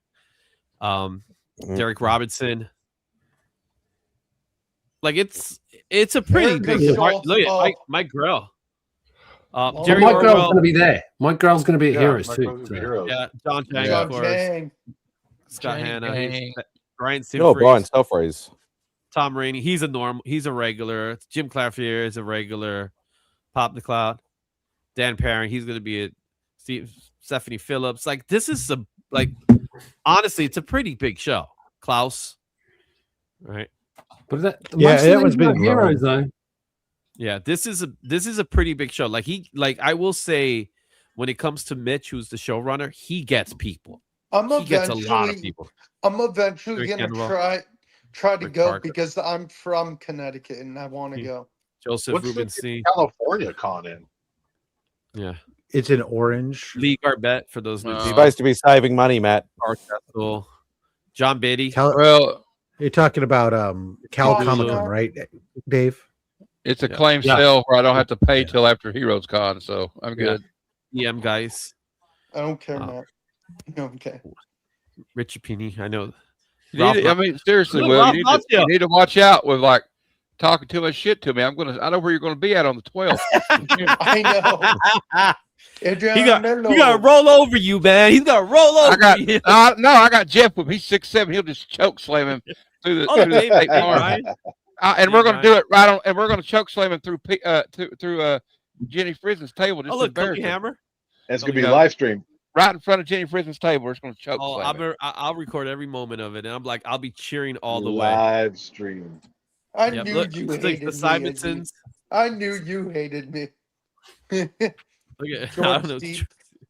[SPEAKER 9] Derek Robinson. Like it's a pretty big. Look at Mike Grell.
[SPEAKER 14] Jerry Mike Grell's going to be there. Mike Grell's going to be at Heroes too.
[SPEAKER 9] Yeah, John Chang, of course. Scott Hanna, Brian Simfries.
[SPEAKER 1] Oh, Brian Selfraise.
[SPEAKER 9] Tom Rainey. He's a regular. Jim Clavier is a regular. Pop the Cloud. Dan Parent. He's going to be at Stephanie Phillips. Like this is honestly, it's a pretty big show. Klaus. Right.
[SPEAKER 14] But that
[SPEAKER 12] was big
[SPEAKER 14] Heroes though.
[SPEAKER 9] Yeah, this is a pretty big show. Like I will say, when it comes to Mitch, who's the showrunner, he gets people. He gets a lot of people.
[SPEAKER 4] I'm eventually gonna try to go because I'm from Connecticut and I want to go.
[SPEAKER 9] Joseph Rubenstein.
[SPEAKER 10] California con in?
[SPEAKER 9] Yeah,
[SPEAKER 12] it's in Orange.
[SPEAKER 9] Lee Garbett for those new people.
[SPEAKER 1] Supposed to be saving money, Matt.
[SPEAKER 9] John Beatty.
[SPEAKER 12] You're talking about Cal Comic Con, right, Dave?
[SPEAKER 5] It's a claim sale where I don't have to pay till after Heroes Con, so I'm good.
[SPEAKER 9] EM guys.
[SPEAKER 4] I don't care, Matt. Okay.
[SPEAKER 9] Richie Pini, I know.
[SPEAKER 5] I mean, seriously, Will, you need to watch out with like talking too much shit to me. I know where you're going to be at on the 12th.
[SPEAKER 4] I know.
[SPEAKER 9] He got to roll over you, man. He's got to roll over you.
[SPEAKER 5] I got Jeff with him. He's 6'7". He'll just choke slam him through the and we're going to do it right on, and we're going to choke slam him through Jenny Frizen's table. Just
[SPEAKER 9] look, Cookie Hammer.
[SPEAKER 10] It's going to be live stream
[SPEAKER 5] right in front of Jenny Frizen's table. We're just going to choke slam.
[SPEAKER 9] I'll record every moment of it, and I'm like, I'll be cheering all the way.
[SPEAKER 10] Live stream.
[SPEAKER 4] I knew you hated
[SPEAKER 9] the Simonsons.
[SPEAKER 4] I knew you hated me.
[SPEAKER 9] Look at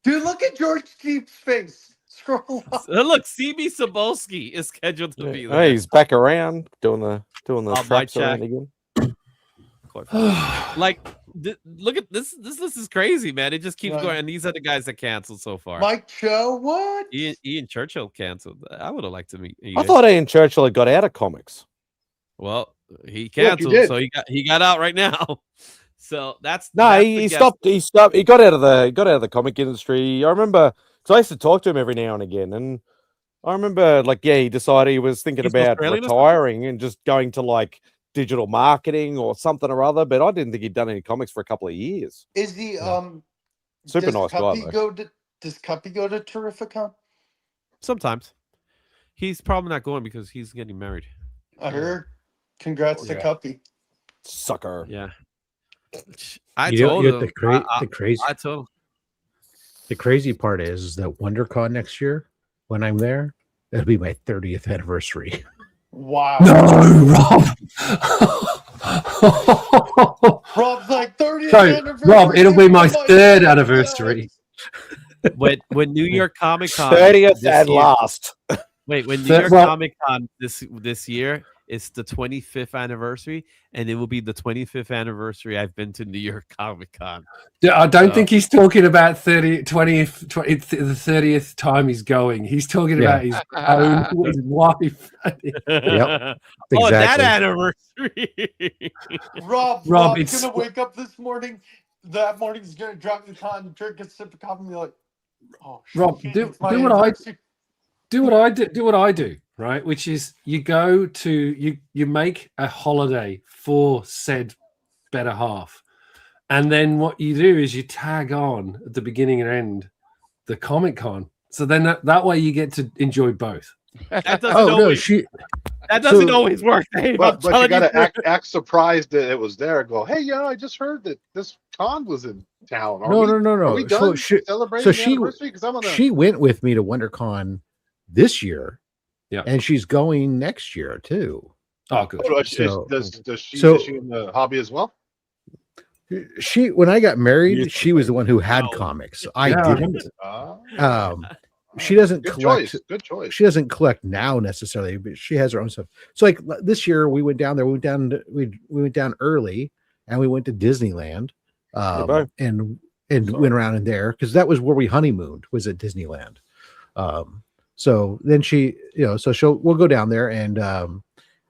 [SPEAKER 4] Dude, look at George Deep's face. Scroll up.
[SPEAKER 9] Look, CB Sobolski is scheduled to be there.
[SPEAKER 1] Hey, he's back around doing the traps around again.
[SPEAKER 9] Like, look at this. This list is crazy, man. It just keeps going. And these are the guys that canceled so far.
[SPEAKER 4] Mike Cho, what?
[SPEAKER 9] Ian Churchill canceled. I would have liked to meet.
[SPEAKER 1] I thought Ian Churchill had got out of comics.
[SPEAKER 9] Well, he canceled, so he got out right now. So that's
[SPEAKER 1] he stopped. He got out of the comic industry. I remember because I used to talk to him every now and again, and I remember he decided he was thinking about retiring and just going to like digital marketing or something or other. But I didn't think he'd done any comics for a couple of years.
[SPEAKER 4] Is he
[SPEAKER 1] super nice guy?
[SPEAKER 4] Does Cuppy go to Terrificon?
[SPEAKER 9] Sometimes. He's probably not going because he's getting married.
[SPEAKER 4] I heard. Congrats to Cuppy.
[SPEAKER 1] Sucker.
[SPEAKER 9] Yeah.
[SPEAKER 12] I told him. The crazy part is that WonderCon next year, when I'm there, it'll be my 30th anniversary.
[SPEAKER 4] Wow.
[SPEAKER 14] No, Rob.
[SPEAKER 4] Rob's like 30th anniversary.
[SPEAKER 14] Rob, it'll be my 3rd anniversary.
[SPEAKER 9] When New York Comic Con
[SPEAKER 1] 30th and last.
[SPEAKER 9] Wait, when New York Comic Con this year It's the 25th anniversary, and it will be the 25th anniversary I've been to New York Comic Con.
[SPEAKER 14] Yeah, I don't think he's talking about 20th, the 30th time he's going. He's talking about his own, his wife.
[SPEAKER 12] Yep.
[SPEAKER 9] Oh, that
[SPEAKER 12] Exactly.
[SPEAKER 9] anniversary.
[SPEAKER 4] Rob's gonna wake up this morning. That morning's gonna drive to the con, drink a sip of coffee, and be like, "Oh,
[SPEAKER 14] Rob,
[SPEAKER 4] shit,
[SPEAKER 14] do
[SPEAKER 4] it's my
[SPEAKER 14] what
[SPEAKER 4] anniversary."
[SPEAKER 14] I do, right? Which is you go to you make a holiday for said better half, and then what you do is you tag on at the beginning and end the Comic Con. So then that way you get to enjoy both.
[SPEAKER 9] That doesn't always work, Dave.
[SPEAKER 10] But you
[SPEAKER 9] telling
[SPEAKER 10] gotta act surprised that it was there. Go, hey, I just heard that this con was in town. Are we done celebrating the anniversary? Because
[SPEAKER 12] she went with me to WonderCon this year, and she's going next year too.
[SPEAKER 14] Oh, good.
[SPEAKER 10] Does she in the hobby as well?
[SPEAKER 12] When I got married, she was the one who had comics. I didn't. She doesn't collect.
[SPEAKER 10] Good choice.
[SPEAKER 12] She doesn't collect now necessarily, but she has her own stuff. So like this year, we went down there. We went down early, and we went to Disneyland, and went around in there because that was where we honeymooned, was at Disneyland. So then we'll go down there and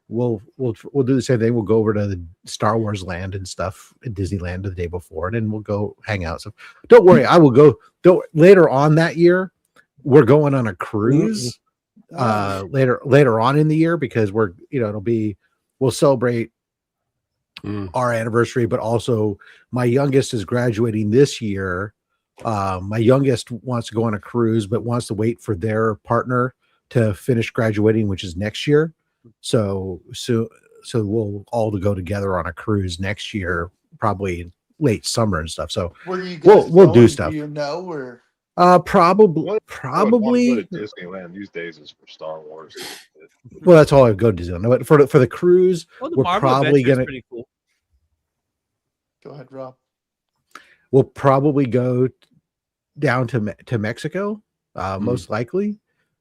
[SPEAKER 12] we'll do the same thing. We'll go over to the Star Wars land and stuff at Disneyland the day before, and then we'll go hang out. So don't worry, I will go. Later on that year, we're going on a cruise. Later on in the year, because we'll celebrate our anniversary, but also my youngest is graduating this year. My youngest wants to go on a cruise, but wants to wait for their partner to finish graduating, which is next year. So we'll all go together on a cruise next year, probably late summer and stuff. So
[SPEAKER 4] Where you guys
[SPEAKER 12] we'll do
[SPEAKER 4] going?
[SPEAKER 12] stuff.
[SPEAKER 4] Do you know, or
[SPEAKER 12] probably
[SPEAKER 10] Disneyland these days is for Star Wars.
[SPEAKER 12] Well, that's all I go to Disneyland. But for the cruise,
[SPEAKER 9] the
[SPEAKER 12] we're
[SPEAKER 9] Marvel
[SPEAKER 12] probably
[SPEAKER 9] Adventure is
[SPEAKER 12] gonna.
[SPEAKER 9] pretty cool.
[SPEAKER 4] Go ahead, Rob.
[SPEAKER 12] We'll probably go down to Mexico, most likely,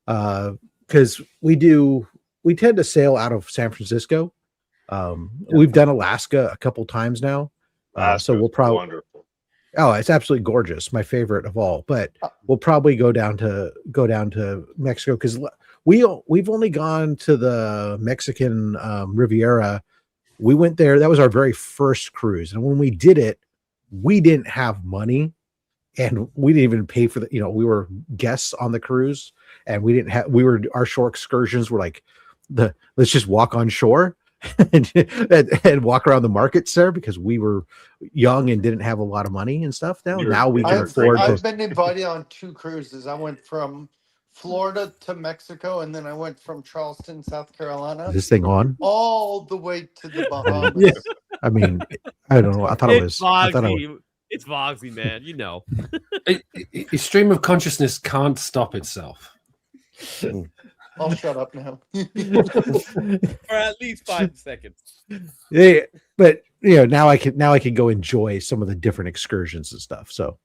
[SPEAKER 12] because we tend to sail out of San Francisco. We've done Alaska a couple times now, so we'll probably
[SPEAKER 10] wonderful.
[SPEAKER 12] Oh, it's absolutely gorgeous, my favorite of all. But we'll probably go down to Mexico because we've only gone to the Mexican Riviera. We went there. That was our very first cruise, and when we did it, we didn't have money, and we didn't even pay for the. We were guests on the cruise, and our shore excursions were like let's just walk on shore and walk around the markets there because we were young and didn't have a lot of money and stuff. Now we can afford.
[SPEAKER 4] I've been invited on 2 cruises. I went from Florida to Mexico, and then I went from Charleston, South Carolina.
[SPEAKER 12] Is this thing on?
[SPEAKER 4] All the way to the Bahamas.
[SPEAKER 12] Yeah. I mean, I don't know. I thought it was.
[SPEAKER 9] It's Vogsy, man.
[SPEAKER 14] A stream of consciousness can't stop itself.
[SPEAKER 4] I'll shut up now.
[SPEAKER 9] For at least 5 seconds.
[SPEAKER 12] Yeah, but now I can go enjoy some of the different excursions and stuff. So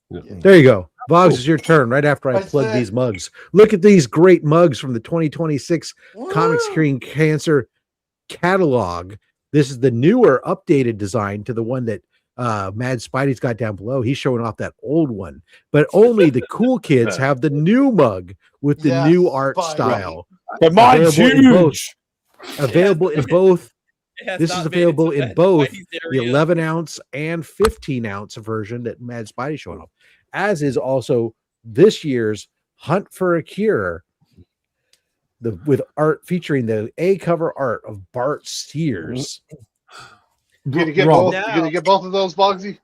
[SPEAKER 12] there you go. Boggs, it's your turn right after I plug these mugs. Look at these great mugs from the 2026 Comics Curing Cancer catalog. This is the newer, updated design to the one that MadSpidey's got down below. He's showing off that old one, but only the cool kids have the new mug with the new art style.
[SPEAKER 1] But mine's huge.
[SPEAKER 12] Available in both. This is available in both the 11 ounce and 15 ounce version that MadSpidey's showing off, as is also this year's Hunt for a Cure, with art featuring the cover art of Bart Steers.
[SPEAKER 10] You gonna get both? You gonna get both of those, Boggsy?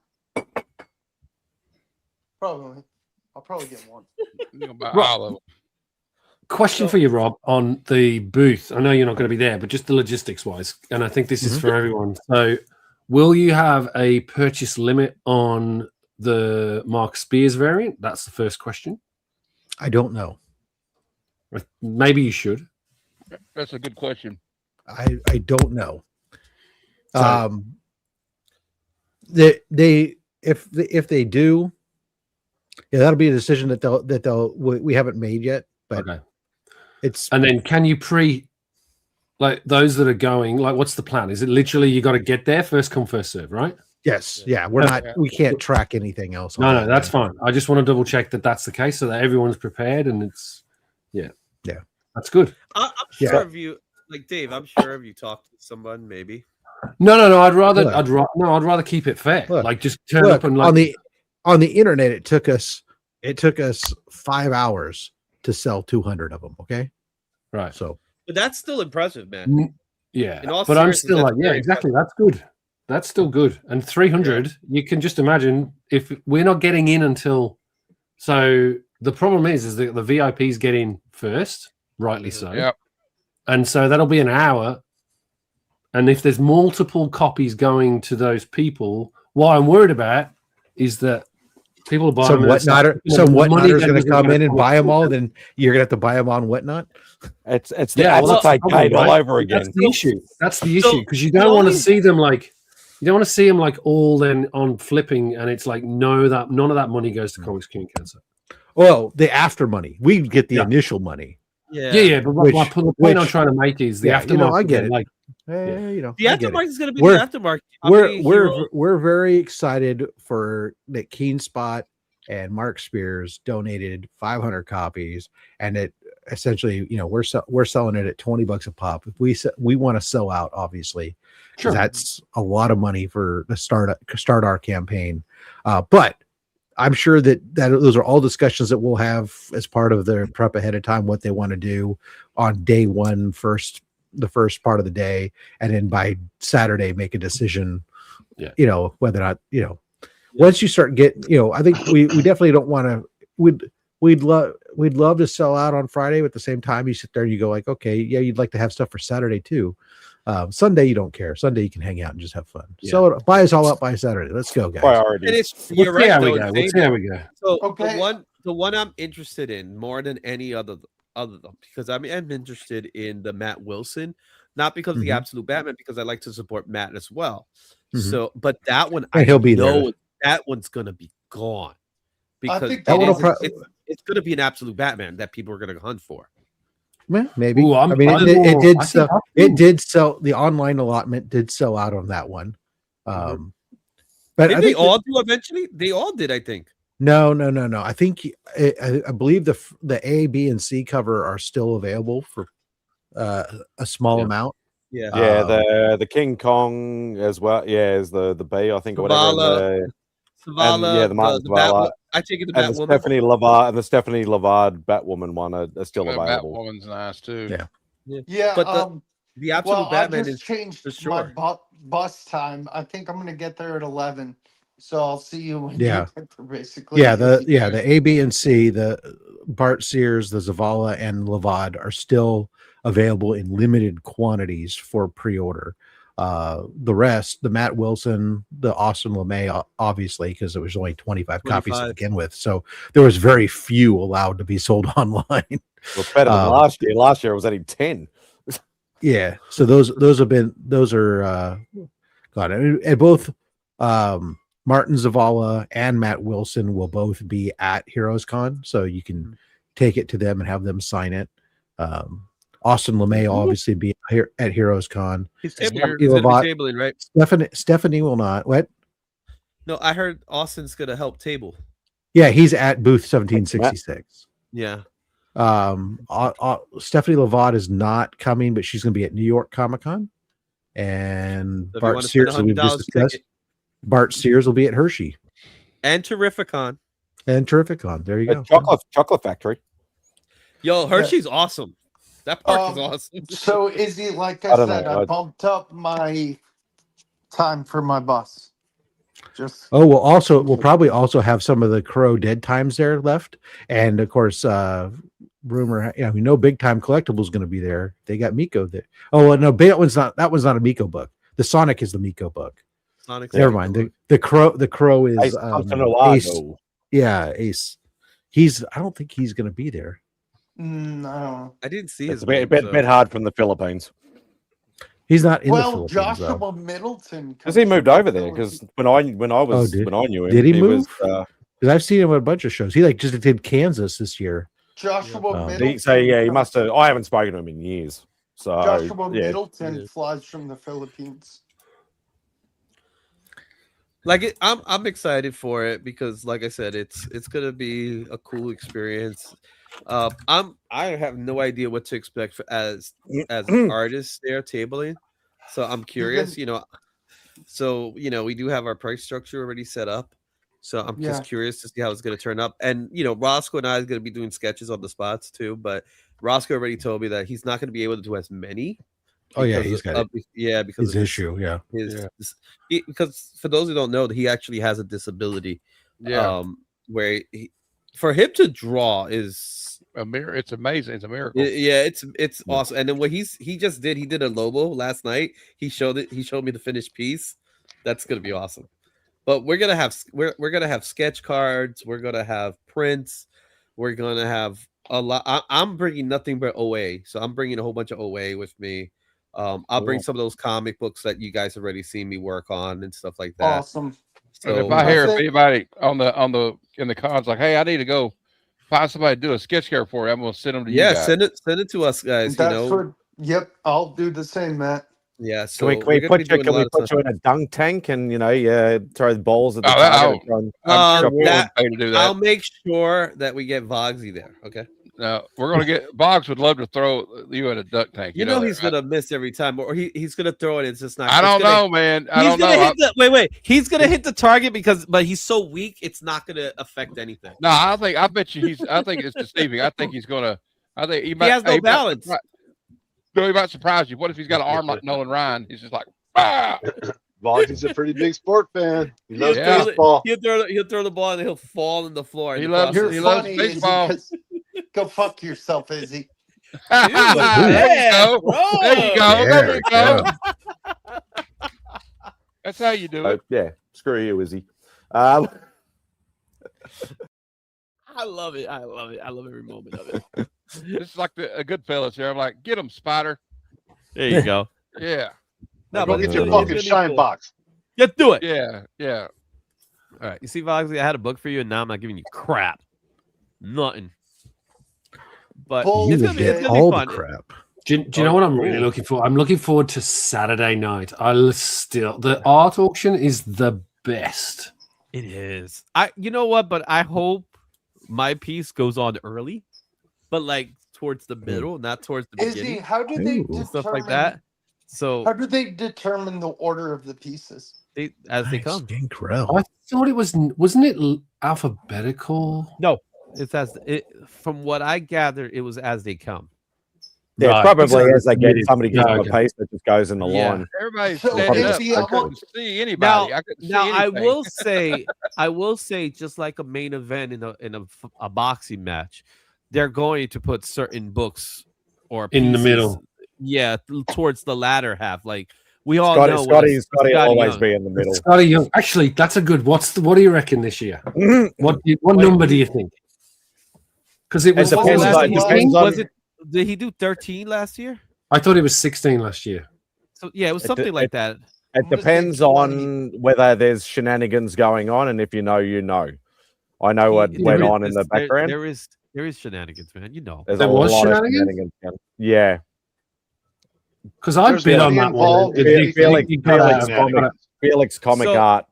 [SPEAKER 4] Probably. I'll probably get one.
[SPEAKER 14] Question for you, Rob, on the booth. I know you're not going to be there, but just the logistics wise, and I think this is for everyone. So, will you have a purchase limit on the Mark Spears variant? That's the first question.
[SPEAKER 12] I don't know.
[SPEAKER 14] Maybe you should.
[SPEAKER 5] That's a good question.
[SPEAKER 12] I don't know.
[SPEAKER 14] So,
[SPEAKER 12] if they do, that'll be a decision that we haven't made yet. But
[SPEAKER 14] and then can you like those that are going, like what's the plan? Is it literally you got to get there first come first serve, right?
[SPEAKER 12] Yes, yeah, we can't track anything else.
[SPEAKER 14] No, that's fine. I just want to double check that that's the case so that everyone's prepared and it's yeah, that's good.
[SPEAKER 13] I'm sure if you like Dave, I'm sure if you talk to someone, maybe.
[SPEAKER 14] No. I'd rather keep it fair. Like just turn up and like
[SPEAKER 12] on the internet. It took us 5 hours to sell 200 of them. Okay,
[SPEAKER 14] right.
[SPEAKER 12] So,
[SPEAKER 13] but that's still impressive, man.
[SPEAKER 14] Yeah, but I'm still like, yeah, exactly. That's good. That's still good. And 300, you can just imagine if we're not getting in until. So the problem is that the VIPs get in first, rightly so.
[SPEAKER 5] Yep.
[SPEAKER 14] And so that'll be an hour. And if there's multiple copies going to those people, what I'm worried about is that people are buying
[SPEAKER 12] some whatnotters going to come in and buy them all. Then you're going to have to buy them on Whatnot.
[SPEAKER 1] It's the acetate Kate all over again.
[SPEAKER 14] That's the issue. That's the issue because you don't want to see them like. You don't want to see them like all then on flipping, and it's like none of that money goes to Comics Curing Cancer.
[SPEAKER 12] Well, the after money, we get the initial money.
[SPEAKER 14] Yeah. But the point I'm trying to make is the aftermarket.
[SPEAKER 12] I get it.
[SPEAKER 14] Like,
[SPEAKER 13] the aftermarket is going to be the aftermarket.
[SPEAKER 12] We're very excited for that. Keenspot and Mark Spears donated 500 copies, and it essentially, we're selling it at $20 a pop. If we want to sell out, obviously. Sure. That's a lot of money for the start our campaign. But I'm sure that those are all discussions that we'll have as part of the prep ahead of time, what they want to do on day one, the first part of the day. And then by Saturday, make a decision, whether or not, once you start getting, I think we definitely don't want to, we'd love to sell out on Friday, but at the same time, you sit there and you go like, okay, yeah, you'd like to have stuff for Saturday too. Sunday you don't care. Sunday you can hang out and just have fun. Yeah. So buy us all up by Saturday. Let's go, guys.
[SPEAKER 13] You're right.
[SPEAKER 14] We'll see how we go.
[SPEAKER 13] So the one I'm interested in more than any other because I'm interested in the Matt Wilson, not because of the Absolute Batman, because I like to support Matt as well. So, but that one
[SPEAKER 12] he'll be there.
[SPEAKER 13] That one's gonna be gone because it's gonna be an Absolute Batman that people are gonna hunt for.
[SPEAKER 12] Maybe. Ooh, it did sell. The online allotment did sell out on that one. But
[SPEAKER 13] did they all do eventually? They all did, I think.
[SPEAKER 12] No. I think I believe the A, B, and C cover are still available for a small amount.
[SPEAKER 1] Yeah. The King Kong as well. Yeah, is the B, I think, or whatever.
[SPEAKER 13] Savala,
[SPEAKER 1] the Martin Savala.
[SPEAKER 13] I take it the
[SPEAKER 1] Batwoman. Stephanie Lavard and the Stephanie Lavard Batwoman one are still available.
[SPEAKER 5] Batwoman's nice too.
[SPEAKER 13] Yeah. But the Absolute Batman
[SPEAKER 4] I just changed my bus time. I think I'm gonna get there at 11. So I'll see you when you get there, basically.
[SPEAKER 12] The A, B, and C, the Bart Sears, the Zavala, and Lavad are still available in limited quantities for pre-order. The rest, the Matt Wilson, the Austin LeMay, obviously, because there was only 25 copies to begin with, so there was very few allowed to be sold online.
[SPEAKER 1] Well, better than last year. Last year it was only 10.
[SPEAKER 12] Yeah, so those are gone, and both Martin Zavala and Matt Wilson will both be at Heroes Con, so you can take it to them and have them sign it. Austin LeMay obviously be here at Heroes Con.
[SPEAKER 13] He's tabling, right?
[SPEAKER 12] Stephanie will not. What?
[SPEAKER 13] No, I heard Austin's gonna help table.
[SPEAKER 12] Yeah, he's at booth 1766.
[SPEAKER 13] Yeah.
[SPEAKER 12] Stephanie Lavad is not coming, but she's gonna be at New York Comic Con. And Bart Sears, we've just discussed. Bart Sears will be at Hershey.
[SPEAKER 13] And Terrificon.
[SPEAKER 12] There you go.
[SPEAKER 1] Chocolate Factory.
[SPEAKER 13] Yo, Hershey's awesome. That park is awesome.
[SPEAKER 4] So Izzy, like I said, I bumped up my time for my bus.
[SPEAKER 12] We'll probably also have some of the Crow Dead times there left, and of course, rumor, we know Big Time Collectibles is going to be there. They got Miko there. Oh no, that one's not a Miko book. The Sonic is the Miko book. Never mind. The Crow is Ace. Yeah, Ace. I don't think he's going to be there.
[SPEAKER 4] No,
[SPEAKER 13] I didn't see
[SPEAKER 1] it's a bit hard from the Philippines.
[SPEAKER 12] He's not in the Philippines.
[SPEAKER 4] Joshua Middleton,
[SPEAKER 1] because he moved over there. Because when I knew him,
[SPEAKER 12] did he move? Because I've seen him at a bunch of shows. He just did Kansas this year.
[SPEAKER 4] Joshua Middleton.
[SPEAKER 1] So he must have. I haven't spoken to him in years. So
[SPEAKER 4] Joshua
[SPEAKER 1] yeah,
[SPEAKER 4] Middleton flies from the Philippines.
[SPEAKER 13] Like I'm excited for it because, like I said, it's gonna be a cool experience. I have no idea what to expect as artists there tabling, so I'm curious. We do have our price structure already set up, so I'm just curious to see how it's gonna turn up. And Roscoe and I is gonna be doing sketches on the spots too, but Roscoe already told me that he's not gonna be able to do as many.
[SPEAKER 12] Oh yeah, he's got
[SPEAKER 13] because
[SPEAKER 12] his
[SPEAKER 13] of
[SPEAKER 12] issue. Yeah,
[SPEAKER 13] because for those who don't know, he actually has a disability.
[SPEAKER 5] Yeah.
[SPEAKER 13] Where for him to draw is
[SPEAKER 5] a mirror. It's amazing. It's a miracle.
[SPEAKER 13] Yeah, it's awesome. And then what he did a Lobo last night. He showed me the finished piece. That's gonna be awesome. But we're gonna have sketch cards. We're gonna have prints. We're gonna have a lot. I'm bringing nothing but OA, so I'm bringing a whole bunch of OA with me. I'll bring some of those comic books that you guys already seen me work on and stuff like that.
[SPEAKER 4] Awesome.
[SPEAKER 5] So if I hear anybody in the cons like, hey, I need to go find somebody to do a sketch care for you, I'm gonna send them to you guys.
[SPEAKER 13] Send it to us, guys.
[SPEAKER 4] Yep, I'll do the same, Matt.
[SPEAKER 13] Yeah. So
[SPEAKER 1] can we put you in a dunk tank and throw the balls at the target?
[SPEAKER 13] I'll make sure that we get Vogsy there. Okay.
[SPEAKER 5] No, we're gonna get Boggs would love to throw you in a duck tank.
[SPEAKER 13] You know he's gonna miss every time, or he's gonna throw it. It's just not.
[SPEAKER 5] I don't know, man. I don't know.
[SPEAKER 13] Wait. He's gonna hit the target but he's so weak, it's not gonna affect anything.
[SPEAKER 5] No, I bet you I think it's deceiving. I think he's gonna. I think he
[SPEAKER 13] has no balance.
[SPEAKER 5] No, he might surprise you. What if he's got an arm like Nolan Ryan? He's just like, ah!
[SPEAKER 10] Boggs a pretty big sport fan. He loves baseball.
[SPEAKER 13] He'll throw the ball and he'll fall on the floor.
[SPEAKER 5] He loves baseball.
[SPEAKER 4] Go fuck yourself, Izzy.
[SPEAKER 5] There you go. There you go. That's how you do it.
[SPEAKER 1] Yeah. Screw you, Izzy.
[SPEAKER 13] I love it. I love every moment of it.
[SPEAKER 5] This is like a good fellas here. I'm like, get him, Spider.
[SPEAKER 13] There you go.
[SPEAKER 5] Yeah.
[SPEAKER 10] No, go get your fucking shine box.
[SPEAKER 13] Yeah, do it.
[SPEAKER 5] Yeah.
[SPEAKER 13] All right. You see, Voxley, I had a book for you, and now I'm not giving you crap. Nothing. But it's gonna be fun.
[SPEAKER 12] Crap.
[SPEAKER 14] Do you know what I'm really looking for? I'm looking forward to Saturday night. The art auction is the best.
[SPEAKER 13] It is. You know what? But I hope my piece goes on early, but like towards the middle, not towards the beginning.
[SPEAKER 4] How do they determine
[SPEAKER 13] stuff like that? So
[SPEAKER 4] how do they determine the order of the pieces?
[SPEAKER 13] They come.
[SPEAKER 14] I thought it wasn't it alphabetical?
[SPEAKER 13] No, from what I gather, it was as they come.
[SPEAKER 1] Yeah,
[SPEAKER 14] right.
[SPEAKER 1] probably as they get somebody gives them a pace that just goes in the line.
[SPEAKER 5] Everybody's standing up. I couldn't see anybody.
[SPEAKER 13] I will say, just like a main event in a boxing match, they're going to put certain books or pieces,
[SPEAKER 14] in the middle.
[SPEAKER 13] Yeah, towards the latter half. Like we all know,
[SPEAKER 1] Scotty always be in the middle.
[SPEAKER 14] Scotty Young. Actually, that's a good. What do you reckon this year? What number do you think? Because it was.
[SPEAKER 13] Did he do 13 last year?
[SPEAKER 14] I thought it was 16 last year.
[SPEAKER 13] So yeah, it was something like that.
[SPEAKER 1] It depends on whether there's shenanigans going on, and if you know, you know. I know what went on in the background.
[SPEAKER 13] There is shenanigans, man. You know,
[SPEAKER 1] there was shenanigans. Yeah,
[SPEAKER 14] because I've been on that one.
[SPEAKER 1] Felix Comic Art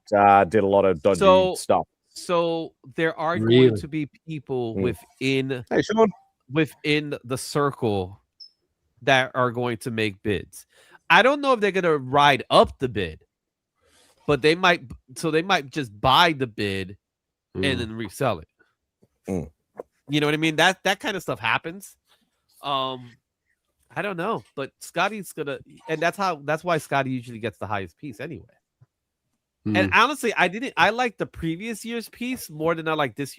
[SPEAKER 1] did a lot of dodgy stuff.
[SPEAKER 13] So there are going to be people within the circle that are going to make bids. I don't know if they're going to ride up the bid, but they might. So they might just buy the bid and then resell it. You know what I mean? That kind of stuff happens. I don't know, but Scotty's gonna, and that's why Scotty usually gets the highest piece anyway. And honestly, I like the previous year's piece more than I like this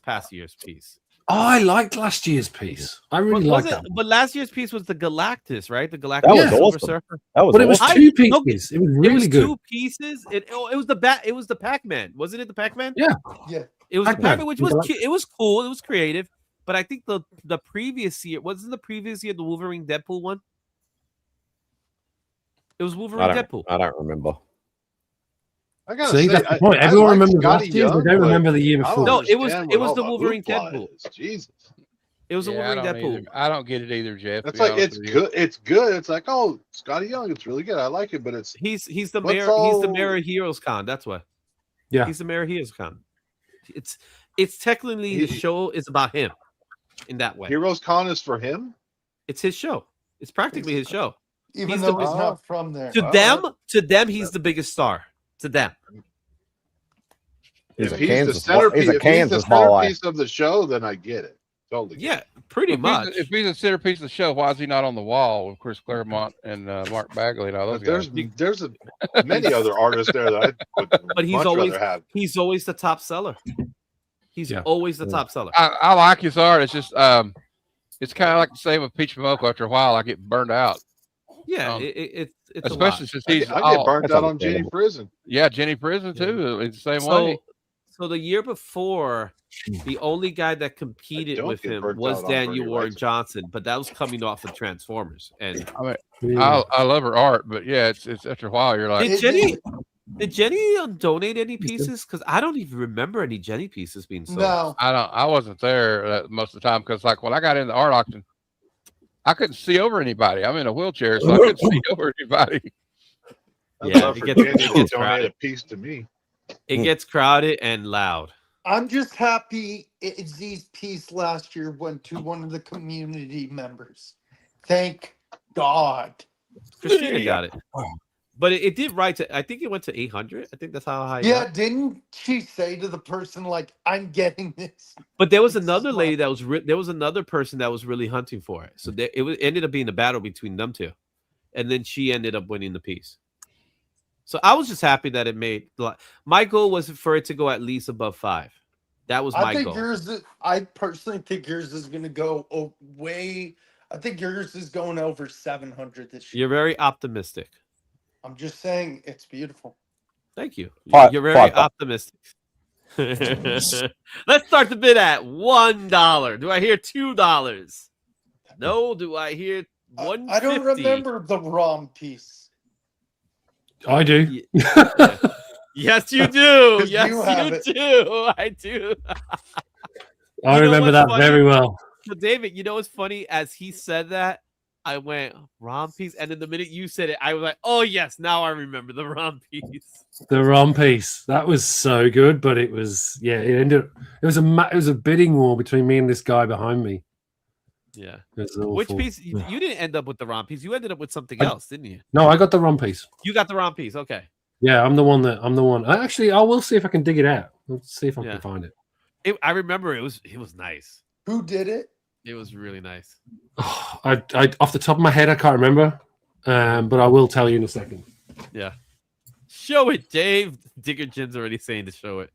[SPEAKER 13] past year's piece.
[SPEAKER 14] Oh, I liked last year's piece. I really liked that.
[SPEAKER 13] But last year's piece was the Galactus, right? The Galactus.
[SPEAKER 1] That was awesome.
[SPEAKER 13] Surfer.
[SPEAKER 14] But it was two pieces. It was really good.
[SPEAKER 13] 2 pieces. It was the Pac-Man, wasn't it? The Pac-Man.
[SPEAKER 14] Yeah.
[SPEAKER 13] It was the Pac-Man, which was it was cool. It was creative. But I think the previous year wasn't the Wolverine Deadpool one. It was Wolverine Deadpool.
[SPEAKER 1] I don't remember.
[SPEAKER 10] I gotta say,
[SPEAKER 14] that's the point. Everyone remembers last year, but they don't remember the year before.
[SPEAKER 13] No, it was the Wolverine Deadpool.
[SPEAKER 10] Jesus.
[SPEAKER 9] It was a
[SPEAKER 5] Yeah,
[SPEAKER 9] Wolverine Deadpool.
[SPEAKER 5] I don't get it either, Jeff. to
[SPEAKER 10] It's
[SPEAKER 5] be
[SPEAKER 10] like
[SPEAKER 5] honest
[SPEAKER 10] it's
[SPEAKER 5] with you.
[SPEAKER 10] good. It's good. It's like, oh, Scotty Young. It's really good. I like it, but it's
[SPEAKER 9] He's the
[SPEAKER 10] what's
[SPEAKER 9] mayor. He's the
[SPEAKER 10] all-
[SPEAKER 9] mayor of Heroes Con. That's why.
[SPEAKER 14] Yeah.
[SPEAKER 9] He's the mayor of Heroes Con. It's technically the show is about him in that way.
[SPEAKER 10] Heroes Con is for him.
[SPEAKER 9] It's his show. It's practically his show.
[SPEAKER 4] Even
[SPEAKER 9] He's
[SPEAKER 4] though
[SPEAKER 9] the-
[SPEAKER 4] he's not from there.
[SPEAKER 9] To them, he's the biggest star. To them.
[SPEAKER 10] If
[SPEAKER 1] a
[SPEAKER 10] he's
[SPEAKER 1] Kansas
[SPEAKER 10] the centerpiece,
[SPEAKER 1] he's a
[SPEAKER 10] if he's the
[SPEAKER 1] Kansas boy.
[SPEAKER 10] centerpiece of the show, then I get it. Totally.
[SPEAKER 9] Yeah, pretty
[SPEAKER 5] If
[SPEAKER 9] much.
[SPEAKER 5] If he's a centerpiece of the show, why is he not on the wall with Chris Claremont and Mark Bagley and all those guys?
[SPEAKER 10] There's many other artists there that I would
[SPEAKER 9] But he's
[SPEAKER 10] much
[SPEAKER 9] always
[SPEAKER 10] rather have.
[SPEAKER 9] he's always the top seller. He's always the top seller.
[SPEAKER 5] I like his art. It's just it's kind of like the same with Peach Momoko. After a while, I get burned out.
[SPEAKER 9] Yeah, it's
[SPEAKER 5] especially since he's
[SPEAKER 10] I get burnt out on Jenny Prison.
[SPEAKER 5] Yeah, Jenny Prison too. It's the same way.
[SPEAKER 9] So the year before, the only guy that competed
[SPEAKER 10] don't
[SPEAKER 9] with
[SPEAKER 10] get
[SPEAKER 9] him
[SPEAKER 10] burnt
[SPEAKER 9] was
[SPEAKER 10] out on
[SPEAKER 9] Daniel
[SPEAKER 10] Bernie
[SPEAKER 9] Warren
[SPEAKER 10] Wrightson.
[SPEAKER 9] Johnson, but that was coming off of Transformers. And
[SPEAKER 5] I mean, I love her art, but yeah, it's after a while you're like,
[SPEAKER 9] did Jenny donate any pieces? Because I don't even remember any Jenny pieces being sold.
[SPEAKER 4] No,
[SPEAKER 5] I wasn't there most of the time because like when I got in the art auction, I couldn't see over anybody. I'm in a wheelchair, so I couldn't see over anybody.
[SPEAKER 10] I'd
[SPEAKER 9] Yeah,
[SPEAKER 10] love
[SPEAKER 9] it
[SPEAKER 10] for
[SPEAKER 9] gets-
[SPEAKER 10] Jenny
[SPEAKER 9] it
[SPEAKER 10] to
[SPEAKER 9] gets
[SPEAKER 10] donate
[SPEAKER 9] crowded.
[SPEAKER 10] a piece to me.
[SPEAKER 9] It gets crowded and loud.
[SPEAKER 4] I'm just happy Izzy's piece last year went to one of the community members. Thank God.
[SPEAKER 9] Christina got it. But it did write to, I think it went to 800. I think that's how high. it
[SPEAKER 4] Yeah,
[SPEAKER 9] got.
[SPEAKER 4] didn't she say to the person like, "I'm getting this"?
[SPEAKER 9] But there was another lady that was there was another person that was really hunting for it. So ended up being a battle between them two, and then she ended up winning the piece. So I was just happy that it made. My goal was for it to go at least above 5. That was my goal.
[SPEAKER 4] I personally think yours is going to go way. I think yours is going over 700 this year.
[SPEAKER 9] You're very optimistic.
[SPEAKER 4] I'm just saying it's beautiful.
[SPEAKER 9] Thank you.
[SPEAKER 1] Five-
[SPEAKER 9] You're very
[SPEAKER 1] 5.
[SPEAKER 9] optimistic. Let's start the bid at $1. Do I hear $2? No. Do I hear $1.50?
[SPEAKER 4] I don't remember the ROM piece.
[SPEAKER 14] I do.
[SPEAKER 9] Yes, you do.
[SPEAKER 4] 'Cause
[SPEAKER 9] Yes,
[SPEAKER 4] you have
[SPEAKER 9] you
[SPEAKER 4] it.
[SPEAKER 9] do. I do.
[SPEAKER 14] I remember that very well.
[SPEAKER 9] So, David, you know what's funny? As he said that, I went ROM piece, and then the minute you said it, I was like, "Oh yes, now I remember the ROM piece."
[SPEAKER 14] The ROM piece that was so good, but it was it was a bidding war between me and this guy behind me.
[SPEAKER 9] Yeah.
[SPEAKER 14] It was
[SPEAKER 9] Which
[SPEAKER 14] awful.
[SPEAKER 9] piece? You didn't end up with the ROM piece. You ended up with something else, didn't you?
[SPEAKER 14] No, I got the ROM piece.
[SPEAKER 9] You got the ROM piece. Okay.
[SPEAKER 14] Yeah, I'm the one. I will see if I can dig it out. Let's see if I
[SPEAKER 9] Yeah.
[SPEAKER 14] can find it.
[SPEAKER 9] I remember it was nice.
[SPEAKER 4] Who did it?
[SPEAKER 9] It was really nice.
[SPEAKER 14] I off the top of my head, I can't remember, but I will tell you in a second.
[SPEAKER 9] Yeah. Show it, Dave. Digger Jin's already saying to show it.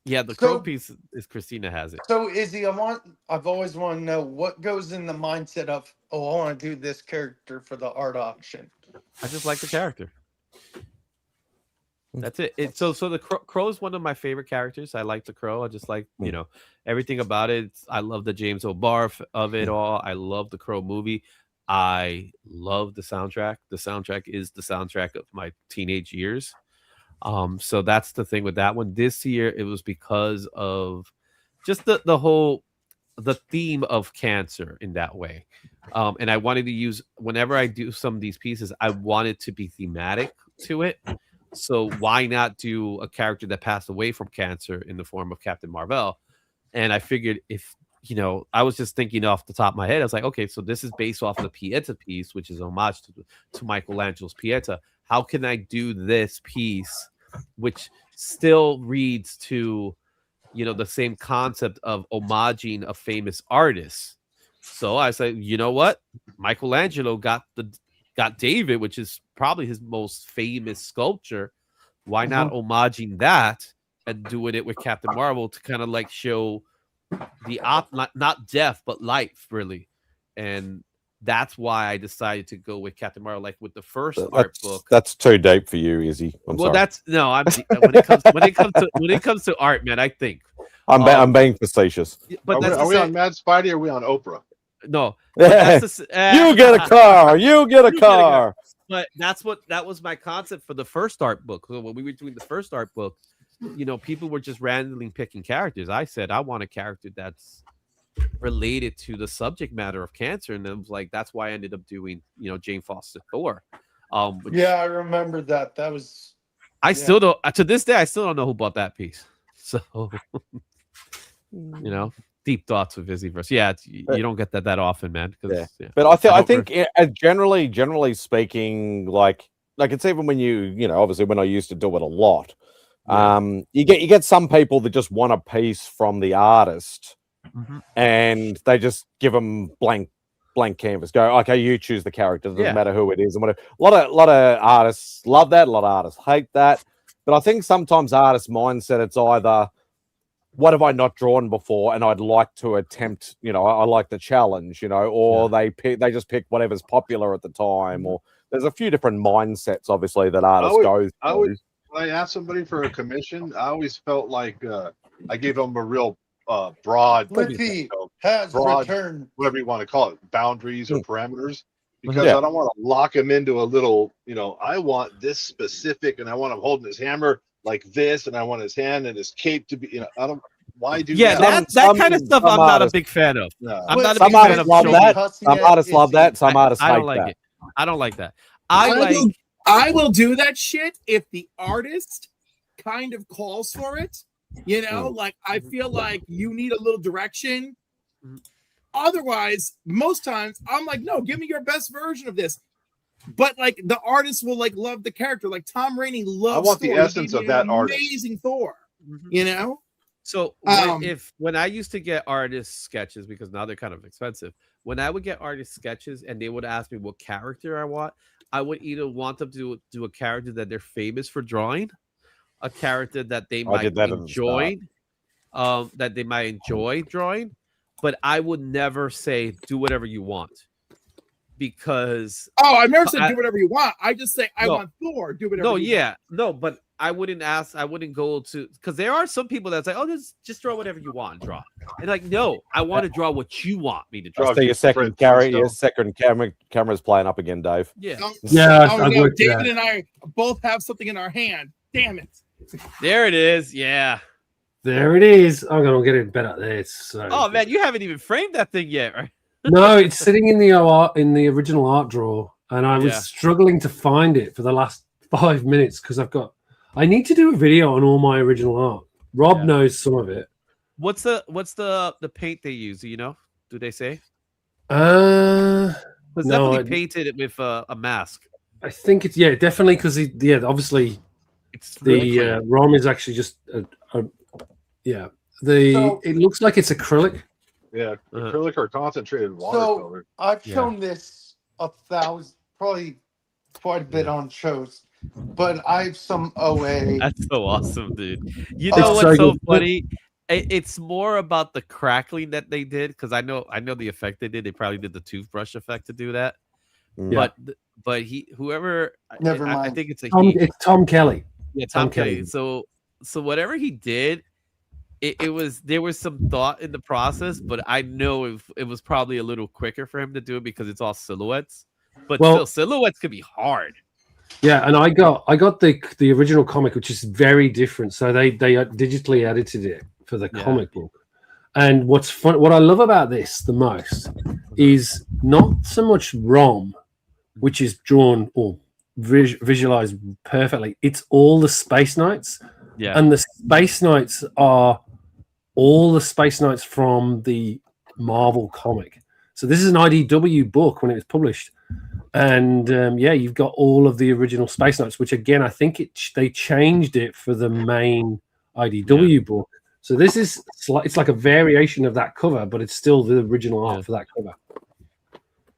[SPEAKER 9] Yeah, the crow piece is Christina has it.
[SPEAKER 4] So Izzy, I've always wanted to know what goes in the mindset of, I want to do this character for the art auction.
[SPEAKER 9] I just like the character. That's it. So the crow is one of my favorite characters. I like the crow. I just like everything about it. I love the James O'Barr of it all. I love the Crow movie. I love the soundtrack. The soundtrack is the soundtrack of my teenage years. So that's the thing with that one. This year it was because of just the theme of cancer in that way. And I wanted to use, whenever I do some of these pieces, I want it to be thematic to it. So why not do a character that passed away from cancer in the form of Captain Marvel? And I figured if, I was just thinking off the top of my head, I was like, okay, so this is based off of the Pieta piece, which is homage to Michelangelo's Pieta. How can I do this piece, which still reads to, the same concept of homaging a famous artist? So I said, you know what? Michelangelo got David, which is probably his most famous sculpture. Why not homaging that and doing it with Captain Marvel to kind of like show the not death but life, really? And that's why I decided to go with Captain Marvel, like with the first art book.
[SPEAKER 1] That's too deep for you, Izzy. I'm sorry.
[SPEAKER 9] That's no. I'm when it comes to art, man. I think
[SPEAKER 1] I'm being facetious.
[SPEAKER 9] But
[SPEAKER 10] are we on MadSpidey or are we on Oprah?
[SPEAKER 9] No.
[SPEAKER 1] You get a car. You get a car.
[SPEAKER 9] But that was my concept for the first art book. So when we were doing the first art book, people were just randomly picking characters. I said I want a character that's related to the subject matter of cancer, and it was like that's why I ended up doing Jane Foster Thor.
[SPEAKER 4] Yeah, I remember that. That was.
[SPEAKER 9] I still don't to this day. I still don't know who bought that piece. So deep thoughts with Izzyverse. Yeah, you don't get that often, man.
[SPEAKER 1] Yeah. But I think generally speaking, like it's even when obviously when I used to do it a lot, you get some people that just want a piece from the artist, and they just give them blank canvas. Go, okay, you choose the character. Doesn't matter who it is, and whatever. A lot of artists love that. A lot of artists hate that. But I think sometimes artists' mindset, it's either, what have I not drawn before, and I'd like to attempt, I like the challenge, or they just pick whatever's popular at the time, or there's a few different mindsets, obviously, that artists go through.
[SPEAKER 10] When I asked somebody for a commission, I always felt like I gave them a real broad, returned, whatever you want to call it, boundaries or parameters, because I don't want to lock him into a little, I want this specific, and I want him holding his hammer like this, and I want his hand and his cape to be, I don't. Why do
[SPEAKER 9] that kind of stuff? I'm not a big fan of.
[SPEAKER 1] No.
[SPEAKER 9] I'm not a big fan of
[SPEAKER 1] love that. Some artists love that. Some artists hate
[SPEAKER 9] I don't like
[SPEAKER 1] that.
[SPEAKER 9] it. I don't like that.
[SPEAKER 8] I will do that shit if the artist kind of calls for it. Like I feel like you need a little direction. Otherwise, most times I'm like, no, give me your best version of this. But like the artist will like love the character. Like Tom Rainey loves.
[SPEAKER 10] I want
[SPEAKER 8] Thor.
[SPEAKER 10] the essence of that artist.
[SPEAKER 8] Amazing Thor.
[SPEAKER 9] So when I used to get artist sketches, because now they're kind of expensive, when I would get artist sketches and they would ask me what character I want, I would either want them to do a character that they're famous for drawing, a character that they might enjoy, drawing, but I would never say do whatever you want, because
[SPEAKER 8] I've never said do whatever you want. I just say I want Thor. Do whatever.
[SPEAKER 9] But I wouldn't ask. I wouldn't go to, because there are some people that say, "Oh, just draw whatever you want, draw." And like, no, I want to draw what you want me to draw.
[SPEAKER 1] So your second camera's playing up again, Dave.
[SPEAKER 8] Yeah.
[SPEAKER 9] No,
[SPEAKER 8] David and I both have something in our hand. Damn it!
[SPEAKER 9] There it is. Yeah.
[SPEAKER 14] There it is. I'm gonna get it better. It's
[SPEAKER 9] oh man, you haven't even framed that thing yet, right?
[SPEAKER 14] No, it's sitting in the original art drawer, and I was struggling to find it for the last 5 minutes because I need to do a video on all my original art. Rob knows some of it.
[SPEAKER 9] What's the paint they use? Do you know? Do they say?
[SPEAKER 14] Because
[SPEAKER 9] definitely painted it with a mask.
[SPEAKER 14] I think it's definitely, because obviously
[SPEAKER 9] it's
[SPEAKER 14] the ROM is actually just it looks like it's acrylic.
[SPEAKER 10] Yeah, acrylic or concentrated watercolor.
[SPEAKER 4] So I've shown this 1,000, probably quite a bit on shows, but I have some OA.
[SPEAKER 9] That's so awesome, dude. You know what's so funny? It's more about the crackling that they did, because I know the effect they did. They probably did the toothbrush effect to do that.
[SPEAKER 1] Yeah.
[SPEAKER 9] But whoever,
[SPEAKER 4] never mind.
[SPEAKER 9] I think it's
[SPEAKER 14] it's Tom Kelly.
[SPEAKER 9] Yeah, Tom Kelly. So whatever he did, there was some thought in the process, but I know it was probably a little quicker for him to do it because it's all silhouettes. But still, silhouettes could be hard.
[SPEAKER 14] Yeah, and I got the original comic, which is very different. So they digitally edited it for the comic book. And what's fun, what I love about this the most is not so much ROM, which is drawn or visualized perfectly. It's all the Space Knights.
[SPEAKER 9] Yeah.
[SPEAKER 14] And the Space Knights are all the Space Knights from the Marvel comic. So this is an IDW book when it was published. And you've got all of the original Space Knights, which again, I think they changed it for the main IDW book. So this is it's like a variation of that cover, but it's still the original art for that cover.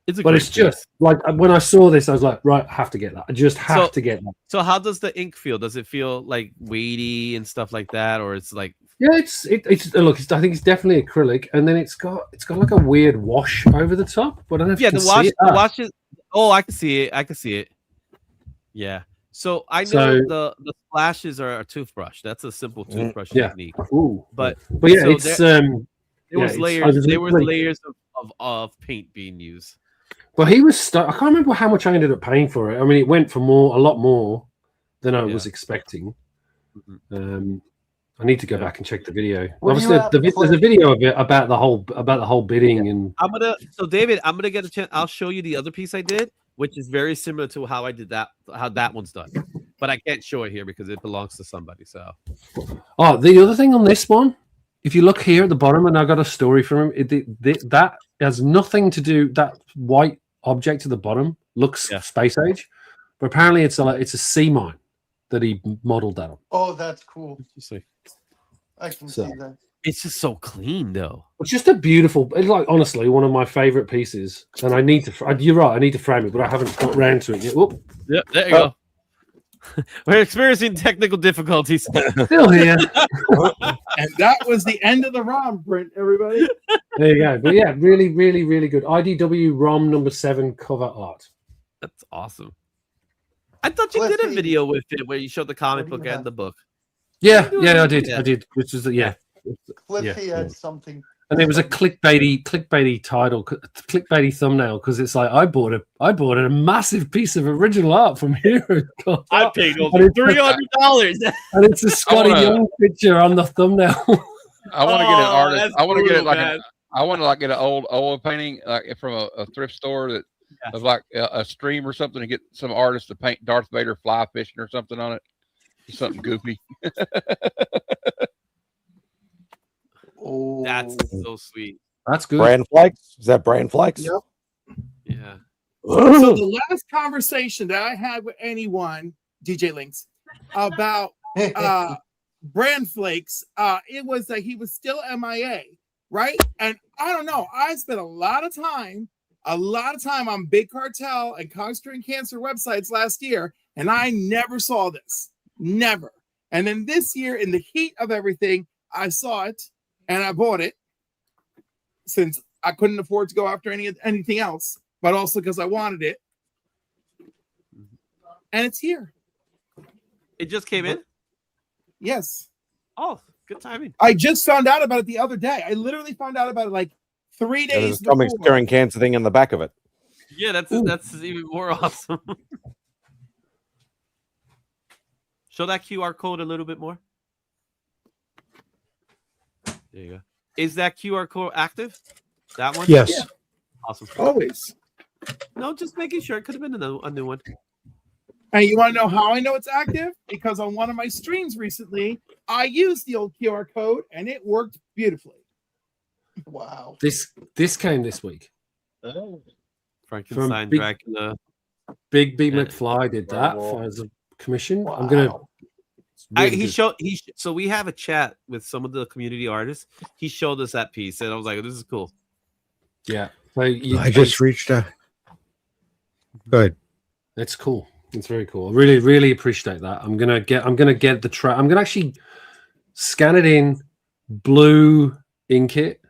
[SPEAKER 14] It's just like when I saw this, I was like, right, I have to get that. I just have to get that.
[SPEAKER 9] So how does the ink feel? Does it feel like weighty and stuff like that, or it's like?
[SPEAKER 14] Yeah, it's look. I think it's definitely acrylic, and then it's got like a weird wash over the top. But I don't know if you can see it.
[SPEAKER 9] The wash is. Oh, I can see it. I can see it. Yeah. So I know the splashes are a toothbrush. That's a simple toothbrush technique.
[SPEAKER 14] Ooh.
[SPEAKER 9] But
[SPEAKER 14] yeah,
[SPEAKER 9] so
[SPEAKER 14] it's
[SPEAKER 9] there was layers. There was layers of paint being used.
[SPEAKER 14] But he was I can't remember how much I ended up paying for it. I mean, it went for a lot more than I was expecting. I need to go back and check the video.
[SPEAKER 4] Where do you
[SPEAKER 14] Obviously,
[SPEAKER 4] at,
[SPEAKER 14] there's a video of it about the whole bidding and.
[SPEAKER 9] So David, I'm gonna get a chance. I'll show you the other piece I did, which is very similar to how I did that, how that one's done. But I can't show it here because it belongs to somebody. So.
[SPEAKER 14] Oh, the other thing on this one, if you look here at the bottom, and I got a story from him, that has nothing to do. That white object at the bottom looks space age, but apparently it's a sea mine that he modeled that on.
[SPEAKER 4] Oh, that's cool.
[SPEAKER 9] See.
[SPEAKER 4] I can
[SPEAKER 14] So-
[SPEAKER 4] see that.
[SPEAKER 9] It's just so clean, though.
[SPEAKER 14] It's just a beautiful. It's like honestly one of my favorite pieces, and I need to. You're right. I need to frame it, but I haven't got round to it yet. Whoop.
[SPEAKER 9] Yeah, there you go. We're experiencing technical difficulties.
[SPEAKER 14] Still here.
[SPEAKER 8] And that was the end of the ROM print, everybody.
[SPEAKER 14] There you go. But yeah, really, really, really good. IDW ROM number 7 cover art.
[SPEAKER 9] That's awesome. I thought you did a video with it where you showed the comic book and the book.
[SPEAKER 14] Yeah, I did. Which is
[SPEAKER 4] Cliffy had something.
[SPEAKER 14] And there was a clickbaity title, clickbaity thumbnail because it's like I bought a massive piece of original art from here.
[SPEAKER 9] I paid over $300,
[SPEAKER 14] and it's a Scotty Young picture on the thumbnail.
[SPEAKER 5] I want to get an artist. I want to get it like
[SPEAKER 9] man.
[SPEAKER 5] I want to like get an old oil painting like from a thrift store that of like a stream or something and get some artist to paint Darth Vader fly fishing or something on it. Something goofy.
[SPEAKER 4] Oh,
[SPEAKER 9] that's so sweet.
[SPEAKER 14] That's good.
[SPEAKER 1] Brand flakes? Is that brand flakes?
[SPEAKER 8] Yep.
[SPEAKER 9] Yeah.
[SPEAKER 8] So the last conversation that I had with anyone, DJ Links, about brand flakes, it was that he was still MIA, right? And I don't know. I spent a lot of time on Big Cartel and Constring Cancer websites last year, and I never saw this. Never. And then this year, in the heat of everything, I saw it and I bought it since I couldn't afford to go after anything else, but also because I wanted it. And it's here.
[SPEAKER 9] It just came in?
[SPEAKER 8] Yes.
[SPEAKER 9] Oh, good timing.
[SPEAKER 8] I just found out about it the other day. I literally found out about it like 3 days
[SPEAKER 1] There's a comics
[SPEAKER 8] before.
[SPEAKER 1] curing cancer thing in the back of it.
[SPEAKER 9] Yeah, that's even more awesome. Show that QR code a little bit more. There you go. Is that QR code active? That one?
[SPEAKER 12] Yes.
[SPEAKER 8] Yeah.
[SPEAKER 9] Awesome.
[SPEAKER 8] Always.
[SPEAKER 9] No, just making sure. It could have been a new one.
[SPEAKER 8] And you want to know how I know it's active? Because on one of my streams recently, I used the old QR code and it worked beautifully.
[SPEAKER 4] Wow.
[SPEAKER 14] This came this week.
[SPEAKER 10] Oh.
[SPEAKER 9] Frankenstein, Dracula.
[SPEAKER 14] Big B McFly did that as a commission.
[SPEAKER 4] Wow.
[SPEAKER 14] I'm gonna.
[SPEAKER 9] So we have a chat with some of the community artists. He showed us that piece, and I was like, "This is cool."
[SPEAKER 14] Yeah. So
[SPEAKER 12] I just reached out. Go ahead.
[SPEAKER 14] It's cool. It's very cool. I really, really appreciate that. I'm gonna get the track. I'm gonna actually scan it in, blue ink it,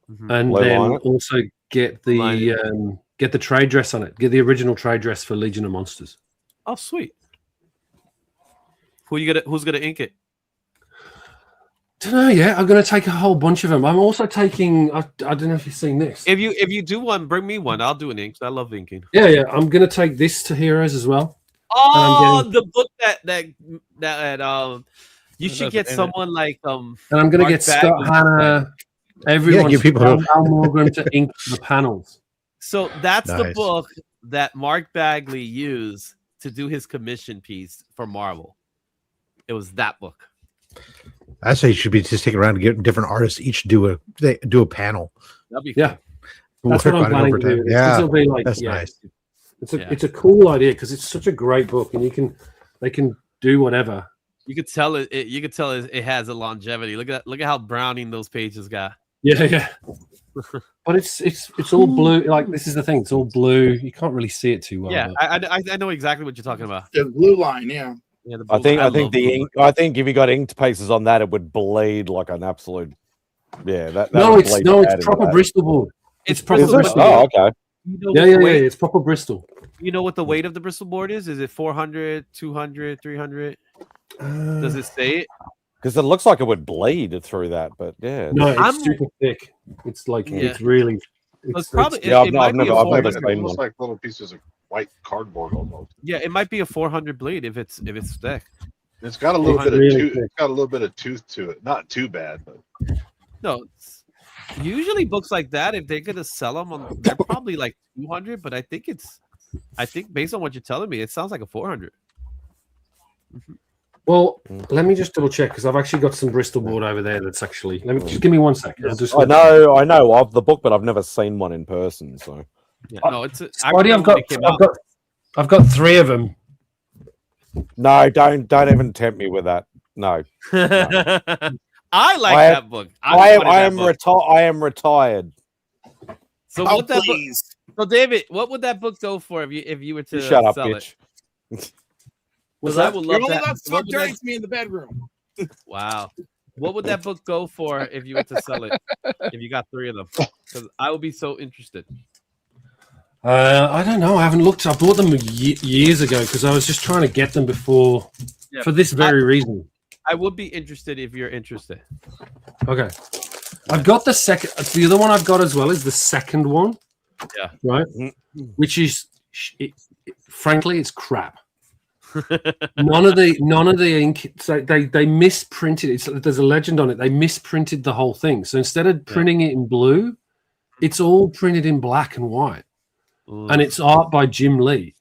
[SPEAKER 14] and
[SPEAKER 1] Blue
[SPEAKER 14] then
[SPEAKER 1] line it.
[SPEAKER 14] also get the trade dress on it. Get the original trade dress for Legion of Monsters.
[SPEAKER 9] Oh, sweet. Who's gonna ink it?
[SPEAKER 14] Don't know yet. I'm gonna take a whole bunch of them. I'm also taking. I don't know if you've seen this.
[SPEAKER 9] If you do one, bring me one. I'll do an ink. I love inking.
[SPEAKER 14] Yeah. I'm gonna take this to Heroes as well.
[SPEAKER 9] Oh, the book that you should get someone like
[SPEAKER 14] And I'm gonna
[SPEAKER 9] Mark
[SPEAKER 14] get Scott
[SPEAKER 9] Bagley.
[SPEAKER 14] Hanna. Everyone.
[SPEAKER 12] give people-
[SPEAKER 14] Al Morgan to ink the panels.
[SPEAKER 9] So that's the
[SPEAKER 12] Nice.
[SPEAKER 9] book that Mark Bagley used to do his commission piece for Marvel. It was that book.
[SPEAKER 12] I say you should be just taking around and getting different artists each do a panel.
[SPEAKER 9] That'd be
[SPEAKER 14] Yeah.
[SPEAKER 9] cool.
[SPEAKER 14] That's what I'm
[SPEAKER 12] Work on it
[SPEAKER 14] planning
[SPEAKER 12] over
[SPEAKER 14] to do.
[SPEAKER 12] time. Yeah,
[SPEAKER 14] This'll be like,
[SPEAKER 12] that's
[SPEAKER 14] yeah,
[SPEAKER 12] nice.
[SPEAKER 14] It's a cool idea because it's such a great book, and they can do whatever.
[SPEAKER 9] You could tell it has a longevity. Look at how browning those pages got.
[SPEAKER 14] Yeah. But it's all blue. Like this is the thing. It's all blue. You can't really see it too well.
[SPEAKER 9] Yeah,
[SPEAKER 14] but-
[SPEAKER 9] I know exactly what you're talking about.
[SPEAKER 8] The blue line, yeah.
[SPEAKER 9] Yeah, the
[SPEAKER 1] I
[SPEAKER 9] blue-
[SPEAKER 1] think
[SPEAKER 9] love
[SPEAKER 1] the
[SPEAKER 9] blue.
[SPEAKER 1] ink. I think if you got inked pieces on that, it would bleed like an absolute. Yeah, that
[SPEAKER 14] No,
[SPEAKER 1] would
[SPEAKER 14] it's
[SPEAKER 1] bleed
[SPEAKER 14] no,
[SPEAKER 1] bad
[SPEAKER 14] it's
[SPEAKER 1] into
[SPEAKER 14] proper
[SPEAKER 1] that.
[SPEAKER 14] Bristol board. It's
[SPEAKER 1] Is
[SPEAKER 14] proper
[SPEAKER 1] it?
[SPEAKER 14] Bristol.
[SPEAKER 1] Oh, okay.
[SPEAKER 9] You know
[SPEAKER 14] Yeah,
[SPEAKER 9] what
[SPEAKER 14] yeah,
[SPEAKER 9] the
[SPEAKER 14] yeah.
[SPEAKER 9] weight-
[SPEAKER 14] It's proper Bristol.
[SPEAKER 9] You know what the weight of the Bristol board is? Is it 400, 200, 300? Does it say it?
[SPEAKER 1] Because it looks like it would bleed through that, but yeah.
[SPEAKER 14] No, it's
[SPEAKER 9] I'm-
[SPEAKER 14] super thick. It's like
[SPEAKER 9] Yeah.
[SPEAKER 14] it's really.
[SPEAKER 9] It's probably
[SPEAKER 1] Yeah,
[SPEAKER 9] it might be a
[SPEAKER 1] I've
[SPEAKER 9] 400.
[SPEAKER 1] never seen
[SPEAKER 10] Almost
[SPEAKER 1] one.
[SPEAKER 10] like little pieces of white cardboard almost.
[SPEAKER 9] Yeah, it might be a 400 blade if it's thick.
[SPEAKER 10] It's got a little bit
[SPEAKER 14] really
[SPEAKER 10] of tooth. It's got a little bit of tooth to it. Not too bad, but
[SPEAKER 9] No, usually books like that, if they're gonna sell them, they're probably like 200. But I think based on what you're telling me, it sounds like a 400.
[SPEAKER 14] Well, let me just double check because I've actually got some Bristol board over there. That's actually. Let me just give me 1 second.
[SPEAKER 1] I know of the book, but I've never seen one in person. So
[SPEAKER 9] yeah, no, it's.
[SPEAKER 14] I've got 3 of them.
[SPEAKER 1] No, don't even tempt me with that. No.
[SPEAKER 9] I like that book.
[SPEAKER 1] I am retired.
[SPEAKER 9] So what that book? So David, what would that book go for if you were to
[SPEAKER 1] shut up,
[SPEAKER 9] sell
[SPEAKER 1] bitch?
[SPEAKER 9] Because I would love
[SPEAKER 8] You're only
[SPEAKER 9] that.
[SPEAKER 8] allowed to talk dirty to me in the bedroom.
[SPEAKER 9] Wow. What would that book go for if you were to sell it? If you got 3 of them, because I would be so interested.
[SPEAKER 14] I don't know. I haven't looked. I bought them years ago because I was just trying to get them before for this very reason.
[SPEAKER 9] I would be interested if you're interested.
[SPEAKER 14] Okay. I've got the second. The other one I've got as well is the second one.
[SPEAKER 9] Yeah.
[SPEAKER 14] Right. Which is, frankly, it's crap. None of the ink. So they misprinted it. There's a legend on it. They misprinted the whole thing. So instead of printing it in blue, it's all printed in black and white. And it's art by Jim Lee,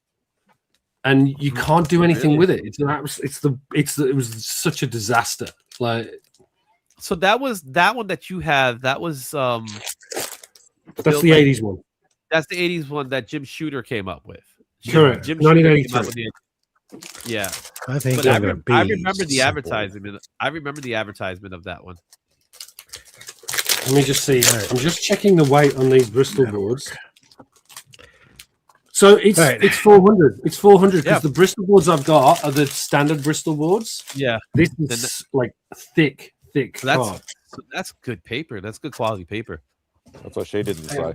[SPEAKER 14] and you can't do anything with it. It was such a disaster. Like,
[SPEAKER 9] so that was that one that you have. That was
[SPEAKER 14] that's the 80s one.
[SPEAKER 9] That's the 80s one that Jim Shooter came up with.
[SPEAKER 14] Correct.
[SPEAKER 9] Jim
[SPEAKER 14] 1983.
[SPEAKER 9] Yeah,
[SPEAKER 12] I think
[SPEAKER 9] I remember the advertisement. I remember the advertisement of that one.
[SPEAKER 14] Let me just see. I'm just checking the weight on these Bristol boards. So it's 400. It's 400 because the Bristol boards I've got are the standard Bristol boards.
[SPEAKER 9] Yeah,
[SPEAKER 14] this is like thick.
[SPEAKER 9] So that's good paper. That's good quality paper.
[SPEAKER 1] That's what she didn't say.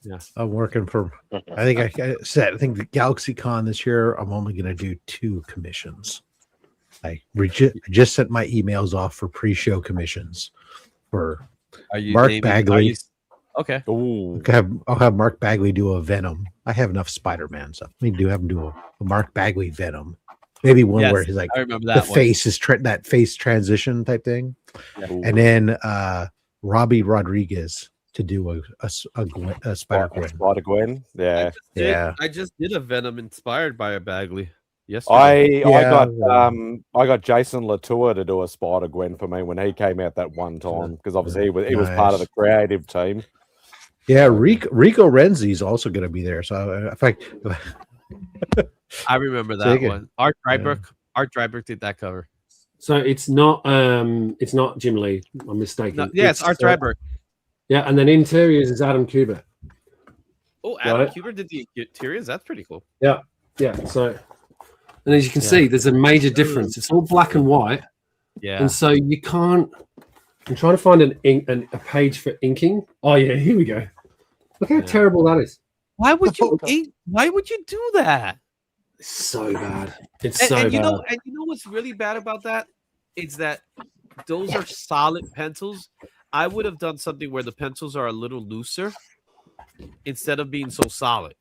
[SPEAKER 9] Yeah,
[SPEAKER 12] I'm working for. I think I said. I think the GalaxyCon this year. I'm only going to do 2 commissions. I just sent my emails off for pre-show commissions for Mark Bagley.
[SPEAKER 9] Okay.
[SPEAKER 1] Ooh.
[SPEAKER 12] I'll have Mark Bagley do a Venom. I have enough Spider-Man stuff. We do have him do a Mark Bagley Venom. Maybe one where he's like
[SPEAKER 9] I remember that
[SPEAKER 12] the face is that face transition type thing.
[SPEAKER 9] Yeah.
[SPEAKER 12] And then Robbie Rodriguez to do a Spider-Gwen.
[SPEAKER 1] Spider-Gwen. Yeah.
[SPEAKER 9] I just did a Venom inspired by a Bagley. Yes.
[SPEAKER 1] I got Jason Latour to do a Spider-Gwen for me when he came out that one time because obviously he was part of the creative team.
[SPEAKER 12] Yeah, Rico Renzi's also going to be there. So in fact,
[SPEAKER 9] I remember that one. Art Dryberg did that cover.
[SPEAKER 14] So it's not Jim Lee. I'm mistaken.
[SPEAKER 9] No, it's Art Dryberg.
[SPEAKER 14] Yeah, and then interiors is Adam Kubert.
[SPEAKER 9] Oh, Adam Kubert did the interiors. That's pretty cool.
[SPEAKER 14] Yeah. So, and as you can see, there's a major difference. It's all black and white.
[SPEAKER 9] Yeah.
[SPEAKER 14] And so you can't. I'm trying to find a page for inking. Oh yeah, here we go. Look how terrible that is.
[SPEAKER 9] Why would you Why would you do that?
[SPEAKER 14] It's so bad. It's
[SPEAKER 9] and
[SPEAKER 14] so bad.
[SPEAKER 9] You know what's really bad about that is that those are solid pencils. I would have done something where the pencils are a little looser instead of being so solid.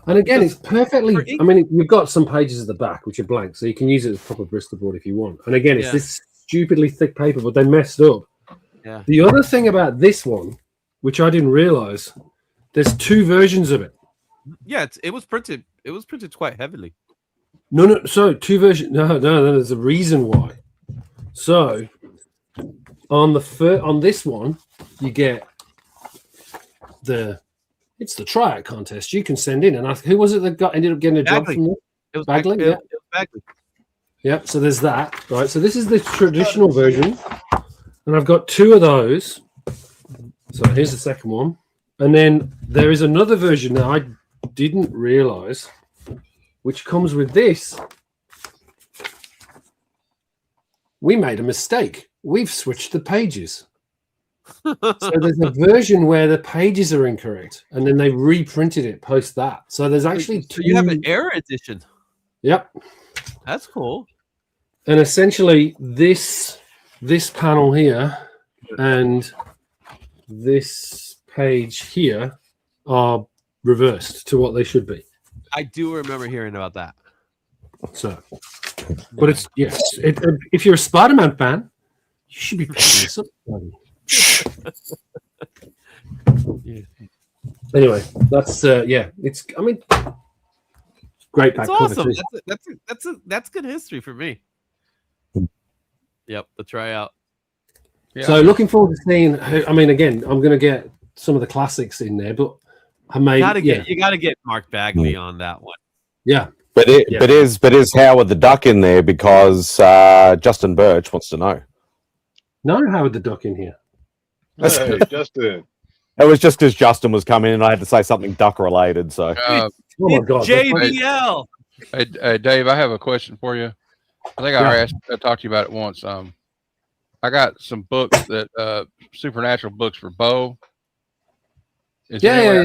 [SPEAKER 14] And again, it's perfectly. I mean, you've got some pages at the back which are blank, so you can use it as proper Bristol board if you want. And again, it's this stupidly thick paper, but they messed up.
[SPEAKER 9] Yeah.
[SPEAKER 14] The other thing about this one, which I didn't realize, there's 2 versions of it.
[SPEAKER 9] Yeah, it was printed. It was printed quite heavily.
[SPEAKER 14] No. So 2 versions. No. There's a reason why. So on this one, you get it's the tryout contest. You can send in, and who was it that ended up getting a job from this?
[SPEAKER 9] It was
[SPEAKER 14] Bagley.
[SPEAKER 9] It was Bagley.
[SPEAKER 14] Yeah. So there's that. Right. So this is the traditional version, and I've got 2 of those. So here's the second one, and then there is another version that I didn't realize, which comes with this. We made a mistake. We've switched the pages. So there's a version where the pages are incorrect, and then they reprinted it post that. So there's actually 2.
[SPEAKER 9] You have an error edition.
[SPEAKER 14] Yep.
[SPEAKER 9] That's cool.
[SPEAKER 14] And essentially, this panel here and this page here are reversed to what they should be.
[SPEAKER 9] I do remember hearing about that.
[SPEAKER 14] So But it's yes. If you're a Spider-Man fan, you should be picking this up. Anyway, that's It's great back
[SPEAKER 9] It's
[SPEAKER 14] cover
[SPEAKER 9] awesome.
[SPEAKER 14] too.
[SPEAKER 9] That's good history for me. Yep, the tryout.
[SPEAKER 5] Yeah.
[SPEAKER 14] So looking forward to seeing. I mean, again, I'm going to get some of the classics in there, but I may.
[SPEAKER 9] You gotta get Mark Bagley on that one.
[SPEAKER 14] Yeah.
[SPEAKER 1] But is Howard the Duck in there because Justin Birch wants to know?
[SPEAKER 14] No Howard the Duck in here.
[SPEAKER 10] Hey, Justin.
[SPEAKER 1] It was just because Justin was coming and I had to say something duck related. So,
[SPEAKER 14] oh my God,
[SPEAKER 9] JBL.
[SPEAKER 5] Hey, Dave, I have a question for you. I think I talked to you about it once. I got some books that supernatural books for Bo.
[SPEAKER 14] Yeah.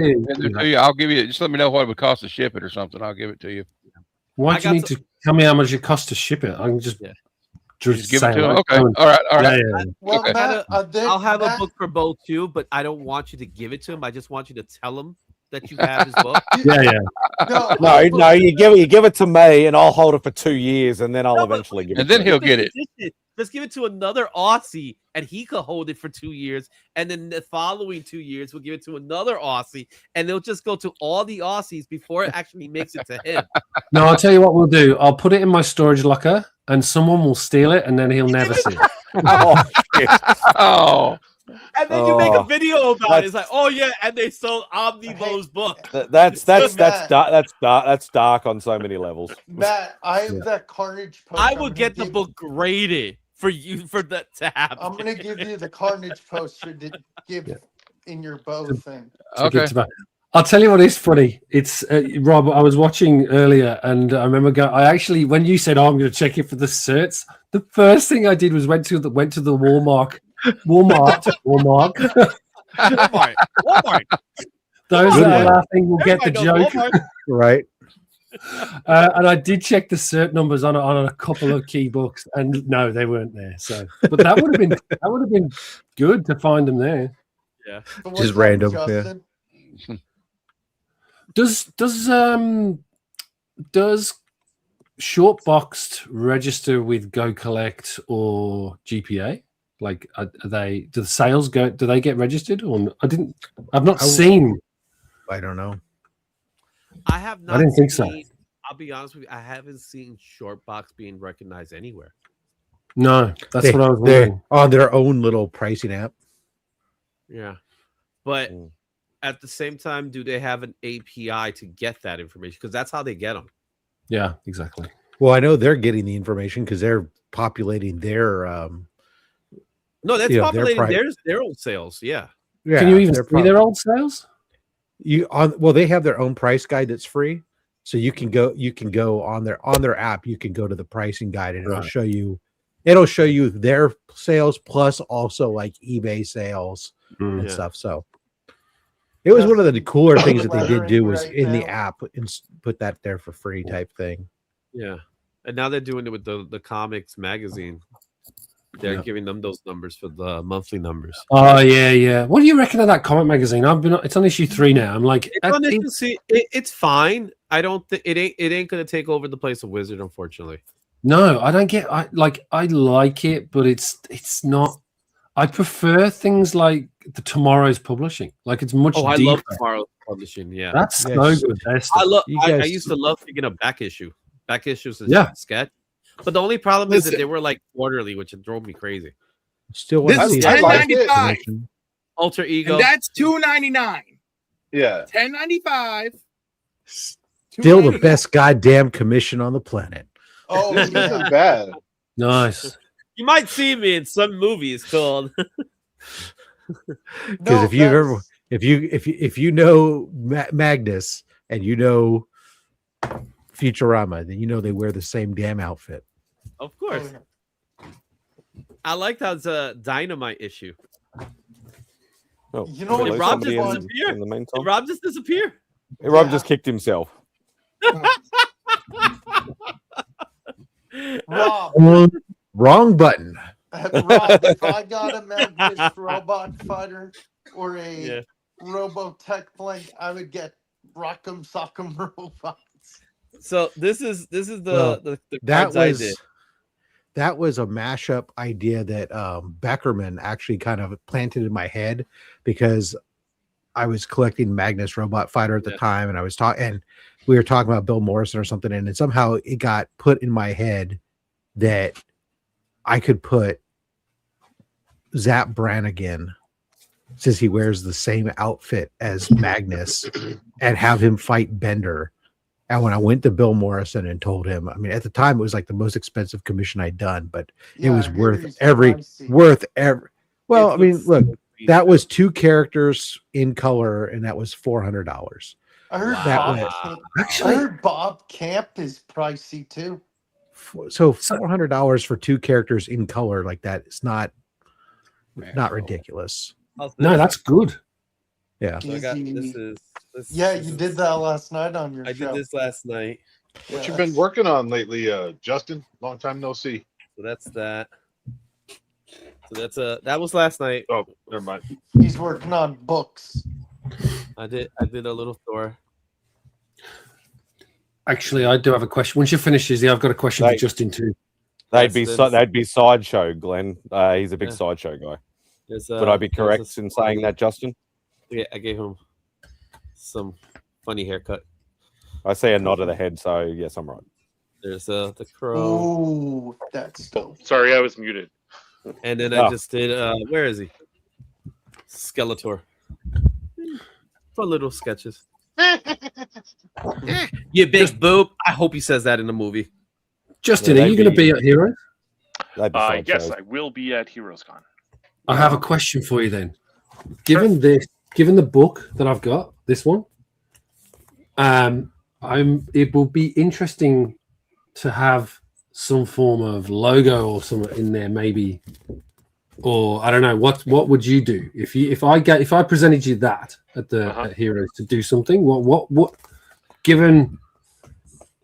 [SPEAKER 5] I'll give you. Just let me know what it would cost to ship it or something. I'll give it to you.
[SPEAKER 14] Why do you need to tell me how much it costs to ship it? I can just
[SPEAKER 5] give it to him. Okay. All right.
[SPEAKER 14] Yeah.
[SPEAKER 4] Well,
[SPEAKER 5] Okay.
[SPEAKER 4] Matt,
[SPEAKER 9] I'll have a book for Bo too, but I don't want you to give it to him. I just want you to tell him that you have his book.
[SPEAKER 1] No. You give it to me, and I'll hold it for 2 years, and then I'll eventually give it.
[SPEAKER 5] And then
[SPEAKER 1] to
[SPEAKER 5] he'll
[SPEAKER 1] him.
[SPEAKER 5] get it.
[SPEAKER 9] Let's give it to another Aussie, and he could hold it for 2 years, and then the following 2 years we'll give it to another Aussie, and they'll just go to all the Aussies before it actually makes it to him.
[SPEAKER 14] No, I'll tell you what we'll do. I'll put it in my storage locker, and someone will steal it, and then he'll never see it.
[SPEAKER 1] Oh, shit.
[SPEAKER 5] Oh.
[SPEAKER 9] And then you make a video about it. It's like, oh yeah, and they sold Omnibo's book.
[SPEAKER 1] That's dark on so many levels.
[SPEAKER 4] Matt, I have that Carnage post.
[SPEAKER 9] I will get the book graded for you for that to happen.
[SPEAKER 4] I'm gonna give you the Carnage poster to give in your bow thing.
[SPEAKER 5] Okay.
[SPEAKER 14] I'll tell you what is funny. It's Rob. I was watching earlier, and I remember I actually, when you said, "Oh, I'm going to check it for the certs," the first thing I did was went to the Walmart.
[SPEAKER 9] Walmart.
[SPEAKER 14] Those that are laughing will get the joke,
[SPEAKER 12] right?
[SPEAKER 14] And I did check the cert numbers on a couple of key books, and no, they weren't there. So, but that would have been good to find them there.
[SPEAKER 9] Yeah,
[SPEAKER 12] just random. Yeah.
[SPEAKER 14] Does short boxed register with Go Collect or GPA? Like, do the sales go? Do they get registered? Or I've not seen.
[SPEAKER 12] I don't know.
[SPEAKER 9] I have not.
[SPEAKER 14] I didn't think so.
[SPEAKER 9] I'll be honest with you. I haven't seen short box being recognized anywhere.
[SPEAKER 14] No, that's what I was wondering.
[SPEAKER 12] On their own little pricing app.
[SPEAKER 9] Yeah, but at the same time, do they have an API to get that information? Because that's how they get them.
[SPEAKER 14] Yeah, exactly.
[SPEAKER 12] Well, I know they're getting the information because they're populating their.
[SPEAKER 9] No, that's populating their own sales. Yeah.
[SPEAKER 14] Can you even see their old sales?
[SPEAKER 12] Well, they have their own price guide that's free, so you can go on their app. You can go to the pricing guide, and it'll show you their sales plus also like eBay sales and stuff. So it was one of the cooler things that they did do was in the app and put that there for free type thing.
[SPEAKER 9] Yeah, and now they're doing it with the comics magazine. They're giving them those numbers for the monthly numbers.
[SPEAKER 14] Oh yeah. What do you reckon of that comic magazine? It's on issue 3 now. I'm like,
[SPEAKER 9] it's fine. I don't think it ain't gonna take over the place of Wizard, unfortunately.
[SPEAKER 14] No, I don't get. I like it, but it's not. I prefer things like the Tomorrow's Publishing. Like it's much.
[SPEAKER 9] I
[SPEAKER 14] deeper.
[SPEAKER 9] love Tomorrow's Publishing. Yeah,
[SPEAKER 14] that's so good.
[SPEAKER 9] I used to love picking up back issues as sketch. But the only problem is that they were like quarterly, which drove me crazy.
[SPEAKER 12] Still,
[SPEAKER 8] this is $10.95.
[SPEAKER 9] Alter Ego.
[SPEAKER 8] And that's $2.99.
[SPEAKER 10] Yeah,
[SPEAKER 8] $10.95.
[SPEAKER 12] Still the best goddamn commission on the planet.
[SPEAKER 4] Oh,
[SPEAKER 10] this isn't bad.
[SPEAKER 14] Nice.
[SPEAKER 9] You might see me in some movies called.
[SPEAKER 12] Because if you know Magnus and you know Futurama, then you know they wear the same damn outfit.
[SPEAKER 9] Of course. I liked how it's a Dynamite issue.
[SPEAKER 1] Oh,
[SPEAKER 4] you know what?
[SPEAKER 9] Rob just disappeared.
[SPEAKER 1] In the meantime,
[SPEAKER 9] Rob just disappeared.
[SPEAKER 1] Rob just kicked himself.
[SPEAKER 4] Rob.
[SPEAKER 12] Wrong button.
[SPEAKER 4] Rob, if I got a Magnus Robot Fighter or a Robotech Blank, I would get Rock'em Sock'em Robots.
[SPEAKER 13] So this is the
[SPEAKER 12] Well,
[SPEAKER 13] the
[SPEAKER 12] that
[SPEAKER 13] cards I did.
[SPEAKER 12] was a mashup idea that Beckerman actually kind of planted in my head because I was collecting Magnus Robot Fighter at the time, and I was talking, and we were talking about Bill Morrison or something, and then somehow it got put in my head that I could put Zap Brannigan, since he wears the same outfit as Magnus, and have him fight Bender. And when I went to Bill Morrison and told him, I mean, at the time it was like the most expensive commission I'd done, but it was worth every. Well, I mean, look, that was 2 characters in color, and that was $400.
[SPEAKER 4] I heard
[SPEAKER 12] That
[SPEAKER 4] Bob
[SPEAKER 12] was
[SPEAKER 4] Camp.
[SPEAKER 12] actually
[SPEAKER 4] I heard Bob Camp is pricey too.
[SPEAKER 12] so $400 for 2 characters in color like that. It's not ridiculous.
[SPEAKER 14] No, that's good.
[SPEAKER 12] Yeah.
[SPEAKER 13] So I got, this
[SPEAKER 4] Yeah, you did that last night on your
[SPEAKER 13] I
[SPEAKER 4] show.
[SPEAKER 13] did this last night.
[SPEAKER 10] What you been working on lately, Justin? Long time no see.
[SPEAKER 13] So that's that. So that's that was last night.
[SPEAKER 10] Oh, never mind.
[SPEAKER 4] He's working on books.
[SPEAKER 13] I did a little Thor.
[SPEAKER 14] Actually, I do have a question. Once you finish, Izzy, I've got a question for Justin too.
[SPEAKER 1] They'd be sideshow, Glenn. He's a big sideshow guy. Would I be correct in saying that, Justin?
[SPEAKER 13] Yeah, I gave him some funny haircut.
[SPEAKER 1] I see a nod of the head, so yes, I'm right.
[SPEAKER 13] There's the crow.
[SPEAKER 4] Oh, that's dope.
[SPEAKER 15] Sorry, I was muted.
[SPEAKER 13] And then I just did where is he? Skeletor. Fun little sketches. You big boob. I hope he says that in the movie.
[SPEAKER 14] Justin, are you going to be at Heroes?
[SPEAKER 15] Yes, I will be at HeroesCon.
[SPEAKER 14] I have a question for you then. Given the book that I've got, this one, it will be interesting to have some form of logo or something in there, maybe, or I don't know. What would you do if I presented you that at Heroes to do something? What given,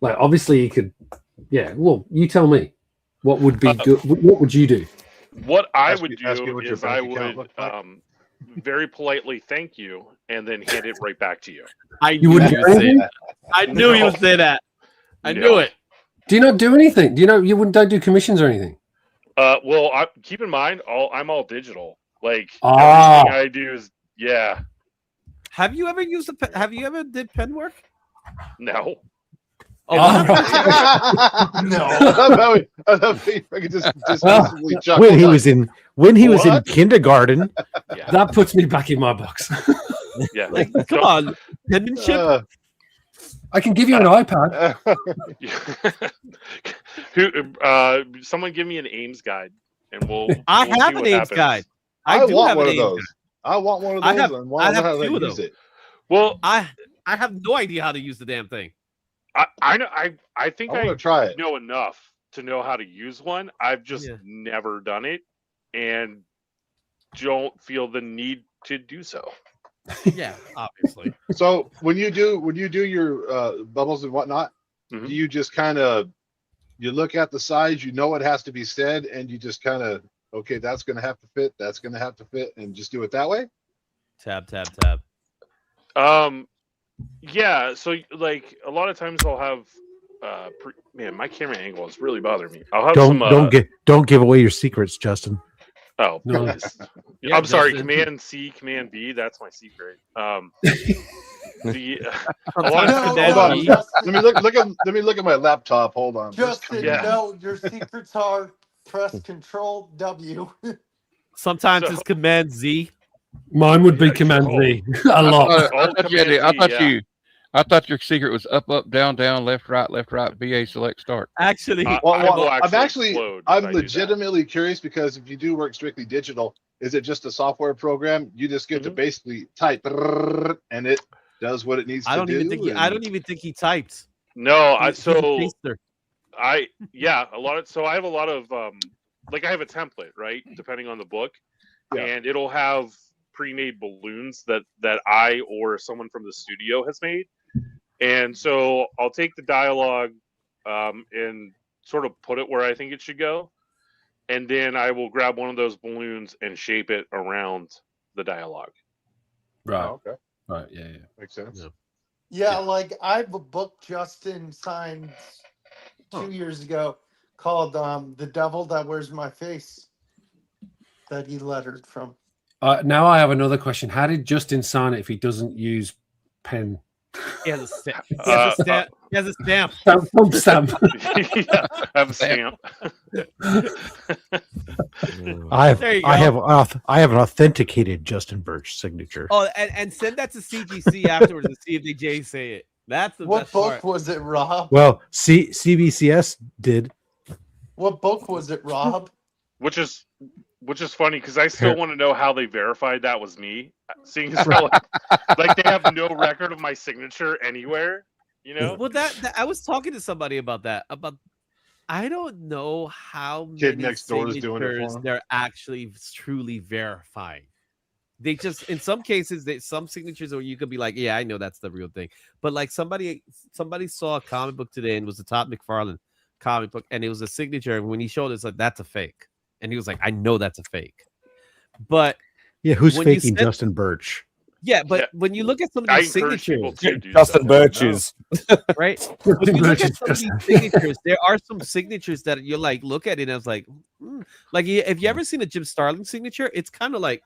[SPEAKER 14] like, obviously you could, well, you tell me what would be good. What would you do?
[SPEAKER 15] What I would do is I would very politely thank you and then hand it right back to you.
[SPEAKER 13] I knew he would say that. I knew he would say that. I knew it.
[SPEAKER 14] Do you not do anything? Do you know don't do commissions or anything?
[SPEAKER 15] Well, keep in mind, I'm all digital. Like everything I do is
[SPEAKER 13] Have you ever used Have you ever did pen work?
[SPEAKER 15] No.
[SPEAKER 13] Oh,
[SPEAKER 4] no.
[SPEAKER 10] I could just
[SPEAKER 12] when he was in kindergarten.
[SPEAKER 15] Yeah.
[SPEAKER 14] That puts me back in my box.
[SPEAKER 15] Yeah.
[SPEAKER 13] Like, come on, penmanship.
[SPEAKER 14] I can give you an iPad.
[SPEAKER 15] Someone give me an Ames guide, and we'll
[SPEAKER 13] have an Ames guide. I do
[SPEAKER 10] want
[SPEAKER 13] have
[SPEAKER 10] one
[SPEAKER 13] an
[SPEAKER 10] of
[SPEAKER 13] Ames
[SPEAKER 10] those.
[SPEAKER 13] guide.
[SPEAKER 10] I want one of those.
[SPEAKER 13] I have 2 of
[SPEAKER 10] use
[SPEAKER 13] those.
[SPEAKER 10] it.
[SPEAKER 15] Well,
[SPEAKER 13] I have no idea how to use the damn thing.
[SPEAKER 15] I know. I think
[SPEAKER 10] I want to try it.
[SPEAKER 15] know enough to know how to use one. I've just never done it, and don't feel the need to do so.
[SPEAKER 13] Yeah, obviously.
[SPEAKER 10] So when you do your bubbles and whatnot, do you just kind of look at the size, you know what has to be said, and you just kind of that's going to have to fit, that's going to have to fit, and just do it that way?
[SPEAKER 13] Tab.
[SPEAKER 15] Yeah, so like a lot of times I'll have man, my camera angle is really bothering me. I'll have
[SPEAKER 12] don't give away your secrets, Justin.
[SPEAKER 15] Oh,
[SPEAKER 14] no.
[SPEAKER 15] Yeah, I'm sorry. Command C, Command B. That's my secret. A lot of
[SPEAKER 10] times, let me look at my laptop. Hold on.
[SPEAKER 4] Justin, no, your secrets are press Control W.
[SPEAKER 13] Sometimes it's Command Z.
[SPEAKER 14] Mine would be Command Z. A lot.
[SPEAKER 5] I thought your secret was up, down, left, right, BA select start.
[SPEAKER 13] Actually,
[SPEAKER 10] I'm legitimately curious, because if you do work strictly digital, is it just a software program? You just get to basically type and it does what it needs to do.
[SPEAKER 13] I don't even think he typed.
[SPEAKER 15] No,
[SPEAKER 13] a
[SPEAKER 15] lot of I have a lot of like I have a template, right? Depending on the book, and it'll have pre-made balloons that I or someone from the studio has made. And so I'll take the dialogue and sort of put it where I think it should go. And then I will grab one of those balloons and shape it around the dialogue.
[SPEAKER 14] Right.
[SPEAKER 10] Oh, okay.
[SPEAKER 14] Right. Yeah.
[SPEAKER 10] Makes sense.
[SPEAKER 4] Yeah, like I have a book Justin signed 2 years ago called "The Devil That Wears My Face" that he lettered from.
[SPEAKER 14] Now I have another question. How did Justin sign it if he doesn't use pen?
[SPEAKER 9] He has a stamp. He has a stamp. He has a stamp.
[SPEAKER 14] Stamp.
[SPEAKER 15] Yeah, I have a stamp.
[SPEAKER 12] I have an authenticated Justin Birch signature.
[SPEAKER 9] Oh, and send that to CGC afterwards and see if they J say it. That's the
[SPEAKER 4] What
[SPEAKER 9] best
[SPEAKER 4] book
[SPEAKER 9] part.
[SPEAKER 4] was it, Rob?
[SPEAKER 12] Well, CBCS did.
[SPEAKER 4] What book was it, Rob?
[SPEAKER 15] Which is funny because I still want to know how they verified that was me. Seeing as how like they have no record of my signature anywhere, you know.
[SPEAKER 9] Well, that I was talking to somebody about that. I don't know how
[SPEAKER 10] Kid
[SPEAKER 9] many
[SPEAKER 10] next door is doing it for
[SPEAKER 9] signatures
[SPEAKER 10] him.
[SPEAKER 9] they're actually truly verifying. They just, in some cases, some signatures where you could be like, yeah, I know that's the real thing. But like somebody saw a comic book today and it was the Todd McFarlane comic book, and it was a signature. And when he showed it, it's like, that's a fake. And he was like, I know that's a fake. But
[SPEAKER 12] Yeah, who's
[SPEAKER 9] when you
[SPEAKER 12] faking
[SPEAKER 9] said-
[SPEAKER 12] Justin Birch?
[SPEAKER 9] Yeah, but when you look at some of
[SPEAKER 15] I
[SPEAKER 9] these
[SPEAKER 15] encourage people
[SPEAKER 9] signatures,
[SPEAKER 15] to do
[SPEAKER 1] Justin
[SPEAKER 15] so.
[SPEAKER 1] Birch's.
[SPEAKER 9] right? When you look at some of these signatures, there are some signatures that you like look at it and I was like, like if you ever seen a Jim Starlin signature, it's kind of like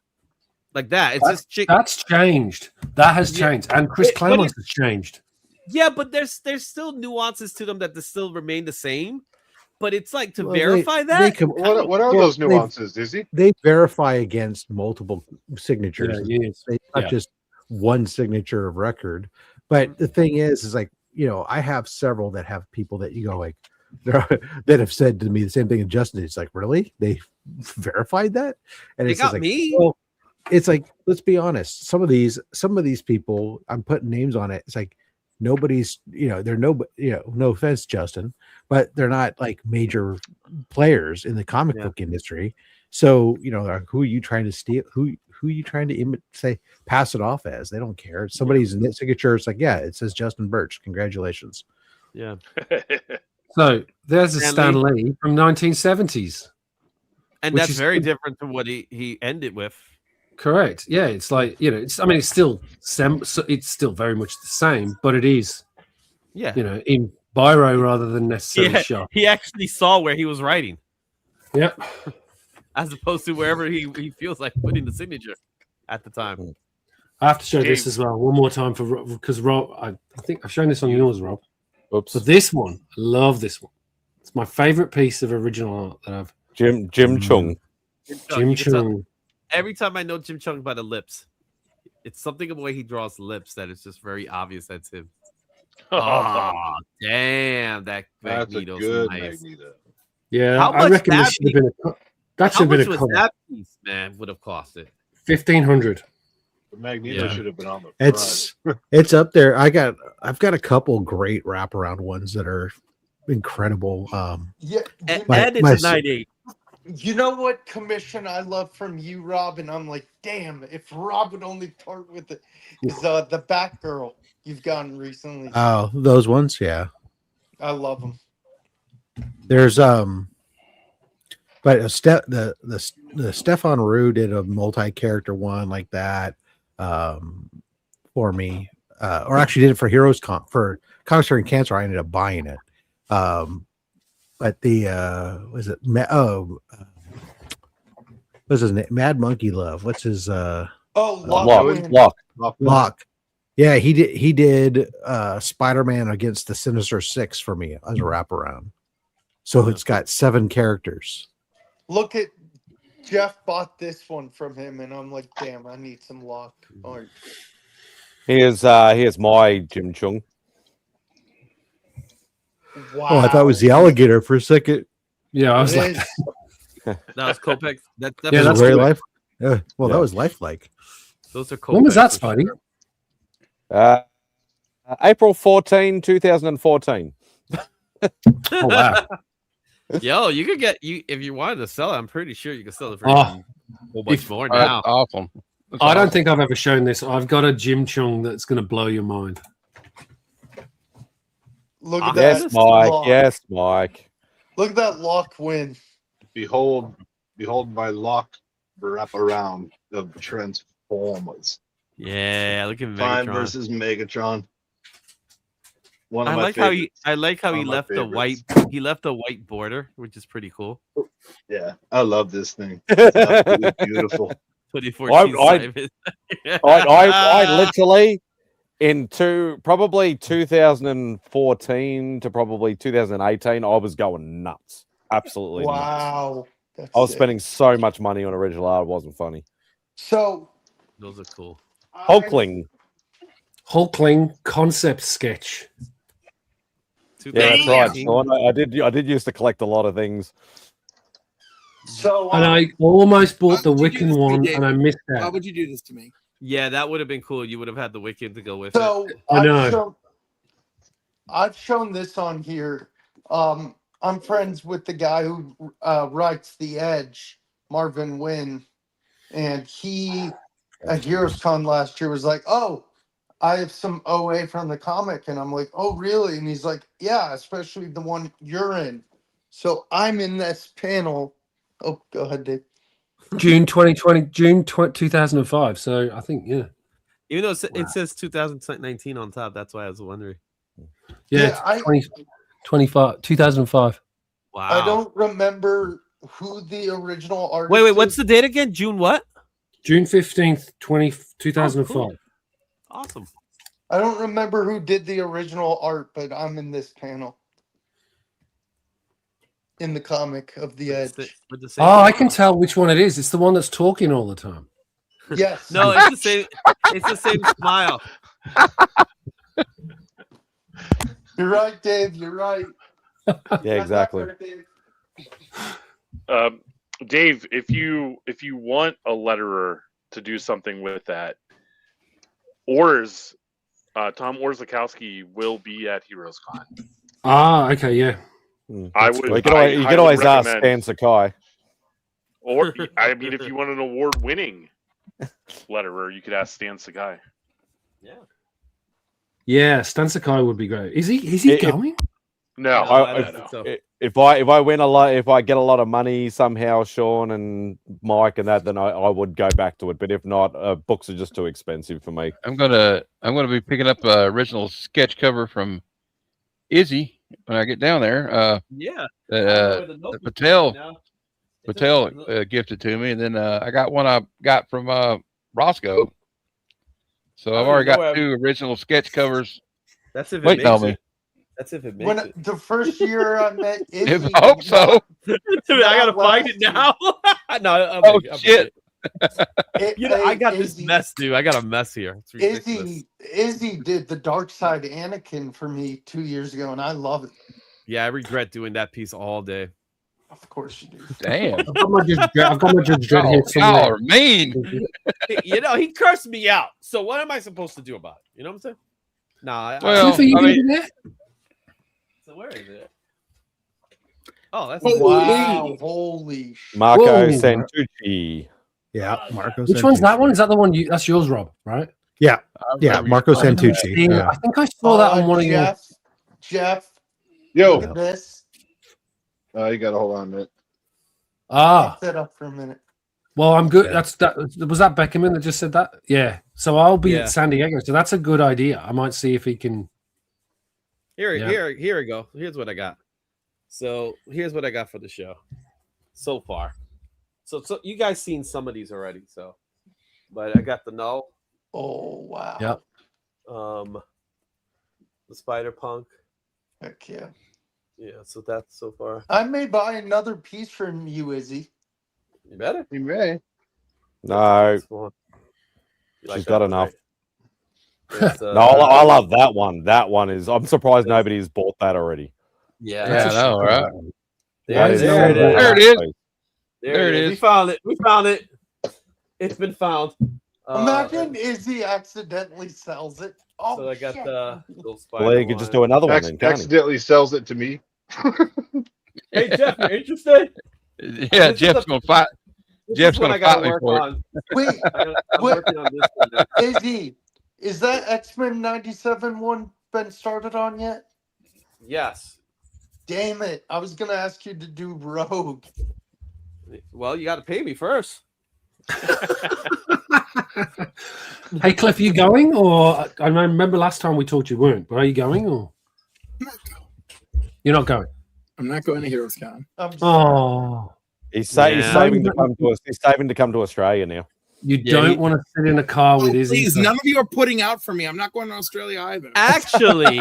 [SPEAKER 9] that. It's just
[SPEAKER 14] That's changed. That has
[SPEAKER 9] Yeah.
[SPEAKER 14] changed, and Chris
[SPEAKER 9] But
[SPEAKER 14] Claremont has changed.
[SPEAKER 9] yeah, but there's still nuances to them that they still remain the same. But it's like to
[SPEAKER 12] Well,
[SPEAKER 9] verify
[SPEAKER 12] they
[SPEAKER 9] that.
[SPEAKER 10] What are those nuances, Dizzy?
[SPEAKER 12] They verify against multiple signatures.
[SPEAKER 14] Yeah, yes.
[SPEAKER 12] It's not
[SPEAKER 14] Yeah.
[SPEAKER 12] just one signature of record. But the thing is like, I have several that have people that you go like that have said to me the same thing as Justin. It's like, really? They verified that? And
[SPEAKER 9] They
[SPEAKER 12] it's just
[SPEAKER 9] got
[SPEAKER 12] like,
[SPEAKER 9] me.
[SPEAKER 12] well, it's like, let's be honest. Some of these people, I'm putting names on it. It's like nobody's, they're no offense, Justin, but they're not like major players in the comic book industry. So, who are you trying to steal? Who are you trying to pass it off as? They don't care. Somebody's signature. It's like, yeah, it says Justin Birch. Congratulations.
[SPEAKER 9] Yeah.
[SPEAKER 14] So there's a
[SPEAKER 9] Stan
[SPEAKER 14] Stan Lee from 1970s,
[SPEAKER 9] And
[SPEAKER 14] which
[SPEAKER 9] that's
[SPEAKER 14] is
[SPEAKER 9] very different from what he ended with.
[SPEAKER 14] correct. Yeah, it's like it's. I mean, it's still it's still very much the same, but it is.
[SPEAKER 9] Yeah.
[SPEAKER 14] In biro rather than necessarily sharp.
[SPEAKER 9] He actually saw where he was writing.
[SPEAKER 14] Yeah.
[SPEAKER 9] As opposed to wherever he feels like putting the signature at the time.
[SPEAKER 14] I have to show this as well one more time because Rob. I think I've shown this on yours, Rob.
[SPEAKER 1] Oops.
[SPEAKER 14] So this one, I love this one. It's my favorite piece of original art that I've.
[SPEAKER 1] Jim Chung.
[SPEAKER 14] Jim
[SPEAKER 9] You can tell-
[SPEAKER 14] Chung.
[SPEAKER 9] Every time I know Jim Chung by the lips, it's something of the way he draws lips that it's just very obvious that's him. Oh, damn! That's
[SPEAKER 10] a good Magneto.
[SPEAKER 14] Yeah,
[SPEAKER 9] How
[SPEAKER 14] I
[SPEAKER 9] much
[SPEAKER 14] reckon
[SPEAKER 9] that
[SPEAKER 14] this should have been a. That should
[SPEAKER 9] How
[SPEAKER 14] have been
[SPEAKER 9] much
[SPEAKER 14] a
[SPEAKER 9] was
[SPEAKER 14] cover.
[SPEAKER 9] that piece, man? Would have cost it.
[SPEAKER 14] 1,500.
[SPEAKER 10] The Magneto
[SPEAKER 9] Yeah.
[SPEAKER 10] should have been on the
[SPEAKER 12] It's up there. I've got a couple great wraparound ones that are incredible.
[SPEAKER 4] Yeah,
[SPEAKER 9] And
[SPEAKER 12] My-
[SPEAKER 9] it's
[SPEAKER 12] my
[SPEAKER 9] a
[SPEAKER 12] s-
[SPEAKER 9] 98.
[SPEAKER 4] you know what commission I love from you, Rob? And I'm like, damn, if Rob would only part with it, is the Batgirl you've gotten recently.
[SPEAKER 12] Oh, those ones, yeah.
[SPEAKER 4] I love them.
[SPEAKER 12] There's but the Stefan Rue did a multi-character one like that for me, or actually did it for for Comics During Cancer. I ended up buying it, but the was it what's his name? Mad Monkey Love. What's his Locke. Yeah, he did Spider-Man Against the Sinister Six for me as a wraparound. So it's got 7 characters.
[SPEAKER 4] Look at Jeff bought this one from him, and I'm like, damn, I need some luck. Art.
[SPEAKER 1] Here's my Jim Chung.
[SPEAKER 4] Wow.
[SPEAKER 12] Oh, I thought it was the alligator for a second.
[SPEAKER 14] Yeah, I was
[SPEAKER 4] It
[SPEAKER 14] like,
[SPEAKER 4] is.
[SPEAKER 9] That was Copex. That's
[SPEAKER 14] Yeah, that's
[SPEAKER 12] very
[SPEAKER 14] cool.
[SPEAKER 12] life. Yeah, well, that was lifelike.
[SPEAKER 9] Those are Copex.
[SPEAKER 14] when was that,
[SPEAKER 9] for
[SPEAKER 14] Spidey?
[SPEAKER 9] sure.
[SPEAKER 1] April 14, 2014.
[SPEAKER 14] Oh wow!
[SPEAKER 9] Yo, you could get if you wanted to sell it. I'm pretty sure you could sell it for
[SPEAKER 14] Oh,
[SPEAKER 9] a whole bunch more now.
[SPEAKER 5] Awesome. That's
[SPEAKER 14] I don't
[SPEAKER 5] awesome.
[SPEAKER 14] think I've ever shown this. I've got a Jim Chung that's going to blow your mind.
[SPEAKER 4] Look at
[SPEAKER 1] Yes,
[SPEAKER 4] that.
[SPEAKER 1] Mike.
[SPEAKER 4] Lock.
[SPEAKER 1] Yes, Mike.
[SPEAKER 4] Look at that lock win.
[SPEAKER 10] Behold my lock wrap around of Transformers.
[SPEAKER 9] Yeah, look at
[SPEAKER 10] Time
[SPEAKER 9] Megatron.
[SPEAKER 10] versus Megatron. One of
[SPEAKER 9] I
[SPEAKER 10] my
[SPEAKER 9] like how
[SPEAKER 10] favorites.
[SPEAKER 9] I like how
[SPEAKER 10] One
[SPEAKER 9] he
[SPEAKER 10] of my
[SPEAKER 9] left the
[SPEAKER 10] favorites.
[SPEAKER 9] white. He left a white border, which is pretty cool.
[SPEAKER 10] Yeah, I love this thing. It's absolutely beautiful.
[SPEAKER 9] 2014 Simon.
[SPEAKER 1] I literally probably 2014 to probably 2018, I was going nuts. Absolutely nuts.
[SPEAKER 4] Wow.
[SPEAKER 1] I was spending so much money on original art, it wasn't funny.
[SPEAKER 4] So
[SPEAKER 9] those are cool.
[SPEAKER 1] Hulkling
[SPEAKER 14] concept sketch.
[SPEAKER 1] Yeah, that's right, Sean. I did used to collect a lot of things.
[SPEAKER 4] So
[SPEAKER 14] And I almost bought the
[SPEAKER 8] would you do
[SPEAKER 14] Wiccan
[SPEAKER 8] this to me,
[SPEAKER 14] one,
[SPEAKER 8] Dave?
[SPEAKER 14] and I missed
[SPEAKER 8] Why
[SPEAKER 14] out.
[SPEAKER 8] would you do this to me?
[SPEAKER 9] Yeah, that would have been cool. You would have had the Wiccan to go with
[SPEAKER 4] So
[SPEAKER 9] it.
[SPEAKER 14] I know.
[SPEAKER 4] I've shown this on here. I'm friends with the guy who writes The Edge, Marvin Wynn, and he at HeroesCon last year was like, "Oh, I have some OA from the comic," and I'm like, "Oh, really?" And he's like, "Yeah, especially the one you're in." So I'm in this panel. Oh, go ahead, Dave.
[SPEAKER 14] June 2005. So I think, yeah.
[SPEAKER 9] Even though it says 2019 on top, that's why I was wondering.
[SPEAKER 14] Yeah, it's 2005.
[SPEAKER 9] Wow.
[SPEAKER 4] I don't remember who the original artist.
[SPEAKER 9] Wait, what's the date again? June what?
[SPEAKER 14] June 15th, 2005.
[SPEAKER 9] cool. Awesome.
[SPEAKER 4] I don't remember who did the original art, but I'm in this panel. In the comic of The Edge.
[SPEAKER 14] Oh, I can tell which one it is. It's the one that's talking all the time.
[SPEAKER 4] Yes.
[SPEAKER 9] No, it's the same. It's the same smile.
[SPEAKER 4] You're right, Dave. You're right.
[SPEAKER 1] Yeah, exactly.
[SPEAKER 15] Dave, if you want a letterer to do something with that, Tom Orzakowski will be at HeroesCon.
[SPEAKER 14] Ah, okay, yeah.
[SPEAKER 15] I would.
[SPEAKER 1] You could always ask Stan Sakai.
[SPEAKER 15] Or I mean, if you want an award-winning letterer, you could ask Stan Sakai.
[SPEAKER 14] Yeah, Stan Sakai would be great. Is he going?
[SPEAKER 15] No,
[SPEAKER 1] If I win a lot, if I get a lot of money somehow, Sean and Mike and that, then I would go back to it. But if not, books are just too expensive for me.
[SPEAKER 5] I'm gonna be picking up an original sketch cover from Izzy when I get down there. Patel gifted to me, and then I got one I got from Roscoe. So I've already got two original sketch covers.
[SPEAKER 9] That's if it
[SPEAKER 5] waiting on
[SPEAKER 9] makes
[SPEAKER 5] me.
[SPEAKER 9] it. That's if it makes
[SPEAKER 4] When
[SPEAKER 9] it.
[SPEAKER 4] the first year I met Izzy,
[SPEAKER 5] I hope so.
[SPEAKER 9] I gotta find it now. No, I'm
[SPEAKER 5] shit.
[SPEAKER 9] I got this mess, dude. I got a mess here. It's ridiculous.
[SPEAKER 4] Izzy did the Dark Side Anakin for me 2 years ago, and I love it.
[SPEAKER 9] Yeah, I regret doing that piece all day.
[SPEAKER 4] Of course you do.
[SPEAKER 5] Damn.
[SPEAKER 14] I've got my Judge Dredd here somewhere.
[SPEAKER 5] Y'all are mean.
[SPEAKER 9] He cursed me out. So what am I supposed to do about it? You know what I'm saying? Nah. So where is it? Oh, that's
[SPEAKER 4] wow! Holy shit!
[SPEAKER 1] Marco
[SPEAKER 14] Whoa.
[SPEAKER 1] Santucci.
[SPEAKER 12] Yeah, Marco.
[SPEAKER 14] Which one's that one? Is that the one that's yours, Rob? Right?
[SPEAKER 12] Yeah, Marco Santucci.
[SPEAKER 14] I think I saw that on one of your.
[SPEAKER 4] Jeff.
[SPEAKER 10] Yo.
[SPEAKER 4] Look at this.
[SPEAKER 10] You gotta hold on a minute.
[SPEAKER 14] Ah.
[SPEAKER 4] Set up for a minute.
[SPEAKER 14] Well, I'm good. Was that Beckerman that just said that? Yeah. So I'll be at San Diego. So that's a good idea. I might see if he can.
[SPEAKER 9] Here we go. Here's what I got. So here's what I got for the show so far. So you guys seen some of these already. So, but I got the Null.
[SPEAKER 4] Oh wow.
[SPEAKER 14] Yep.
[SPEAKER 9] The Spider Punk.
[SPEAKER 4] Heck yeah.
[SPEAKER 9] Yeah. So that's so far.
[SPEAKER 4] I may buy another piece from you, Izzy.
[SPEAKER 9] You better.
[SPEAKER 10] You may.
[SPEAKER 1] No.
[SPEAKER 9] She's
[SPEAKER 1] She's got enough.
[SPEAKER 9] Right?
[SPEAKER 1] No, I love that one. That one is. I'm surprised nobody's bought that already.
[SPEAKER 9] Yeah,
[SPEAKER 5] I know, right?
[SPEAKER 9] There it is. There it is. We found it. It's been found.
[SPEAKER 4] Imagine Izzy accidentally sells it. Oh,
[SPEAKER 9] so I got
[SPEAKER 4] shit.
[SPEAKER 9] the little spider.
[SPEAKER 1] Well, you could just do another one. Then, can't you?
[SPEAKER 10] Accidentally sells it to me.
[SPEAKER 9] Hey Jeff, you interested?
[SPEAKER 5] Yeah, Jeff's gonna fight. Jeff's gonna fight me for it.
[SPEAKER 4] Wait,
[SPEAKER 9] I'm working on this one now.
[SPEAKER 4] Izzy, is that X-Men 97 one been started on yet?
[SPEAKER 9] Yes.
[SPEAKER 4] Damn it! I was gonna ask you to do Rogue.
[SPEAKER 9] Well, you got to pay me first.
[SPEAKER 14] Hey Cliff, are you going? Or I remember last time we talked you weren't, but are you going? Or You're not going.
[SPEAKER 8] I'm not going to Heroes Con.
[SPEAKER 14] Oh,
[SPEAKER 1] he's saving to come to us. He's saving to come to Australia now.
[SPEAKER 14] You don't want to sit in a car with Izzy.
[SPEAKER 8] Please, none of you are putting out for me. I'm not going to Australia either.
[SPEAKER 13] Actually,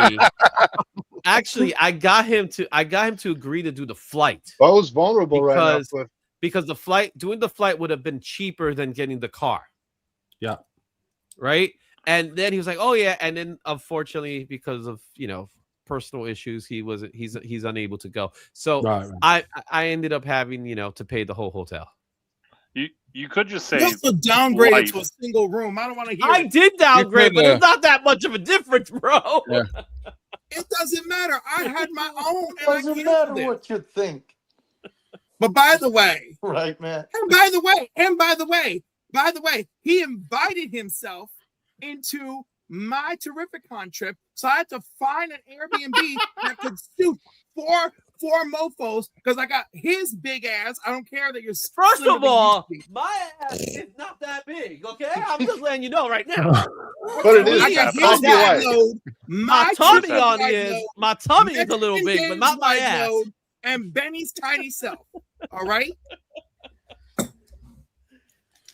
[SPEAKER 13] I got him to agree to do the flight.
[SPEAKER 10] Bo's vulnerable right now.
[SPEAKER 13] Because doing the flight would have been cheaper than getting the car.
[SPEAKER 14] Yeah.
[SPEAKER 13] Right. And then he was like, "Oh yeah," and then unfortunately, because of personal issues, he's unable to go. So I ended up having to pay the whole hotel.
[SPEAKER 15] You could just say
[SPEAKER 8] You also downgraded to a single room. I don't want to hear.
[SPEAKER 13] I did downgrade, but it's not that much of a difference, bro.
[SPEAKER 14] Yeah.
[SPEAKER 8] It doesn't matter. I had my own.
[SPEAKER 4] It doesn't matter what you think.
[SPEAKER 8] But by the way,
[SPEAKER 4] right, man.
[SPEAKER 8] And by the way, he invited himself into my Terrificon trip, so I had to find an Airbnb that could suit four mofos because I got his big ass. I don't care that you're.
[SPEAKER 13] First of all, my ass is not that big. Okay, I'm just letting you know right now.
[SPEAKER 10] But it is.
[SPEAKER 13] My tummy is a little big, but not my ass.
[SPEAKER 8] And Benny's tiny self. All right.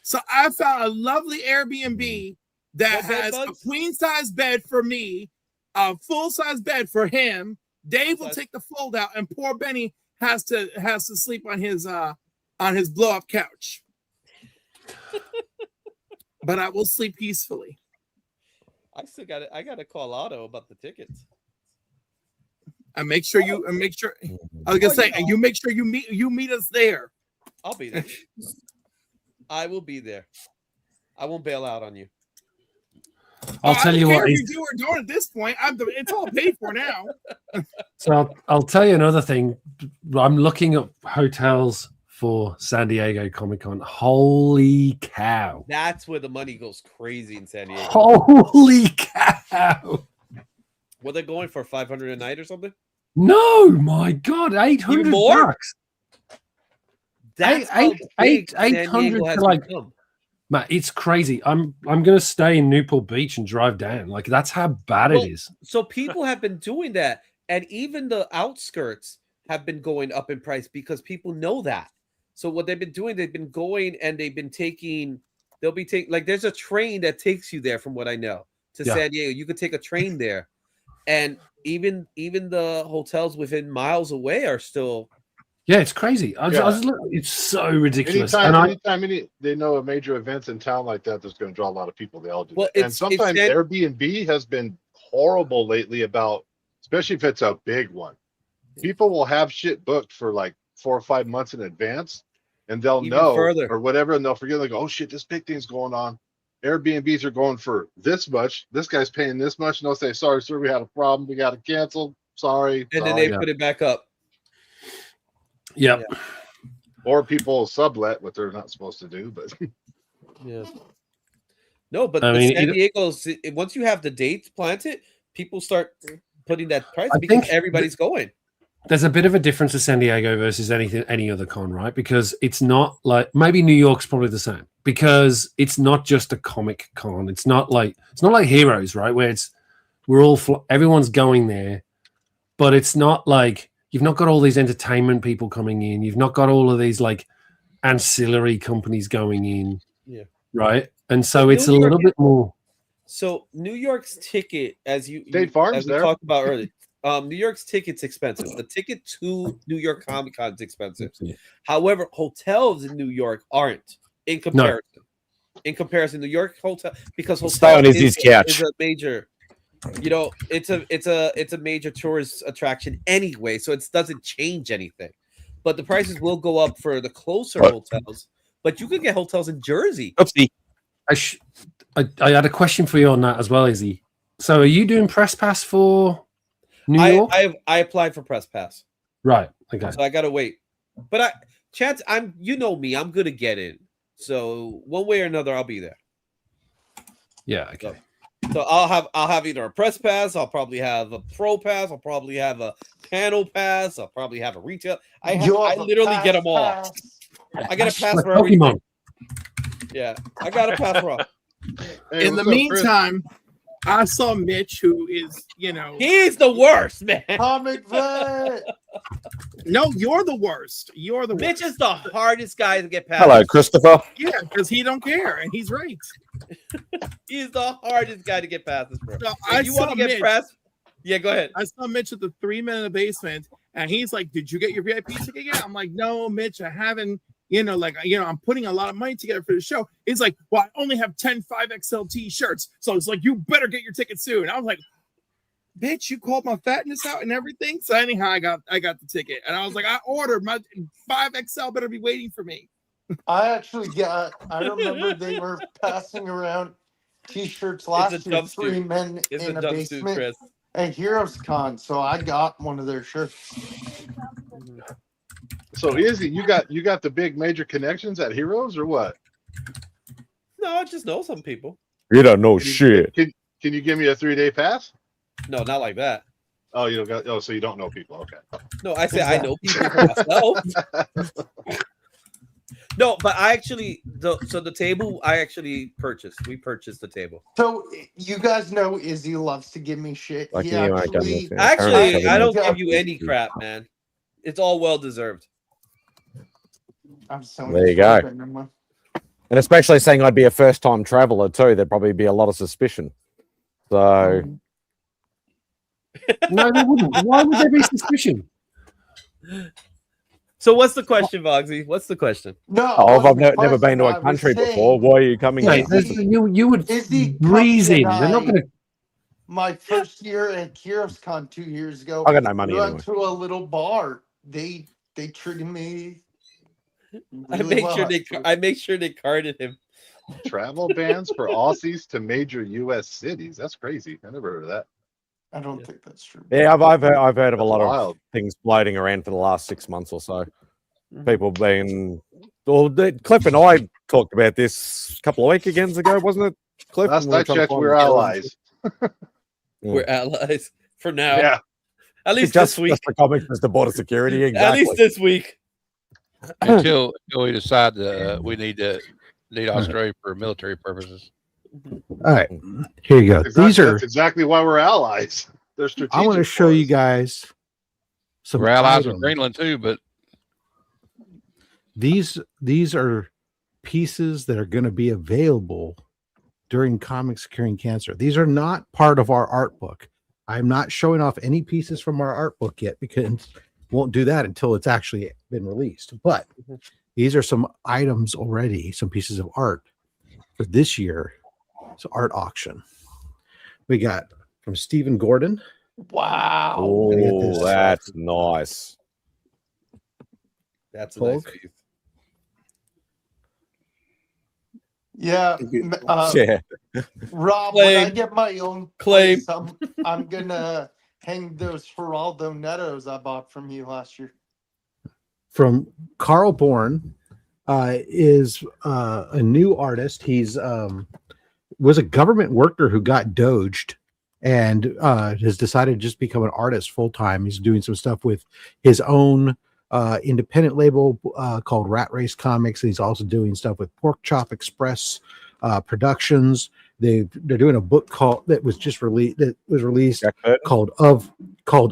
[SPEAKER 8] So I found a lovely Airbnb that has a queen size bed for me, a full size bed for him. Dave will take the fold out, and poor Benny has to sleep on his blow up couch. But I will sleep peacefully.
[SPEAKER 13] I got to call Otto about the tickets.
[SPEAKER 8] And make sure I was gonna say, and you make sure you meet us there.
[SPEAKER 13] I'll be there. I will be there. I won't bail out on you.
[SPEAKER 14] I'll tell you what.
[SPEAKER 8] You do or don't at this point. It's all paid for now.
[SPEAKER 14] So I'll tell you another thing. I'm looking at hotels for San Diego Comic-Con. Holy cow!
[SPEAKER 13] That's where the money goes crazy in San Diego.
[SPEAKER 14] Holy cow!
[SPEAKER 13] Were they going for $500 a night or something?
[SPEAKER 14] No, my God, $800 bucks.
[SPEAKER 13] That's
[SPEAKER 14] $800 like. Matt, it's crazy. I'm gonna stay in Newport Beach and drive down. Like that's how bad it is.
[SPEAKER 13] So people have been doing that, and even the outskirts have been going up in price because people know that. So what they've been doing, they've been going and they'll be taking like there's a train that takes you there, from what I know, to San Diego. You could take a train there, and even the hotels within miles away are still.
[SPEAKER 14] Yeah, it's crazy. It's so ridiculous.
[SPEAKER 10] Anytime they know a major events in town like that, that's going to draw a lot of people. They all do. And sometimes Airbnb has been horrible lately about, especially if it's a big one. People will have shit booked for like 4 or 5 months in advance, and they'll know or whatever, and they'll forget. Like, oh shit, this big thing's going on. Airbnbs are going for this much. This guy's paying this much, and they'll say, "Sorry, sir, we had a problem. We got to cancel. Sorry."
[SPEAKER 13] And then they put it back up.
[SPEAKER 14] Yep.
[SPEAKER 10] Yeah. Or people sublet what they're not supposed to do, but
[SPEAKER 13] yeah. No, but San Diego's, once you have the dates planted, people start putting that price because everybody's going.
[SPEAKER 14] There's a bit of a difference to San Diego versus any other con, right? Because it's not like, maybe New York's probably the same, because it's not just a comic con. It's not like Heroes, right? Where everyone's going there, but it's not like. You've not got all these entertainment people coming in. You've not got all of these like ancillary companies going in. Yeah. Right. And so it's a little bit more.
[SPEAKER 13] So New York's ticket, as we
[SPEAKER 10] talked
[SPEAKER 13] about earlier, New York's ticket's expensive. The ticket to New York Comic Con is expensive. Yeah. However, hotels in New York aren't in comparison. No. In comparison, New York hotel, because hotel is a major. It's a major tourist attraction anyway, so it doesn't change anything. But the prices will go up for the closer hotels. But you could get hotels in Jersey.
[SPEAKER 14] Oopsie. I had a question for you on that as well, Izzy. So are you doing press pass for New York?
[SPEAKER 13] I applied for press pass.
[SPEAKER 14] Right. Okay.
[SPEAKER 13] So I gotta wait. But you know me, I'm gonna get in. So one way or another, I'll be there.
[SPEAKER 14] Yeah. Okay.
[SPEAKER 13] So I'll have either a press pass, I'll probably have a pro pass, I'll probably have a panel pass, I'll probably have a retail. I literally get them all. I got a pass for everything. Yeah, I got a pass for all.
[SPEAKER 8] In the meantime, I saw Mitch, who is,
[SPEAKER 13] he's the worst, man.
[SPEAKER 4] Comic vet.
[SPEAKER 8] No, you're the worst. You're the
[SPEAKER 13] Mitch
[SPEAKER 8] worst.
[SPEAKER 13] is the hardest guy to get past.
[SPEAKER 1] Hello, Christopher.
[SPEAKER 8] Yeah, because he don't care, and he's right.
[SPEAKER 13] He's the hardest guy to get past this, bro.
[SPEAKER 8] No,
[SPEAKER 13] If you want to get past, yeah, go ahead.
[SPEAKER 8] I saw Mitch at the 3 Men in the Basement, and he's like, "Did you get your VIP ticket yet?" I'm like, "No, Mitch, I haven't." I'm putting a lot of money together for the show. He's like, "Well, I only have 10 5XL t-shirts," so it's like, "You better get your ticket soon." I was like, "Bitch, you called my fatness out and everything." So anyhow, I got the ticket, and I was like, "I ordered my 5XL. Better be waiting for me."
[SPEAKER 4] I remember they were passing around t-shirts last year. 3 Men in a Basement at Heroes Con, so I got one of their shirts.
[SPEAKER 10] So Izzy, you got the big major connections at Heroes or what?
[SPEAKER 13] No, I just know some people.
[SPEAKER 1] You don't know shit.
[SPEAKER 10] Can you give me a 3-day pass?
[SPEAKER 13] No, not like that.
[SPEAKER 10] Oh, you don't got. Oh, so you don't know people? Okay.
[SPEAKER 13] No, I say I know people for myself. No, but I actually the table I actually purchased. We purchased the table.
[SPEAKER 4] So you guys know Izzy loves to give me shit.
[SPEAKER 1] Like
[SPEAKER 4] He
[SPEAKER 1] you,
[SPEAKER 13] actually, I don't give you any crap, man. It's all well deserved.
[SPEAKER 4] I'm so
[SPEAKER 1] There you go. And especially saying I'd be a first-time traveler too, there'd probably be a lot of suspicion. So
[SPEAKER 14] No, they wouldn't. Why would there be suspicion?
[SPEAKER 13] So what's the question, Voxy? What's the question?
[SPEAKER 4] No,
[SPEAKER 1] I've never been to a country before. Why are you coming here?
[SPEAKER 14] You would breeze in. They're not going to.
[SPEAKER 4] My first year at Heroes Con 2 years ago,
[SPEAKER 1] I got no money
[SPEAKER 4] we went
[SPEAKER 1] anyway.
[SPEAKER 4] to a little bar. They treated me.
[SPEAKER 13] I
[SPEAKER 4] Really
[SPEAKER 13] make sure they carded him.
[SPEAKER 10] Travel bans for Aussies to major U.S. cities. That's crazy. I never heard of that.
[SPEAKER 4] I don't think that's true.
[SPEAKER 1] Yeah, I've heard of a lot
[SPEAKER 10] wild.
[SPEAKER 1] of things floating around for the last 6 months or so. People being, well, Cliff and I talked about this a couple of weekends ago, wasn't it, Cliff?
[SPEAKER 10] Last
[SPEAKER 1] And we were
[SPEAKER 10] I
[SPEAKER 1] trying to
[SPEAKER 10] checked,
[SPEAKER 1] find
[SPEAKER 10] we're
[SPEAKER 1] the
[SPEAKER 10] allies.
[SPEAKER 13] We're allies for now.
[SPEAKER 10] Yeah.
[SPEAKER 13] At least
[SPEAKER 1] just,
[SPEAKER 13] this week.
[SPEAKER 1] Just the comics, just the border security. Exactly.
[SPEAKER 13] At least this week.
[SPEAKER 5] Until we decide we need Australia for military purposes.
[SPEAKER 12] All right, here you go.
[SPEAKER 10] That's exactly why we're allies. They're strategic.
[SPEAKER 12] I want to show you guys some.
[SPEAKER 5] We're allies
[SPEAKER 12] items.
[SPEAKER 5] with Greenland too, but
[SPEAKER 12] These are pieces that are going to be available during Comics Curing Cancer. These are not part of our art book. I'm not showing off any pieces from our art book yet because won't do that until it's actually been released. But these are some items already, some pieces of art for this year. It's art auction. We got from Stephen Gordon.
[SPEAKER 4] Wow.
[SPEAKER 1] Oh, that's nice.
[SPEAKER 13] That's a nice
[SPEAKER 12] Hulk.
[SPEAKER 13] piece.
[SPEAKER 4] Yeah.
[SPEAKER 1] Yeah.
[SPEAKER 4] Rob,
[SPEAKER 13] Claim.
[SPEAKER 4] when I get my own
[SPEAKER 13] Claim.
[SPEAKER 4] place, I'm gonna hang those Geraldo Netos I bought from you last year.
[SPEAKER 12] From Carl Bourne is a new artist. He's was a government worker who got doged and has decided to just become an artist full time. He's doing some stuff with his own independent label called Rat Race Comics, and he's also doing stuff with Pork Chop Express Productions. They're doing a book that was released called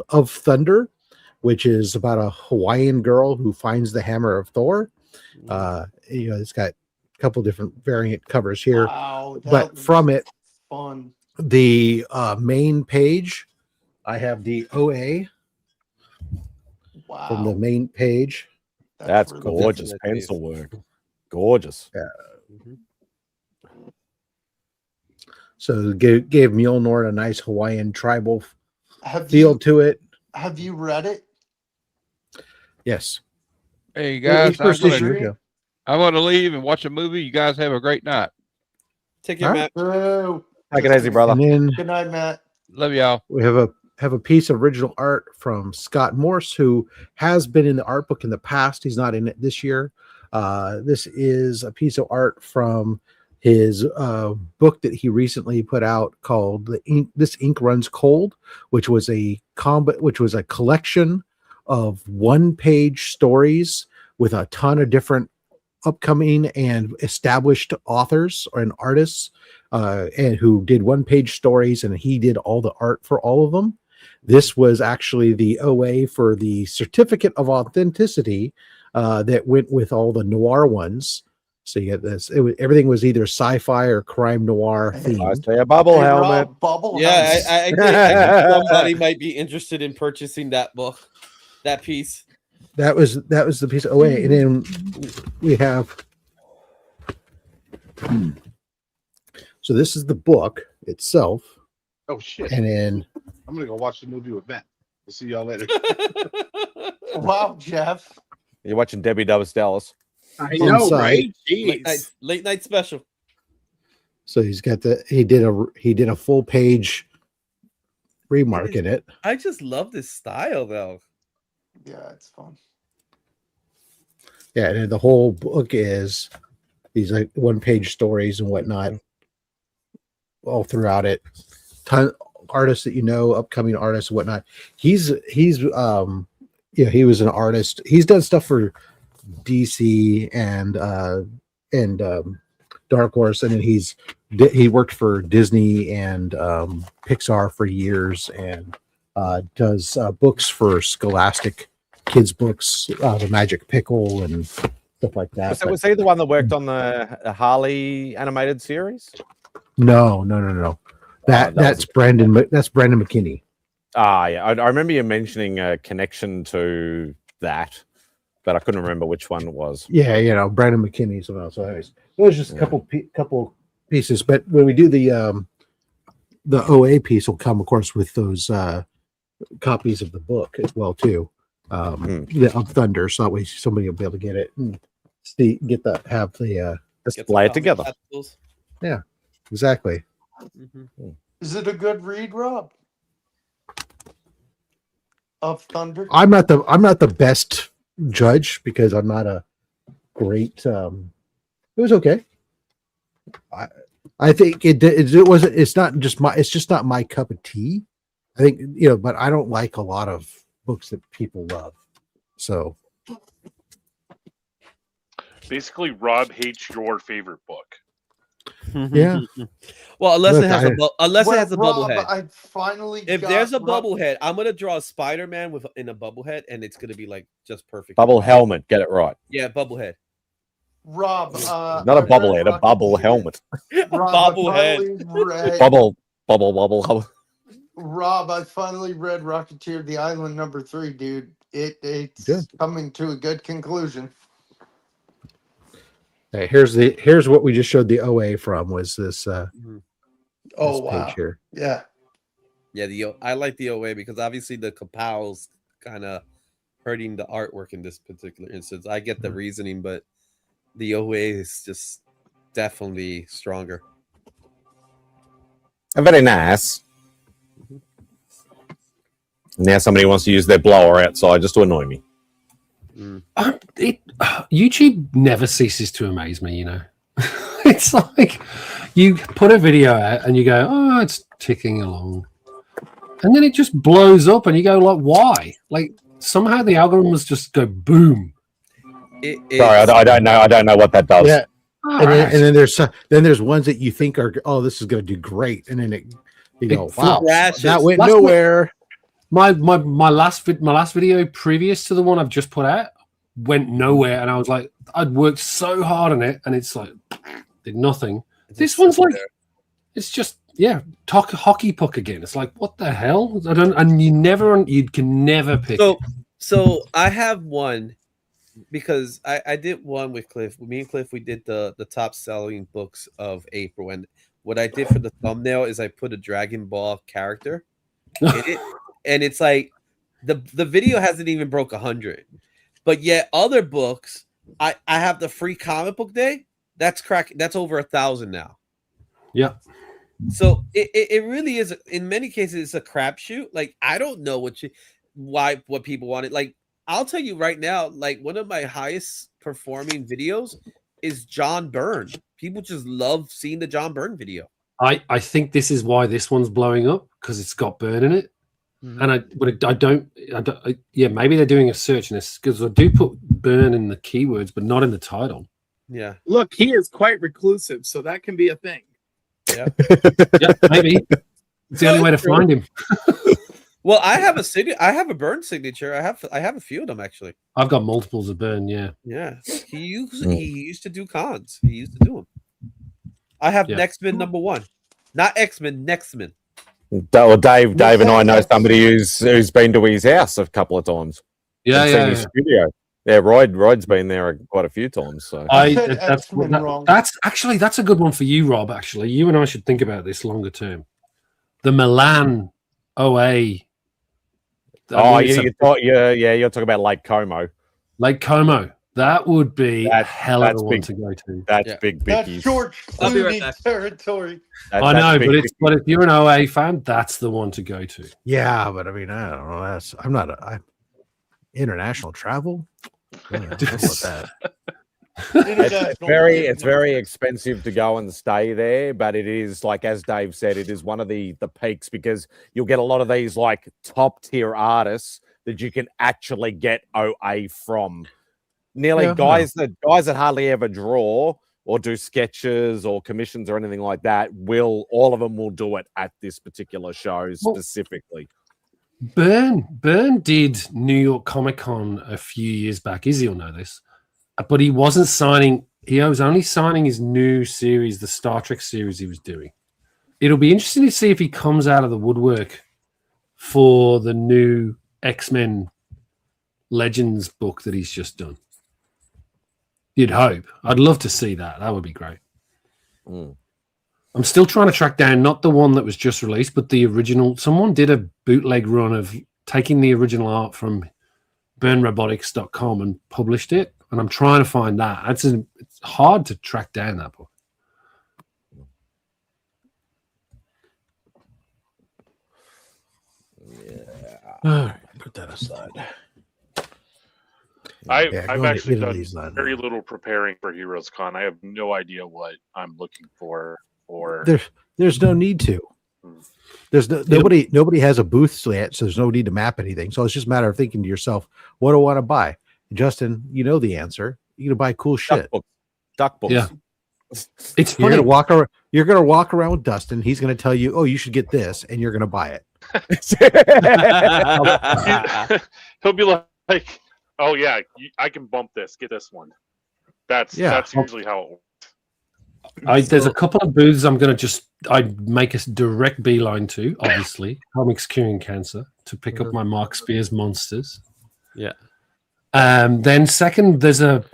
[SPEAKER 12] Of Thunder, which is about a Hawaiian girl who finds the hammer of Thor. It's got a couple different variant covers here, but from it,
[SPEAKER 4] fun.
[SPEAKER 12] The main page, I have the OA.
[SPEAKER 4] Wow.
[SPEAKER 12] From the main page.
[SPEAKER 1] That's gorgeous pencil work. Gorgeous.
[SPEAKER 12] Yeah. So gave Mjolnir a nice Hawaiian tribal feel to it.
[SPEAKER 4] Have you read it?
[SPEAKER 12] Yes.
[SPEAKER 5] Hey guys, I'm
[SPEAKER 12] issue.
[SPEAKER 5] going to leave and watch a movie. You guys have a great night.
[SPEAKER 13] Take care, Matt.
[SPEAKER 1] Take it easy, brother.
[SPEAKER 12] And then
[SPEAKER 4] Good night, Matt.
[SPEAKER 5] Love y'all.
[SPEAKER 12] we have a piece of original art from Scott Morse, who has been in the art book in the past. He's not in it this year. This is a piece of art from his book that he recently put out called This Ink Runs Cold, which was a collection of one-page stories with a ton of different upcoming and established authors and artists, and who did one-page stories, and he did all the art for all of them. This was actually the OA for the certificate of authenticity that went with all the noir ones. So you get this. Everything was either sci-fi or crime noir themed.
[SPEAKER 1] I say a bubble helmet.
[SPEAKER 13] Yeah, I think somebody might be interested in purchasing that book, that piece.
[SPEAKER 12] That was the piece of OA, and then we have. So this is the book itself.
[SPEAKER 10] Oh shit!
[SPEAKER 12] And then
[SPEAKER 10] I'm gonna go watch the movie with Matt. We'll see y'all later.
[SPEAKER 4] Wow, Jeff.
[SPEAKER 1] You're watching Debbie Does Dallas.
[SPEAKER 8] I know, right?
[SPEAKER 13] Late night special.
[SPEAKER 12] So he's got he did a full page remark in it.
[SPEAKER 13] I just love this style though.
[SPEAKER 4] Yeah, it's fun.
[SPEAKER 12] Yeah, and the whole book is these like one-page stories and whatnot all throughout it. Artists that you know, upcoming artists and whatnot. He's he was an artist. He's done stuff for DC and Dark Horse, and then he worked for Disney and Pixar for years, and does books for Scholastic kids books, the Magic Pickle and stuff like that.
[SPEAKER 1] So was he the one that worked on the Harley animated series?
[SPEAKER 12] No. That's Brandon McKinney.
[SPEAKER 1] Ah, yeah. I remember you mentioning a connection to that, but I couldn't remember which one it was.
[SPEAKER 12] Yeah, Brandon McKinney. So anyways, it was just a couple pieces. But when we do the OA piece, will come, of course, with those copies of the book as well too. Of Thunder, so that way somebody will be able to get it and have the
[SPEAKER 1] display it together.
[SPEAKER 12] Yeah, exactly.
[SPEAKER 4] Is it a good read, Rob? Of Thunder?
[SPEAKER 12] I'm not the best judge because I'm not a great. It was okay. I think it wasn't. It's just not my cup of tea. I think but I don't like a lot of books that people love. So
[SPEAKER 15] basically, Rob hates your favorite book.
[SPEAKER 12] Yeah.
[SPEAKER 13] Well, unless
[SPEAKER 12] Look,
[SPEAKER 13] it has it has a
[SPEAKER 4] Rob,
[SPEAKER 13] bubblehead.
[SPEAKER 4] I finally
[SPEAKER 13] If
[SPEAKER 4] got
[SPEAKER 13] there's a
[SPEAKER 4] Rob-
[SPEAKER 13] bubblehead, I'm gonna draw a Spider-Man in a bubblehead, and it's gonna be like just perfect.
[SPEAKER 1] Bubble helmet, get it right.
[SPEAKER 13] Yeah, bubblehead.
[SPEAKER 4] Rob,
[SPEAKER 1] Not a bubblehead, a bubble helmet.
[SPEAKER 4] Rob,
[SPEAKER 13] Bobblehead.
[SPEAKER 1] Bubble.
[SPEAKER 4] Rob, I finally read Rocketeer the Island #3, dude. It's coming to a good conclusion.
[SPEAKER 12] Hey, here's what we just showed the OA from was this
[SPEAKER 4] Oh
[SPEAKER 12] this
[SPEAKER 4] wow.
[SPEAKER 12] page here.
[SPEAKER 4] Yeah.
[SPEAKER 13] Yeah, I like the OA because obviously the Kapow's kind of hurting the artwork in this particular instance. I get the reasoning, but the OA is just definitely stronger.
[SPEAKER 1] Very nice. Now somebody wants to use their blower outside just to annoy me.
[SPEAKER 14] YouTube never ceases to amaze me, It's like you put a video out and you go, oh, it's ticking along. And then it just blows up and you go, like, why? Like, somehow the algorithms just go boom.
[SPEAKER 1] Sorry, I don't know what that does.
[SPEAKER 12] Yeah. And then there's ones that you think are, oh, this is going to do great. And then you go, wow, that went nowhere.
[SPEAKER 14] My last video previous to the one I've just put out went nowhere, and I was like, I'd worked so hard on it, and it's like did nothing. This one's like, it's just hockey puck again. It's like, what the hell? I don't, and you can never pick.
[SPEAKER 13] So I have one because I did one with Cliff. Me and Cliff, we did the top selling books of April, and what I did for the thumbnail is I put a Dragon Ball character in it. And it's like the video hasn't even broke 100, but yet other books, I have the free comic book day. That's over 1,000 now.
[SPEAKER 14] Yeah.
[SPEAKER 13] So it really is. In many cases, it's a crapshoot. Like I don't know what people wanted. Like I'll tell you right now. Like one of my highest performing videos is John Byrne. People just love seeing the John Byrne video.
[SPEAKER 14] I think this is why this one's blowing up because it's got Byrne in it. And maybe they're doing a search in this because I do put Byrne in the keywords, but not in the title.
[SPEAKER 13] Yeah.
[SPEAKER 8] Look, he is quite reclusive, so that can be a thing.
[SPEAKER 13] Yeah.
[SPEAKER 14] Yeah, maybe. It's the only way to find him.
[SPEAKER 13] Well, I have a Burn signature. I have a few of them actually.
[SPEAKER 14] I've got multiples of Burn, yeah.
[SPEAKER 13] Yeah. He used to do cons. He used to do them. I have Nextman #1. Not X-Men, Nextman.
[SPEAKER 1] Well, Dave and I know somebody who's been to his house a couple of times.
[SPEAKER 14] Yeah,
[SPEAKER 1] seen his studio. Yeah, Royd's been there quite a few times. So
[SPEAKER 14] that's a good one for you, Rob. Actually, you and I should think about this longer term. The Milan OA.
[SPEAKER 1] You're talking about Lake Como.
[SPEAKER 14] Lake Como. That would be a hell of a one to go to.
[SPEAKER 1] That's big
[SPEAKER 4] That's
[SPEAKER 1] biggies.
[SPEAKER 4] George Clooney territory.
[SPEAKER 14] I know, but if you're an OA fan, that's the one to go to.
[SPEAKER 12] Yeah, but I mean, I don't know. I'm not international travel. I don't know about that.
[SPEAKER 1] It's very expensive to go and stay there, but it is, like as Dave said, it is one of the peaks because you'll get a lot of these like top tier artists that you can actually get OA from. Nearly guys that hardly ever draw or do sketches or commissions or anything like that all of them will do it at this particular show specifically.
[SPEAKER 14] Byrne did New York Comic Con a few years back. Izzy will know this, but he wasn't signing. He was only signing his new series, the Star Trek series he was doing. It'll be interesting to see if he comes out of the woodwork for the new X-Men Legends book that he's just done. You'd hope. I'd love to see that. That would be great. I'm still trying to track down not the one that was just released, but the original. Someone did a bootleg run of taking the original art from burnrobotics.com and published it, and I'm trying to find that. It's hard to track down that book.
[SPEAKER 12] All right, put that aside.
[SPEAKER 15] I've actually done very little preparing for Heroes Con. I have no idea what I'm looking for. Or
[SPEAKER 12] there's no need to. There's nobody has a booth yet, so there's no need to map anything. So it's just a matter of thinking to yourself, what do I want to buy? Justin, you know the answer. You're gonna buy cool shit.
[SPEAKER 1] Duck books.
[SPEAKER 14] Yeah. It's
[SPEAKER 12] You're
[SPEAKER 14] funny.
[SPEAKER 12] gonna walk around with Dustin. He's gonna tell you, oh, you should get this, and you're gonna buy it.
[SPEAKER 15] He'll be like, oh yeah, I can bump this. Get this one. That's usually how it works.
[SPEAKER 14] There's a couple of booths I'd make a direct beeline to, obviously. Comics Curing Cancer, to pick up my Mark Spears monsters.
[SPEAKER 13] Yeah.
[SPEAKER 14] Then second, there's a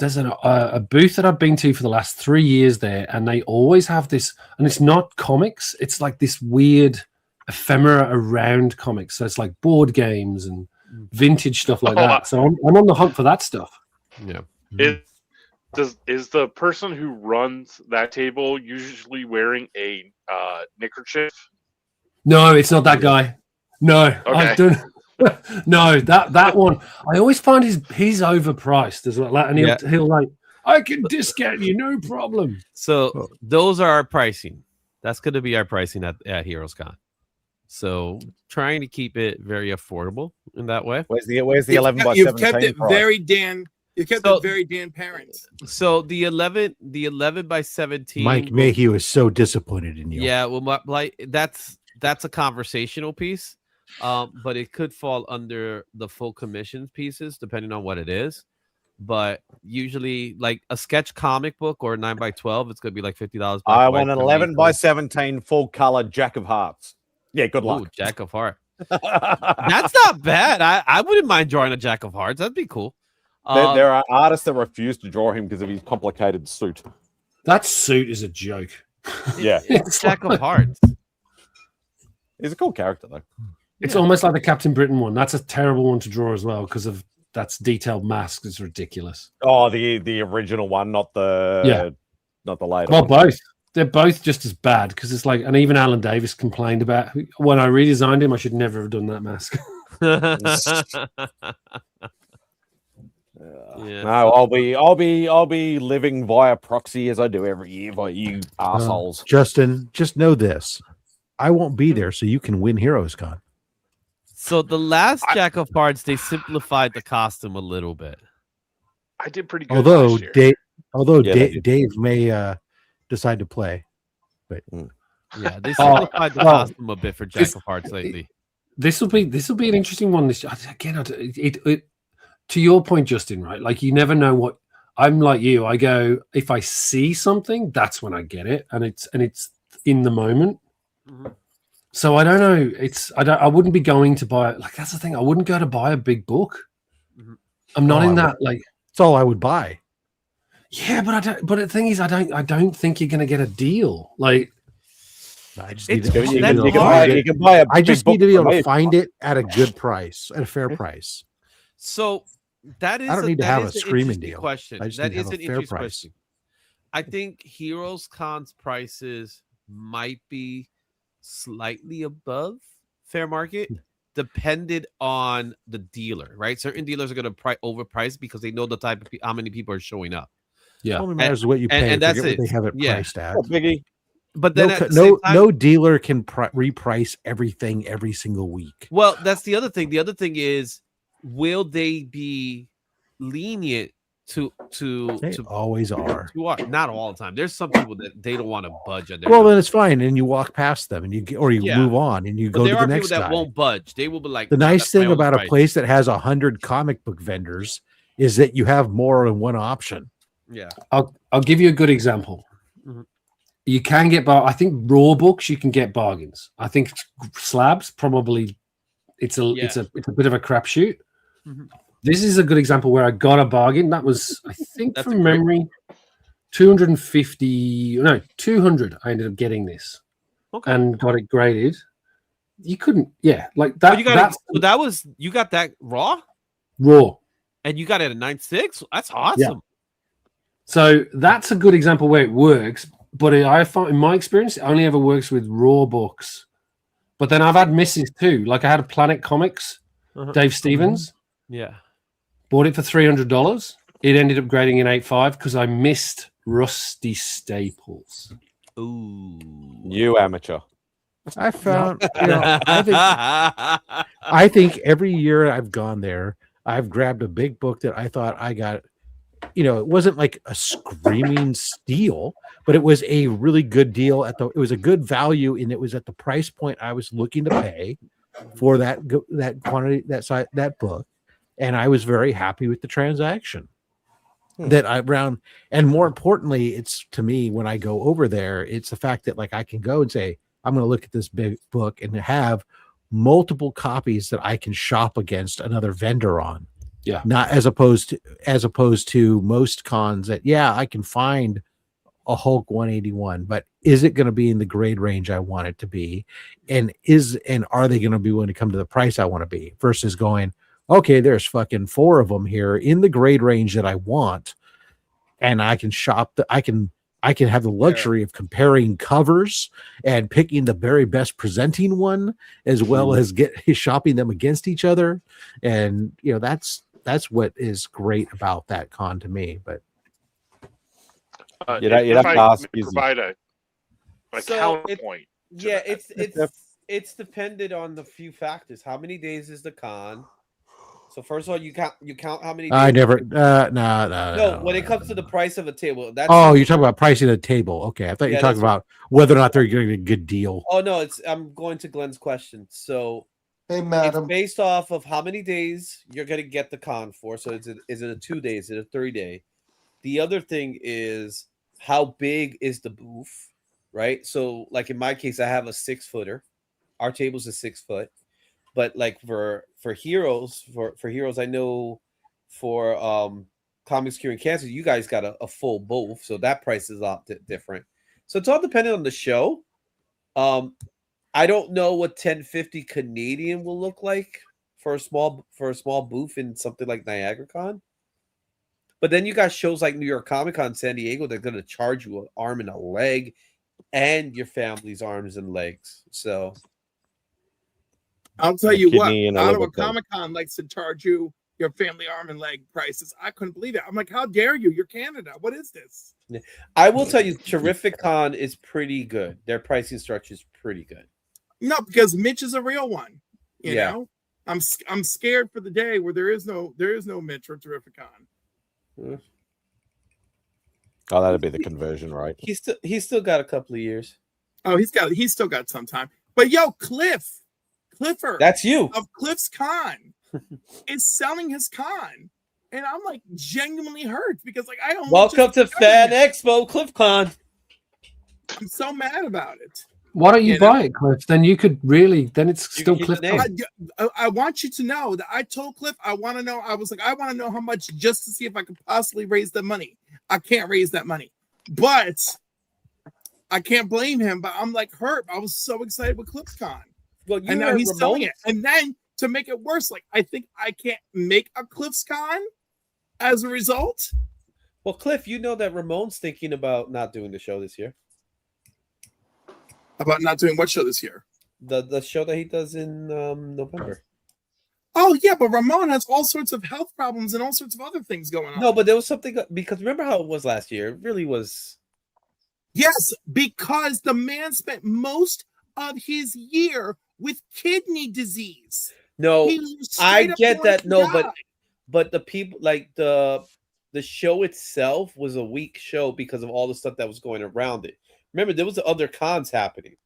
[SPEAKER 14] booth that I've been to for the last 3 years there, and they always have this, and it's not comics, it's like this weird ephemera around comics. So it's like board games and vintage stuff like that. So I'm on the hunt for that stuff.
[SPEAKER 13] Yeah.
[SPEAKER 15] Is the person who runs that table usually wearing a neckerchief?
[SPEAKER 14] No, it's not that guy. No,
[SPEAKER 15] Okay.
[SPEAKER 14] I don't. No, that one. I always find he's overpriced as well. And he'll like, I can discount you, no problem.
[SPEAKER 13] So those are our pricing. That's going to be our pricing at Heroes Con. So trying to keep it very affordable in that way.
[SPEAKER 1] Where's the 11 by 17?
[SPEAKER 8] You've kept it very Dan Parent.
[SPEAKER 13] So the 11 by 17.
[SPEAKER 12] Mike Mayhew is so disappointed in you.
[SPEAKER 13] Yeah, well, like that's a conversational piece, but it could fall under the full commission pieces depending on what it is. But usually, like a sketch comic book or a 9 by 12, it's gonna be like $50.
[SPEAKER 1] I want an 11 by 17 full color Jack of Hearts. Yeah, good luck.
[SPEAKER 13] Ooh, Jack of Hearts. That's not bad. I wouldn't mind drawing a Jack of Hearts. That'd be cool.
[SPEAKER 1] There are artists that refuse to draw him because of his complicated suit.
[SPEAKER 14] That suit is a joke.
[SPEAKER 1] Yeah.
[SPEAKER 13] It's Jack of Hearts.
[SPEAKER 1] He's a cool character, though.
[SPEAKER 14] It's almost like the Captain Britain one. That's a terrible one to draw as well because of that's detailed masks. It's ridiculous.
[SPEAKER 1] Oh, the original one, not the later
[SPEAKER 14] well,
[SPEAKER 1] one.
[SPEAKER 14] both. They're both just as bad because it's like, and even Alan Davis complained about when I redesigned him, I should never have done that mask.
[SPEAKER 13] Yeah.
[SPEAKER 1] No, I'll be living via proxy as I do every year by you assholes.
[SPEAKER 12] Justin, just know this. I won't be there, so you can win Heroes Con.
[SPEAKER 13] So the last Jack of Hearts, they simplified the costume a little bit.
[SPEAKER 15] I did pretty good.
[SPEAKER 12] Although
[SPEAKER 15] last year.
[SPEAKER 12] Although
[SPEAKER 1] Yeah,
[SPEAKER 12] Dave may decide to play, but
[SPEAKER 9] Yeah, they simplified the costume a bit for Jack of Hearts lately.
[SPEAKER 14] This will be an interesting one. Again, to your point, Justin, right? Like you never know what. I'm like you. I go if I see something, that's when I get it, and it's in the moment.
[SPEAKER 9] Mm-hmm.
[SPEAKER 14] So I don't know. I wouldn't be going to buy it. Like that's the thing. I wouldn't go to buy a big book.
[SPEAKER 9] Mm-hmm.
[SPEAKER 14] I'm not in that. Like
[SPEAKER 12] it's all I would buy.
[SPEAKER 14] Yeah, but I don't. But the thing is, I don't think you're going to get a deal. Like
[SPEAKER 12] I just
[SPEAKER 9] It's
[SPEAKER 12] need to,
[SPEAKER 9] hard.
[SPEAKER 12] you
[SPEAKER 9] That's
[SPEAKER 12] can
[SPEAKER 9] hard.
[SPEAKER 12] buy
[SPEAKER 1] You can buy a
[SPEAKER 12] I
[SPEAKER 1] big
[SPEAKER 12] just
[SPEAKER 1] book
[SPEAKER 12] need to be able
[SPEAKER 1] from
[SPEAKER 12] to
[SPEAKER 1] me.
[SPEAKER 12] find it at a good price, at a fair price.
[SPEAKER 9] So that is
[SPEAKER 12] I don't need to
[SPEAKER 9] that
[SPEAKER 12] have
[SPEAKER 9] is
[SPEAKER 12] a
[SPEAKER 9] an
[SPEAKER 12] screaming
[SPEAKER 9] interesting
[SPEAKER 12] deal.
[SPEAKER 9] question.
[SPEAKER 12] I just
[SPEAKER 9] That
[SPEAKER 12] need to have
[SPEAKER 9] is
[SPEAKER 12] a
[SPEAKER 9] an
[SPEAKER 12] fair
[SPEAKER 9] interesting
[SPEAKER 12] price.
[SPEAKER 9] question. I think Heroes Con's prices might be slightly above fair market, depended on the dealer, right? Certain dealers are going to overprice because they know the type of how many people are showing up.
[SPEAKER 14] Yeah,
[SPEAKER 12] only matters what you pay.
[SPEAKER 9] And that's
[SPEAKER 12] Forget
[SPEAKER 9] it.
[SPEAKER 12] what they have it
[SPEAKER 9] Yeah.
[SPEAKER 12] priced at.
[SPEAKER 1] Biggie.
[SPEAKER 9] But then at the same
[SPEAKER 12] No,
[SPEAKER 9] time,
[SPEAKER 12] no dealer can reprice everything every single week.
[SPEAKER 9] well, that's the other thing. The other thing is, will they be lenient
[SPEAKER 12] They always are.
[SPEAKER 9] Not all the time. There's some people that they don't want to budge on their
[SPEAKER 12] Well,
[SPEAKER 9] numbers.
[SPEAKER 12] then it's fine, and you walk past them, and you
[SPEAKER 9] Yeah.
[SPEAKER 12] move on, and you
[SPEAKER 9] But
[SPEAKER 12] go
[SPEAKER 9] there
[SPEAKER 12] to the
[SPEAKER 9] are people
[SPEAKER 12] next
[SPEAKER 9] that
[SPEAKER 12] guy.
[SPEAKER 9] won't budge. They will be like,
[SPEAKER 12] The
[SPEAKER 9] "No,
[SPEAKER 12] nice
[SPEAKER 9] that's my
[SPEAKER 12] thing
[SPEAKER 9] only
[SPEAKER 12] about a
[SPEAKER 9] price."
[SPEAKER 12] place that has 100 comic book vendors is that you have more than one option.
[SPEAKER 9] Yeah.
[SPEAKER 14] I'll give you a good example.
[SPEAKER 9] Mhm.
[SPEAKER 14] You can get I think raw books you can get bargains. I think slabs probably it's a bit of a crapshoot.
[SPEAKER 9] Mhm.
[SPEAKER 14] This is a good example where I got a bargain. That was I think
[SPEAKER 9] That's
[SPEAKER 14] from memory 200 I ended up getting this.
[SPEAKER 9] Okay.
[SPEAKER 14] And got it graded. You couldn't like
[SPEAKER 9] Oh,
[SPEAKER 14] that.
[SPEAKER 9] you got it. So that was you got that raw, and you got it at 9.6. That's awesome.
[SPEAKER 14] Yeah. So that's a good example where it works. But I find, in my experience, it only ever works with raw books. But then I've had misses too. Like I had a Planet Comics, Dave Stevens.
[SPEAKER 9] Yeah.
[SPEAKER 14] Bought it for $300. It ended up grading in 8.5 because I missed Rusty Staples.
[SPEAKER 9] Ooh.
[SPEAKER 1] You amateur.
[SPEAKER 12] I found, I think every year I've gone there, I've grabbed a big book that I thought I got. It wasn't like a screaming steal, but it was a really good deal it was a good value, and it was at the price point I was looking to pay for that quantity, that book, and I was very happy with the transaction. That I round, and more importantly, it's to me when I go over there, it's the fact that like I can go and say I'm going to look at this big book and have multiple copies that I can shop against another vendor on.
[SPEAKER 14] Yeah.
[SPEAKER 12] Not as opposed to most cons that I can find a Hulk 181, but is it going to be in the grade range I want it to be? And are they going to be willing to come to the price I want to be versus going, okay, there's fucking 4 of them here in the grade range that I want, and I can shop I can have the luxury of comparing covers and picking the very best presenting one, as well as shopping them against each other. And that's what is great about that con to me. But
[SPEAKER 1] you'd have to ask
[SPEAKER 15] provide a counterpoint.
[SPEAKER 13] Yeah, it's dependent on the few factors. How many days is the con? So first of all, you count how many days.
[SPEAKER 12] I never no.
[SPEAKER 13] When it comes to the price of a table, that's
[SPEAKER 12] you're talking about pricing a table. Okay, I thought you're talking about whether or not they're getting a good deal.
[SPEAKER 13] Oh no, I'm going to Glenn's question. So
[SPEAKER 4] hey, madam,
[SPEAKER 13] it's based off of how many days you're going to get the con for. So is it a 2 day? Is it a 3 day? The other thing is how big is the booth, right? So like in my case, I have a 6-footer. Our table's a 6 foot. But like for Heroes, for Heroes, I know for Comics Curing Cancer, you guys got a full booth, so that price is a lot different. So it's all dependent on the show. I don't know what 1050 Canadian will look like for a small booth in something like Niagara Con. But then you got shows like New York Comic Con, San Diego, they're going to charge you an arm and a leg and your family's arms and legs. So
[SPEAKER 8] I'll tell you what,
[SPEAKER 1] and
[SPEAKER 8] Ottawa Comic Con likes to charge you your family arm and leg prices. I couldn't believe it. I'm like, how dare you? You're Canada. What is this?
[SPEAKER 13] I will tell you, Terrific Con is pretty good. Their pricing structure is pretty good.
[SPEAKER 8] No, because Mitch is a real one. You
[SPEAKER 13] Yeah.
[SPEAKER 8] know, I'm scared for the day where there is no Mitch or Terrific Con.
[SPEAKER 1] Oh, that'd be the conversion rate.
[SPEAKER 13] He's still got a couple of years.
[SPEAKER 8] Oh, he's still got some time. But yo, Clifford.
[SPEAKER 13] That's you.
[SPEAKER 8] Of Cliff's Con is selling his con. And I'm like genuinely hurt because like I don't
[SPEAKER 13] Welcome to Fan Expo CliffCon.
[SPEAKER 8] I'm so mad about it.
[SPEAKER 14] Why don't you buy it, Cliff? Then you could really. Then it's still Cliff.
[SPEAKER 8] I want you to know that I told Cliff I want to know. I was like, I want to know how much just to see if I could possibly raise the money. I can't raise that money, but I can't blame him. But I'm like hurt. I was so excited with CliffCon.
[SPEAKER 13] Well,
[SPEAKER 8] and now he's selling it. And then to make it worse, like I think I can't make a CliffCon as a result.
[SPEAKER 13] Well, Cliff, you know that Ramon's thinking about not doing the show this year.
[SPEAKER 8] About not doing what show this year?
[SPEAKER 13] The show that he does in November.
[SPEAKER 8] Oh yeah, but Ramon has all sorts of health problems and all sorts of other things going on.
[SPEAKER 13] No, but there was something because remember how it was last year? It really was.
[SPEAKER 8] Yes, because the man spent most of his year with kidney disease.
[SPEAKER 13] No, I get that. No, but the people like the show itself was a weak show because of all the stuff that was going around it. Remember, there was other cons happening.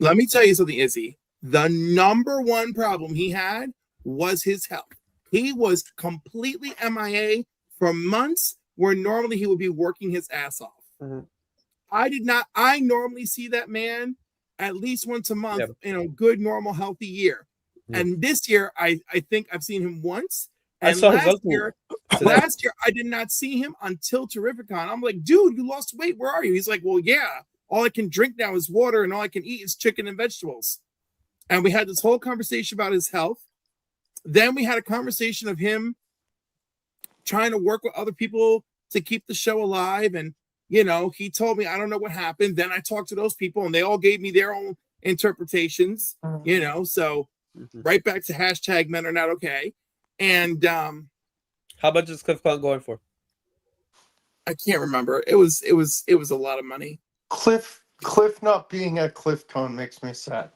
[SPEAKER 8] Let me tell you something, Izzy. The number one problem he had was his health. He was completely MIA for months where normally he would be working his ass off.
[SPEAKER 13] Mm-hmm.
[SPEAKER 8] I normally see that man at least once a month in a good, normal, healthy year. Mm-hmm. And this year, I think I've seen him once. And last year, I did not see him until Terrificon. I'm like, dude, you lost weight. Where are you? He's like, well, yeah. All I can drink now is water, and all I can eat is chicken and vegetables. And we had this whole conversation about his health. Then we had a conversation of him trying to work with other people to keep the show alive. And, you know, he told me, I don't know what happened. Then I talked to those people, and they all gave me their own interpretations, you know. So right back to hashtag men are not okay. And
[SPEAKER 13] how much is CliffCon going for?
[SPEAKER 8] I can't remember. It was a lot of money.
[SPEAKER 4] Cliff not being at CliffCon makes me sad.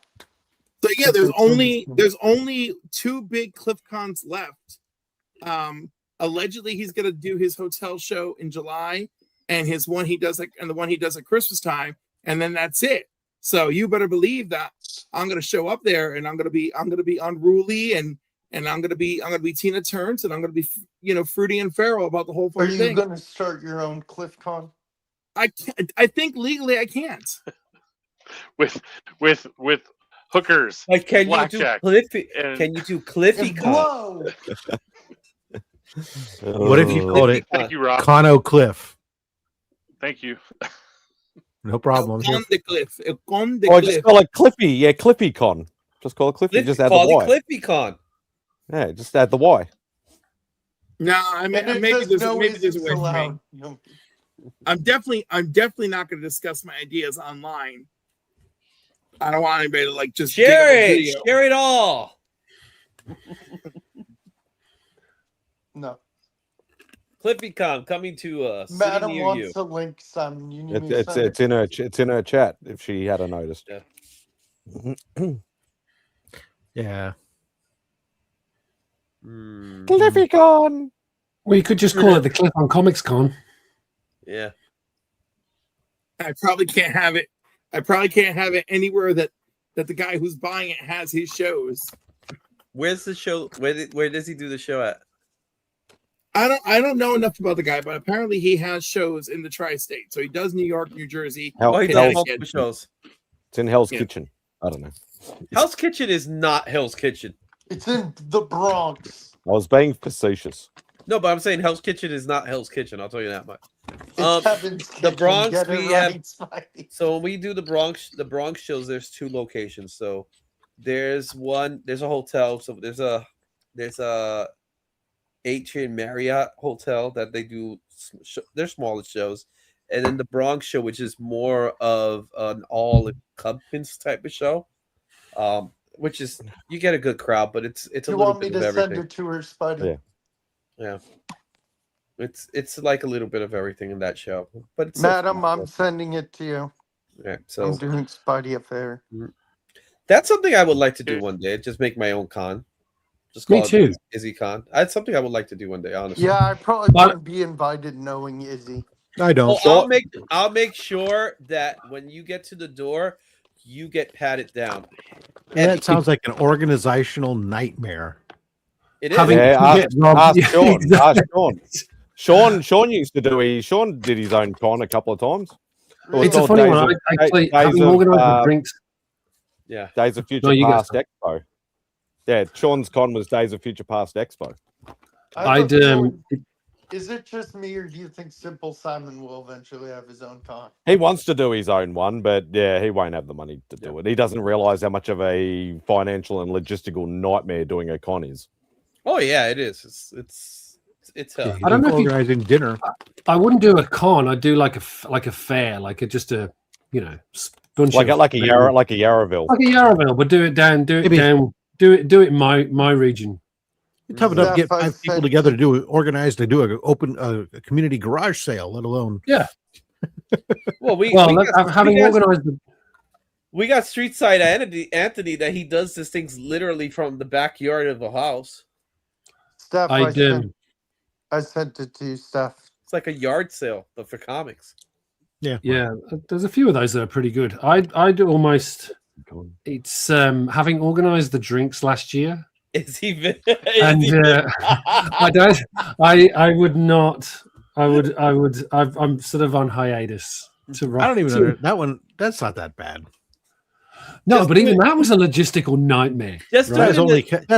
[SPEAKER 8] So yeah, there's only 2 big CliffCons left. Allegedly, he's gonna do his hotel show in July, and the one he does at Christmas time, and then that's it. So you better believe that I'm gonna show up there, and I'm gonna be unruly and I'm gonna be Tina Turns, and I'm gonna be fruity and feral about the whole thing.
[SPEAKER 4] Are you gonna start your own CliffCon?
[SPEAKER 8] I think legally I can't.
[SPEAKER 15] with hookers.
[SPEAKER 13] Like, can
[SPEAKER 15] blackjack,
[SPEAKER 13] you do CliffyCon?
[SPEAKER 12] What if you called it
[SPEAKER 15] Thank you, Rob.
[SPEAKER 12] Cono Cliff?
[SPEAKER 15] Thank you.
[SPEAKER 12] No problem.
[SPEAKER 1] Just call it Cliffy. Yeah, CliffyCon. Just call it Cliffy. Just add the Y.
[SPEAKER 13] CliffyCon.
[SPEAKER 1] Yeah, just add the Y.
[SPEAKER 8] No, I mean maybe there's a way for me. I'm definitely not going to discuss my ideas online. I don't want anybody to just
[SPEAKER 13] share it all.
[SPEAKER 4] No.
[SPEAKER 13] CliffyCon coming to us.
[SPEAKER 4] Madam wants to link some.
[SPEAKER 1] It's in her chat if she hadn't noticed.
[SPEAKER 12] Yeah. Yeah.
[SPEAKER 1] CliffyCon.
[SPEAKER 14] Well, you could just call it the Cliff on Comics Con.
[SPEAKER 13] Yeah.
[SPEAKER 8] I probably can't have it. I probably can't have it anywhere that the guy who's buying it has his shows.
[SPEAKER 13] Where's the show? Where does he do the show at?
[SPEAKER 8] I don't know enough about the guy, but apparently he has shows in the tri-state. So he does New York, New Jersey.
[SPEAKER 13] He does multiple shows.
[SPEAKER 1] It's in Hell's Kitchen. I don't know.
[SPEAKER 13] Hell's Kitchen is not Hell's Kitchen.
[SPEAKER 4] It's in the Bronx.
[SPEAKER 1] I was being facetious.
[SPEAKER 13] No, but I'm saying Hell's Kitchen is not Hell's Kitchen. I'll tell you that much.
[SPEAKER 4] The
[SPEAKER 13] Bronx, we have. So when we do the Bronx shows, there's 2 locations. So there's a hotel. So there's a Atrium Marriott hotel that they do their smallest shows, and then the Bronx show, which is more of an all-encompassing type of show. Which is you get a good crowd, but it's a little bit of everything. You want me to
[SPEAKER 4] send her to her, Spidey?
[SPEAKER 13] Yeah. It's like a little bit of everything in that show. But it's
[SPEAKER 4] Madam, I'm sending it to you.
[SPEAKER 13] Yeah, so
[SPEAKER 4] I'm doing Spidey Affair.
[SPEAKER 13] That's something I would like to do one day. Just make my own con. Just call it Izzy Con. That's something I would like to do one day, honestly.
[SPEAKER 4] Yeah, I probably wouldn't be invited knowing Izzy.
[SPEAKER 12] I don't.
[SPEAKER 13] Oh, I'll make sure that when you get to the door, you get patted down.
[SPEAKER 12] That sounds like an organizational nightmare.
[SPEAKER 13] It is.
[SPEAKER 1] Ask Sean. Ask Sean. Sean used to do. Sean did his own con a couple of times.
[SPEAKER 14] It's a funny one. Actually, having organised the drinks.
[SPEAKER 13] Yeah.
[SPEAKER 1] Days of Future Past Expo. Yeah, Sean's con was Days of Future Past Expo.
[SPEAKER 4] Is it just me, or do you think Simple Simon will eventually have his own con?
[SPEAKER 1] He wants to do his own one, but yeah, he won't have the money to do it. He doesn't realize how much of a financial and logistical nightmare doing a con is.
[SPEAKER 13] Oh yeah, it is. It's hell.
[SPEAKER 14] I don't know if
[SPEAKER 12] organizing dinner.
[SPEAKER 14] I wouldn't do a con. I'd do like a fair, like a bunch of
[SPEAKER 1] like a Yarraville.
[SPEAKER 14] Like a Yarraville, but do it down. Do it in my region.
[SPEAKER 12] It's tough enough to get 5 people together to do an open community garage sale, let alone.
[SPEAKER 14] Yeah.
[SPEAKER 13] We got Street Side Anthony that he does these things literally from the backyard of the house.
[SPEAKER 4] Steph, I sent it to you, Steph.
[SPEAKER 13] It's like a yard sale, but for comics.
[SPEAKER 14] Yeah. There's a few of those that are pretty good. I do almost. It's having organised the drinks last year.
[SPEAKER 13] Is he?
[SPEAKER 14] I don't. I would not. I'm sort of on hiatus.
[SPEAKER 12] I don't even know that one. That's not that bad.
[SPEAKER 14] No, but even that was a logistical nightmare.
[SPEAKER 12] That's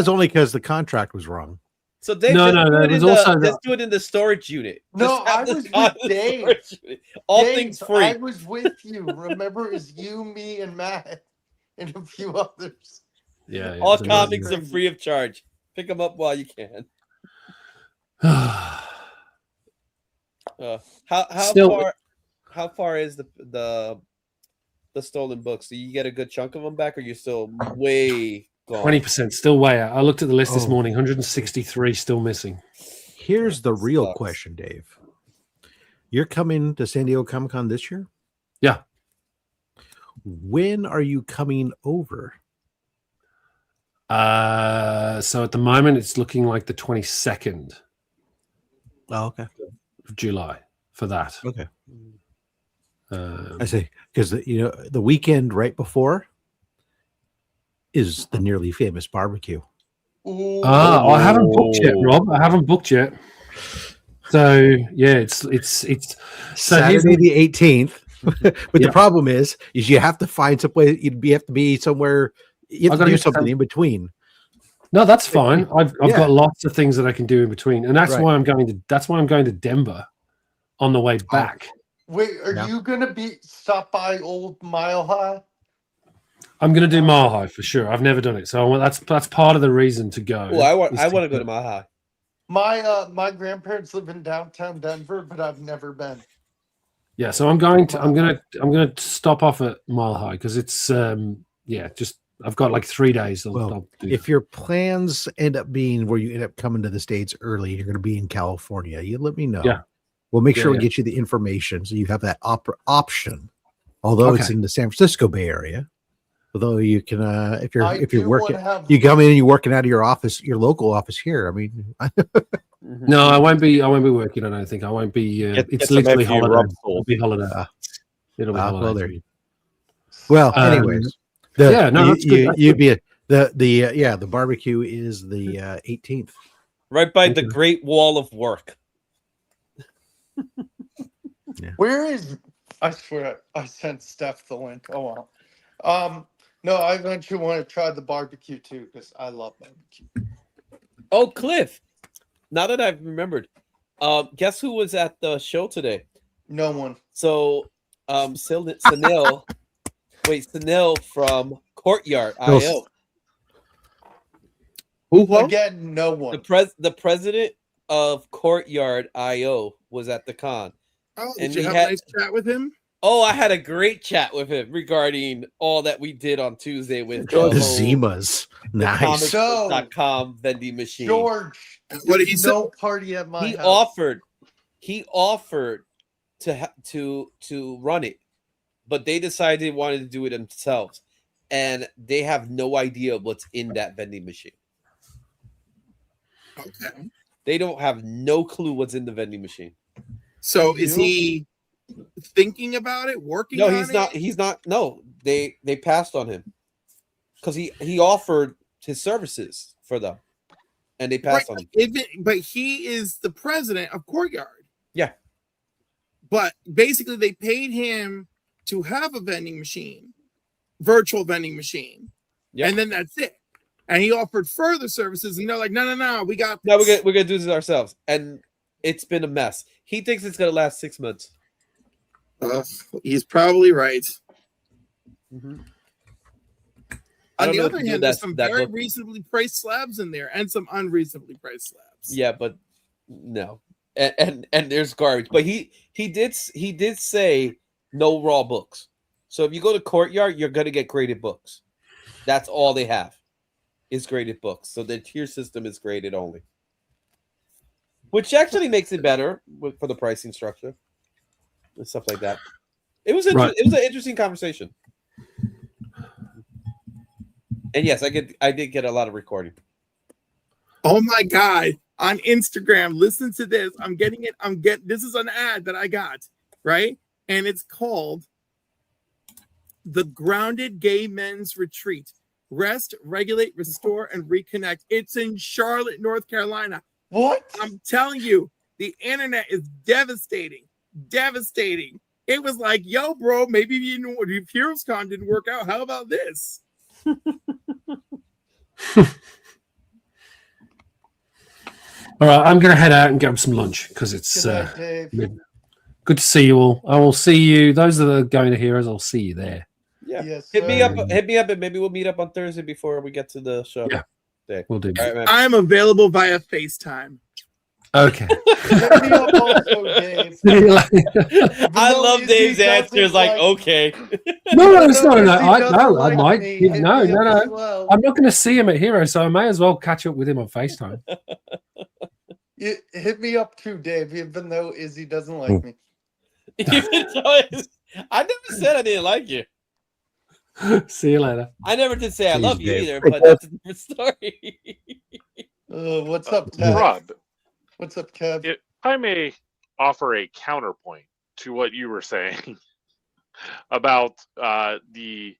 [SPEAKER 12] only because the contract was wrong.
[SPEAKER 13] So Dave,
[SPEAKER 14] no. It was also
[SPEAKER 13] just do it in the storage unit.
[SPEAKER 4] No, I was with Dave.
[SPEAKER 13] All
[SPEAKER 4] Dave,
[SPEAKER 13] things free.
[SPEAKER 4] I was with you. Remember, it was you, me, and Matt, and a few others.
[SPEAKER 14] Yeah.
[SPEAKER 13] All comics are free of charge. Pick them up while you can. How far is the stolen books? Do you get a good chunk of them back, or you're still way gone?
[SPEAKER 14] 20%, still way out. I looked at the list this morning. 163 still missing.
[SPEAKER 12] Here's the real question, Dave. You're coming to San Diego Comic-Con this year?
[SPEAKER 14] Yeah.
[SPEAKER 12] When are you coming over?
[SPEAKER 14] So at the moment it's looking like the 22nd.
[SPEAKER 12] Oh, okay.
[SPEAKER 14] Of July for that.
[SPEAKER 12] Okay. I see, because the weekend right before is the Nearly Famous barbecue.
[SPEAKER 14] I haven't booked yet, Rob. I haven't booked yet. So yeah, it's
[SPEAKER 12] Saturday the 18th. But the problem is you have to find some place. You have to be somewhere. You have to do something in between.
[SPEAKER 14] No, that's fine. I've got lots of things that I can do in between, and that's why I'm going to Denver on the way back.
[SPEAKER 4] Wait, are you gonna stop by Old Mile High?
[SPEAKER 14] I'm going to do Mile High for sure. I've never done it, so that's part of the reason to go.
[SPEAKER 13] Well, I want to go to Mile High.
[SPEAKER 4] My grandparents live in downtown Denver, but I've never been.
[SPEAKER 14] Yeah, so I'm going to stop off at Mile High because it's I've got like 3 days.
[SPEAKER 12] If your plans end up being where you end up coming to the States early, you're going to be in California, you let me know.
[SPEAKER 14] Yeah.
[SPEAKER 12] We'll make sure we get you the information so you have that option. Although it's in the San Francisco Bay Area. Although you can, if you're working, you come in and you're working out of your office, your local office here. I mean,
[SPEAKER 14] no, I won't be working. I don't think I won't be. It's literally holiday. It'll be holiday. It'll be holiday.
[SPEAKER 12] Well, anyways,
[SPEAKER 14] that's good.
[SPEAKER 12] You'd be the barbecue is the 18th,
[SPEAKER 13] right by the Great Wall of Work.
[SPEAKER 4] Where is? I swear, I sent Steph the link. Oh well. No, I eventually want to try the barbecue too because I love barbecue.
[SPEAKER 13] Oh, Cliff! Now that I've remembered, guess who was at the show today?
[SPEAKER 4] No one.
[SPEAKER 13] So, Sunil from Courtyard IO.
[SPEAKER 4] Who? Again, no one.
[SPEAKER 13] The president of Courtyard IO was at the con.
[SPEAKER 8] Oh, did you have a nice chat with him?
[SPEAKER 13] Oh, I had a great chat with him regarding all that we did on Tuesday with
[SPEAKER 12] the Zimas. Nice.
[SPEAKER 13] Comics.com vending machine.
[SPEAKER 4] George,
[SPEAKER 8] what did he say?
[SPEAKER 4] No party at my house.
[SPEAKER 13] He offered to run it, but they decided they wanted to do it themselves, and they have no idea what's in that vending machine.
[SPEAKER 8] Okay.
[SPEAKER 13] They don't have no clue what's in the vending machine.
[SPEAKER 8] So is he thinking about it, working
[SPEAKER 13] No,
[SPEAKER 8] on
[SPEAKER 13] he's
[SPEAKER 8] it?
[SPEAKER 13] not. He's not. No, they passed on him because he offered his services for them, and they passed on him.
[SPEAKER 8] But he is the president of Courtyard.
[SPEAKER 13] Yeah.
[SPEAKER 8] But basically, they paid him to have a vending machine, virtual vending machine, and then that's it. And he offered further services, and they're like, no, we got
[SPEAKER 13] no, we're gonna do this ourselves, and it's been a mess. He thinks it's gonna last 6 months.
[SPEAKER 8] He's probably right.
[SPEAKER 13] Mm-hmm.
[SPEAKER 8] On the other hand, there's some very reasonably priced slabs in there, and some unreasonably priced slabs.
[SPEAKER 13] Yeah, but no, and there's garbage. But he did say no raw books. So if you go to Courtyard, you're gonna get graded books. That's all they have is graded books. So the tier system is graded only, which actually makes it better for the pricing structure and stuff like that. It was It was an interesting conversation. And yes, I did get a lot of recording.
[SPEAKER 8] Oh my God. On Instagram, listen to this. I'm getting it. This is an ad that I got, right? And it's called The Grounded Gay Men's Retreat. Rest, regulate, restore, and reconnect. It's in Charlotte, North Carolina.
[SPEAKER 4] What?
[SPEAKER 8] I'm telling you, the internet is devastating. Devastating. It was like, yo, bro, maybe if HeroesCon didn't work out, how about this?
[SPEAKER 14] All right, I'm going to head out and get some lunch because it's good to see you all. I will see you. Those that are going to Heroes, I'll see you there.
[SPEAKER 13] Yeah. Yes, hit me up, and maybe we'll meet up on Thursday before we get to the show.
[SPEAKER 14] Yeah, we'll do.
[SPEAKER 13] All right,
[SPEAKER 8] I'm available via FaceTime.
[SPEAKER 14] Okay.
[SPEAKER 4] Hit me up also, Dave.
[SPEAKER 13] I love Dave's answers. Like, okay.
[SPEAKER 14] No, it's not. I might. No. I'm not going to see him at Hero, so I may as well catch up with him on FaceTime.
[SPEAKER 4] You hit me up too, Dave. Even though Izzy doesn't like me.
[SPEAKER 13] I never said I didn't like you.
[SPEAKER 14] See you later.
[SPEAKER 13] I never did say I love you
[SPEAKER 14] Dave.
[SPEAKER 13] either, but that's a different story.
[SPEAKER 4] What's up, Kev?
[SPEAKER 15] Rob?
[SPEAKER 4] What's up, Kev?
[SPEAKER 15] If I may offer a counterpoint to what you were saying about the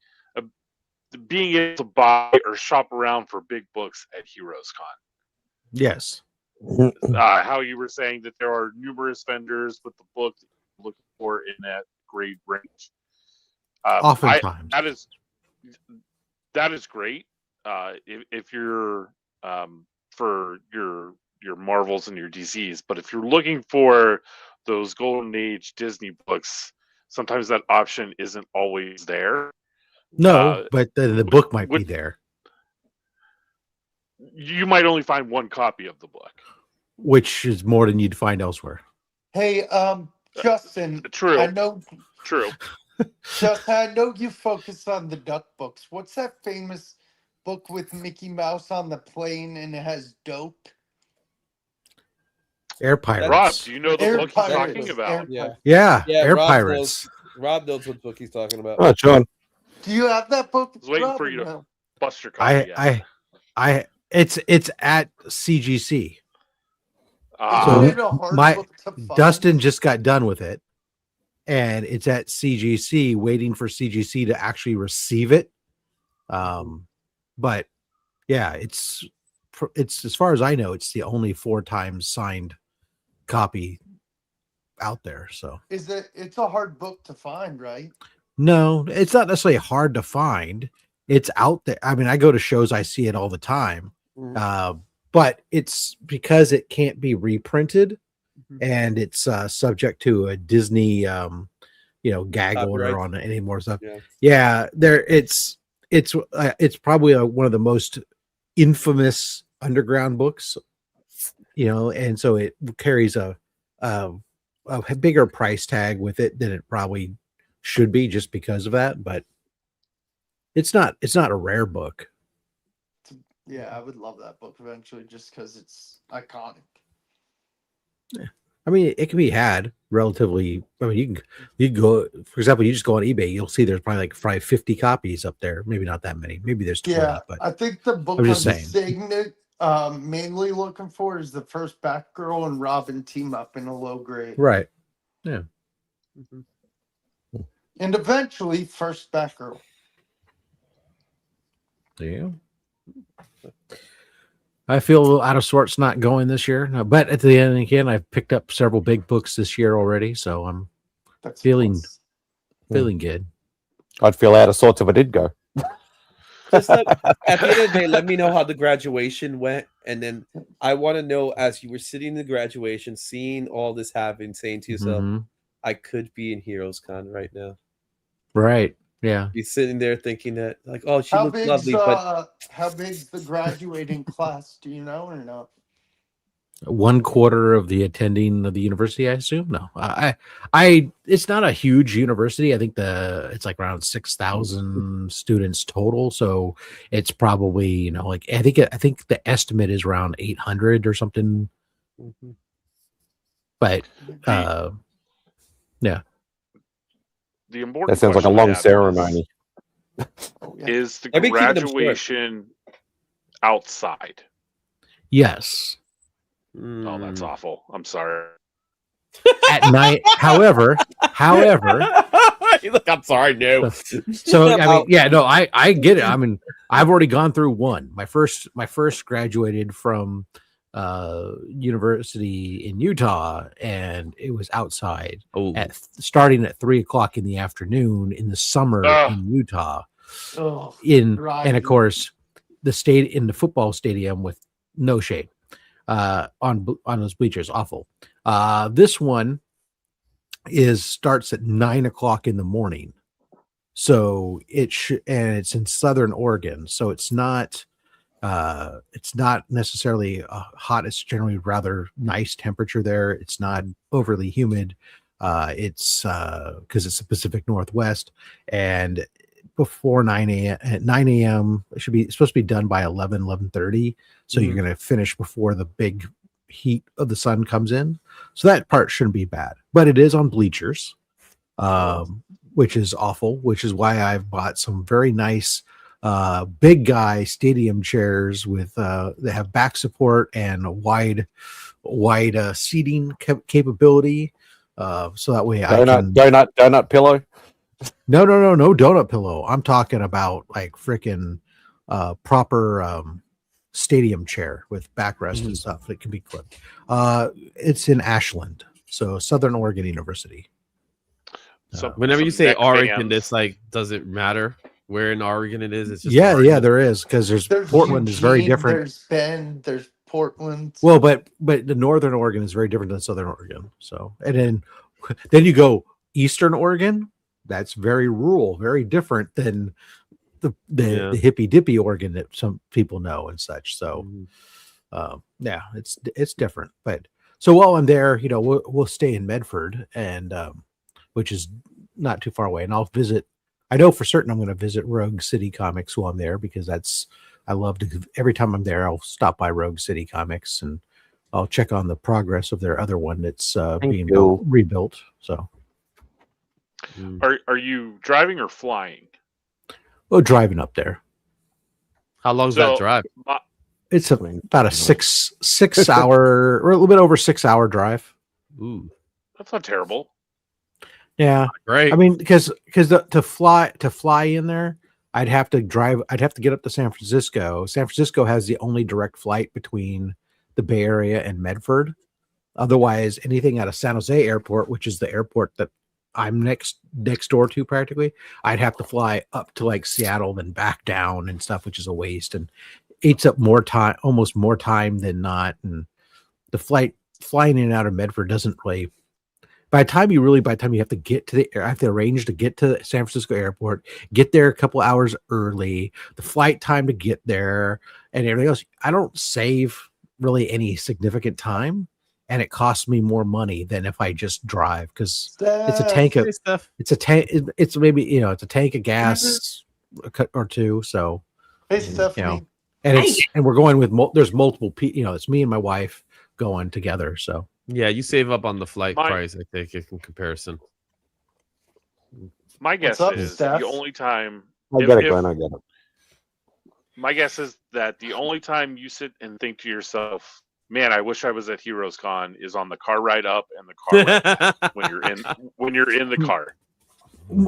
[SPEAKER 15] being able to buy or shop around for big books at HeroesCon.
[SPEAKER 12] Yes.
[SPEAKER 15] How you were saying that there are numerous vendors with the book that you're looking for in that grade range.
[SPEAKER 12] Oftentimes.
[SPEAKER 15] That is great. If you're for your Marvels and your DCs, but if you're looking for those Golden Age Disney books, sometimes that option isn't always there.
[SPEAKER 12] No, but the book might be there.
[SPEAKER 15] You might only find one copy of the book,
[SPEAKER 12] which is more than you'd find elsewhere.
[SPEAKER 4] Hey, Justin.
[SPEAKER 15] True.
[SPEAKER 4] I know.
[SPEAKER 15] True.
[SPEAKER 4] Justin, I know you focus on the duck books. What's that famous book with Mickey Mouse on the plane and it has dope?
[SPEAKER 12] Air Pirates.
[SPEAKER 15] Rob, do you know the book he's talking about?
[SPEAKER 12] Yeah, Air
[SPEAKER 13] Rob
[SPEAKER 12] Pirates.
[SPEAKER 13] Rob knows what book he's talking about.
[SPEAKER 1] Oh, John.
[SPEAKER 4] Do you have that book?
[SPEAKER 15] I was waiting for you to bust your copy.
[SPEAKER 12] It's at CGC.
[SPEAKER 4] So
[SPEAKER 12] Dustin just got done with it, and it's at CGC, waiting for CGC to actually receive it. But yeah, it's as far as I know, it's the only 4 times signed copy out there. So
[SPEAKER 4] it's a hard book to find, right?
[SPEAKER 12] No, it's not necessarily hard to find. It's out there. I mean, I go to shows, I see it all the time. But it's because it can't be reprinted, and it's subject to a Disney gag order on any more stuff. It's probably one of the most infamous underground books, and so it carries a bigger price tag with it than it probably should be, just because of that. But it's not a rare book.
[SPEAKER 4] Yeah, I would love that book eventually, just because it's iconic.
[SPEAKER 12] Yeah. I mean, it can be had relatively. I mean, you can go, for example, you just go on eBay, you'll see there's probably 50 copies up there. Maybe not that many. Maybe there's 20.
[SPEAKER 4] Yeah,
[SPEAKER 12] but
[SPEAKER 4] I think the book
[SPEAKER 12] I'm
[SPEAKER 4] I'm
[SPEAKER 12] just saying.
[SPEAKER 4] mainly looking for is the first Batgirl and Robin team up in a low grade.
[SPEAKER 12] Right. Yeah.
[SPEAKER 4] And eventually, first Batgirl.
[SPEAKER 12] Yeah. I feel a little out of sorts not going this year, but at the end again, I've picked up several big books this year already, so I'm feeling good.
[SPEAKER 1] I'd feel out of sorts if I did go.
[SPEAKER 13] Just at the end of the day, let me know how the graduation went, and then I want to know, as you were sitting in the graduation, seeing all this happen, saying to yourself, "I could be in Heroes Con right now."
[SPEAKER 12] Right? Yeah.
[SPEAKER 13] You're sitting there thinking that, like, "Oh, she
[SPEAKER 4] How
[SPEAKER 13] looks
[SPEAKER 4] big's
[SPEAKER 13] lovely," but
[SPEAKER 4] how big's the graduating class? Do you know or not?
[SPEAKER 12] 1/4 of the attending of the university, I assume. No, it's not a huge university. I think it's like around 6,000 students total. So it's probably, like I think the estimate is around 800 or something. But yeah,
[SPEAKER 15] the important
[SPEAKER 1] That sounds like a
[SPEAKER 15] question I
[SPEAKER 1] long
[SPEAKER 15] have
[SPEAKER 1] ceremony.
[SPEAKER 15] Is the
[SPEAKER 13] I've been keeping them short.
[SPEAKER 15] graduation outside?
[SPEAKER 12] yes.
[SPEAKER 15] Oh, that's awful. I'm sorry.
[SPEAKER 12] At night, however,
[SPEAKER 13] look, I'm sorry, no.
[SPEAKER 12] So I mean, yeah, no, I get it. I mean, I've already gone through one. My first graduated from university in Utah, and it was outside starting at 3:00 in the afternoon in the summer in Utah. And of course, the football stadium with no shade on those bleachers, awful. This one starts at 9:00 in the morning, so and it's in Southern Oregon, so it's not necessarily hot. It's generally rather nice temperature there. It's not overly humid. It's because it's the Pacific Northwest, and before 9 a.m. It's supposed to be done by 11:30. So you're going to finish before the big heat of the sun comes in. So that part shouldn't be bad, but it is on bleachers, which is awful, which is why I've bought some very nice big guy stadium chairs with that have back support and wide seating capability. So that way
[SPEAKER 1] donut pillow.
[SPEAKER 12] No donut pillow. I'm talking about like freaking proper stadium chair with backrest and stuff. It can be clipped. It's in Ashland, so Southern Oregon University.
[SPEAKER 15] So
[SPEAKER 9] whenever you say Oregon, it's like, does it matter where in Oregon it is? It's just
[SPEAKER 12] yeah, there is, because there's Portland is very different.
[SPEAKER 4] There's Bend, there's Portland.
[SPEAKER 12] Well, but the Northern Oregon is very different than Southern Oregon. So, and then you go Eastern Oregon. That's very rural, very different than the hippy dippy Oregon that some people know and such. So, yeah, it's different. But so while I'm there, we'll stay in Medford, and which is not too far away, and I'll visit. I know for certain I'm going to visit Rogue City Comics while I'm there, because I love to. Every time I'm there, I'll stop by Rogue City Comics and I'll check on the progress of their other one that's being rebuilt. So.
[SPEAKER 15] Are you driving or flying?
[SPEAKER 12] Oh, driving up there.
[SPEAKER 9] How long's that drive?
[SPEAKER 12] It's about a 6 hour, or a little bit over 6 hour drive.
[SPEAKER 9] Ooh,
[SPEAKER 15] that's not terrible.
[SPEAKER 12] Yeah,
[SPEAKER 9] great.
[SPEAKER 12] I mean, because to fly in there, I'd have to get up to San Francisco. San Francisco has the only direct flight between the Bay Area and Medford. Otherwise, anything out of San Jose Airport, which is the airport that I'm next door to practically, I'd have to fly up to like Seattle, then back down and stuff, which is a waste and eats up more time, almost more time than not. And the flying in and out of Medford doesn't really. By the time you have to get to I have to arrange to get to San Francisco Airport, get there a couple hours early, the flight time to get there, and everything else. I don't save really any significant time. And it costs me more money than if I just drive, because it's a tank of it's maybe it's a tank of gas or two. So and we're going with there's multiple people. It's me and my wife going together. So
[SPEAKER 9] yeah, you save up on the flight price, I think, in comparison.
[SPEAKER 15] My guess is the only time.
[SPEAKER 1] I get it, Glenn. I get it.
[SPEAKER 15] My guess is that the only time you sit and think to yourself, man, I wish I was at Heroes Con, is on the car ride up and the car ride back when you're in the car.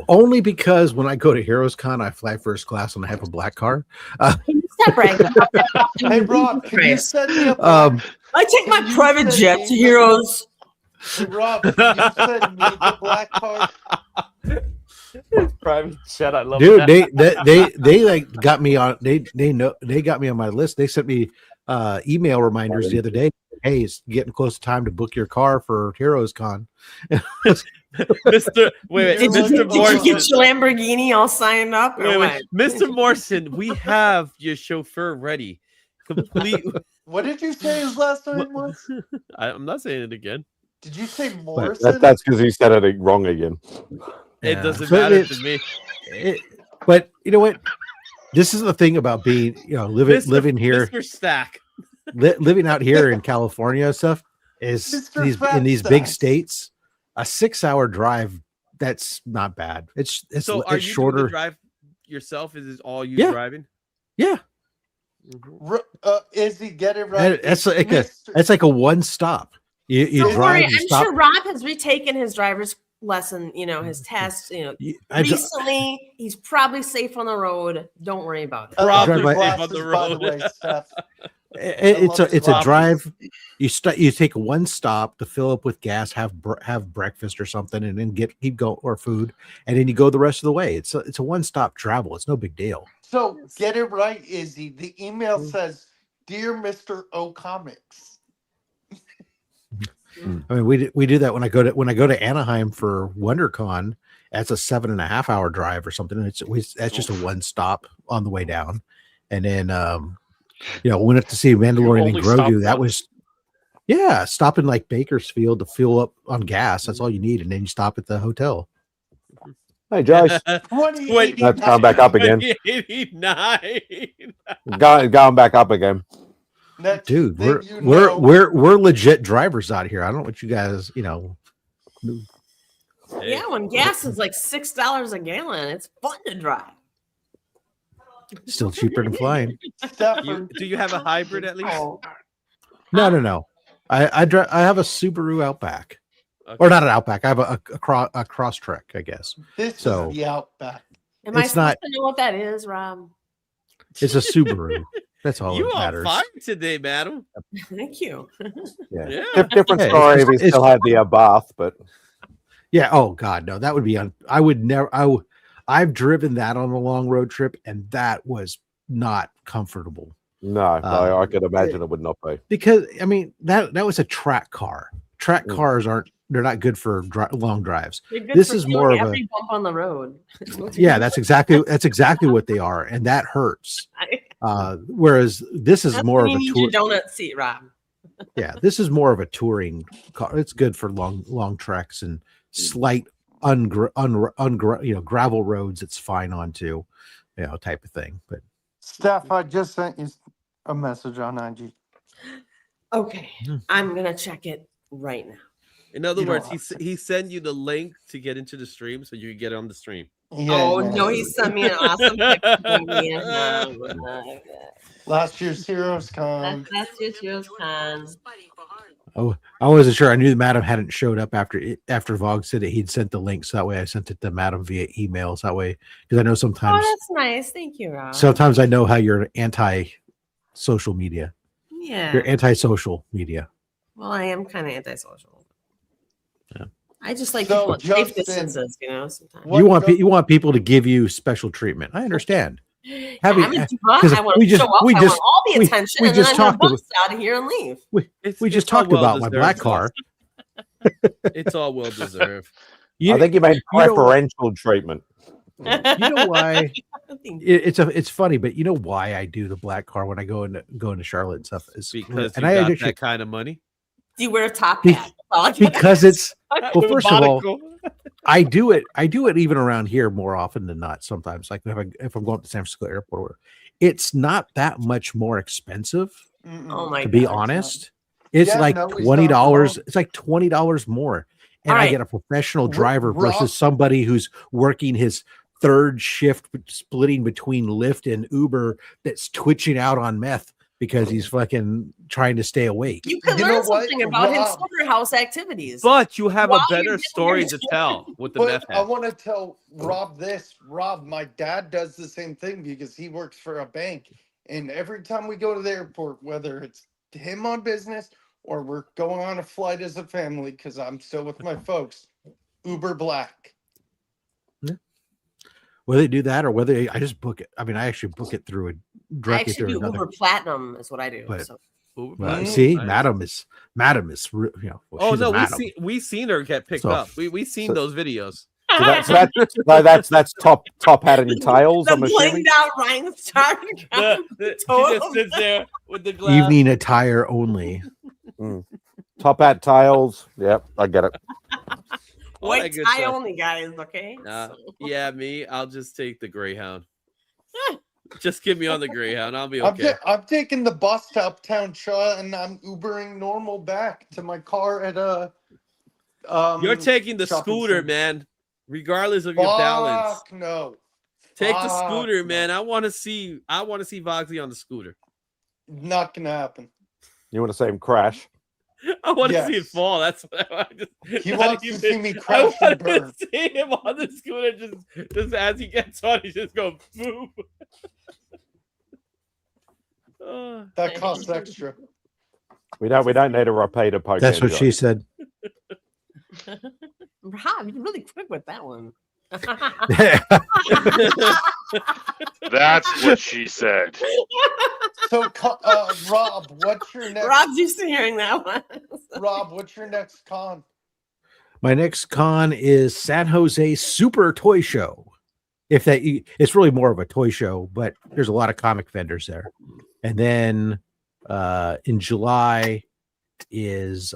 [SPEAKER 12] Only because when I go to Heroes Con, I fly first class and I have a black car.
[SPEAKER 4] Hey, Rob, can you send me a
[SPEAKER 16] I take my private jet to Heroes.
[SPEAKER 4] Hey, Rob, can you send me the black car?
[SPEAKER 9] Private jet, I love
[SPEAKER 12] Dude,
[SPEAKER 9] that.
[SPEAKER 12] they like got me on. They got me on my list. They sent me email reminders the other day. Hey, it's getting close to time to book your car for Heroes Con.
[SPEAKER 9] Mr. Wait,
[SPEAKER 16] Did
[SPEAKER 9] Mr.
[SPEAKER 16] you
[SPEAKER 9] Morrison.
[SPEAKER 16] get your Lamborghini all signed up? Or
[SPEAKER 9] Wait, Mr. Morrison, we have your chauffeur ready. Complete.
[SPEAKER 4] What did you say his last name was?
[SPEAKER 9] I'm not saying it again.
[SPEAKER 4] Did you say Morrison?
[SPEAKER 1] That's because he said it wrong again.
[SPEAKER 9] It doesn't matter to me.
[SPEAKER 12] But you know what? This is the thing about being, living here,
[SPEAKER 9] Mr. Stack.
[SPEAKER 12] living out here in California and stuff is in these big states. A 6-hour drive, that's not bad. It's
[SPEAKER 9] So are
[SPEAKER 12] it's
[SPEAKER 9] you
[SPEAKER 12] shorter.
[SPEAKER 9] doing the drive yourself? Is this all you driving?
[SPEAKER 12] Yeah.
[SPEAKER 4] Is he get it right?
[SPEAKER 12] That's like a one stop. You
[SPEAKER 16] Don't
[SPEAKER 12] drive.
[SPEAKER 16] worry,
[SPEAKER 12] You
[SPEAKER 16] I'm
[SPEAKER 12] stop.
[SPEAKER 16] sure Rob has retaken his driver's lesson, his test, recently. He's probably safe on the road. Don't worry about it.
[SPEAKER 9] Probably
[SPEAKER 12] Drive
[SPEAKER 9] safe on the road.
[SPEAKER 12] It's a drive. You take one stop to fill up with gas, have breakfast or something, and then keep going, or food, and then you go the rest of the way. It's a one stop travel. It's no big deal.
[SPEAKER 4] So get it right, Izzy. The email says, "Dear Mr. O Comics."
[SPEAKER 12] I mean, we do that when I go to Anaheim for WonderCon. That's a 7.5 hour drive or something. That's just a one stop on the way down, and then went up to see Mandalorian and Grogu. That was stopping like Bakersfield to fill up on gas. That's all you need, and then you stop at the hotel.
[SPEAKER 1] Hey, Joyce. That's going back up again.
[SPEAKER 9] 89.
[SPEAKER 1] Going back up again.
[SPEAKER 12] Dude, we're legit drivers out here. I don't know what you guys,
[SPEAKER 16] Yeah, when gas is like $6 a gallon, it's fun to drive.
[SPEAKER 12] Still cheaper than flying.
[SPEAKER 9] Do you have a hybrid at least?
[SPEAKER 12] No. I have a Subaru Outback, or not an Outback. I have a Crosstrek, I guess.
[SPEAKER 4] This is the Outback.
[SPEAKER 16] Am I supposed to know what that is, Rob?
[SPEAKER 12] It's a Subaru. That's all
[SPEAKER 9] You
[SPEAKER 12] that
[SPEAKER 9] are
[SPEAKER 12] matters.
[SPEAKER 9] fine today, madam.
[SPEAKER 16] Thank you.
[SPEAKER 1] Yeah. Different story if he still had the bath, but
[SPEAKER 12] yeah. Oh God, no. That would be I would never. I've driven that on a long road trip, and that was not comfortable.
[SPEAKER 1] No, I could imagine it would not be.
[SPEAKER 12] Because I mean that was a track car. Track cars they're not good for long drives. This is more of
[SPEAKER 16] every bump on the road.
[SPEAKER 12] Yeah, that's exactly what they are, and that hurts. Whereas this is more of a
[SPEAKER 16] tour. Your donut seat, Rob.
[SPEAKER 12] Yeah, this is more of a touring car. It's good for long treks and slight gravel roads. It's fine on too, type of thing. But
[SPEAKER 4] Steph, I just sent you a message on IG.
[SPEAKER 16] Okay, I'm gonna check it right now.
[SPEAKER 9] In other words, he sent you the link to get into the stream so you can get on the stream.
[SPEAKER 16] No, he sent me an awesome picture.
[SPEAKER 4] Last year's Heroes Con.
[SPEAKER 16] Last year's Heroes Con.
[SPEAKER 12] Oh, I wasn't sure. I knew Madam hadn't showed up after Vogue said that he'd sent the link. So that way I sent it to Madam via email. So that way, because I know sometimes.
[SPEAKER 16] Oh, that's nice. Thank you, Rob.
[SPEAKER 12] Sometimes I know how you're anti-social media.
[SPEAKER 16] Yeah.
[SPEAKER 12] You're anti-social media.
[SPEAKER 16] Well, I am kind of antisocial.
[SPEAKER 12] Yeah.
[SPEAKER 16] I just like people at safe distances, sometimes.
[SPEAKER 12] You want people to give you special treatment. I understand.
[SPEAKER 16] I want to show up. I want all the attention, and then I'm going to bust out of here and leave.
[SPEAKER 12] We just talked about my black car.
[SPEAKER 9] It's all well deserved.
[SPEAKER 1] I think you meant preferential treatment.
[SPEAKER 12] You know why? It's funny, but you know why I do the black car when I go into Charlotte and stuff is
[SPEAKER 9] because
[SPEAKER 12] and
[SPEAKER 9] you
[SPEAKER 12] I
[SPEAKER 9] got that kind of money.
[SPEAKER 16] Do you wear a top hat?
[SPEAKER 12] Because it's well, first of all, I do it even around here more often than not. Sometimes, like if I'm going to San Francisco Airport, it's not that much more expensive.
[SPEAKER 16] Oh my!
[SPEAKER 12] To be honest, it's like $20. It's like $20 more, and I get a professional driver versus somebody who's working his third shift, splitting between Lyft and Uber, that's twitching out on meth. because he's fucking trying to stay awake.
[SPEAKER 16] You can learn something about his summer house activities.
[SPEAKER 9] But you have a
[SPEAKER 16] while you're
[SPEAKER 9] better
[SPEAKER 16] getting
[SPEAKER 9] story
[SPEAKER 16] your
[SPEAKER 9] to
[SPEAKER 16] shit.
[SPEAKER 9] tell with the
[SPEAKER 4] But
[SPEAKER 9] meth
[SPEAKER 4] I
[SPEAKER 9] head.
[SPEAKER 4] want to tell Rob this. Rob, my dad does the same thing because he works for a bank. And every time we go to the airport, whether it's him on business or we're going on a flight as a family, because I'm still with my folks, Uber Black.
[SPEAKER 12] Whether they do that or whether I just book it. I mean, I actually book it through
[SPEAKER 16] I
[SPEAKER 12] directly
[SPEAKER 16] actually
[SPEAKER 12] through
[SPEAKER 16] do
[SPEAKER 12] another.
[SPEAKER 16] Uber Platinum is what I do.
[SPEAKER 12] But-
[SPEAKER 16] So.
[SPEAKER 12] Well, see, Madam is, well,
[SPEAKER 9] Oh
[SPEAKER 12] she's a
[SPEAKER 9] no,
[SPEAKER 12] madam.
[SPEAKER 9] we seen her get picked
[SPEAKER 12] So-
[SPEAKER 9] up. We seen those videos.
[SPEAKER 1] That's top hat and tails.
[SPEAKER 16] The
[SPEAKER 1] I'm assuming.
[SPEAKER 16] blinged out rhinestone.
[SPEAKER 9] She just sits there with the glass.
[SPEAKER 12] Evening attire only.
[SPEAKER 1] Top hat, tails. Yep, I get it.
[SPEAKER 9] All that
[SPEAKER 16] White
[SPEAKER 9] good
[SPEAKER 16] tie
[SPEAKER 9] stuff.
[SPEAKER 16] only, guys. Okay.
[SPEAKER 9] Yeah, me. I'll just take the Greyhound. Just get me on the Greyhound. I'll be okay.
[SPEAKER 4] I'm taking the bus to Uptown Shaw and I'm Ubering normal back to my car at a.
[SPEAKER 9] You're taking the
[SPEAKER 4] shopping
[SPEAKER 9] scooter,
[SPEAKER 4] center.
[SPEAKER 9] man. Regardless of your balance.
[SPEAKER 4] Fuck no.
[SPEAKER 9] Take the
[SPEAKER 4] Fuck
[SPEAKER 9] scooter,
[SPEAKER 4] no.
[SPEAKER 9] man. I want to see Voxy on the scooter.
[SPEAKER 4] Not gonna happen.
[SPEAKER 1] You want to see him crash?
[SPEAKER 9] I want to see it
[SPEAKER 4] Yes.
[SPEAKER 9] fall. That's what I want.
[SPEAKER 4] He
[SPEAKER 9] not
[SPEAKER 4] wants to
[SPEAKER 9] even-
[SPEAKER 4] see me
[SPEAKER 9] I
[SPEAKER 4] crash and
[SPEAKER 9] want
[SPEAKER 4] burn.
[SPEAKER 9] to see him on the scooter just as he gets on. He just go boom. Oh.
[SPEAKER 4] That costs extra.
[SPEAKER 1] We don't need a repeater poke.
[SPEAKER 12] That's what she said.
[SPEAKER 16] Rob, you're really quick with that one.
[SPEAKER 15] That's what she said.
[SPEAKER 4] So, Rob, what's your next?
[SPEAKER 16] Rob's used to hearing that one.
[SPEAKER 4] Rob, what's your next con?
[SPEAKER 12] My next con is San Jose Super Toy Show. It's really more of a toy show, but there's a lot of comic vendors there. And then in July is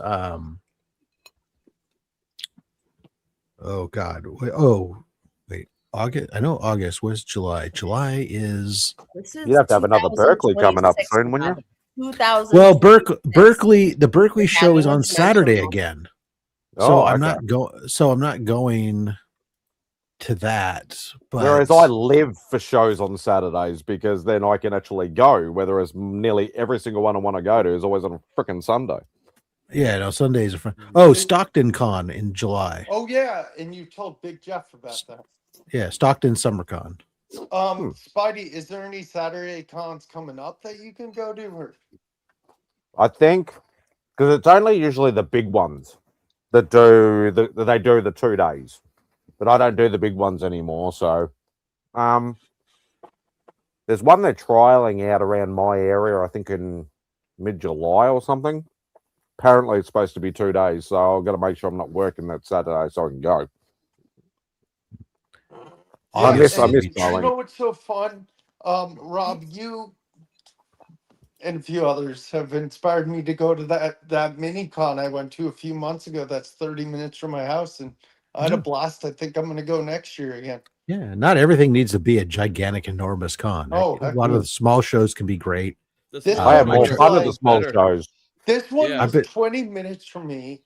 [SPEAKER 12] August. I know August was July. July is
[SPEAKER 1] You have to have another Berkeley coming up soon, wouldn't you?
[SPEAKER 16] 2000.
[SPEAKER 12] well, Berkeley. The Berkeley show is on Saturday again. So
[SPEAKER 1] Oh,
[SPEAKER 12] I'm
[SPEAKER 1] okay.
[SPEAKER 12] not going. So I'm not going to that. But
[SPEAKER 1] Whereas I live for shows on Saturdays because then I can actually go. Whereas nearly every single one I want to go to is always on a freaking Sunday.
[SPEAKER 12] yeah, no, Sundays are fun. Oh, Stockton Con in July.
[SPEAKER 4] Oh yeah, and you told Big Jeff about that.
[SPEAKER 12] Yeah, Stockton Summer Con.
[SPEAKER 4] Spidey, is there any Saturday cons coming up that you can go to? Or?
[SPEAKER 1] I think because it's only usually the big ones that do they do the 2 days, but I don't do the big ones anymore. So, there's one they're trialing out around my area. I think in mid-July or something. Apparently, it's supposed to be 2 days, so I've got to make sure I'm not working that Saturday so I can go. I miss
[SPEAKER 4] You
[SPEAKER 1] going.
[SPEAKER 4] know what's so fun? Rob, you and a few others have inspired me to go to that mini con I went to a few months ago. That's 30 minutes from my house, and I had a blast. I think I'm going to go next year again.
[SPEAKER 12] Yeah, not everything needs to be a gigantic, enormous con.
[SPEAKER 4] Oh,
[SPEAKER 12] a lot of the small shows can be great.
[SPEAKER 1] I have more fun at the small shows.
[SPEAKER 4] This one
[SPEAKER 12] Yeah.
[SPEAKER 4] was 20 minutes from me.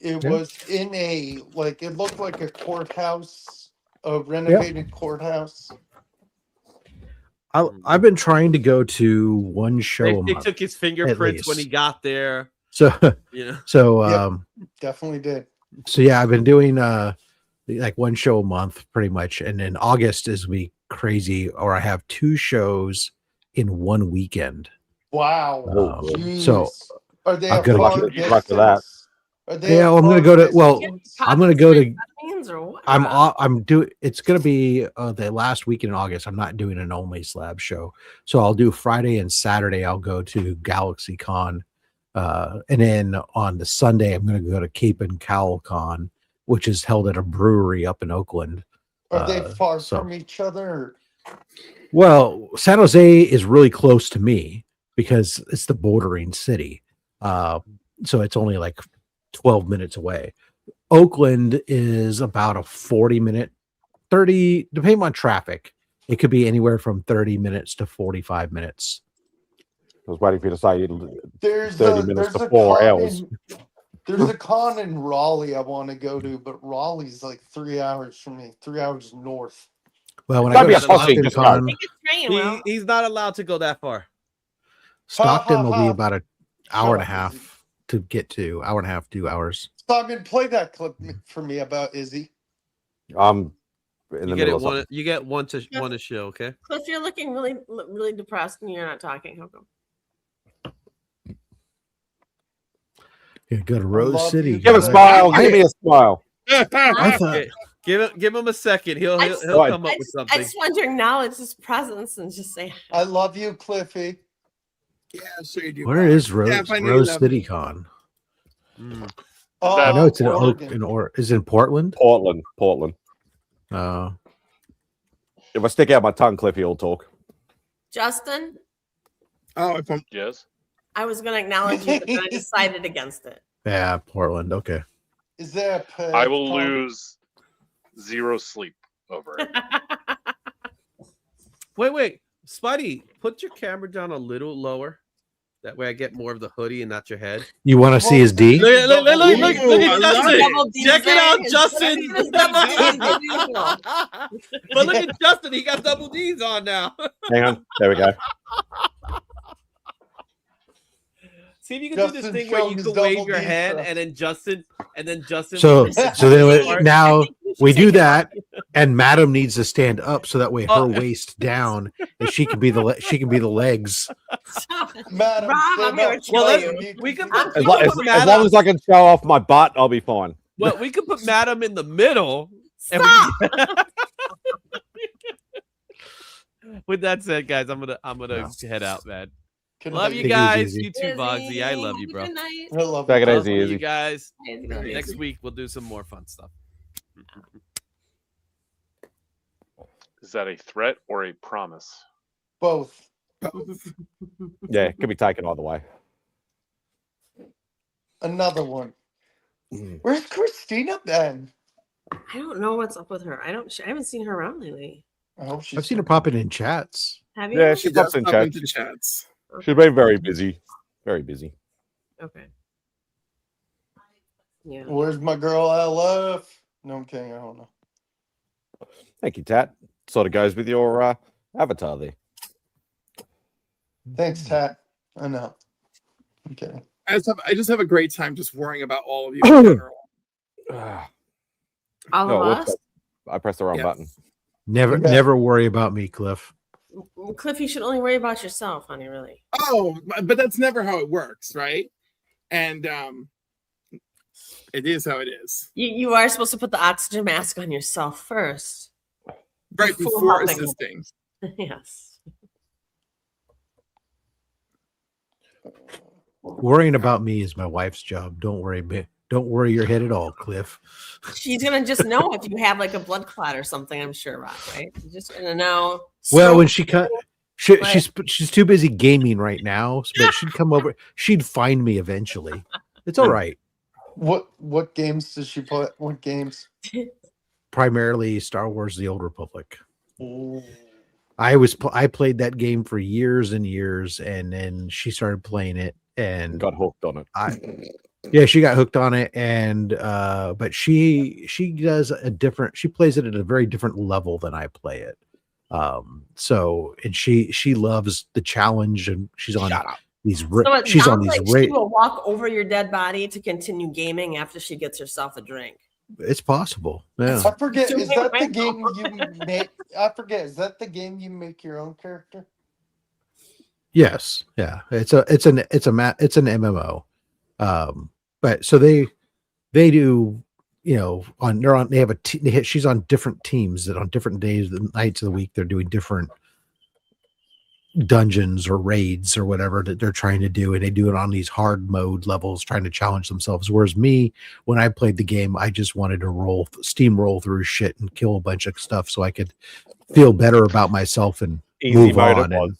[SPEAKER 4] It
[SPEAKER 12] Yeah.
[SPEAKER 4] was in it looked like a courthouse, a renovated courthouse.
[SPEAKER 12] I've been trying to go to one show a
[SPEAKER 9] They
[SPEAKER 12] month.
[SPEAKER 9] took his
[SPEAKER 12] at
[SPEAKER 9] fingerprints when he
[SPEAKER 12] least.
[SPEAKER 9] got there.
[SPEAKER 12] So,
[SPEAKER 9] You know?
[SPEAKER 12] so,
[SPEAKER 4] Yep, definitely did.
[SPEAKER 12] so yeah, I've been doing like one show a month pretty much, and then August is be crazy, or I have 2 shows in one weekend.
[SPEAKER 4] Wow.
[SPEAKER 12] So
[SPEAKER 4] Jeez. Are they
[SPEAKER 12] I'm
[SPEAKER 4] a
[SPEAKER 12] gonna
[SPEAKER 4] far
[SPEAKER 12] get
[SPEAKER 4] distance?
[SPEAKER 12] that.
[SPEAKER 4] Are they
[SPEAKER 12] Yeah,
[SPEAKER 4] a
[SPEAKER 12] well, I'm gonna
[SPEAKER 4] far
[SPEAKER 12] go to. Well,
[SPEAKER 4] distance?
[SPEAKER 12] I'm gonna go to.
[SPEAKER 16] Means or what?
[SPEAKER 12] I'm doing. It's gonna be the last weekend in August. I'm not doing an only slab show, so I'll do Friday and Saturday. I'll go to Galaxy Con, and then on the Sunday I'm gonna go to Cape and Cowl Con, which is held at a brewery up in Oakland.
[SPEAKER 4] Are they far
[SPEAKER 12] so-
[SPEAKER 4] from each other? Or?
[SPEAKER 12] Well, San Jose is really close to me because it's the bordering city. So it's only like 12 minutes away. Oakland is about a 40-minute, 30, depending on traffic. It could be anywhere from 30 minutes to 45 minutes.
[SPEAKER 1] I was waiting for you to say
[SPEAKER 4] There's
[SPEAKER 1] 30 minutes
[SPEAKER 4] there's
[SPEAKER 1] to
[SPEAKER 4] a
[SPEAKER 1] 4
[SPEAKER 4] con
[SPEAKER 1] hours.
[SPEAKER 4] There's a con in Raleigh I want to go to, but Raleigh's like 3 hours from me, 3 hours north.
[SPEAKER 12] Well, when
[SPEAKER 1] Don't
[SPEAKER 12] I
[SPEAKER 1] be
[SPEAKER 12] go
[SPEAKER 1] a
[SPEAKER 12] to
[SPEAKER 1] pussy,
[SPEAKER 12] Stockton
[SPEAKER 1] just go.
[SPEAKER 12] Con,
[SPEAKER 16] Train, well,
[SPEAKER 9] He's not allowed to go that far.
[SPEAKER 12] Stockton will be about an hour and a
[SPEAKER 4] up,
[SPEAKER 12] half to get to. Hour and a half, 2 hours.
[SPEAKER 4] Simon, play that clip for me about Izzy.
[SPEAKER 1] I'm in
[SPEAKER 13] You
[SPEAKER 1] the
[SPEAKER 13] get
[SPEAKER 1] middle
[SPEAKER 13] it
[SPEAKER 1] of
[SPEAKER 13] one.
[SPEAKER 1] something.
[SPEAKER 13] You get one to show. Okay.
[SPEAKER 16] Cliff, you're looking really depressed and you're not talking. How come?
[SPEAKER 12] Yeah, go to Rose City.
[SPEAKER 1] Give a smile. Give me a smile.
[SPEAKER 12] I thought
[SPEAKER 13] Give him a second. He'll
[SPEAKER 16] I just-
[SPEAKER 13] come up
[SPEAKER 16] I
[SPEAKER 13] with
[SPEAKER 16] just-
[SPEAKER 13] something.
[SPEAKER 16] I just want to acknowledge his presence and just say,
[SPEAKER 4] I love you, Cliffy.
[SPEAKER 8] Yeah, sure you do.
[SPEAKER 12] where is Rose
[SPEAKER 8] Steph, I know you
[SPEAKER 12] Rose
[SPEAKER 8] love
[SPEAKER 12] City
[SPEAKER 8] me.
[SPEAKER 12] Con?
[SPEAKER 4] Oh,
[SPEAKER 12] I know it's in
[SPEAKER 4] Oregon.
[SPEAKER 12] is it in Portland?
[SPEAKER 1] Portland.
[SPEAKER 12] Oh.
[SPEAKER 1] If I stick out my tongue, Cliffy will talk.
[SPEAKER 16] Justin,
[SPEAKER 8] Oh, if I'm
[SPEAKER 15] Yes.
[SPEAKER 16] I was going to acknowledge you, but then I decided against it.
[SPEAKER 12] Yeah, Portland. Okay.
[SPEAKER 4] Is there a pay?
[SPEAKER 15] I will lose 0 sleep over it.
[SPEAKER 13] Wait, Spidey, put your camera down a little lower. That way I get more of the hoodie and not your head.
[SPEAKER 12] You want to see his D?
[SPEAKER 13] Look at
[SPEAKER 8] I love
[SPEAKER 13] Justin.
[SPEAKER 8] it.
[SPEAKER 13] Check it out,
[SPEAKER 16] His
[SPEAKER 13] Justin.
[SPEAKER 16] double D's as usual.
[SPEAKER 13] But look at Justin. He got double D's on now.
[SPEAKER 1] Hang on. There we go.
[SPEAKER 13] See if you can do this
[SPEAKER 4] Justin
[SPEAKER 13] thing where you
[SPEAKER 4] showed his
[SPEAKER 13] can wave
[SPEAKER 4] double
[SPEAKER 13] your
[SPEAKER 4] D's
[SPEAKER 13] hand
[SPEAKER 4] for us.
[SPEAKER 13] and then Justin.
[SPEAKER 12] So then now
[SPEAKER 16] I think you should
[SPEAKER 12] we do
[SPEAKER 16] take it
[SPEAKER 12] that, and Madam needs to stand up so that way her
[SPEAKER 13] Oh.
[SPEAKER 12] waist down, and she can be the legs.
[SPEAKER 4] Madam,
[SPEAKER 16] Rob,
[SPEAKER 4] stand
[SPEAKER 16] I'm here
[SPEAKER 4] up.
[SPEAKER 16] to
[SPEAKER 13] Well,
[SPEAKER 16] kill
[SPEAKER 13] let's-
[SPEAKER 16] you.
[SPEAKER 13] we can
[SPEAKER 16] I'm
[SPEAKER 13] put,
[SPEAKER 1] As,
[SPEAKER 13] we
[SPEAKER 1] long,
[SPEAKER 13] can
[SPEAKER 1] as,
[SPEAKER 13] put
[SPEAKER 1] as long
[SPEAKER 13] Madam.
[SPEAKER 1] as I can show off my butt, I'll be fine.
[SPEAKER 13] Well, we could put Madam in the middle. And with that said, guys, I'm gonna head out, man. Love you
[SPEAKER 12] Take it
[SPEAKER 13] guys.
[SPEAKER 12] easy.
[SPEAKER 13] You too, Bugsy. I love you, bro.
[SPEAKER 16] Good night.
[SPEAKER 4] I love
[SPEAKER 1] Take it
[SPEAKER 13] Love
[SPEAKER 1] easy,
[SPEAKER 13] you
[SPEAKER 1] easy.
[SPEAKER 13] guys.
[SPEAKER 16] Good night.
[SPEAKER 13] Next week we'll do some more fun stuff.
[SPEAKER 15] Is that a threat or a promise?
[SPEAKER 4] Both.
[SPEAKER 1] Yeah, it could be taken either way.
[SPEAKER 4] Another one. Where's Christina been?
[SPEAKER 16] I don't know what's up with her. I haven't seen her around lately.
[SPEAKER 4] I hope she's.
[SPEAKER 12] I've seen her popping in chats.
[SPEAKER 16] Have you?
[SPEAKER 1] Yeah, she pops in
[SPEAKER 8] pop
[SPEAKER 1] chat.
[SPEAKER 8] into chats.
[SPEAKER 1] She's been very busy. Very busy.
[SPEAKER 16] Okay. Yeah.
[SPEAKER 4] Where's my girl LF? No, I'm kidding. I don't know.
[SPEAKER 1] Thank you, Tat. Sort of goes with your avatar there.
[SPEAKER 4] Thanks, Tat. I know. I'm kidding.
[SPEAKER 8] I just have a great time just worrying about all of you in general.
[SPEAKER 16] All
[SPEAKER 1] No,
[SPEAKER 16] of
[SPEAKER 1] whoops,
[SPEAKER 16] us.
[SPEAKER 1] I pressed the wrong
[SPEAKER 8] Yeah.
[SPEAKER 1] button.
[SPEAKER 12] Never worry about me, Cliff.
[SPEAKER 16] Cliff, you should only worry about yourself, honey. Really.
[SPEAKER 8] Oh, but that's never how it works, right? And it is how it is.
[SPEAKER 16] You are supposed to put the oxygen mask on yourself first.
[SPEAKER 8] Right before assisting.
[SPEAKER 16] Yes.
[SPEAKER 12] Worrying about me is my wife's job. Don't worry your head at all, Cliff.
[SPEAKER 16] She's gonna just know if you have like a blood clot or something. I'm sure, Rob. Right? She's just gonna know.
[SPEAKER 12] Well, when she's
[SPEAKER 16] But-
[SPEAKER 12] she's too busy gaming right now, but she'd come over. She'd find me eventually. It's all right.
[SPEAKER 4] What games does she play? What games?
[SPEAKER 12] Primarily Star Wars: The Old Republic.
[SPEAKER 4] Ooh.
[SPEAKER 12] I played that game for years and years, and then she started playing it and
[SPEAKER 1] got hooked on it.
[SPEAKER 12] Yeah, she got hooked on it, and but she does a different. She plays it at a very different level than I play it. So and she loves the challenge, and she's on these.
[SPEAKER 16] So it
[SPEAKER 12] She's on
[SPEAKER 16] sounds
[SPEAKER 12] these.
[SPEAKER 16] like she will walk over your dead body to continue gaming after she gets herself a drink.
[SPEAKER 12] It's possible. Yeah.
[SPEAKER 4] I forget. Is that the game you make? I forget. Is that the game you make your own character?
[SPEAKER 12] Yes. Yeah. It's an MMO. But so they do, you know, they have she's on different teams that on different days, the nights of the week, they're doing different dungeons or raids or whatever that they're trying to do, and they do it on these hard mode levels, trying to challenge themselves. Whereas me, when I played the game, I just wanted to steamroll through shit and kill a bunch of stuff so I could feel better about myself and
[SPEAKER 1] Easy
[SPEAKER 12] move
[SPEAKER 1] mode
[SPEAKER 12] on.
[SPEAKER 1] it was.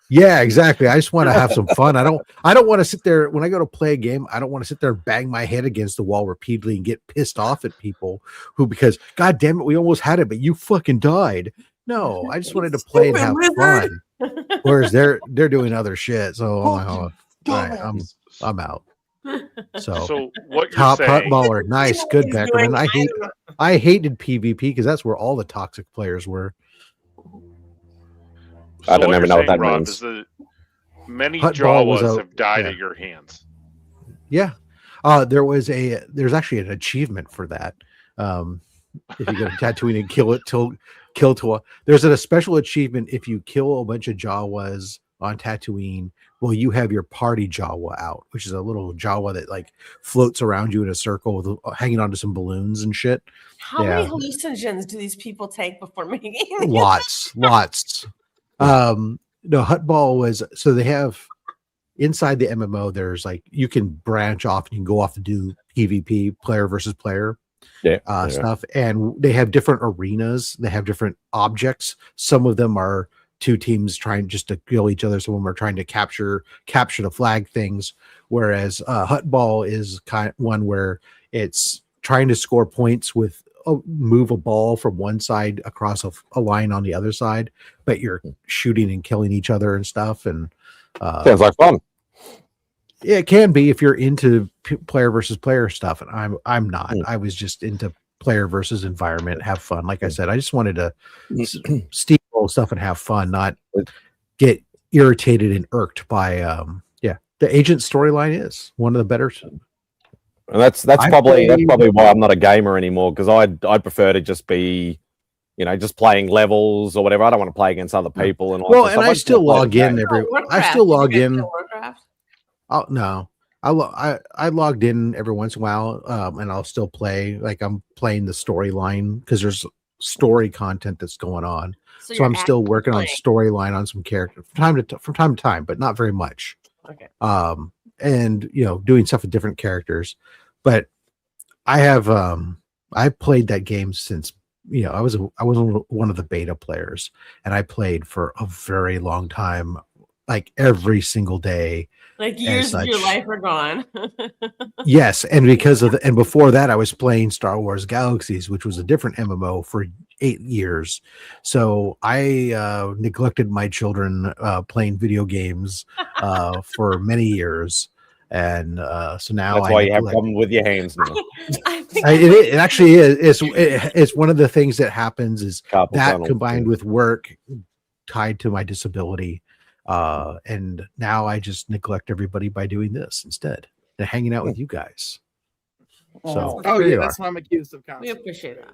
[SPEAKER 12] Yeah, exactly. I just want to have some fun. I don't want to sit there when I go to play a game. I don't want to sit there and bang my head against the wall repeatedly and get pissed off at people because God damn it, we almost had it, but you fucking died. No, I just wanted to play and have fun. Whereas they're doing other shit. So I'm like, all right, I'm out. So
[SPEAKER 15] what you're
[SPEAKER 12] top
[SPEAKER 15] saying?
[SPEAKER 12] baller, nice, good Beckerman. I hated PvP because that's where all the toxic players were.
[SPEAKER 1] I don't
[SPEAKER 15] what
[SPEAKER 1] even
[SPEAKER 15] you're
[SPEAKER 1] know what
[SPEAKER 15] saying,
[SPEAKER 1] that
[SPEAKER 15] Rob,
[SPEAKER 1] means.
[SPEAKER 15] is that Many
[SPEAKER 12] Huttball was
[SPEAKER 15] Jawas
[SPEAKER 12] a-
[SPEAKER 15] have died
[SPEAKER 12] yeah.
[SPEAKER 15] at your hands.
[SPEAKER 12] Yeah. There's actually an achievement for that. If you go to Tatooine and kill to there's a special achievement if you kill a bunch of Jawas on Tatooine. Well, you have your party Jawa out, which is a little Jawa that like floats around you in a circle with hanging onto some balloons and shit.
[SPEAKER 16] How many hallucinogens do these people take before making these?
[SPEAKER 12] Lots. No, Huttball was so they have inside the MMO. There's like you can branch off and you can go off to do PvP, player versus player. Stuff, and they have different arenas. They have different objects. Some of them are two teams trying just to kill each other. Some of them are trying to capture the flag things. Whereas Huttball is one where it's trying to score points with move a ball from one side across a line on the other side, but you're shooting and killing each other and stuff. And
[SPEAKER 1] sounds like fun.
[SPEAKER 12] Yeah, it can be if you're into player versus player stuff, and I'm not. I was just into player versus environment, have fun. Like I said, I just wanted to steamroll stuff and have fun, not get irritated and irked by. The agent storyline is one of the better.
[SPEAKER 1] And that's probably why I'm not a gamer anymore, because I prefer to just be, just playing levels or whatever. I don't want to play against other people and all.
[SPEAKER 12] Well, and I still log in I still log in.
[SPEAKER 16] Warcraft?
[SPEAKER 12] Oh no, I logged in every once in a while, and I'll still play. Like I'm playing the storyline because there's story content that's going on. So I'm still working on storyline on some characters from time to time, but not very much.
[SPEAKER 16] Okay.
[SPEAKER 12] And doing stuff with different characters, but I have I played that game since I was one of the beta players, and I played for a very long time, like every single day.
[SPEAKER 16] Like years of your life are gone.
[SPEAKER 12] Yes, and because of and before that, I was playing Star Wars Galaxies, which was a different MMO for 8 years. So I neglected my children playing video games for many years, and so now
[SPEAKER 1] that's why you have problem with your hands now.
[SPEAKER 12] It actually is. It's one of the things that happens is
[SPEAKER 1] Carpal
[SPEAKER 12] that
[SPEAKER 1] tunnel,
[SPEAKER 12] combined with work tied to my disability. And now I just neglect everybody by doing this instead and hanging out with you guys. So
[SPEAKER 8] that's what I'm accused of.
[SPEAKER 16] We appreciate that.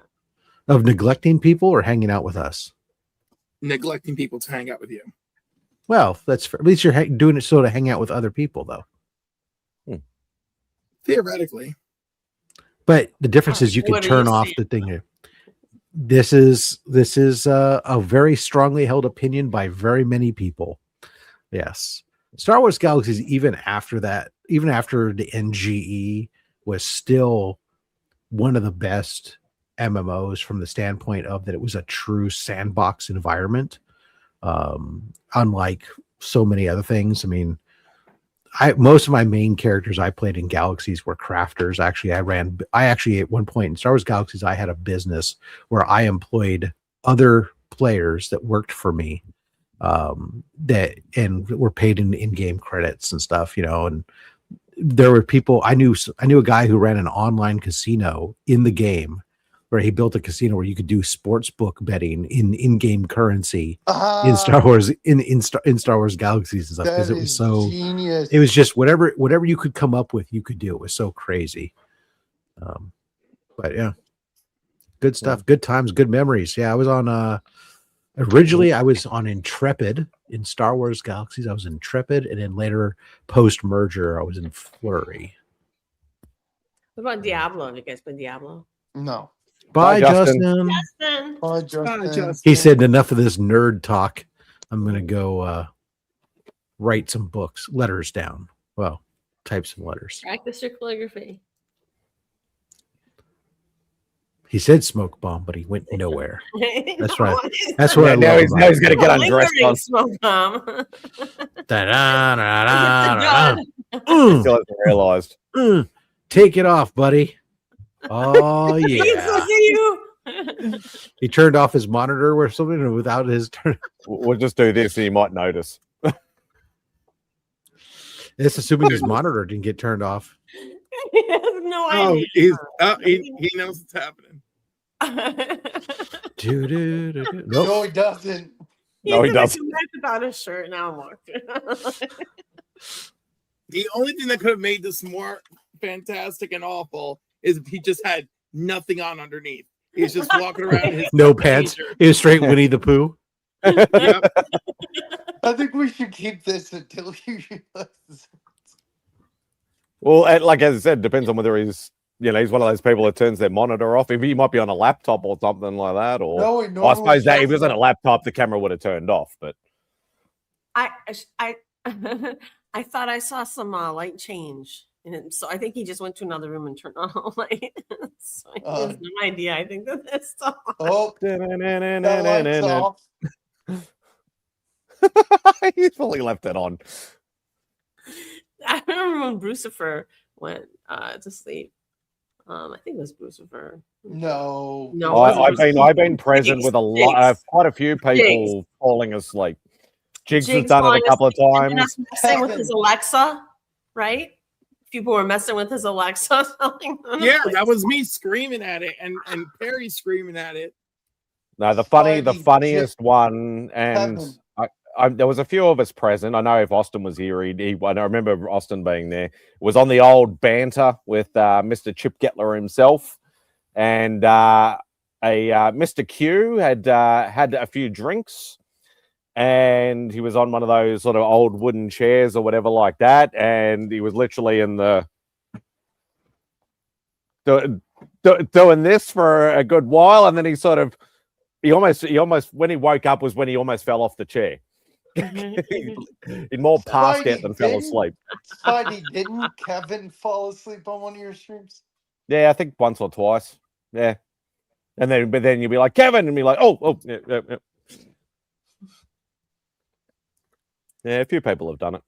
[SPEAKER 12] Of neglecting people or hanging out with us.
[SPEAKER 8] Neglecting people to hang out with you.
[SPEAKER 12] Well, that's at least you're doing it so to hang out with other people, though.
[SPEAKER 8] Theoretically,
[SPEAKER 12] but the difference is you can turn off the thing here. This is a very strongly held opinion by very many people. Yes. Star Wars Galaxies, even after that, even after the NGE, was still one of the best MMOs from the standpoint of that it was a true sandbox environment. Unlike so many other things. I mean, most of my main characters I played in Galaxies were crafters. Actually, I actually at one point in Star Wars Galaxies, I had a business where I employed other players that worked for me. That and were paid in game credits and stuff, and there were people I knew a guy who ran an online casino in the game where he built a casino where you could do sports book betting in-game currency in Star Wars in Star Wars Galaxies and stuff, because it was so
[SPEAKER 4] genius.
[SPEAKER 12] It was just whatever you could come up with, you could do. It was so crazy. But yeah, good stuff, good times, good memories. Yeah, I was on originally I was on Intrepid in Star Wars Galaxies. I was Intrepid, and then later post merger I was in Flurry.
[SPEAKER 16] What about Diablo? Have you guys played Diablo?
[SPEAKER 4] No.
[SPEAKER 12] Bye, Justin.
[SPEAKER 4] Bye, Justin.
[SPEAKER 12] He said enough of this nerd talk. I'm gonna go write some letters down. Well, type some letters.
[SPEAKER 16] Practice your calligraphy.
[SPEAKER 12] He said smoke bomb, but he went nowhere. That's right.
[SPEAKER 16] No,
[SPEAKER 12] That's what I
[SPEAKER 1] now
[SPEAKER 12] love.
[SPEAKER 1] he's gonna get undressed on.
[SPEAKER 16] Smoke bomb.
[SPEAKER 1] Still hasn't realized.
[SPEAKER 12] Take it off, buddy. Oh yeah. He turned off his monitor or something without his turn.
[SPEAKER 1] We'll just do this, and you might notice.
[SPEAKER 12] It's assuming his monitor didn't get turned off.
[SPEAKER 16] He has no idea.
[SPEAKER 8] He knows what's happening.
[SPEAKER 12] Nope.
[SPEAKER 4] No, he doesn't.
[SPEAKER 1] No, he
[SPEAKER 16] gonna
[SPEAKER 1] doesn't.
[SPEAKER 16] come back without a shirt. Now look.
[SPEAKER 8] The only thing that could have made this more fantastic and awful is if he just had nothing on underneath. He's just walking around in his
[SPEAKER 12] No pants. He was straight Winnie the Pooh.
[SPEAKER 8] Yep.
[SPEAKER 4] I think we should keep this until you realize.
[SPEAKER 1] Well, like as I said, depends on whether he's he's one of those people that turns their monitor off. If he might be on a laptop or something like that, or
[SPEAKER 4] No, he
[SPEAKER 1] I
[SPEAKER 4] normally
[SPEAKER 1] suppose that if he was
[SPEAKER 4] does
[SPEAKER 1] on a laptop, the camera would have turned off. But
[SPEAKER 16] I thought I saw some light change, and so I think he just went to another room and turned on a light. So he has no idea. I think that this stuff.
[SPEAKER 4] Oh, that light's off.
[SPEAKER 1] He's fully left it on.
[SPEAKER 16] I remember when Brucifer went to sleep. I think it was Brucifer.
[SPEAKER 4] No,
[SPEAKER 16] No,
[SPEAKER 1] I've been present with a lot, quite a few people falling asleep. Jigs has done it a couple of times.
[SPEAKER 16] Messing with his Alexa, right? People were messing with his Alexa.
[SPEAKER 8] Yeah, that was me screaming at it, and Perry screaming at it.
[SPEAKER 1] No, the funniest one, and there was a few of us present. I know if Austin was here, I remember Austin being there. It was on the old banter with Mr. Chip Gettler himself, and Mr. Q had had a few drinks, and he was on one of those sort of old wooden chairs or whatever like that, and he was literally in the doing this for a good while, and then he almost when he woke up was when he almost fell off the chair. He'd more passed out than fell asleep.
[SPEAKER 4] Spidey, didn't Kevin fall asleep on one of your streams?
[SPEAKER 1] Yeah, I think once or twice. Yeah, but then you'll be like Kevin, and be like, oh, yeah. Yeah, a few people have done it.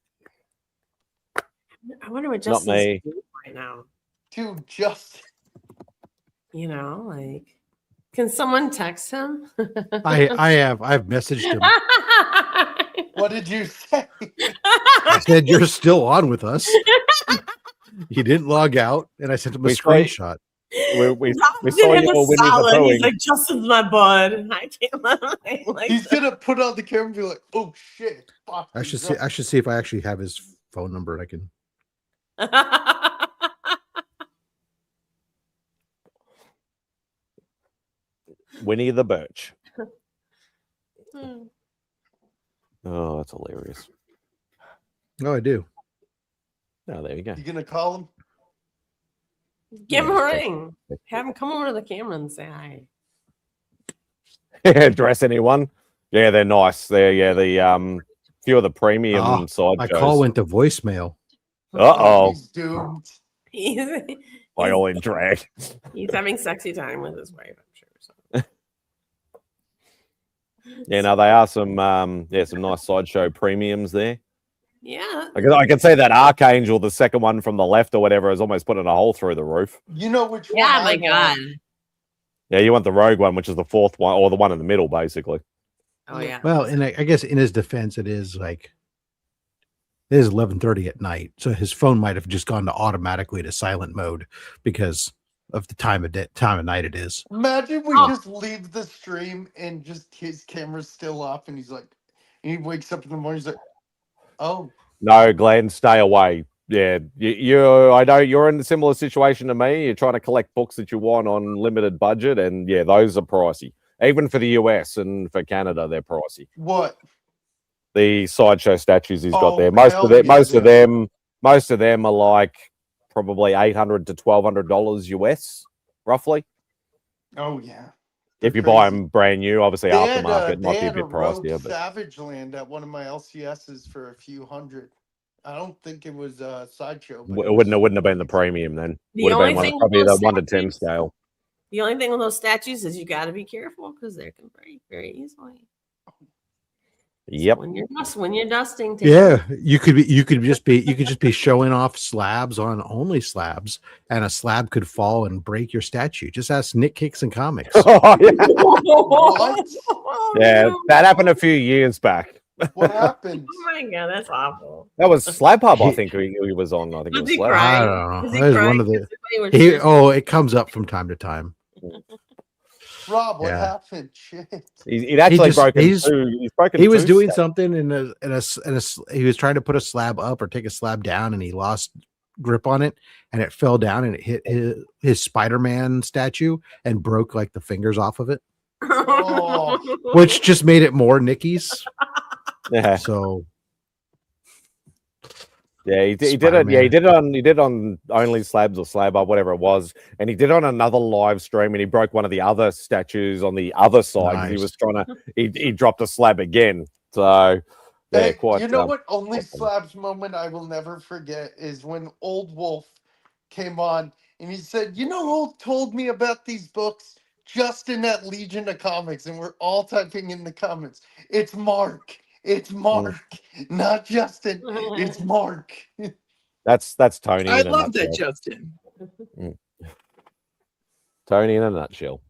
[SPEAKER 16] I wonder what
[SPEAKER 1] Not
[SPEAKER 16] Justin's
[SPEAKER 1] me.
[SPEAKER 16] doing right now.
[SPEAKER 4] Dude, Justin.
[SPEAKER 16] Can someone text him?
[SPEAKER 12] I've messaged him.
[SPEAKER 4] What did you say?
[SPEAKER 12] I said you're still on with us. He didn't log out, and I sent him a screenshot.
[SPEAKER 1] We saw you all Winnie the Pooh.
[SPEAKER 16] He's like, Justin's my bud. I can't let him like
[SPEAKER 4] He's gonna put on the camera and be like, "Oh shit!" Fuck,
[SPEAKER 12] I should see if I actually have his phone number. I can.
[SPEAKER 1] Winnie the Birch. Oh, that's hilarious.
[SPEAKER 12] Oh, I do.
[SPEAKER 1] Oh, there you go.
[SPEAKER 4] You gonna call him?
[SPEAKER 16] Give him a ring. Have him come over to the camera and say hi.
[SPEAKER 1] Address anyone? Yeah, they're nice. They're the few of the premium side
[SPEAKER 12] My
[SPEAKER 1] shows.
[SPEAKER 12] call went to voicemail.
[SPEAKER 4] He's doomed.
[SPEAKER 1] By all in drag.
[SPEAKER 16] He's having sexy time with his wife, I'm sure. So.
[SPEAKER 1] Yeah, no, they are some nice sideshow premiums there.
[SPEAKER 16] Yeah.
[SPEAKER 1] I can say that Archangel, the second one from the left or whatever, is almost putting a hole through the roof.
[SPEAKER 4] You know which one?
[SPEAKER 16] Yeah, my God.
[SPEAKER 1] Yeah, you want the Rogue one, which is the fourth one, or the one in the middle, basically.
[SPEAKER 16] Oh yeah.
[SPEAKER 12] Well, and I guess in his defense, it is 11:30 at night, so his phone might have just gone to automatically to silent mode because of the time of night it is.
[SPEAKER 4] Imagine we just leave the stream and just his camera's still off, and he wakes up in the morning. He's like, "Oh,
[SPEAKER 1] No, Glenn, stay away." Yeah, I know you're in a similar situation to me. You're trying to collect books that you want on limited budget, and yeah, those are pricey. Even for the US and for Canada, they're pricey.
[SPEAKER 4] what?"
[SPEAKER 1] The sideshow statues he's got there.
[SPEAKER 4] Most of
[SPEAKER 1] them are like probably $800 to $1,200 US, roughly.
[SPEAKER 4] Oh yeah.
[SPEAKER 1] If you buy them brand new, obviously
[SPEAKER 4] They
[SPEAKER 1] aftermarket
[SPEAKER 4] had,
[SPEAKER 1] might be a
[SPEAKER 4] they had
[SPEAKER 1] bit
[SPEAKER 4] Rogue
[SPEAKER 1] pricier. But
[SPEAKER 4] Savage Land at one of my LCSs for a few hundred. I don't think it was a sideshow. But
[SPEAKER 1] it wouldn't have been the premium then.
[SPEAKER 16] The
[SPEAKER 1] Would have
[SPEAKER 16] only
[SPEAKER 1] been
[SPEAKER 16] thing
[SPEAKER 1] probably
[SPEAKER 16] with
[SPEAKER 1] the
[SPEAKER 16] those
[SPEAKER 1] 1 to 10 scale.
[SPEAKER 16] The only thing with those statues is you got to be careful because they can break very easily.
[SPEAKER 1] Yep.
[SPEAKER 16] When you're dusting,
[SPEAKER 12] Yeah, you could just be showing off slabs on only slabs, and a slab could fall and break your statue. Just ask Nick Kicks and Comics.
[SPEAKER 1] Oh, yeah.
[SPEAKER 4] What?
[SPEAKER 1] Yeah, that happened a few years back.
[SPEAKER 4] What happened?
[SPEAKER 16] Oh my God, that's awful.
[SPEAKER 1] That was Slab Hub, I think he was on. I think it was
[SPEAKER 16] he
[SPEAKER 1] Slab.
[SPEAKER 16] crying?
[SPEAKER 12] I don't know.
[SPEAKER 16] Was he
[SPEAKER 12] That was
[SPEAKER 16] crying
[SPEAKER 12] one of
[SPEAKER 16] because somebody was
[SPEAKER 12] it comes up from time to time.
[SPEAKER 4] Rob, what
[SPEAKER 12] Yeah.
[SPEAKER 4] happened? Shit.
[SPEAKER 1] He'd actually broken
[SPEAKER 12] He's
[SPEAKER 1] broken
[SPEAKER 12] he was
[SPEAKER 1] two
[SPEAKER 12] doing
[SPEAKER 1] steps.
[SPEAKER 12] something he was trying to put a slab up or take a slab down, and he lost grip on it, and it fell down, and it hit his Spider-Man statue and broke like the fingers off of it,
[SPEAKER 4] Oh.
[SPEAKER 12] which just made it more Nicky's.
[SPEAKER 1] Yeah.
[SPEAKER 12] So
[SPEAKER 1] yeah, he did it. Yeah, he did it on Only Slabs or Slab Up, whatever it was, and he did it on another live stream, and he broke one of the other statues on the other side because he was trying to. He dropped a slab again. So yeah,
[SPEAKER 4] Hey,
[SPEAKER 1] quite.
[SPEAKER 4] you know what? Only Slabs moment I will never forget is when Old Wolf came on and he said, "You know who told me about these books? Justin at Legion of Comics," and we're all typing in the comments. It's Mark. It's Mark, not Justin. It's Mark.
[SPEAKER 1] That's Tony.
[SPEAKER 8] I
[SPEAKER 1] in a
[SPEAKER 8] love that,
[SPEAKER 1] nutshell.
[SPEAKER 8] Justin.
[SPEAKER 1] Tony in a nutshell.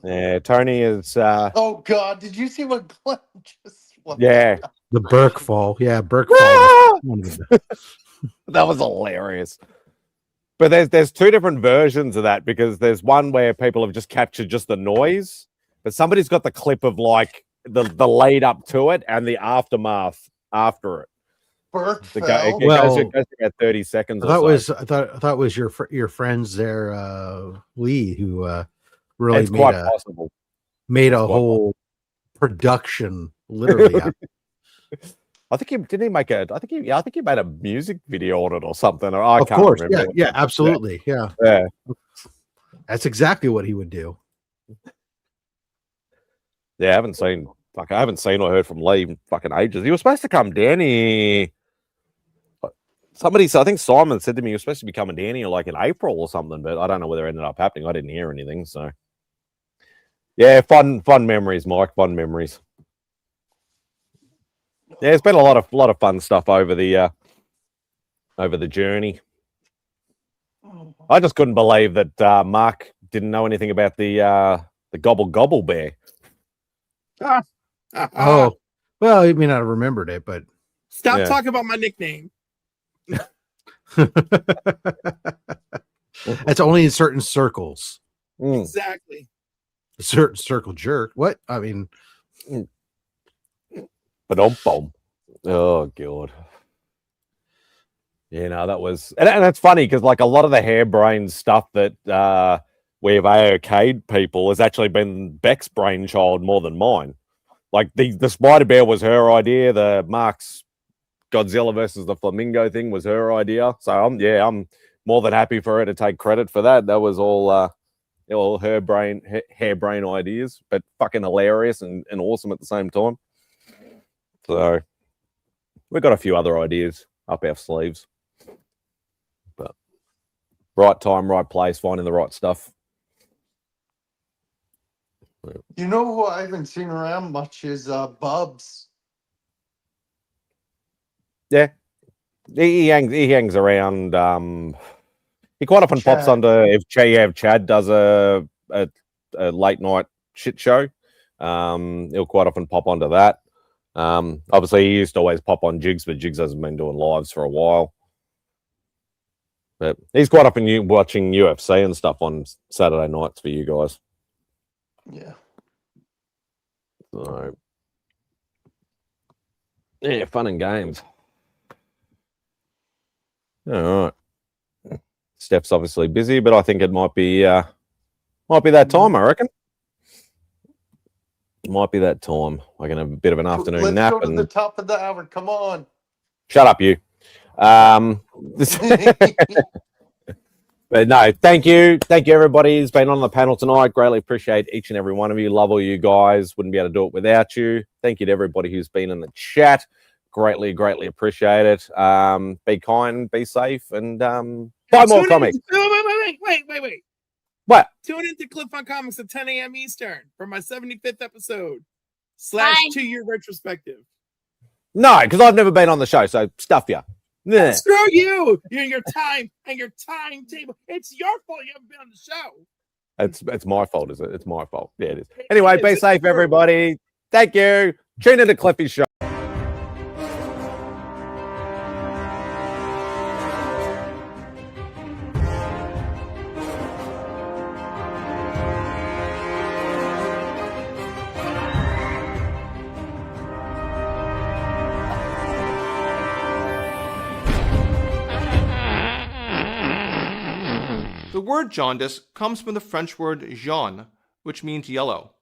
[SPEAKER 1] Yeah, Tony is.
[SPEAKER 4] Oh God! Did you see what Glenn just?
[SPEAKER 1] Yeah,
[SPEAKER 12] the Burke fall. Yeah, Burke fall.
[SPEAKER 1] That was hilarious. But there's two different versions of that because there's one where people have just captured just the noise, but somebody's got the clip of like the lead up to it and the aftermath after it.
[SPEAKER 4] Burke
[SPEAKER 1] It
[SPEAKER 4] fell.
[SPEAKER 1] goes about 30 seconds.
[SPEAKER 12] I thought it was your friends there, Lee, who really
[SPEAKER 1] It's quite possible.
[SPEAKER 12] Made a whole production literally.
[SPEAKER 1] I think he made a music video on it or something. Or I
[SPEAKER 12] Of
[SPEAKER 1] can't
[SPEAKER 12] course,
[SPEAKER 1] remember.
[SPEAKER 12] yeah, absolutely, yeah. That's exactly what he would do.
[SPEAKER 1] Yeah, I haven't seen or heard from Lee in fucking ages. He was supposed to come down here. I think Simon said to me he was supposed to be coming down here like in April or something, but I don't know whether it ended up happening. I didn't hear anything. So, yeah, fun memories, Mike. Fun memories. Yeah, it's been a lot of fun stuff over the journey. I just couldn't believe that Mark didn't know anything about the gobble gobble bear.
[SPEAKER 12] Oh, well, he may not have remembered it, but
[SPEAKER 8] Stop talking about my nickname.
[SPEAKER 12] That's only in certain circles.
[SPEAKER 8] Exactly.
[SPEAKER 12] A certain circle jerk. What? I mean,
[SPEAKER 1] but oh god. Yeah, no, that was, and that's funny because like a lot of the harebrained stuff that we've AOK'd people has actually been Beck's brainchild more than mine. Like the Spider Bear was her idea. The Mark's Godzilla versus the Flamingo thing was her idea. So I'm more than happy for her to take credit for that. That was all harebrained ideas, but fucking hilarious and awesome at the same time. So we've got a few other ideas up our sleeves. But right time, right place, finding the right stuff.
[SPEAKER 4] You know who I haven't seen around much is Bubs.
[SPEAKER 1] Yeah, he hangs around. He quite often pops under if Chad does a late night shit show. He'll quite often pop onto that. Obviously, he used to always pop on Jigs, but Jigs hasn't been doing lives for a while. But he's quite often watching UFC and stuff on Saturday nights for you guys.
[SPEAKER 4] Yeah.
[SPEAKER 1] So, yeah, fun and games. All right. Steph's obviously busy, but I think it might be that time, I reckon. It might be that time. I can have a bit of an afternoon
[SPEAKER 4] Let's
[SPEAKER 1] nap.
[SPEAKER 4] go to the top of the hour. Come on.
[SPEAKER 1] Shut up, you. But no, thank you. Thank you, everybody who's been on the panel tonight. Greatly appreciate each and every one of you. Love all you guys. Wouldn't be able to do it without you. Thank you to everybody who's been in the chat. Greatly appreciate it. Be kind, be safe, and buy more comics.
[SPEAKER 8] Wait.
[SPEAKER 1] What?
[SPEAKER 8] Tune into Cliff on Comics at 10 a.m. Eastern for my 75th episode / 2-year retrospective.
[SPEAKER 1] No, because I've never been on the show, so stuff you. Yeah.
[SPEAKER 8] Screw you! Your time and your timetable. It's your fault you haven't been on the show.
[SPEAKER 1] It's my fault, is it? It's my fault. Yeah, it is. Anyway, be safe, everybody. Thank you. Tune into Cliffy's show.
[SPEAKER 17] word jaundice comes from the French word jaune, which means yellow.